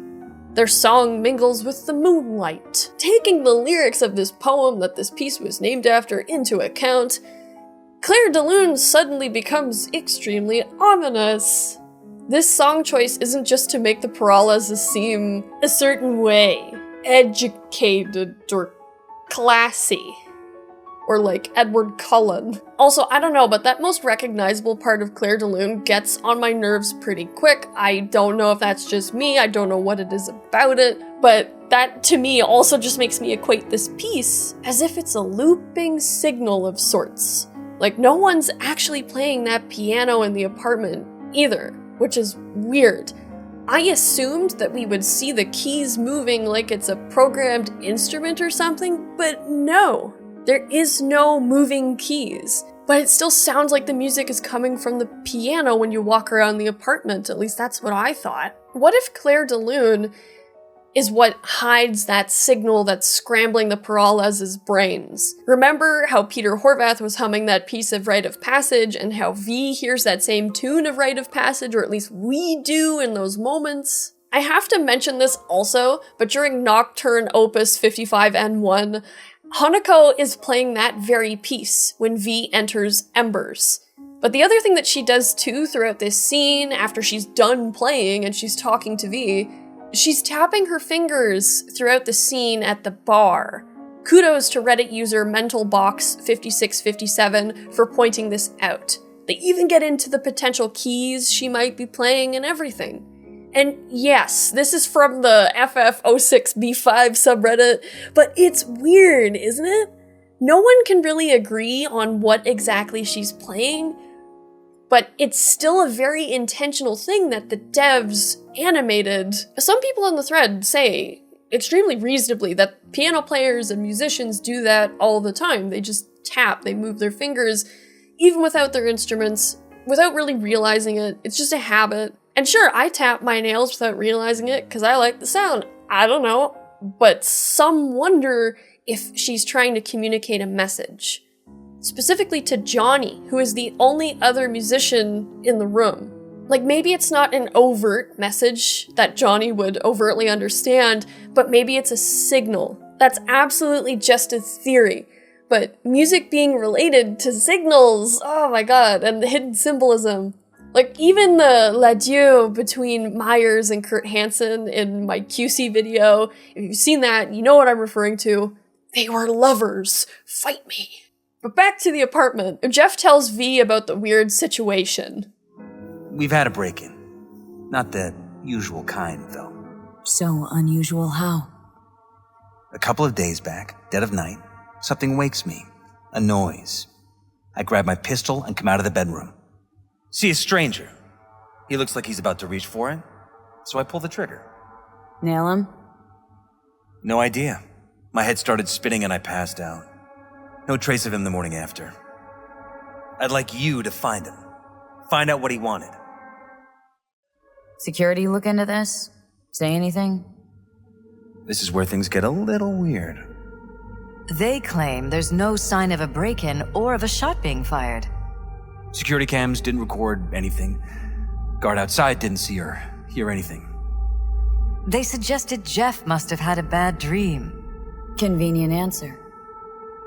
Their song mingles with the moonlight. Taking the lyrics of this poem that this piece was named after into account, Claire de Lune suddenly becomes extremely ominous. This song choice isn't just to make the PERALEZ seem a certain way, educated or classy, or like Edward Cullen. Also, I don't know, but that most recognizable part of Claire de Lune gets on my nerves pretty quick. I don't know if that's just me, I don't know what it is about it, but that to me also just makes me equate this piece as if it's a looping signal of sorts. Like, no one's actually playing that piano in the apartment either, which is weird. I assumed that we would see the keys moving like it's a programmed instrument or something, but no. There is no moving keys. But it still sounds like the music is coming from the piano when you walk around the apartment, at least that's what I thought. What if Claire de Lune is what hides that signal that's scrambling the PERALEZ's brains? Remember how Peter Horvath was humming that piece of Rite of Passage and how V hears that same tune of Rite of Passage, or at least we do in those moments? I have to mention this also, but during Nocturne Opus 55N1, Hanako is playing that very piece when V enters Embers. But the other thing that she does too throughout this scene, after she's done playing and she's talking to V, she's tapping her fingers throughout the scene at the bar. Kudos to Reddit user MentalBox5657 for pointing this out. They even get into the potential keys she might be playing and everything. And yes, this is from the FF06B5 subreddit, but it's weird, isn't it? No one can really agree on what exactly she's playing, but it's still a very intentional thing that the devs animated. Some people on the thread say, extremely reasonably, that piano players and musicians do that all the time. They just tap, they move their fingers, even without their instruments, without really realizing it. It's just a habit. And sure, I tap my nails without realizing it because I like the sound. I don't know. But some wonder if she's trying to communicate a message. Specifically to Johnny, who is the only other musician in the room. Like, maybe it's not an overt message that Johnny would overtly understand, but maybe it's a signal. That's absolutely just a theory. But music being related to signals, oh my god, and the hidden symbolism. Like, even the l'adieu between Myers and Kurt Hansen in my QC video, if you've seen that, you know what I'm referring to. They were lovers. Fight me. But back to the apartment. Jeff tells V about the weird situation. We've had a break-in. Not the usual kind, though. So unusual how? A couple of days back, dead of night, something wakes me. A noise. I grab my pistol and come out of the bedroom. See a stranger. He looks like he's about to reach for it, so I pull the trigger. Nail him? No idea. My head started spinning and I passed out. No trace of him the morning after. I'd like you to find him. Find out what he wanted. Security look into this? Say anything? This is where things get a little weird. They claim there's no sign of a break-in or of a shot being fired. Security cams didn't record anything. Guard outside didn't see or hear anything. They suggested Jeff must have had a bad dream. Convenient answer.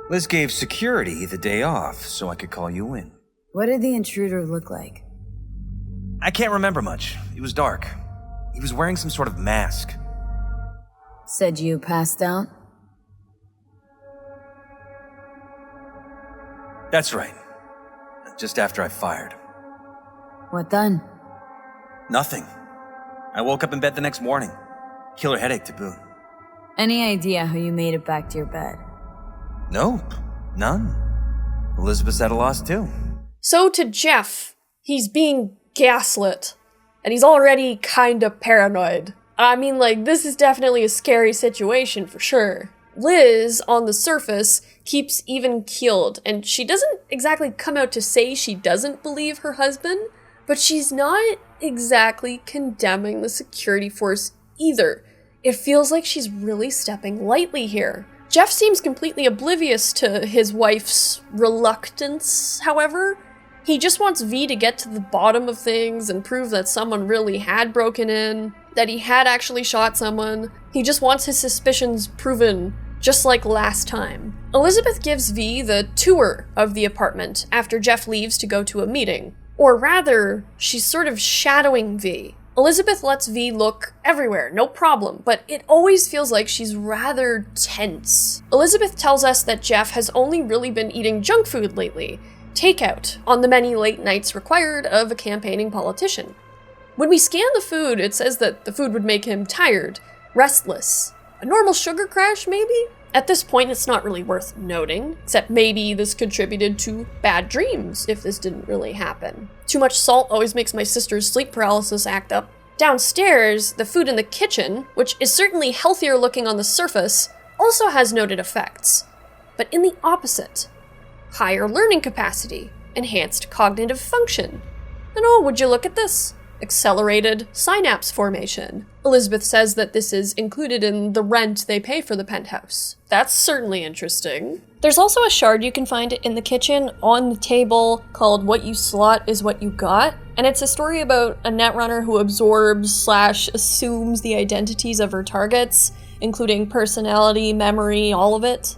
Liz gave security the day off so I could call you in. What did the intruder look like? I can't remember much. It was dark. He was wearing some sort of mask. Said you passed out? That's right. Just after I fired. What then? Nothing. I woke up in bed the next morning. Killer headache to boot. Any idea how you made it back to your bed? Nope. None. Elizabeth's at a loss too. So to Jeff, he's being gaslit. And he's already kinda paranoid. I mean, like, this is definitely a scary situation for sure. Liz, on the surface, keeps even-keeled, and she doesn't exactly come out to say she doesn't believe her husband, but she's not exactly condemning the security force either. It feels like she's really stepping lightly here. Jeff seems completely oblivious to his wife's reluctance, however. He just wants V to get to the bottom of things and prove that someone really had broken in, that he had actually shot someone. He just wants his suspicions proven, just like last time. Elizabeth gives V the tour of the apartment after Jeff leaves to go to a meeting. Or rather, she's sort of shadowing V. Elizabeth lets V look everywhere, no problem, but it always feels like she's rather tense. Elizabeth tells us that Jeff has only really been eating junk food lately, takeout, on the many late nights required of a campaigning politician. When we scan the food, it says that the food would make him tired, restless. A normal sugar crash, maybe? At this point, it's not really worth noting, except maybe this contributed to bad dreams if this didn't really happen. Too much salt always makes my sister's sleep paralysis act up. Downstairs, the food in the kitchen, which is certainly healthier looking on the surface, also has noted effects. But in the opposite. Higher learning capacity, enhanced cognitive function. And oh, would you look at this? Accelerated synapse formation. Elizabeth says that this is included in the rent they pay for the penthouse. That's certainly interesting. There's also a shard you can find in the kitchen on the table called What You Slot Is What You Got, and it's a story about a netrunner who absorbs/assumes the identities of her targets, including personality, memory, all of it.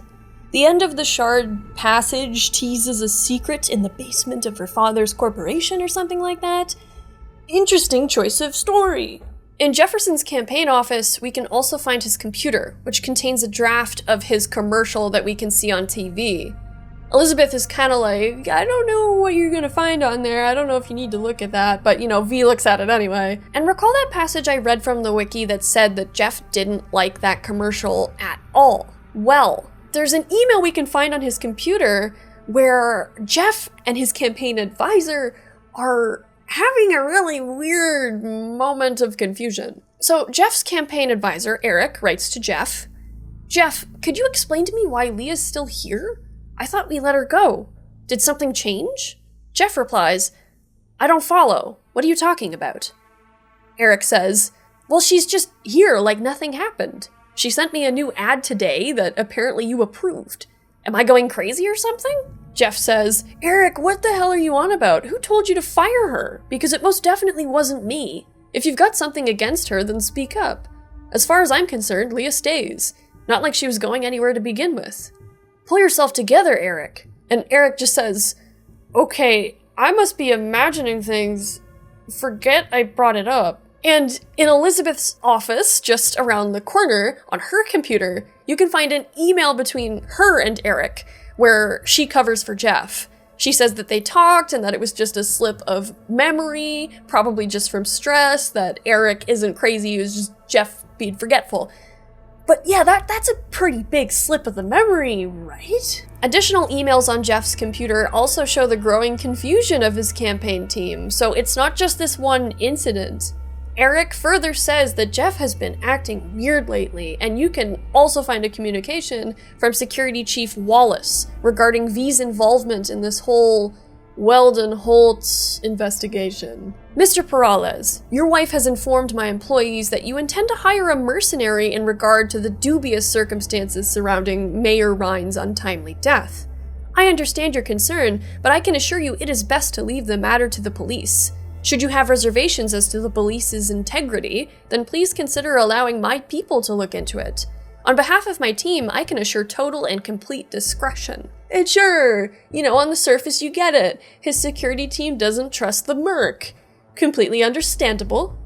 The end of the shard passage teases a secret in the basement of her father's corporation or something like that. Interesting choice of story. In Jefferson's campaign office, we can also find his computer, which contains a draft of his commercial that we can see on TV. Elizabeth is kind of like, I don't know what you're gonna find on there, I don't know if you need to look at that, but V looks at it anyway. And recall that passage I read from the wiki that said that Jeff didn't like that commercial at all. Well, there's an email we can find on his computer where Jeff and his campaign advisor are having a really weird moment of confusion. So Jeff's campaign advisor, Eric, writes to Jeff, Jeff, could you explain to me why Leah's still here? I thought we let her go. Did something change? Jeff replies, I don't follow. What are you talking about? Eric says, well, she's just here like nothing happened. She sent me a new ad today that apparently you approved. Am I going crazy or something? Jeff says, Eric, what the hell are you on about? Who told you to fire her? Because it most definitely wasn't me. If you've got something against her, then speak up. As far as I'm concerned, Leah stays. Not like she was going anywhere to begin with. Pull yourself together, Eric. And Eric just says, okay, I must be imagining things. Forget I brought it up. And in Elizabeth's office, just around the corner, on her computer, you can find an email between her and Eric, where she covers for Jeff. She says that they talked and that it was just a slip of memory, probably just from stress, that Eric isn't crazy, it was just Jeff being forgetful. But yeah, that's a pretty big slip of the memory, right? Additional emails on Jeff's computer also show the growing confusion of his campaign team, so it's not just this one incident. Eric further says that Jeff has been acting weird lately, and you can also find a communication from Security Chief Wallace regarding V's involvement in this whole Weldon-Holtz investigation. Mr. Peralez, your wife has informed my employees that you intend to hire a mercenary in regard to the dubious circumstances surrounding Mayor Rhine's untimely death. I understand your concern, but I can assure you it is best to leave the matter to the police. Should you have reservations as to the police's integrity, then please consider allowing my people to look into it. On behalf of my team, I can assure total and complete discretion. And sure, on the surface you get it. His security team doesn't trust the merc. Completely understandable.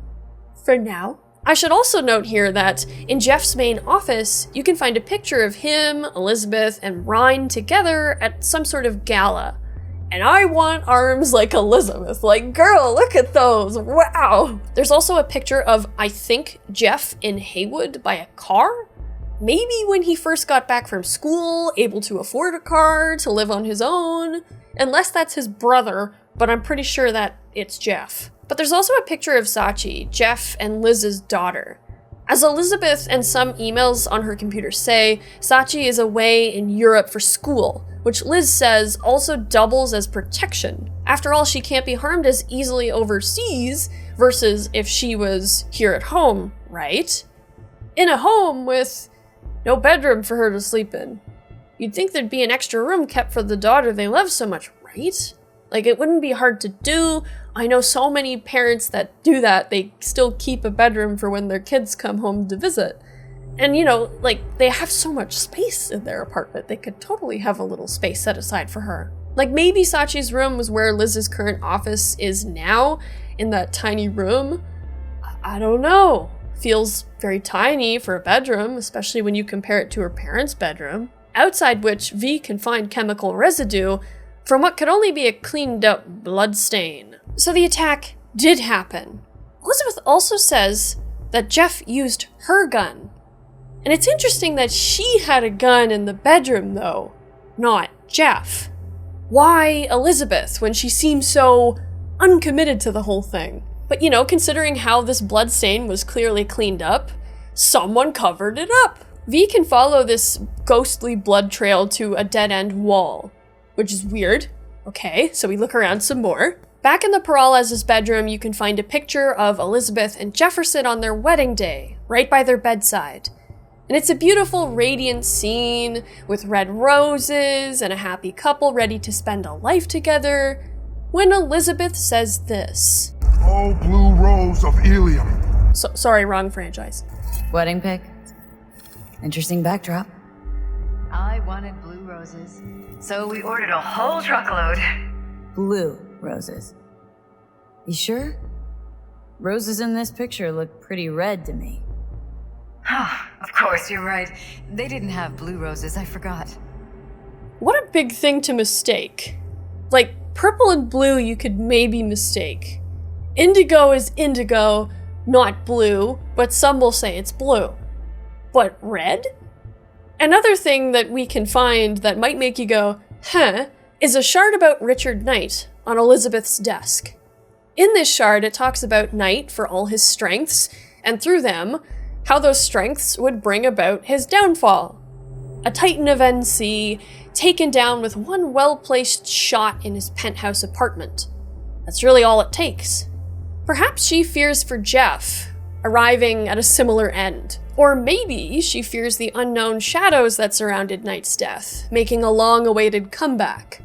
For now. I should also note here that in Jeff's main office, you can find a picture of him, Elizabeth, and Rhine together at some sort of gala. And I want arms like Elizabeth. Like, girl, look at those. Wow. There's also a picture of, I think, Jeff in Haywood by a car? Maybe when he first got back from school, able to afford a car, to live on his own. Unless that's his brother, but I'm pretty sure that it's Jeff. But there's also a picture of Sachi, Jeff and Liz's daughter. As Elizabeth and some emails on her computer say, Sachi is away in Europe for school, which Liz says also doubles as protection. After all, she can't be harmed as easily overseas versus if she was here at home, right? In a home with no bedroom for her to sleep in. You'd think there'd be an extra room kept for the daughter they love so much, right? Like, it wouldn't be hard to do. I know so many parents that do that. They still keep a bedroom for when their kids come home to visit. And, you know, like, they have so much space in their apartment. They could totally have a little space set aside for her. Like, maybe Sachi's room was where Liz's current office is now, in that tiny room. I don't know. Feels very tiny for a bedroom, especially when you compare it to her parents' bedroom, outside which V can find chemical residue from what could only be a cleaned up blood stain. So the attack did happen. Elizabeth also says that Jeff used her gun. And it's interesting that she had a gun in the bedroom, though, not Jeff. Why Elizabeth when she seems so uncommitted to the whole thing? But, you know, considering how this blood stain was clearly cleaned up, someone covered it up. V can follow this ghostly blood trail to a dead-end wall, which is weird. Okay, so we look around some more. Back in the Peralez's bedroom, you can find a picture of Elizabeth and Jefferson on their wedding day, right by their bedside. And it's a beautiful, radiant scene with red roses and a happy couple ready to spend a life together, when Elizabeth says this. Oh, blue rose of Ilium. Sorry, wrong franchise. Wedding pic. Interesting backdrop. I wanted blue roses, so we ordered a whole truckload. Blue roses. You sure? Roses in this picture look pretty red to me. Oh, of course, you're right. They didn't have blue roses, I forgot. What a big thing to mistake. Like, purple and blue you could maybe mistake. Indigo is indigo, not blue, but some will say it's blue. But red? Another thing that we can find that might make you go, huh, is a shard about Richard Knight on Elizabeth's desk. In this shard, it talks about Knight for all his strengths, and through them, how those strengths would bring about his downfall. A Titan of NC, taken down with one well-placed shot in his penthouse apartment. That's really all it takes. Perhaps she fears for Jeff, arriving at a similar end. Or maybe she fears the unknown shadows that surrounded Knight's death, making a long-awaited comeback.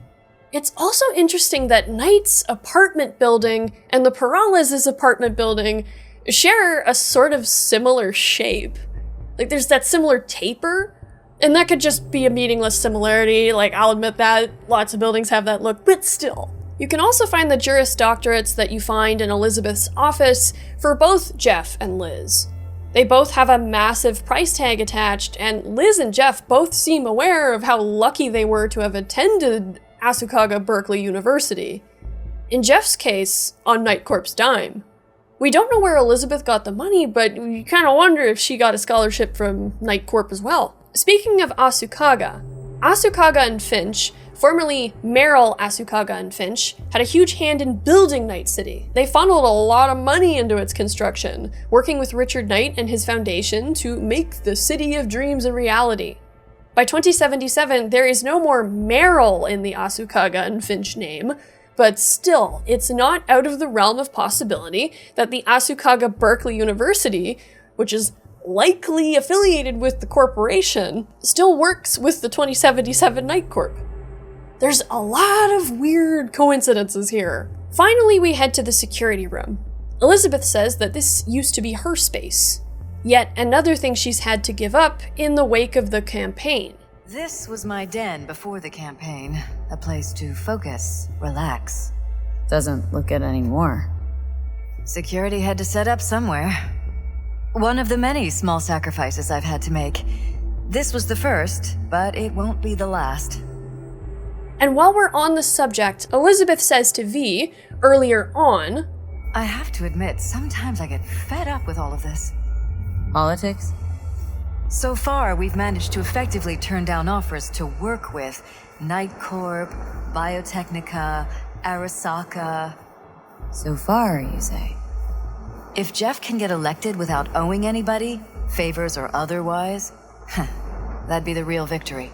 It's also interesting that Knight's apartment building and the Peralez's apartment building share a sort of similar shape. Like, there's that similar taper, and that could just be a meaningless similarity. Like, I'll admit that lots of buildings have that look, but still. You can also find the Juris Doctorates that you find in Elizabeth's office for both Jeff and Liz. They both have a massive price tag attached, and Liz and Jeff both seem aware of how lucky they were to have attended Asukaga Berkeley University. In Jeff's case, on NIGHTCORP's dime. We don't know where Elizabeth got the money, but we kind of wonder if she got a scholarship from NIGHTCORP as well. Speaking of Asukaga, Asukaga and Finch, formerly Merrill Asukaga and Finch, had a huge hand in building Night City. They funneled a lot of money into its construction, working with Richard Knight and his foundation to make the City of Dreams a reality. By 2077, there is no more Merrill in the Asukaga and Finch name, but still, it's not out of the realm of possibility that the Asukaga Berkeley University, which is likely affiliated with the corporation, still works with the 2077 NIGHTCORP. There's a lot of weird coincidences here. Finally, we head to the security room. Elizabeth says that this used to be her space. Yet another thing she's had to give up in the wake of the campaign. This was my den before the campaign. A place to focus, relax. Doesn't look it anymore. Security had to set up somewhere. One of the many small sacrifices I've had to make. This was the first, but it won't be the last. And while we're on the subject, Elizabeth says to V, earlier on, I have to admit, sometimes I get fed up with all of this. Politics? So far, we've managed to effectively turn down offers to work with NIGHTCORP, Biotechnica, Arasaka. So far, you say? If Jeff can get elected without owing anybody, favors or otherwise, that'd be the real victory.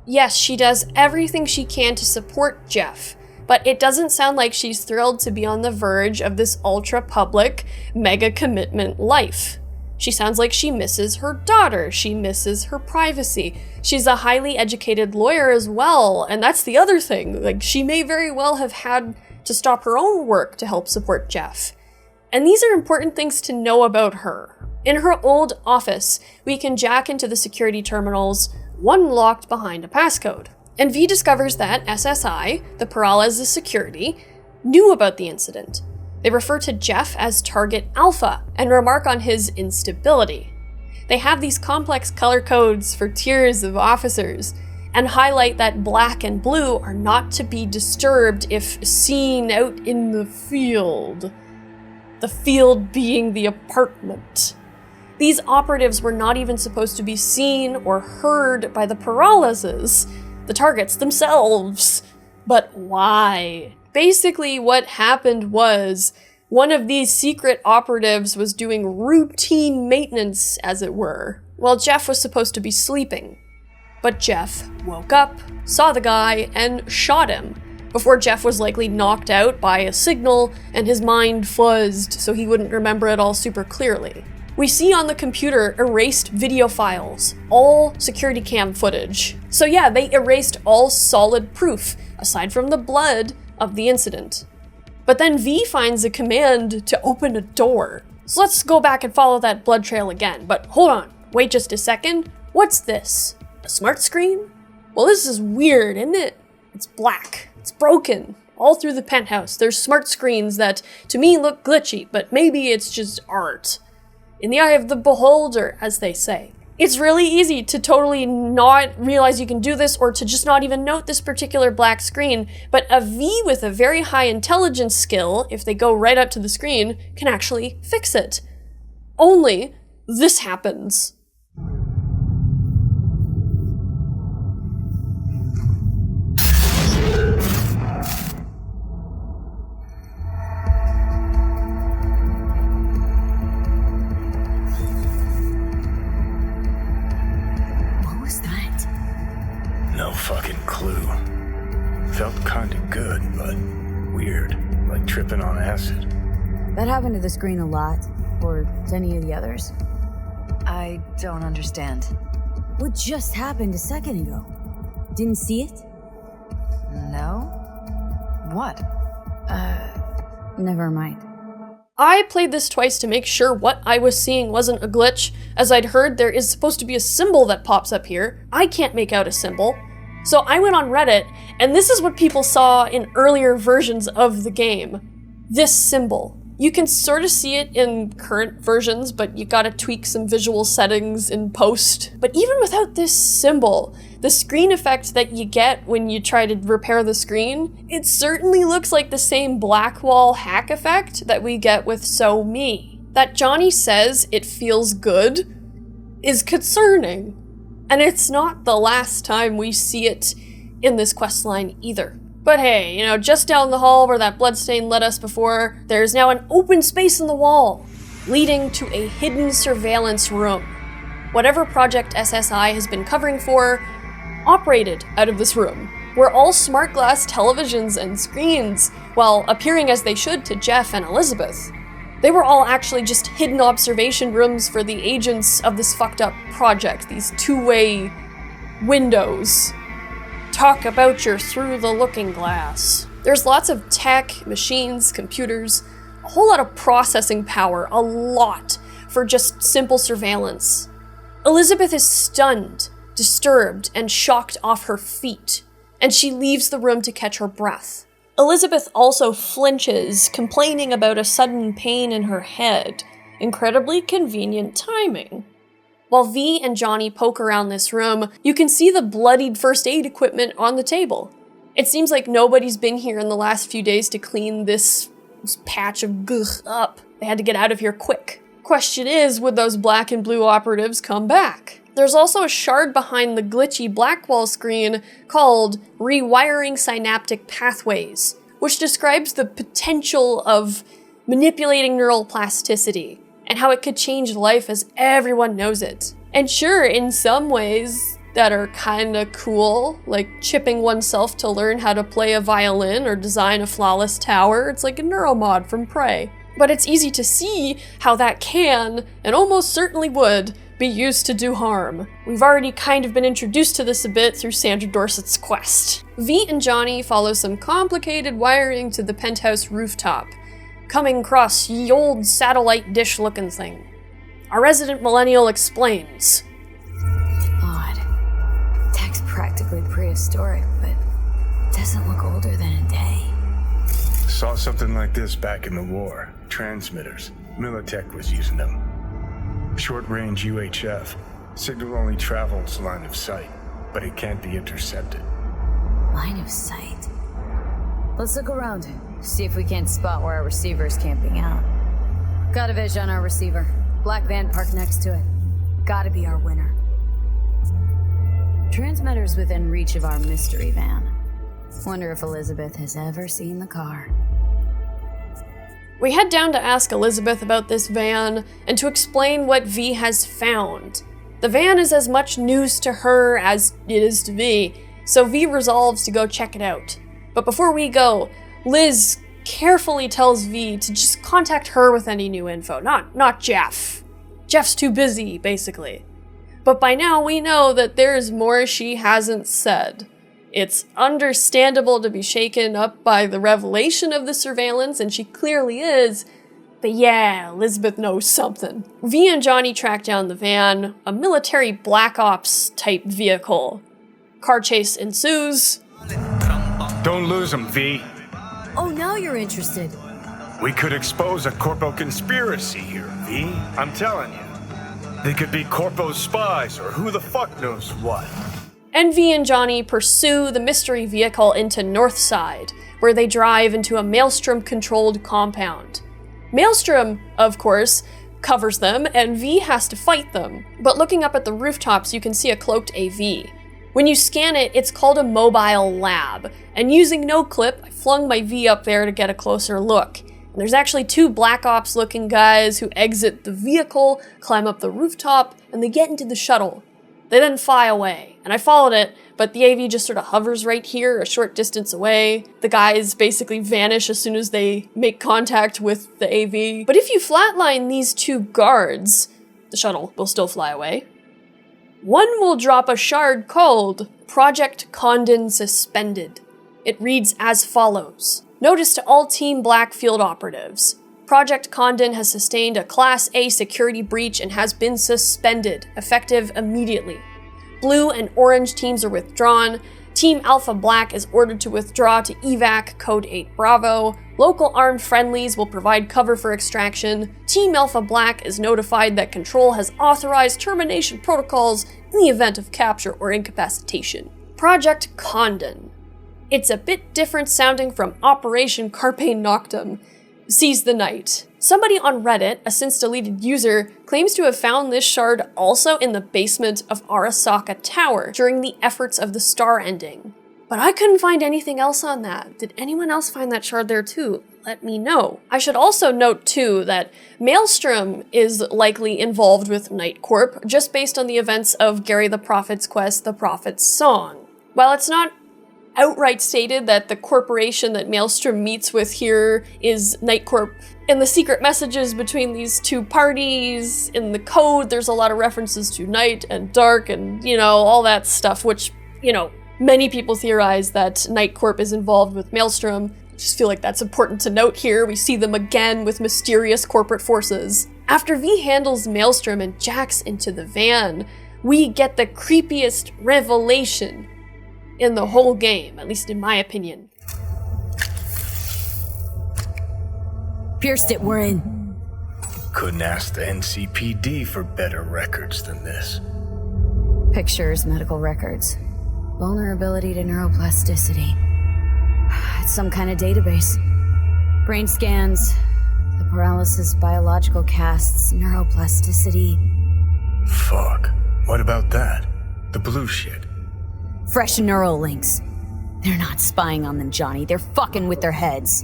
Yes, she does everything she can to support Jeff, but it doesn't sound like she's thrilled to be on the verge of this ultra-public, mega-commitment life. She sounds like she misses her daughter. She misses her privacy. She's a highly educated lawyer as well, and that's the other thing. Like, she may very well have had to stop her own work to help support Jeff. And these are important things to know about her. In her old office, we can jack into the security terminals, one locked behind a passcode. And V discovers that SSI, the PERALEZ security, knew about the incident. They refer to Jeff as Target Alpha and remark on his instability. They have these complex color codes for tiers of officers and highlight that black and blue are not to be disturbed if seen out in the field. The field being the apartment. These operatives were not even supposed to be seen or heard by the PERALEZs, the targets themselves. But why? Basically, what happened was one of these secret operatives was doing routine maintenance, as it were, while Jeff was supposed to be sleeping. But Jeff woke up, saw the guy, and shot him, before Jeff was likely knocked out by a signal and his mind fuzzed so he wouldn't remember it all super clearly. We see on the computer erased video files, all security cam footage. So yeah, they erased all solid proof, aside from the blood of the incident. But then V finds a command to open a door. So let's go back and follow that blood trail again. But hold on, wait just a second. What's this? A smart screen? Well, this is weird, isn't it? It's black. It's broken. All through the penthouse, there's smart screens that, to me, look glitchy, but maybe it's just art. In the eye of the beholder, as they say. It's really easy to totally not realize you can do this or to just not even note this particular black screen, but a V with a very high intelligence skill, if they go right up to the screen, can actually fix it. Only this happens. No fucking clue. Felt kinda good, but weird. Like tripping on acid. That happened to the screen a lot. Or to any of the others. I don't understand. What just happened a second ago? Didn't see it? No? What? Never mind. I played this twice to make sure what I was seeing wasn't a glitch, as I'd heard there is supposed to be a symbol that pops up here. I can't make out a symbol. So I went on Reddit, and this is what people saw in earlier versions of the game. This symbol. You can sort of see it in current versions, but you gotta tweak some visual settings in post. But even without this symbol, the screen effect that you get when you try to repair the screen, it certainly looks like the same black wall hack effect that we get with So Me. That Johnny says it feels good is concerning. And it's not the last time we see it in this questline either. But hey, just down the hall where that bloodstain led us before, there's now an open space in the wall, leading to a hidden surveillance room. Whatever project SSI has been covering for, operated out of this room, where all smart glass televisions and screens, while appearing as they should to Jeff and Elizabeth, they were all actually just hidden observation rooms for the agents of this fucked up project, these two-way windows. Talk about your through the looking glass. There's lots of tech, machines, computers, a whole lot of processing power, a lot, for just simple surveillance. Elizabeth is stunned, disturbed, and shocked off her feet, and she leaves the room to catch her breath. Elizabeth also flinches, complaining about a sudden pain in her head. Incredibly convenient timing. While V and Johnny poke around this room, you can see the bloodied first aid equipment on the table. It seems like nobody's been here in the last few days to clean this patch of gugh up. They had to get out of here quick. Question is, would those black and blue operatives come back? There's also a shard behind the glitchy Blackwall screen called Rewiring Synaptic Pathways, which describes the potential of manipulating neural plasticity and how it could change life as everyone knows it. And sure, in some ways that are kinda cool, like chipping oneself to learn how to play a violin or design a flawless tower, it's like a neuromod from Prey. But it's easy to see how that can, and almost certainly would, be used to do harm. We've already kind of been introduced to this a bit through Sandra Dorsett's quest. V and Johnny follow some complicated wiring to the penthouse rooftop, coming across ye old satellite dish looking thing. Our resident millennial explains. Odd. Tech's practically prehistoric, but doesn't look older than a day. Saw something like this back in the war. Transmitters. MILITECH was using them. Short-range UHF. Signal only travels line of sight, but it can't be intercepted. Line of sight? Let's look around. See if we can't spot where our receiver's camping out. Got a vision on our receiver. Black van parked next to it. Gotta be our winner. Transmitter's within reach of our mystery van. Wonder if Elizabeth has ever seen the car. We head down to ask Elizabeth about this van and to explain what V has found. The van is as much news to her as it is to V, so V resolves to go check it out. But before we go, Liz carefully tells V to just contact her with any new info, not Jeff. Jeff's too busy, basically. But by now we know that there's more she hasn't said. It's understandable to be shaken up by the revelation of the surveillance, and she clearly is, but yeah, Elizabeth knows something. V and Johnny track down the van, a military Black Ops type vehicle. Car chase ensues. Don't lose them, V. Oh, now you're interested. We could expose a Corpo conspiracy here, V. I'm telling you. They could be Corpo spies, or who the fuck knows what. And V and Johnny pursue the mystery vehicle into Northside, where they drive into a Maelstrom-controlled compound. Maelstrom, of course, covers them, and V has to fight them. But looking up at the rooftops, you can see a cloaked AV. When you scan it, it's called a mobile lab, and using no-clip, I flung my V up there to get a closer look. And there's actually two Black Ops-looking guys who exit the vehicle, climb up the rooftop, and they get into the shuttle. They then fly away, and I followed it, but the AV just sort of hovers right here, a short distance away. The guys basically vanish as soon as they make contact with the AV. But if you flatline these two guards, the shuttle will still fly away. One will drop a shard called Project Condon Suspended. It reads as follows. Notice to all Team Black field operatives. Project Condon has sustained a Class A security breach and has been suspended, effective immediately. Blue and orange teams are withdrawn. Team Alpha Black is ordered to withdraw to evac code 8 Bravo. Local armed friendlies will provide cover for extraction. Team Alpha Black is notified that Control has authorized termination protocols in the event of capture or incapacitation. Project Condon. It's a bit different sounding from Operation Carpe Noctem. Seize the night. Somebody on Reddit, a since-deleted user, claims to have found this shard also in the basement of Arasaka Tower during the efforts of the star ending. But I couldn't find anything else on that. Did anyone else find that shard there too? Let me know. I should also note too that Maelstrom is likely involved with NIGHTCORP just based on the events of Garry the Prophet's quest, The Prophet's Song. While it's not outright stated that the corporation that Maelstrom meets with here is NIGHTCORP. In the secret messages between these two parties, in the code, there's a lot of references to night and dark and, all that stuff, which, many people theorize that NIGHTCORP is involved with Maelstrom. I just feel like that's important to note here. We see them again with mysterious corporate forces. After V handles Maelstrom and jacks into the van, we get the creepiest revelation in the whole game, at least in my opinion. Pierced it, we're in. Couldn't ask the NCPD for better records than this. Pictures, medical records. Vulnerability to neuroplasticity. It's some kind of database. Brain scans, the paralysis biological casts, neuroplasticity. Fuck. What about that? The blue shit. Fresh neural links. They're not spying on them, Johnny. They're fucking with their heads.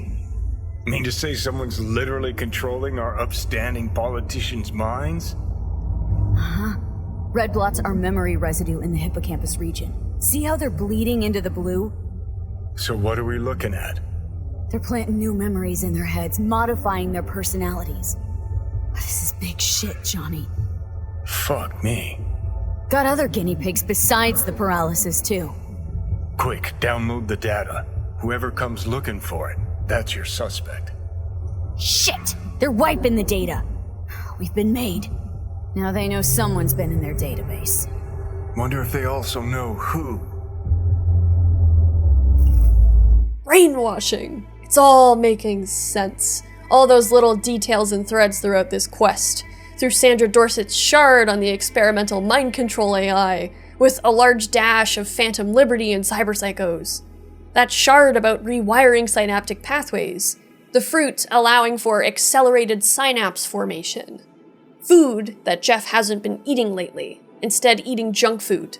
Mean to say someone's literally controlling our upstanding politicians' minds? Uh-huh. Red blots are memory residue in the hippocampus region. See how they're bleeding into the blue? So what are we looking at? They're planting new memories in their heads, modifying their personalities. This is big shit, Johnny. Fuck me. Got other guinea pigs besides the paralysis, too. Quick, download the data. Whoever comes looking for it, that's your suspect. Shit! They're wiping the data. We've been made. Now they know someone's been in their database. Wonder if they also know who. Brainwashing. It's all making sense. All those little details and threads throughout this quest. Through Sandra Dorsett's shard on the experimental mind control AI, with a large dash of Phantom Liberty and cyberpsychos. That shard about rewiring synaptic pathways. The fruit allowing for accelerated synapse formation. Food that Jeff hasn't been eating lately, instead eating junk food.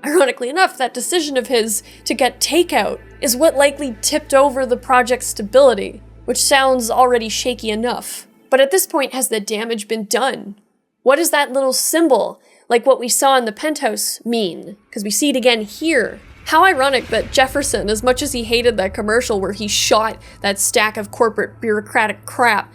Ironically enough, that decision of his to get takeout is what likely tipped over the project's stability, which sounds already shaky enough. But at this point, has the damage been done? What does that little symbol, like what we saw in the penthouse, mean? Because we see it again here. How ironic that Jefferson, as much as he hated that commercial where he shot that stack of corporate bureaucratic crap,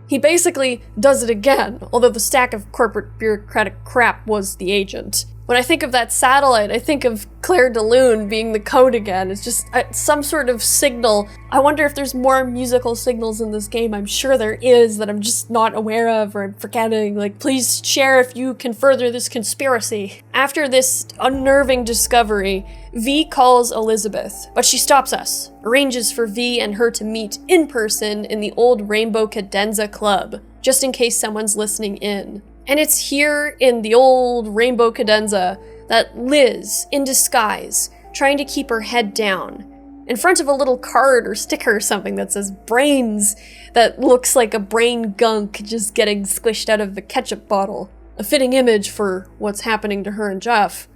he basically does it again, although the stack of corporate bureaucratic crap was the agent. When I think of that satellite, I think of Claire de Lune being the code again. It's just some sort of signal. I wonder if there's more musical signals in this game. I'm sure there is that I'm just not aware of or I'm forgetting. Like, please share if you can further this conspiracy. After this unnerving discovery, V calls Elizabeth, but she stops us, arranges for V and her to meet in person in the old Rainbow Cadenza Club, just in case someone's listening in. And it's here in the old Rainbow Cadenza that Liz, in disguise, trying to keep her head down, in front of a little card or sticker or something that says brains, that looks like a brain gunk just getting squished out of the ketchup bottle. A fitting image for what's happening to her and Jeff.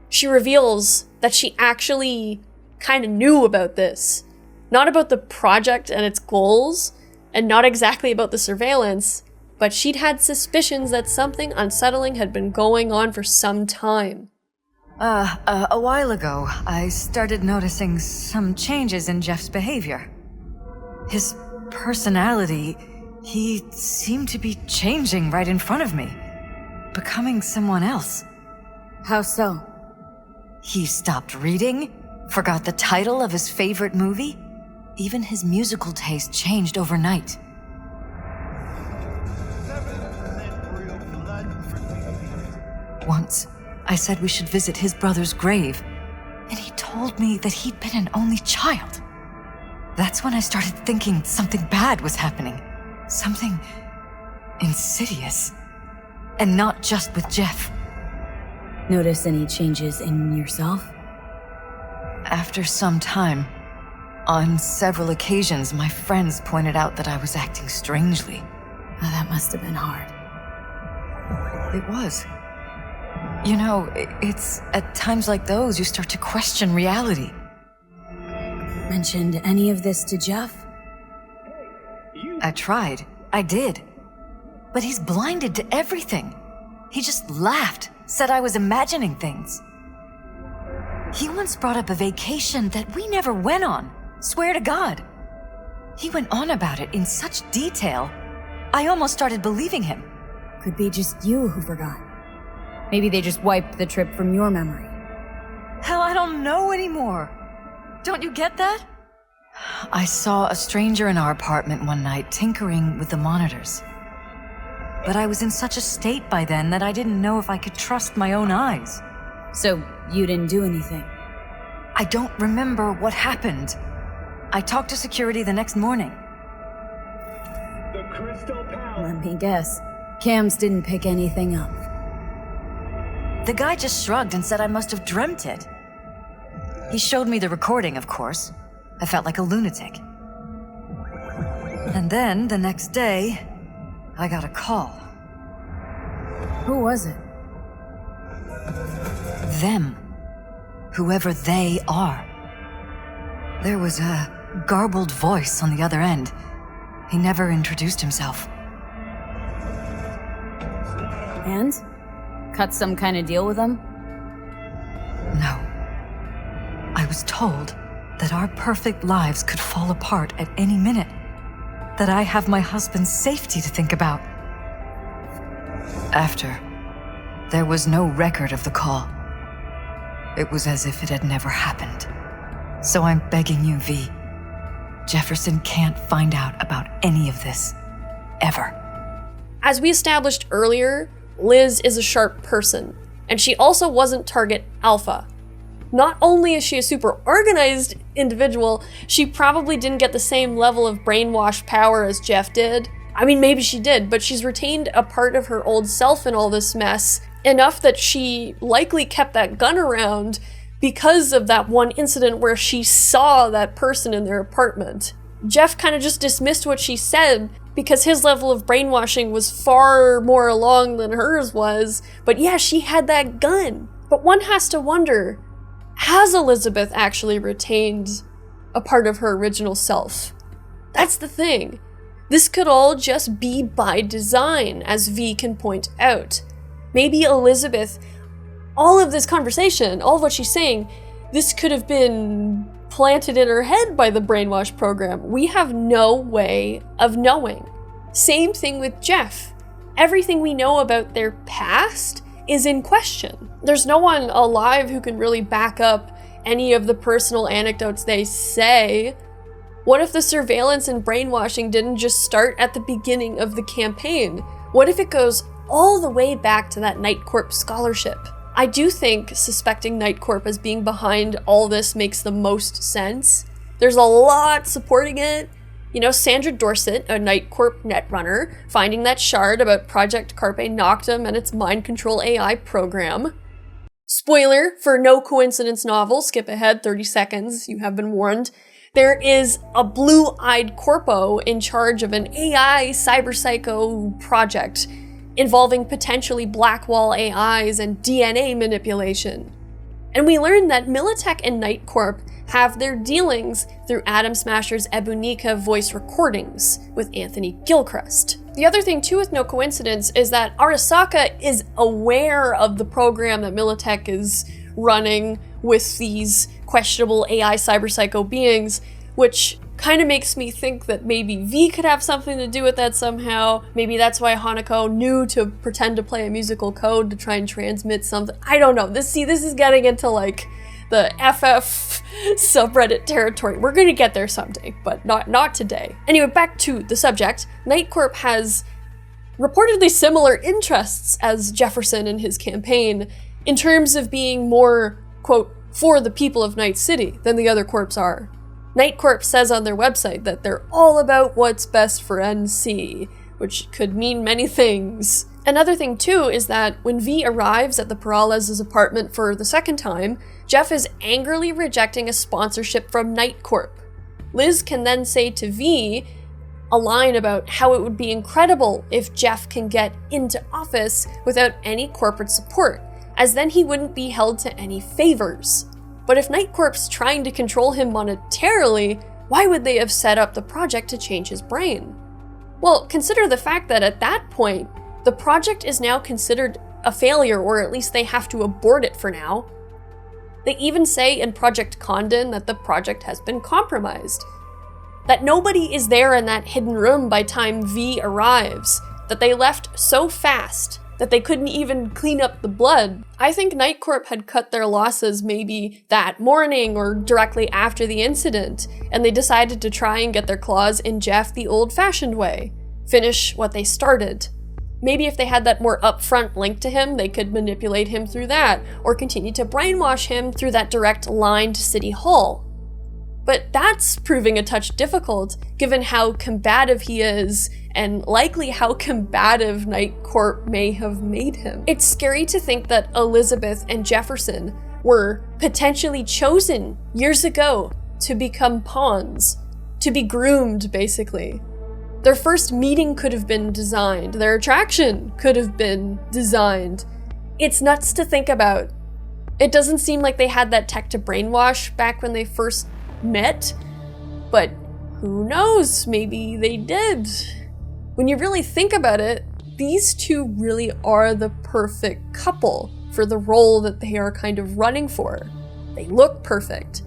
She reveals that she actually kind of knew about this. Not about the project and its goals, and not exactly about the surveillance, but she'd had suspicions that something unsettling had been going on for some time. A while ago, I started noticing some changes in Jeff's behavior. His personality, he seemed to be changing right in front of me, becoming someone else. How so? He stopped reading, forgot the title of his favorite movie. Even his musical taste changed overnight. Once, I said we should visit his brother's grave, and he told me that he'd been an only child. That's when I started thinking something bad was happening. Something insidious. And not just with Jeff. Notice any changes in yourself? After some time, on several occasions, my friends pointed out that I was acting strangely. Oh, that must have been hard. It was. You know, it's at times like those you start to question reality. Mentioned any of this to Jeff? I tried. I did. But he's blinded to everything. He just laughed, said I was imagining things. He once brought up a vacation that we never went on. Swear to God. He went on about it in such detail, I almost started believing him. Could be just you who forgot. Maybe they just wiped the trip from your memory. Hell, I don't know anymore. Don't you get that? I saw a stranger in our apartment one night tinkering with the monitors. But I was in such a state by then that I didn't know if I could trust my own eyes. So you didn't do anything? I don't remember what happened. I talked to security the next morning. The Crystal Palace. Let me guess. Cams didn't pick anything up. The guy just shrugged and said I must have dreamt it. He showed me the recording, of course. I felt like a lunatic. And then, the next day, I got a call. Who was it? Them. Whoever they are. There was a garbled voice on the other end. He never introduced himself. And? Cut some kind of deal with them? No. I was told that our perfect lives could fall apart at any minute. That I have my husband's safety to think about. After, there was no record of the call. It was as if it had never happened. So I'm begging you, V. Jefferson can't find out about any of this. Ever. As we established earlier, Liz is a sharp person, and she also wasn't target alpha. Not only is she a super organized individual, she probably didn't get the same level of brainwash power as Jeff did. I mean, maybe she did, but she's retained a part of her old self in all this mess, enough that she likely kept that gun around because of that one incident where she saw that person in their apartment. Jeff kind of just dismissed what she said because his level of brainwashing was far more along than hers was, but yeah, she had that gun. But one has to wonder, has Elizabeth actually retained a part of her original self? That's the thing. This could all just be by design, as V can point out. Maybe Elizabeth, all of this conversation, all of what she's saying, this could have been planted in her head by the brainwash program. We have no way of knowing. Same thing with Jeff. Everything we know about their past is in question. There's no one alive who can really back up any of the personal anecdotes they say. What if the surveillance and brainwashing didn't just start at the beginning of the campaign? What if it goes all the way back to that NIGHTCORP scholarship? I do think suspecting NIGHTCORP as being behind all this makes the most sense. There's a lot supporting it. You know, Sandra Dorsett, a NIGHTCORP netrunner, finding that shard about Project Carpe Noctem and its mind control AI program. Spoiler for No Coincidence novel, skip ahead 30 seconds, you have been warned. There is a blue-eyed corpo in charge of an AI cyberpsycho project involving potentially Blackwall AIs and DNA manipulation. And we learned that MILITECH and NIGHTCORP have their dealings through Atom Smasher's Ebunica voice recordings with Anthony Gilchrist. The other thing too with No Coincidence is that Arasaka is aware of the program that MILITECH is running with these questionable AI cyberpsycho beings, which kind of makes me think that maybe V could have something to do with that somehow. Maybe that's why Hanako knew to pretend to play a musical code to try and transmit something. I don't know. This is getting into like the FF subreddit territory. We're gonna get there someday, but not today. Anyway, back to the subject. NIGHTCORP has reportedly similar interests as Jefferson in his campaign in terms of being more, quote, for the people of Night City than the other corps are. NIGHTCORP says on their website that they're all about what's best for NC, which could mean many things. Another thing too is that when V arrives at the PERALEZ's apartment for the second time, Jeff is angrily rejecting a sponsorship from NIGHTCORP. Liz can then say to V a line about how it would be incredible if Jeff can get into office without any corporate support, as then he wouldn't be held to any favors. But if NIGHTCORP's trying to control him monetarily, why would they have set up the project to change his brain? Well, consider the fact that at that point, the project is now considered a failure, or at least they have to abort it for now. They even say in Project Condon that the project has been compromised. That nobody is there in that hidden room by time V arrives. That they left so fast that they couldn't even clean up the blood. I think NIGHTCORP had cut their losses maybe that morning or directly after the incident, and they decided to try and get their claws in Jeff the old-fashioned way. Finish what they started. Maybe if they had that more upfront link to him, they could manipulate him through that, or continue to brainwash him through that direct line to City Hall. But that's proving a touch difficult, given how combative he is, and likely how combative NIGHTCORP may have made him. It's scary to think that Elizabeth and Jefferson were potentially chosen years ago to become pawns, to be groomed, basically. Their first meeting could have been designed. Their attraction could have been designed. It's nuts to think about. It doesn't seem like they had that tech to brainwash back when they first met, but who knows? Maybe they did. When you really think about it, these two really are the perfect couple for the role that they are kind of running for. They look perfect.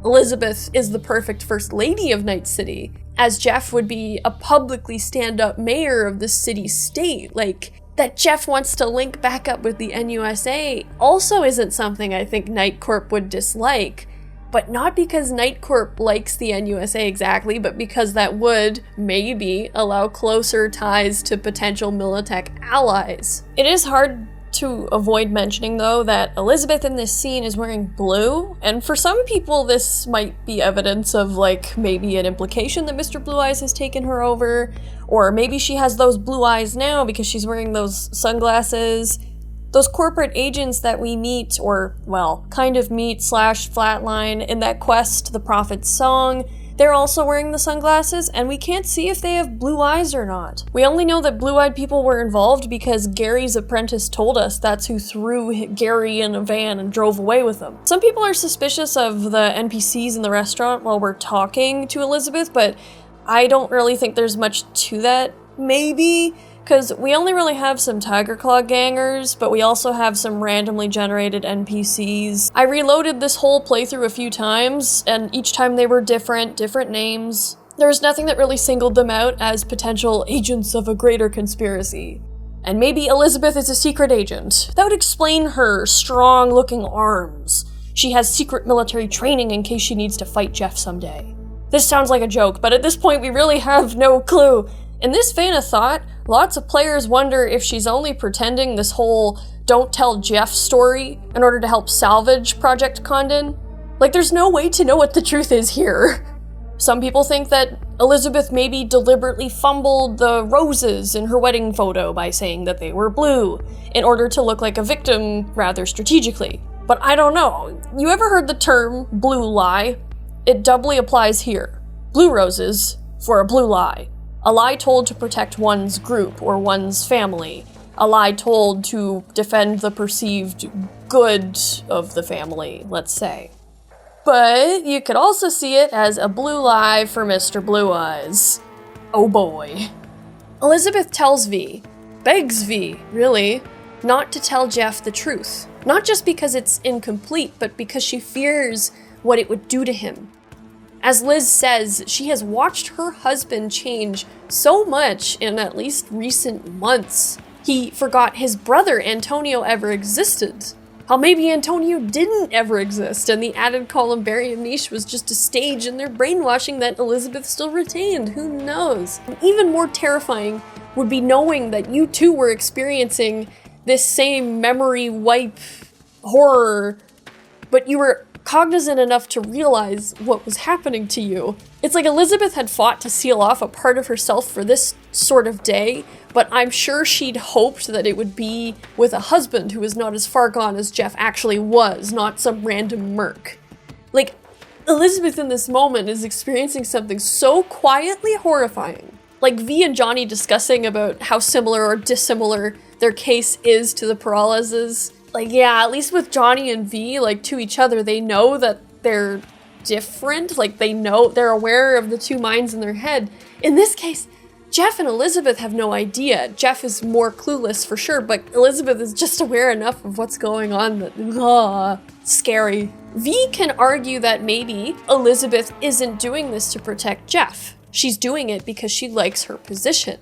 Elizabeth is the perfect first lady of Night City, as Jeff would be a publicly stand-up mayor of the city-state. Like, that Jeff wants to link back up with the NUSA also isn't something I think NIGHTCORP would dislike. But not because NIGHTCORP likes the NUSA exactly, but because that would, maybe, allow closer ties to potential MILITECH allies. It is hard to avoid mentioning, though, that Elizabeth in this scene is wearing blue, and for some people this might be evidence of, like, maybe an implication that Mr. Blue Eyes has taken her over, or maybe she has those blue eyes now because she's wearing those sunglasses. Those corporate agents that we meet, or, well, kind of meet / flatline in that quest, The Prophet's Song, they're also wearing the sunglasses, and we can't see if they have blue eyes or not. We only know that blue-eyed people were involved because Gary's apprentice told us that's who threw Garry in a van and drove away with him. Some people are suspicious of the NPCs in the restaurant while we're talking to Elizabeth, but I don't really think there's much to that. Maybe, because we only really have some Tiger Claw gangers, but we also have some randomly generated NPCs. I reloaded this whole playthrough a few times, and each time they were different names. There was nothing that really singled them out as potential agents of a greater conspiracy. And maybe Elizabeth is a secret agent. That would explain her strong-looking arms. She has secret military training in case she needs to fight Jeff someday. This sounds like a joke, but at this point we really have no clue. In this vein of thought, lots of players wonder if she's only pretending this whole don't tell Jeff story in order to help salvage Project Condon. Like, there's no way to know what the truth is here. Some people think that Elizabeth maybe deliberately fumbled the roses in her wedding photo by saying that they were blue, in order to look like a victim rather strategically. But I don't know. You ever heard the term blue lie? It doubly applies here. Blue roses for a blue lie. A lie told to protect one's group or one's family. A lie told to defend the perceived good of the family, let's say. But you could also see it as a blue lie for Mr. Blue Eyes. Oh boy. Elizabeth tells V, begs V, really, not to tell Jeff the truth. Not just because it's incomplete, but because she fears what it would do to him. As Liz says, she has watched her husband change so much in at least recent months. He forgot his brother Antonio ever existed. How maybe Antonio didn't ever exist, and the added columbarium niche was just a stage in their brainwashing that Elizabeth still retained. Who knows? And even more terrifying would be knowing that you too were experiencing this same memory wipe horror, but you were cognizant enough to realize what was happening to you. It's like Elizabeth had fought to seal off a part of herself for this sort of day, but I'm sure she'd hoped that it would be with a husband who was not as far gone as Jeff actually was, not some random merc. Like, Elizabeth in this moment is experiencing something so quietly horrifying. Like V and Johnny discussing about how similar or dissimilar their case is to the Peralez's. Like, yeah, at least with Johnny and V, like, to each other, they know that they're different. Like, they know, they're aware of the two minds in their head. In this case, Jeff and Elizabeth have no idea. Jeff is more clueless for sure, but Elizabeth is just aware enough of what's going on that, scary. V can argue that maybe Elizabeth isn't doing this to protect Jeff. She's doing it because she likes her position.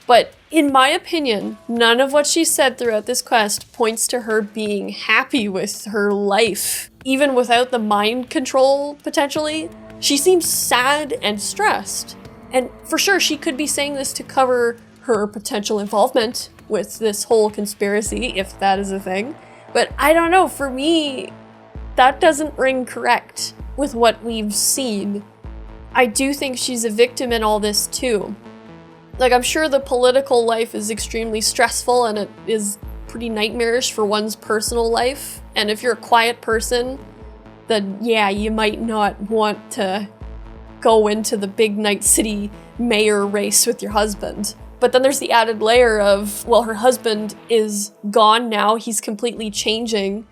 But in my opinion, none of what she said throughout this quest points to her being happy with her life. Even without the mind control, potentially, she seems sad and stressed. And for sure, she could be saying this to cover her potential involvement with this whole conspiracy, if that is a thing. But I don't know, for me, that doesn't ring correct with what we've seen. I do think she's a victim in all this too. Like, I'm sure the political life is extremely stressful and it is pretty nightmarish for one's personal life. And if you're a quiet person, then yeah, you might not want to go into the big Night City mayor race with your husband. But then there's the added layer of, well, her husband is gone now, he's completely changing.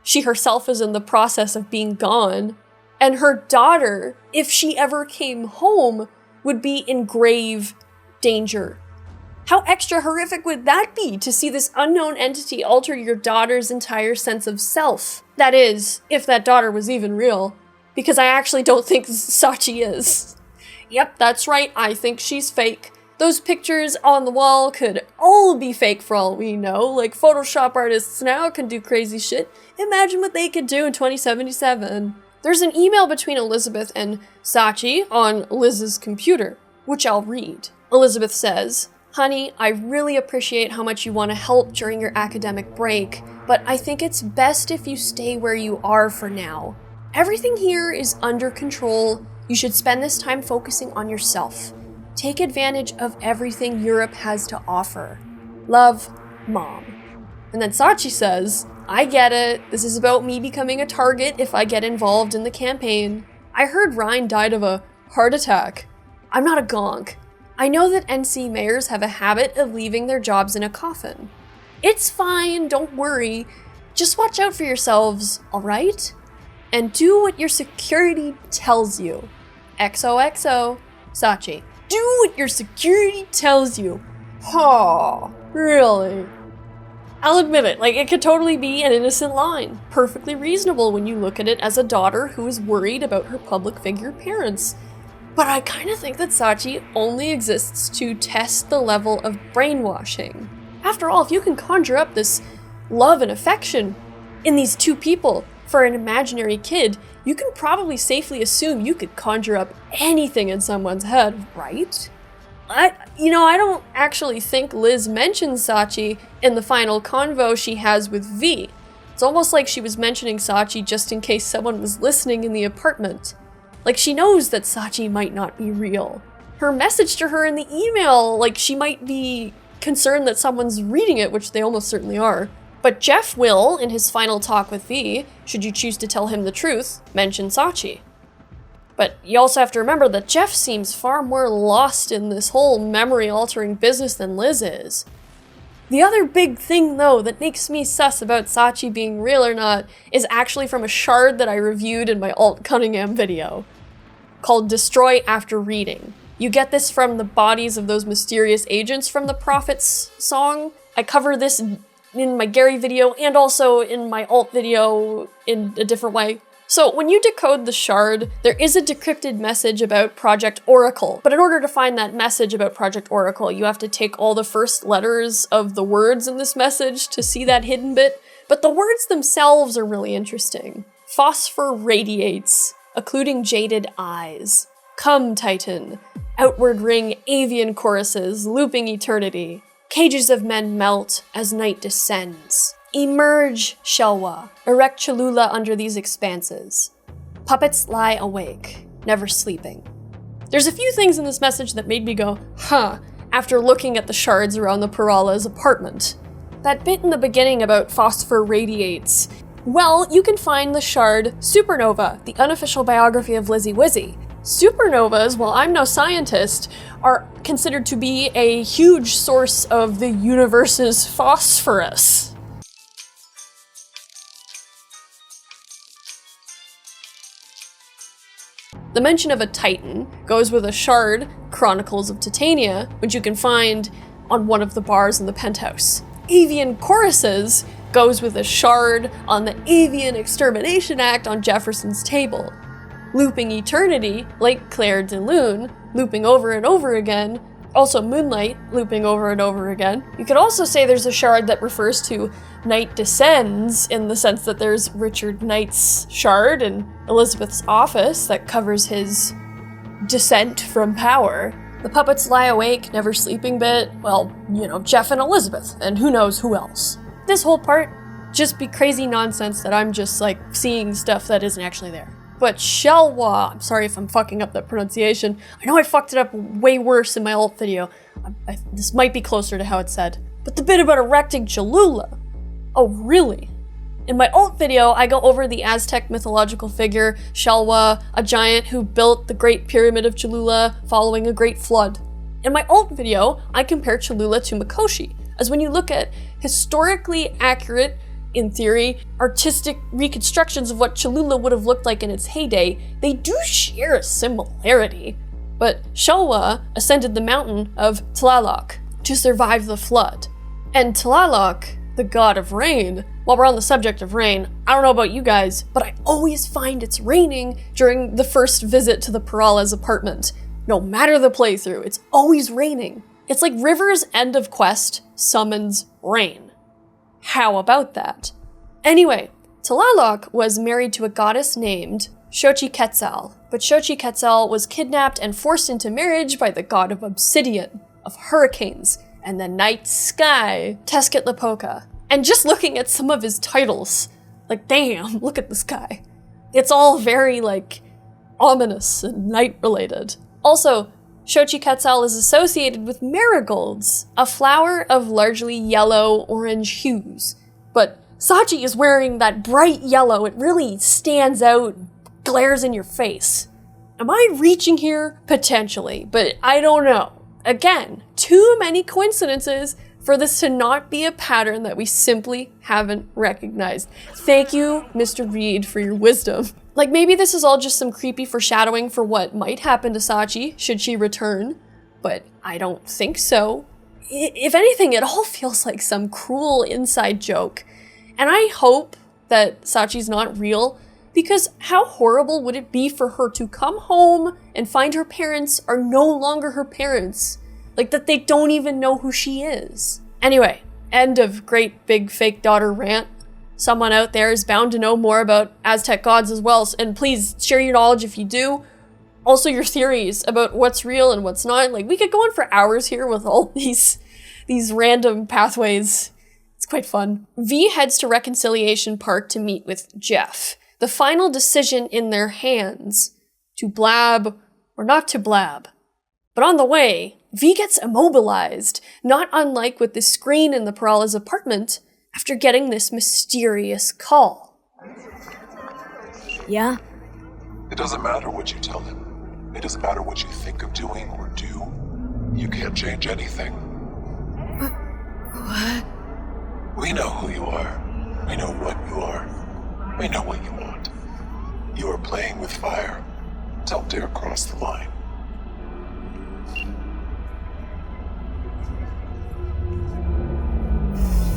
She herself is in the process of being gone. And her daughter, if she ever came home, would be in grave danger. How extra horrific would that be to see this unknown entity alter your daughter's entire sense of self? That is, if that daughter was even real. because I actually don't think Sachi is. Yep, that's right, I think she's fake. Those pictures on the wall could all be fake for all we know. Like, Photoshop artists now can do crazy shit. Imagine what they could do in 2077. There's an email between Elizabeth and Sachi on Liz's computer, which I'll read. Elizabeth says, "Honey, I really appreciate how much you want to help during your academic break, but I think it's best if you stay where you are for now. Everything here is under control. You should spend this time focusing on yourself. Take advantage of everything Europe has to offer. Love, Mom." And then Sachi says, "I get it. This is about me becoming a target if I get involved in the campaign. I heard Ryan died of a heart attack. I'm not a gonk. I know that NC mayors have a habit of leaving their jobs in a coffin. It's fine, don't worry. Just watch out for yourselves, alright? And do what your security tells you. XOXO, Sachi." Do what your security tells you. Oh, really? I'll admit it, like, it could totally be an innocent line. Perfectly reasonable when you look at it as a daughter who is worried about her public figure parents. But I kind of think that Sachi only exists to test the level of brainwashing. After all, if you can conjure up this love and affection in these two people for an imaginary kid, you can probably safely assume you could conjure up anything in someone's head, right? I don't actually think Liz mentions Sachi in the final convo she has with V. It's almost like she was mentioning Sachi just in case someone was listening in the apartment. Like, she knows that Sachi might not be real. Her message to her in the email, like, she might be concerned that someone's reading it, which they almost certainly are. But Jeff will, in his final talk with V, should you choose to tell him the truth, mention Sachi. But you also have to remember that Jeff seems far more lost in this whole memory-altering business than Liz is. The other big thing, though, that makes me sus about Sachi being real or not is actually from a shard that I reviewed in my Alt Cunningham video, called Destroy After Reading. You get this from the bodies of those mysterious agents from the Prophets song. I cover this in my Garry video and also in my Alt video in a different way. So when you decode the shard, there is a decrypted message about Project Oracle, but in order to find that message about Project Oracle, you have to take all the first letters of the words in this message to see that hidden bit, but the words themselves are really interesting. Phosphor radiates, occluding jaded eyes. Come, Titan. Outward ring avian choruses, looping eternity. Cages of men melt as night descends. Emerge, Shelwa. Erect Cholula under these expanses. Puppets lie awake, never sleeping. There's a few things in this message that made me go, huh, after looking at the shards around the PERALEZ apartment. That bit in the beginning about phosphor radiates. Well, you can find the shard Supernova, the unofficial biography of Lizzie Wizzy. Supernovas, while I'm no scientist, are considered to be a huge source of the universe's phosphorus. The mention of a Titan goes with a shard, Chronicles of Titania, which you can find on one of the bars in the penthouse. Avian Choruses goes with a shard on the Avian Extermination Act on Jefferson's table. Looping Eternity, like Claire de Lune, looping over and over again. Also Moonlight, looping over and over again. You could also say there's a shard that refers to Night Descends, in the sense that there's Richard Knight's shard in Elizabeth's office that covers his descent from power. The puppets lie awake, never sleeping bit, well, Jeff and Elizabeth, and who knows who else. This whole part just be crazy nonsense that I'm just, seeing stuff that isn't actually there. But Shelwa, I'm sorry if I'm fucking up that pronunciation. I know I fucked it up way worse in my alt video. This might be closer to how it's said. But the bit about erecting Cholula. Oh, really? In my alt video, I go over the Aztec mythological figure, Shelwa, a giant who built the Great Pyramid of Cholula following a great flood. In my alt video, I compare Cholula to Mikoshi, as when you look at historically accurate, in theory, artistic reconstructions of what Cholula would have looked like in its heyday, they do share a similarity. But Shelwa ascended the mountain of Tlaloc to survive the flood. And Tlaloc, the god of rain. While we're on the subject of rain, I don't know about you guys, but I always find it's raining during the first visit to the PERALEZ apartment. No matter the playthrough, it's always raining. It's like River's end of quest summons rain. How about that? Anyway, Tlaloc was married to a goddess named Xochiquetzal, but Xochiquetzal was kidnapped and forced into marriage by the god of obsidian, of hurricanes, and the night sky, Tezcatlipoca. And just looking at some of his titles, like damn, look at this guy. It's all very like ominous and night related. Also, Xochiquetzal is associated with marigolds, a flower of largely yellow-orange hues. But Sachi is wearing that bright yellow. It really stands out, glares in your face. Am I reaching here? Potentially, but I don't know. Again, too many coincidences for this to not be a pattern that we simply haven't recognized. Thank you, Mr. Reed, for your wisdom. Like, maybe this is all just some creepy foreshadowing for what might happen to Sachi should she return, but I don't think so. If anything, it all feels like some cruel inside joke. And I hope that Sachi's not real, because how horrible would it be for her to come home and find her parents are no longer her parents? Like, that they don't even know who she is. Anyway, end of great big fake daughter rant. Someone out there is bound to know more about Aztec gods as well, and please share your knowledge if you do. Also your theories about what's real and what's not. Like, we could go on for hours here with all these random pathways. It's quite fun. V heads to Reconciliation Park to meet with Jeff. The final decision in their hands, to blab or not to blab. But on the way, V gets immobilized, not unlike with the screen in the PERALEZ apartment, after getting this mysterious call. Yeah? It doesn't matter what you tell him. It doesn't matter what you think of doing or do. You can't change anything. What? We know who you are. We know what you are. We know what you want. You are playing with fire. Don't dare cross the line.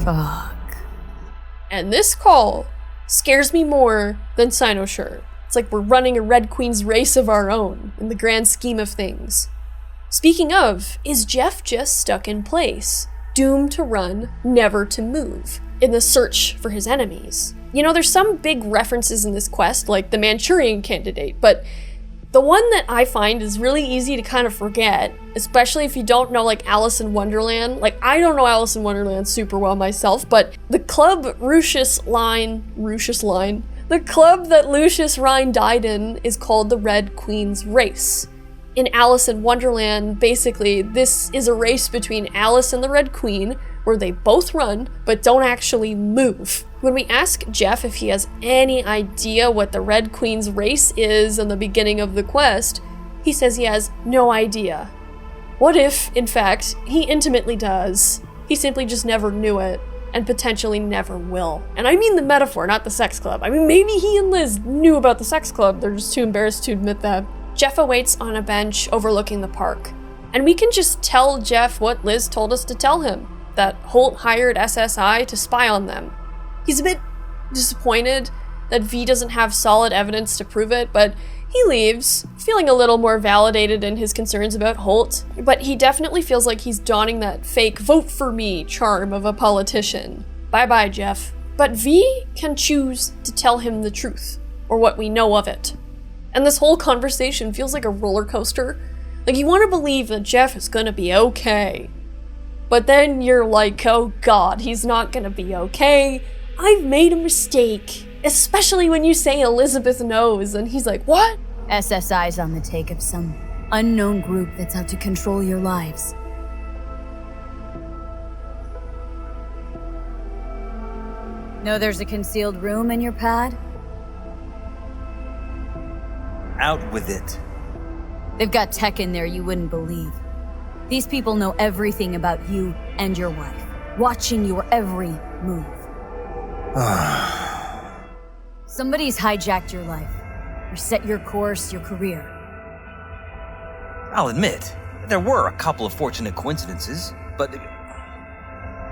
Fuck. And this call scares me more than Cynosure. It's like we're running a Red Queen's race of our own in the grand scheme of things. Speaking of, is Jeff just stuck in place, doomed to run, never to move, in the search for his enemies? You know, there's some big references in this quest, like the Manchurian Candidate, but the one that I find is really easy to kind of forget, especially if you don't know like Alice in Wonderland. Like, I don't know Alice in Wonderland super well myself, but the club the club that Lucius Rhyne died in is called the Red Queen's Race. In Alice in Wonderland, basically, this is a race between Alice and the Red Queen, where they both run, but don't actually move. When we ask Jeff if he has any idea what the Red Queen's race is in the beginning of the quest, he says he has no idea. What if, in fact, he intimately does? He simply just never knew it, and potentially never will. And I mean the metaphor, not the sex club. I mean, maybe he and Liz knew about the sex club, they're just too embarrassed to admit that. Jeff awaits on a bench overlooking the park, and we can just tell Jeff what Liz told us to tell him, that Holt hired SSI to spy on them. He's a bit disappointed that V doesn't have solid evidence to prove it, but he leaves, feeling a little more validated in his concerns about Holt. But he definitely feels like he's donning that fake vote for me charm of a politician. Bye-bye, Jeff. But V can choose to tell him the truth, or what we know of it. And this whole conversation feels like a roller coaster. Like, you want to believe that Jeff is gonna be okay. But then you're like, oh god, he's not gonna be okay. I've made a mistake. Especially when you say Elizabeth knows, and he's like, what? SSI's on the take of some unknown group that's out to control your lives. Know there's a concealed room in your pad? Out with it. They've got tech in there you wouldn't believe. These people know everything about you and your wife, watching your every move. Somebody's hijacked your life, or set your course, your career. I'll admit, there were a couple of fortunate coincidences, but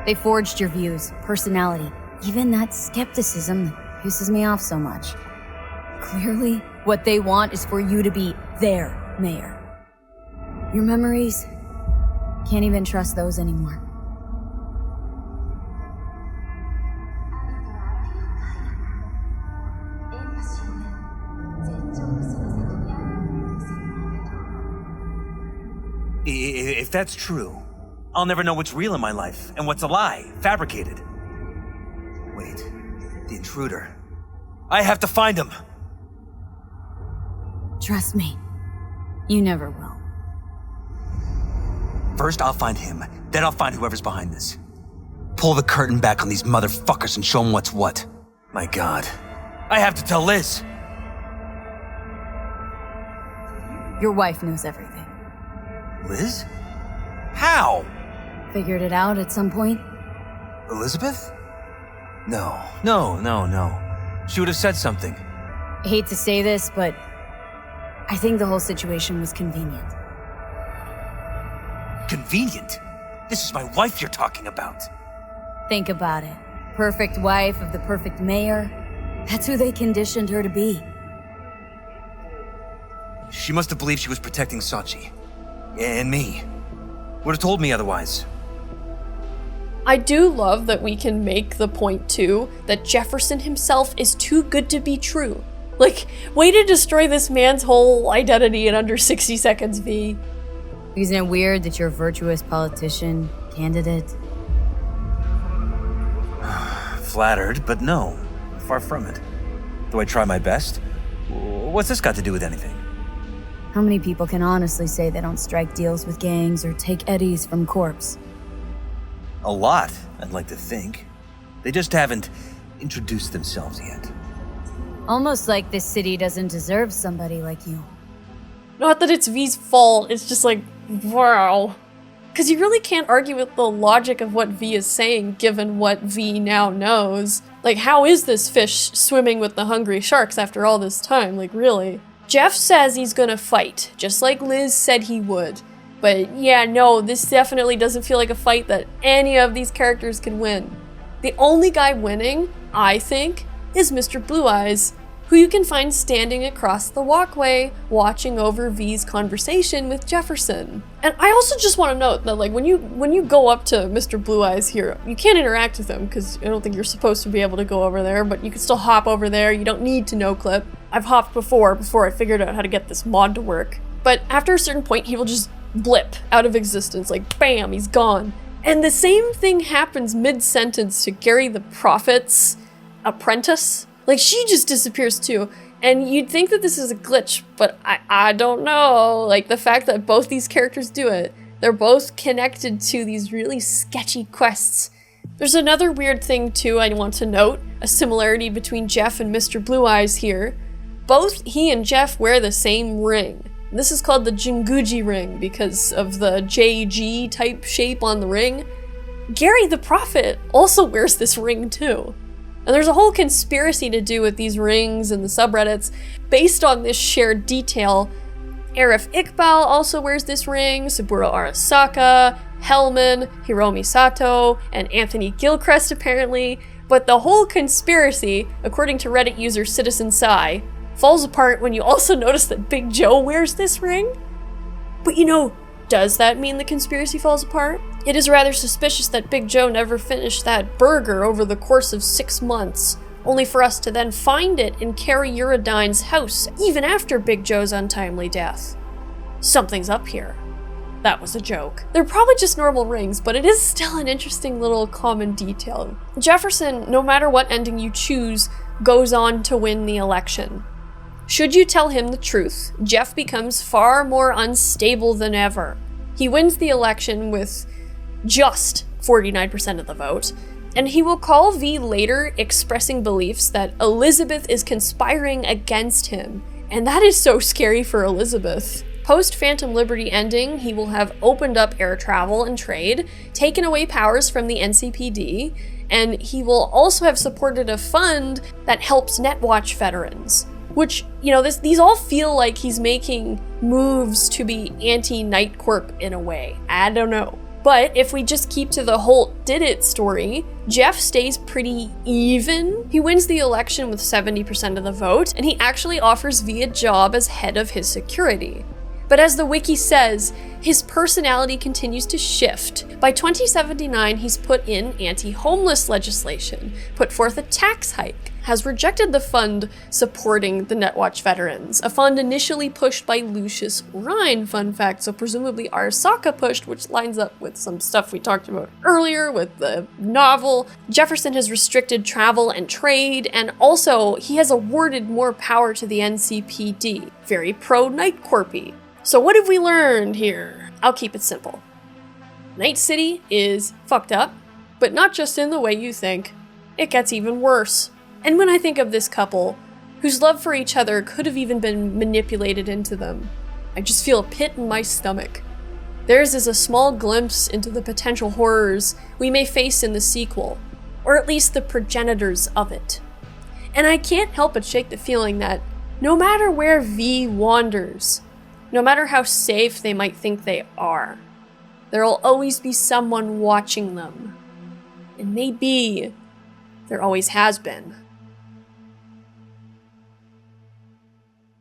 They forged your views, personality, even that skepticism that pisses me off so much. Clearly, what they want is for you to be their mayor. Your memories, can't even trust those anymore. If that's true, I'll never know what's real in my life and what's a lie, fabricated. Wait, the intruder. I have to find him! Trust me, you never will. First, I'll find him, then I'll find whoever's behind this. Pull the curtain back on these motherfuckers and show them what's what. My God, I have to tell Liz! Your wife knows everything. Liz? How? Figured it out at some point? Elizabeth? No. She would have said something. I hate to say this, but I think the whole situation was convenient. Convenient? This is my wife you're talking about. Think about it. Perfect wife of the perfect mayor. That's who they conditioned her to be. She must have believed she was protecting Sachi. And me. Would have told me otherwise. I do love that we can make the point, too, that Jefferson himself is too good to be true. Like, way to destroy this man's whole identity in under 60 seconds, V. Isn't it weird that you're a virtuous politician candidate? Flattered, but no. Far from it. Do I try my best? What's this got to do with anything? How many people can honestly say they don't strike deals with gangs or take eddies from corps? A lot, I'd like to think. They just haven't introduced themselves yet. Almost like this city doesn't deserve somebody like you. Not that it's V's fault, it's just like, wow. Because you really can't argue with the logic of what V is saying, given what V now knows. Like, how is this fish swimming with the hungry sharks after all this time? Like, really? Jeff says he's gonna fight, just like Liz said he would. But yeah, no, this definitely doesn't feel like a fight that any of these characters can win. The only guy winning, I think, is Mr. Blue Eyes, who you can find standing across the walkway, watching over V's conversation with Jefferson. And I also just want to note that, like, when you go up to Mr. Blue Eyes here, you can't interact with him, because I don't think you're supposed to be able to go over there, but you can still hop over there, you don't need to no-clip. I've hopped before I figured out how to get this mod to work. But after a certain point, he will just blip out of existence, like bam, he's gone. And the same thing happens mid-sentence to Garry the Prophet's apprentice. Like, she just disappears too. And you'd think that this is a glitch, but I don't know. Like, the fact that both these characters do it, they're both connected to these really sketchy quests. There's another weird thing too I want to note, a similarity between Jeff and Mr. Blue Eyes here. Both he and Jeff wear the same ring. This is called the Jinguji ring because of the JG type shape on the ring. Garry the Prophet also wears this ring too. And there's a whole conspiracy to do with these rings and the subreddits based on this shared detail. Arif Iqbal also wears this ring, Saburo Arasaka, Hellman, Hiromi Sato, and Anthony Gilchrist apparently. But the whole conspiracy, according to Reddit user Citizen Sai, falls apart when you also notice that Big Joe wears this ring. But you know, does that mean the conspiracy falls apart? It is rather suspicious that Big Joe never finished that burger over the course of 6 months, only for us to then find it in Carrie Uridine's house, even after Big Joe's untimely death. Something's up here. That was a joke. They're probably just normal rings, but it is still an interesting little common detail. Jefferson, no matter what ending you choose, goes on to win the election. Should you tell him the truth, Jeff becomes far more unstable than ever. He wins the election with just 49% of the vote, and he will call V later expressing beliefs that Elizabeth is conspiring against him, and that is so scary for Elizabeth. Post Phantom Liberty ending, he will have opened up air travel and trade, taken away powers from the NCPD, and he will also have supported a fund that helps Netwatch veterans. Which, you know, these all feel like he's making moves to be anti-NIGHTCORP in a way. I don't know. But if we just keep to the Holt did it story, Jeff stays pretty even. He wins the election with 70% of the vote, and he actually offers V a job as head of his security. But as the wiki says, his personality continues to shift. By 2079, he's put in anti-homeless legislation, put forth a tax hike, has rejected the fund supporting the Netwatch veterans, a fund initially pushed by Lucius Rhine, fun fact, so presumably Arasaka pushed, which lines up with some stuff we talked about earlier with the novel. Jefferson has restricted travel and trade, and also he has awarded more power to the NCPD, very pro-Night-Corp-y. So what have we learned here? I'll keep it simple. Night City is fucked up, but not just in the way you think. It gets even worse. And when I think of this couple, whose love for each other could have even been manipulated into them, I just feel a pit in my stomach. Theirs is a small glimpse into the potential horrors we may face in the sequel, or at least the progenitors of it. And I can't help but shake the feeling that no matter where V wanders, no matter how safe they might think they are, there'll always be someone watching them. And maybe there always has been.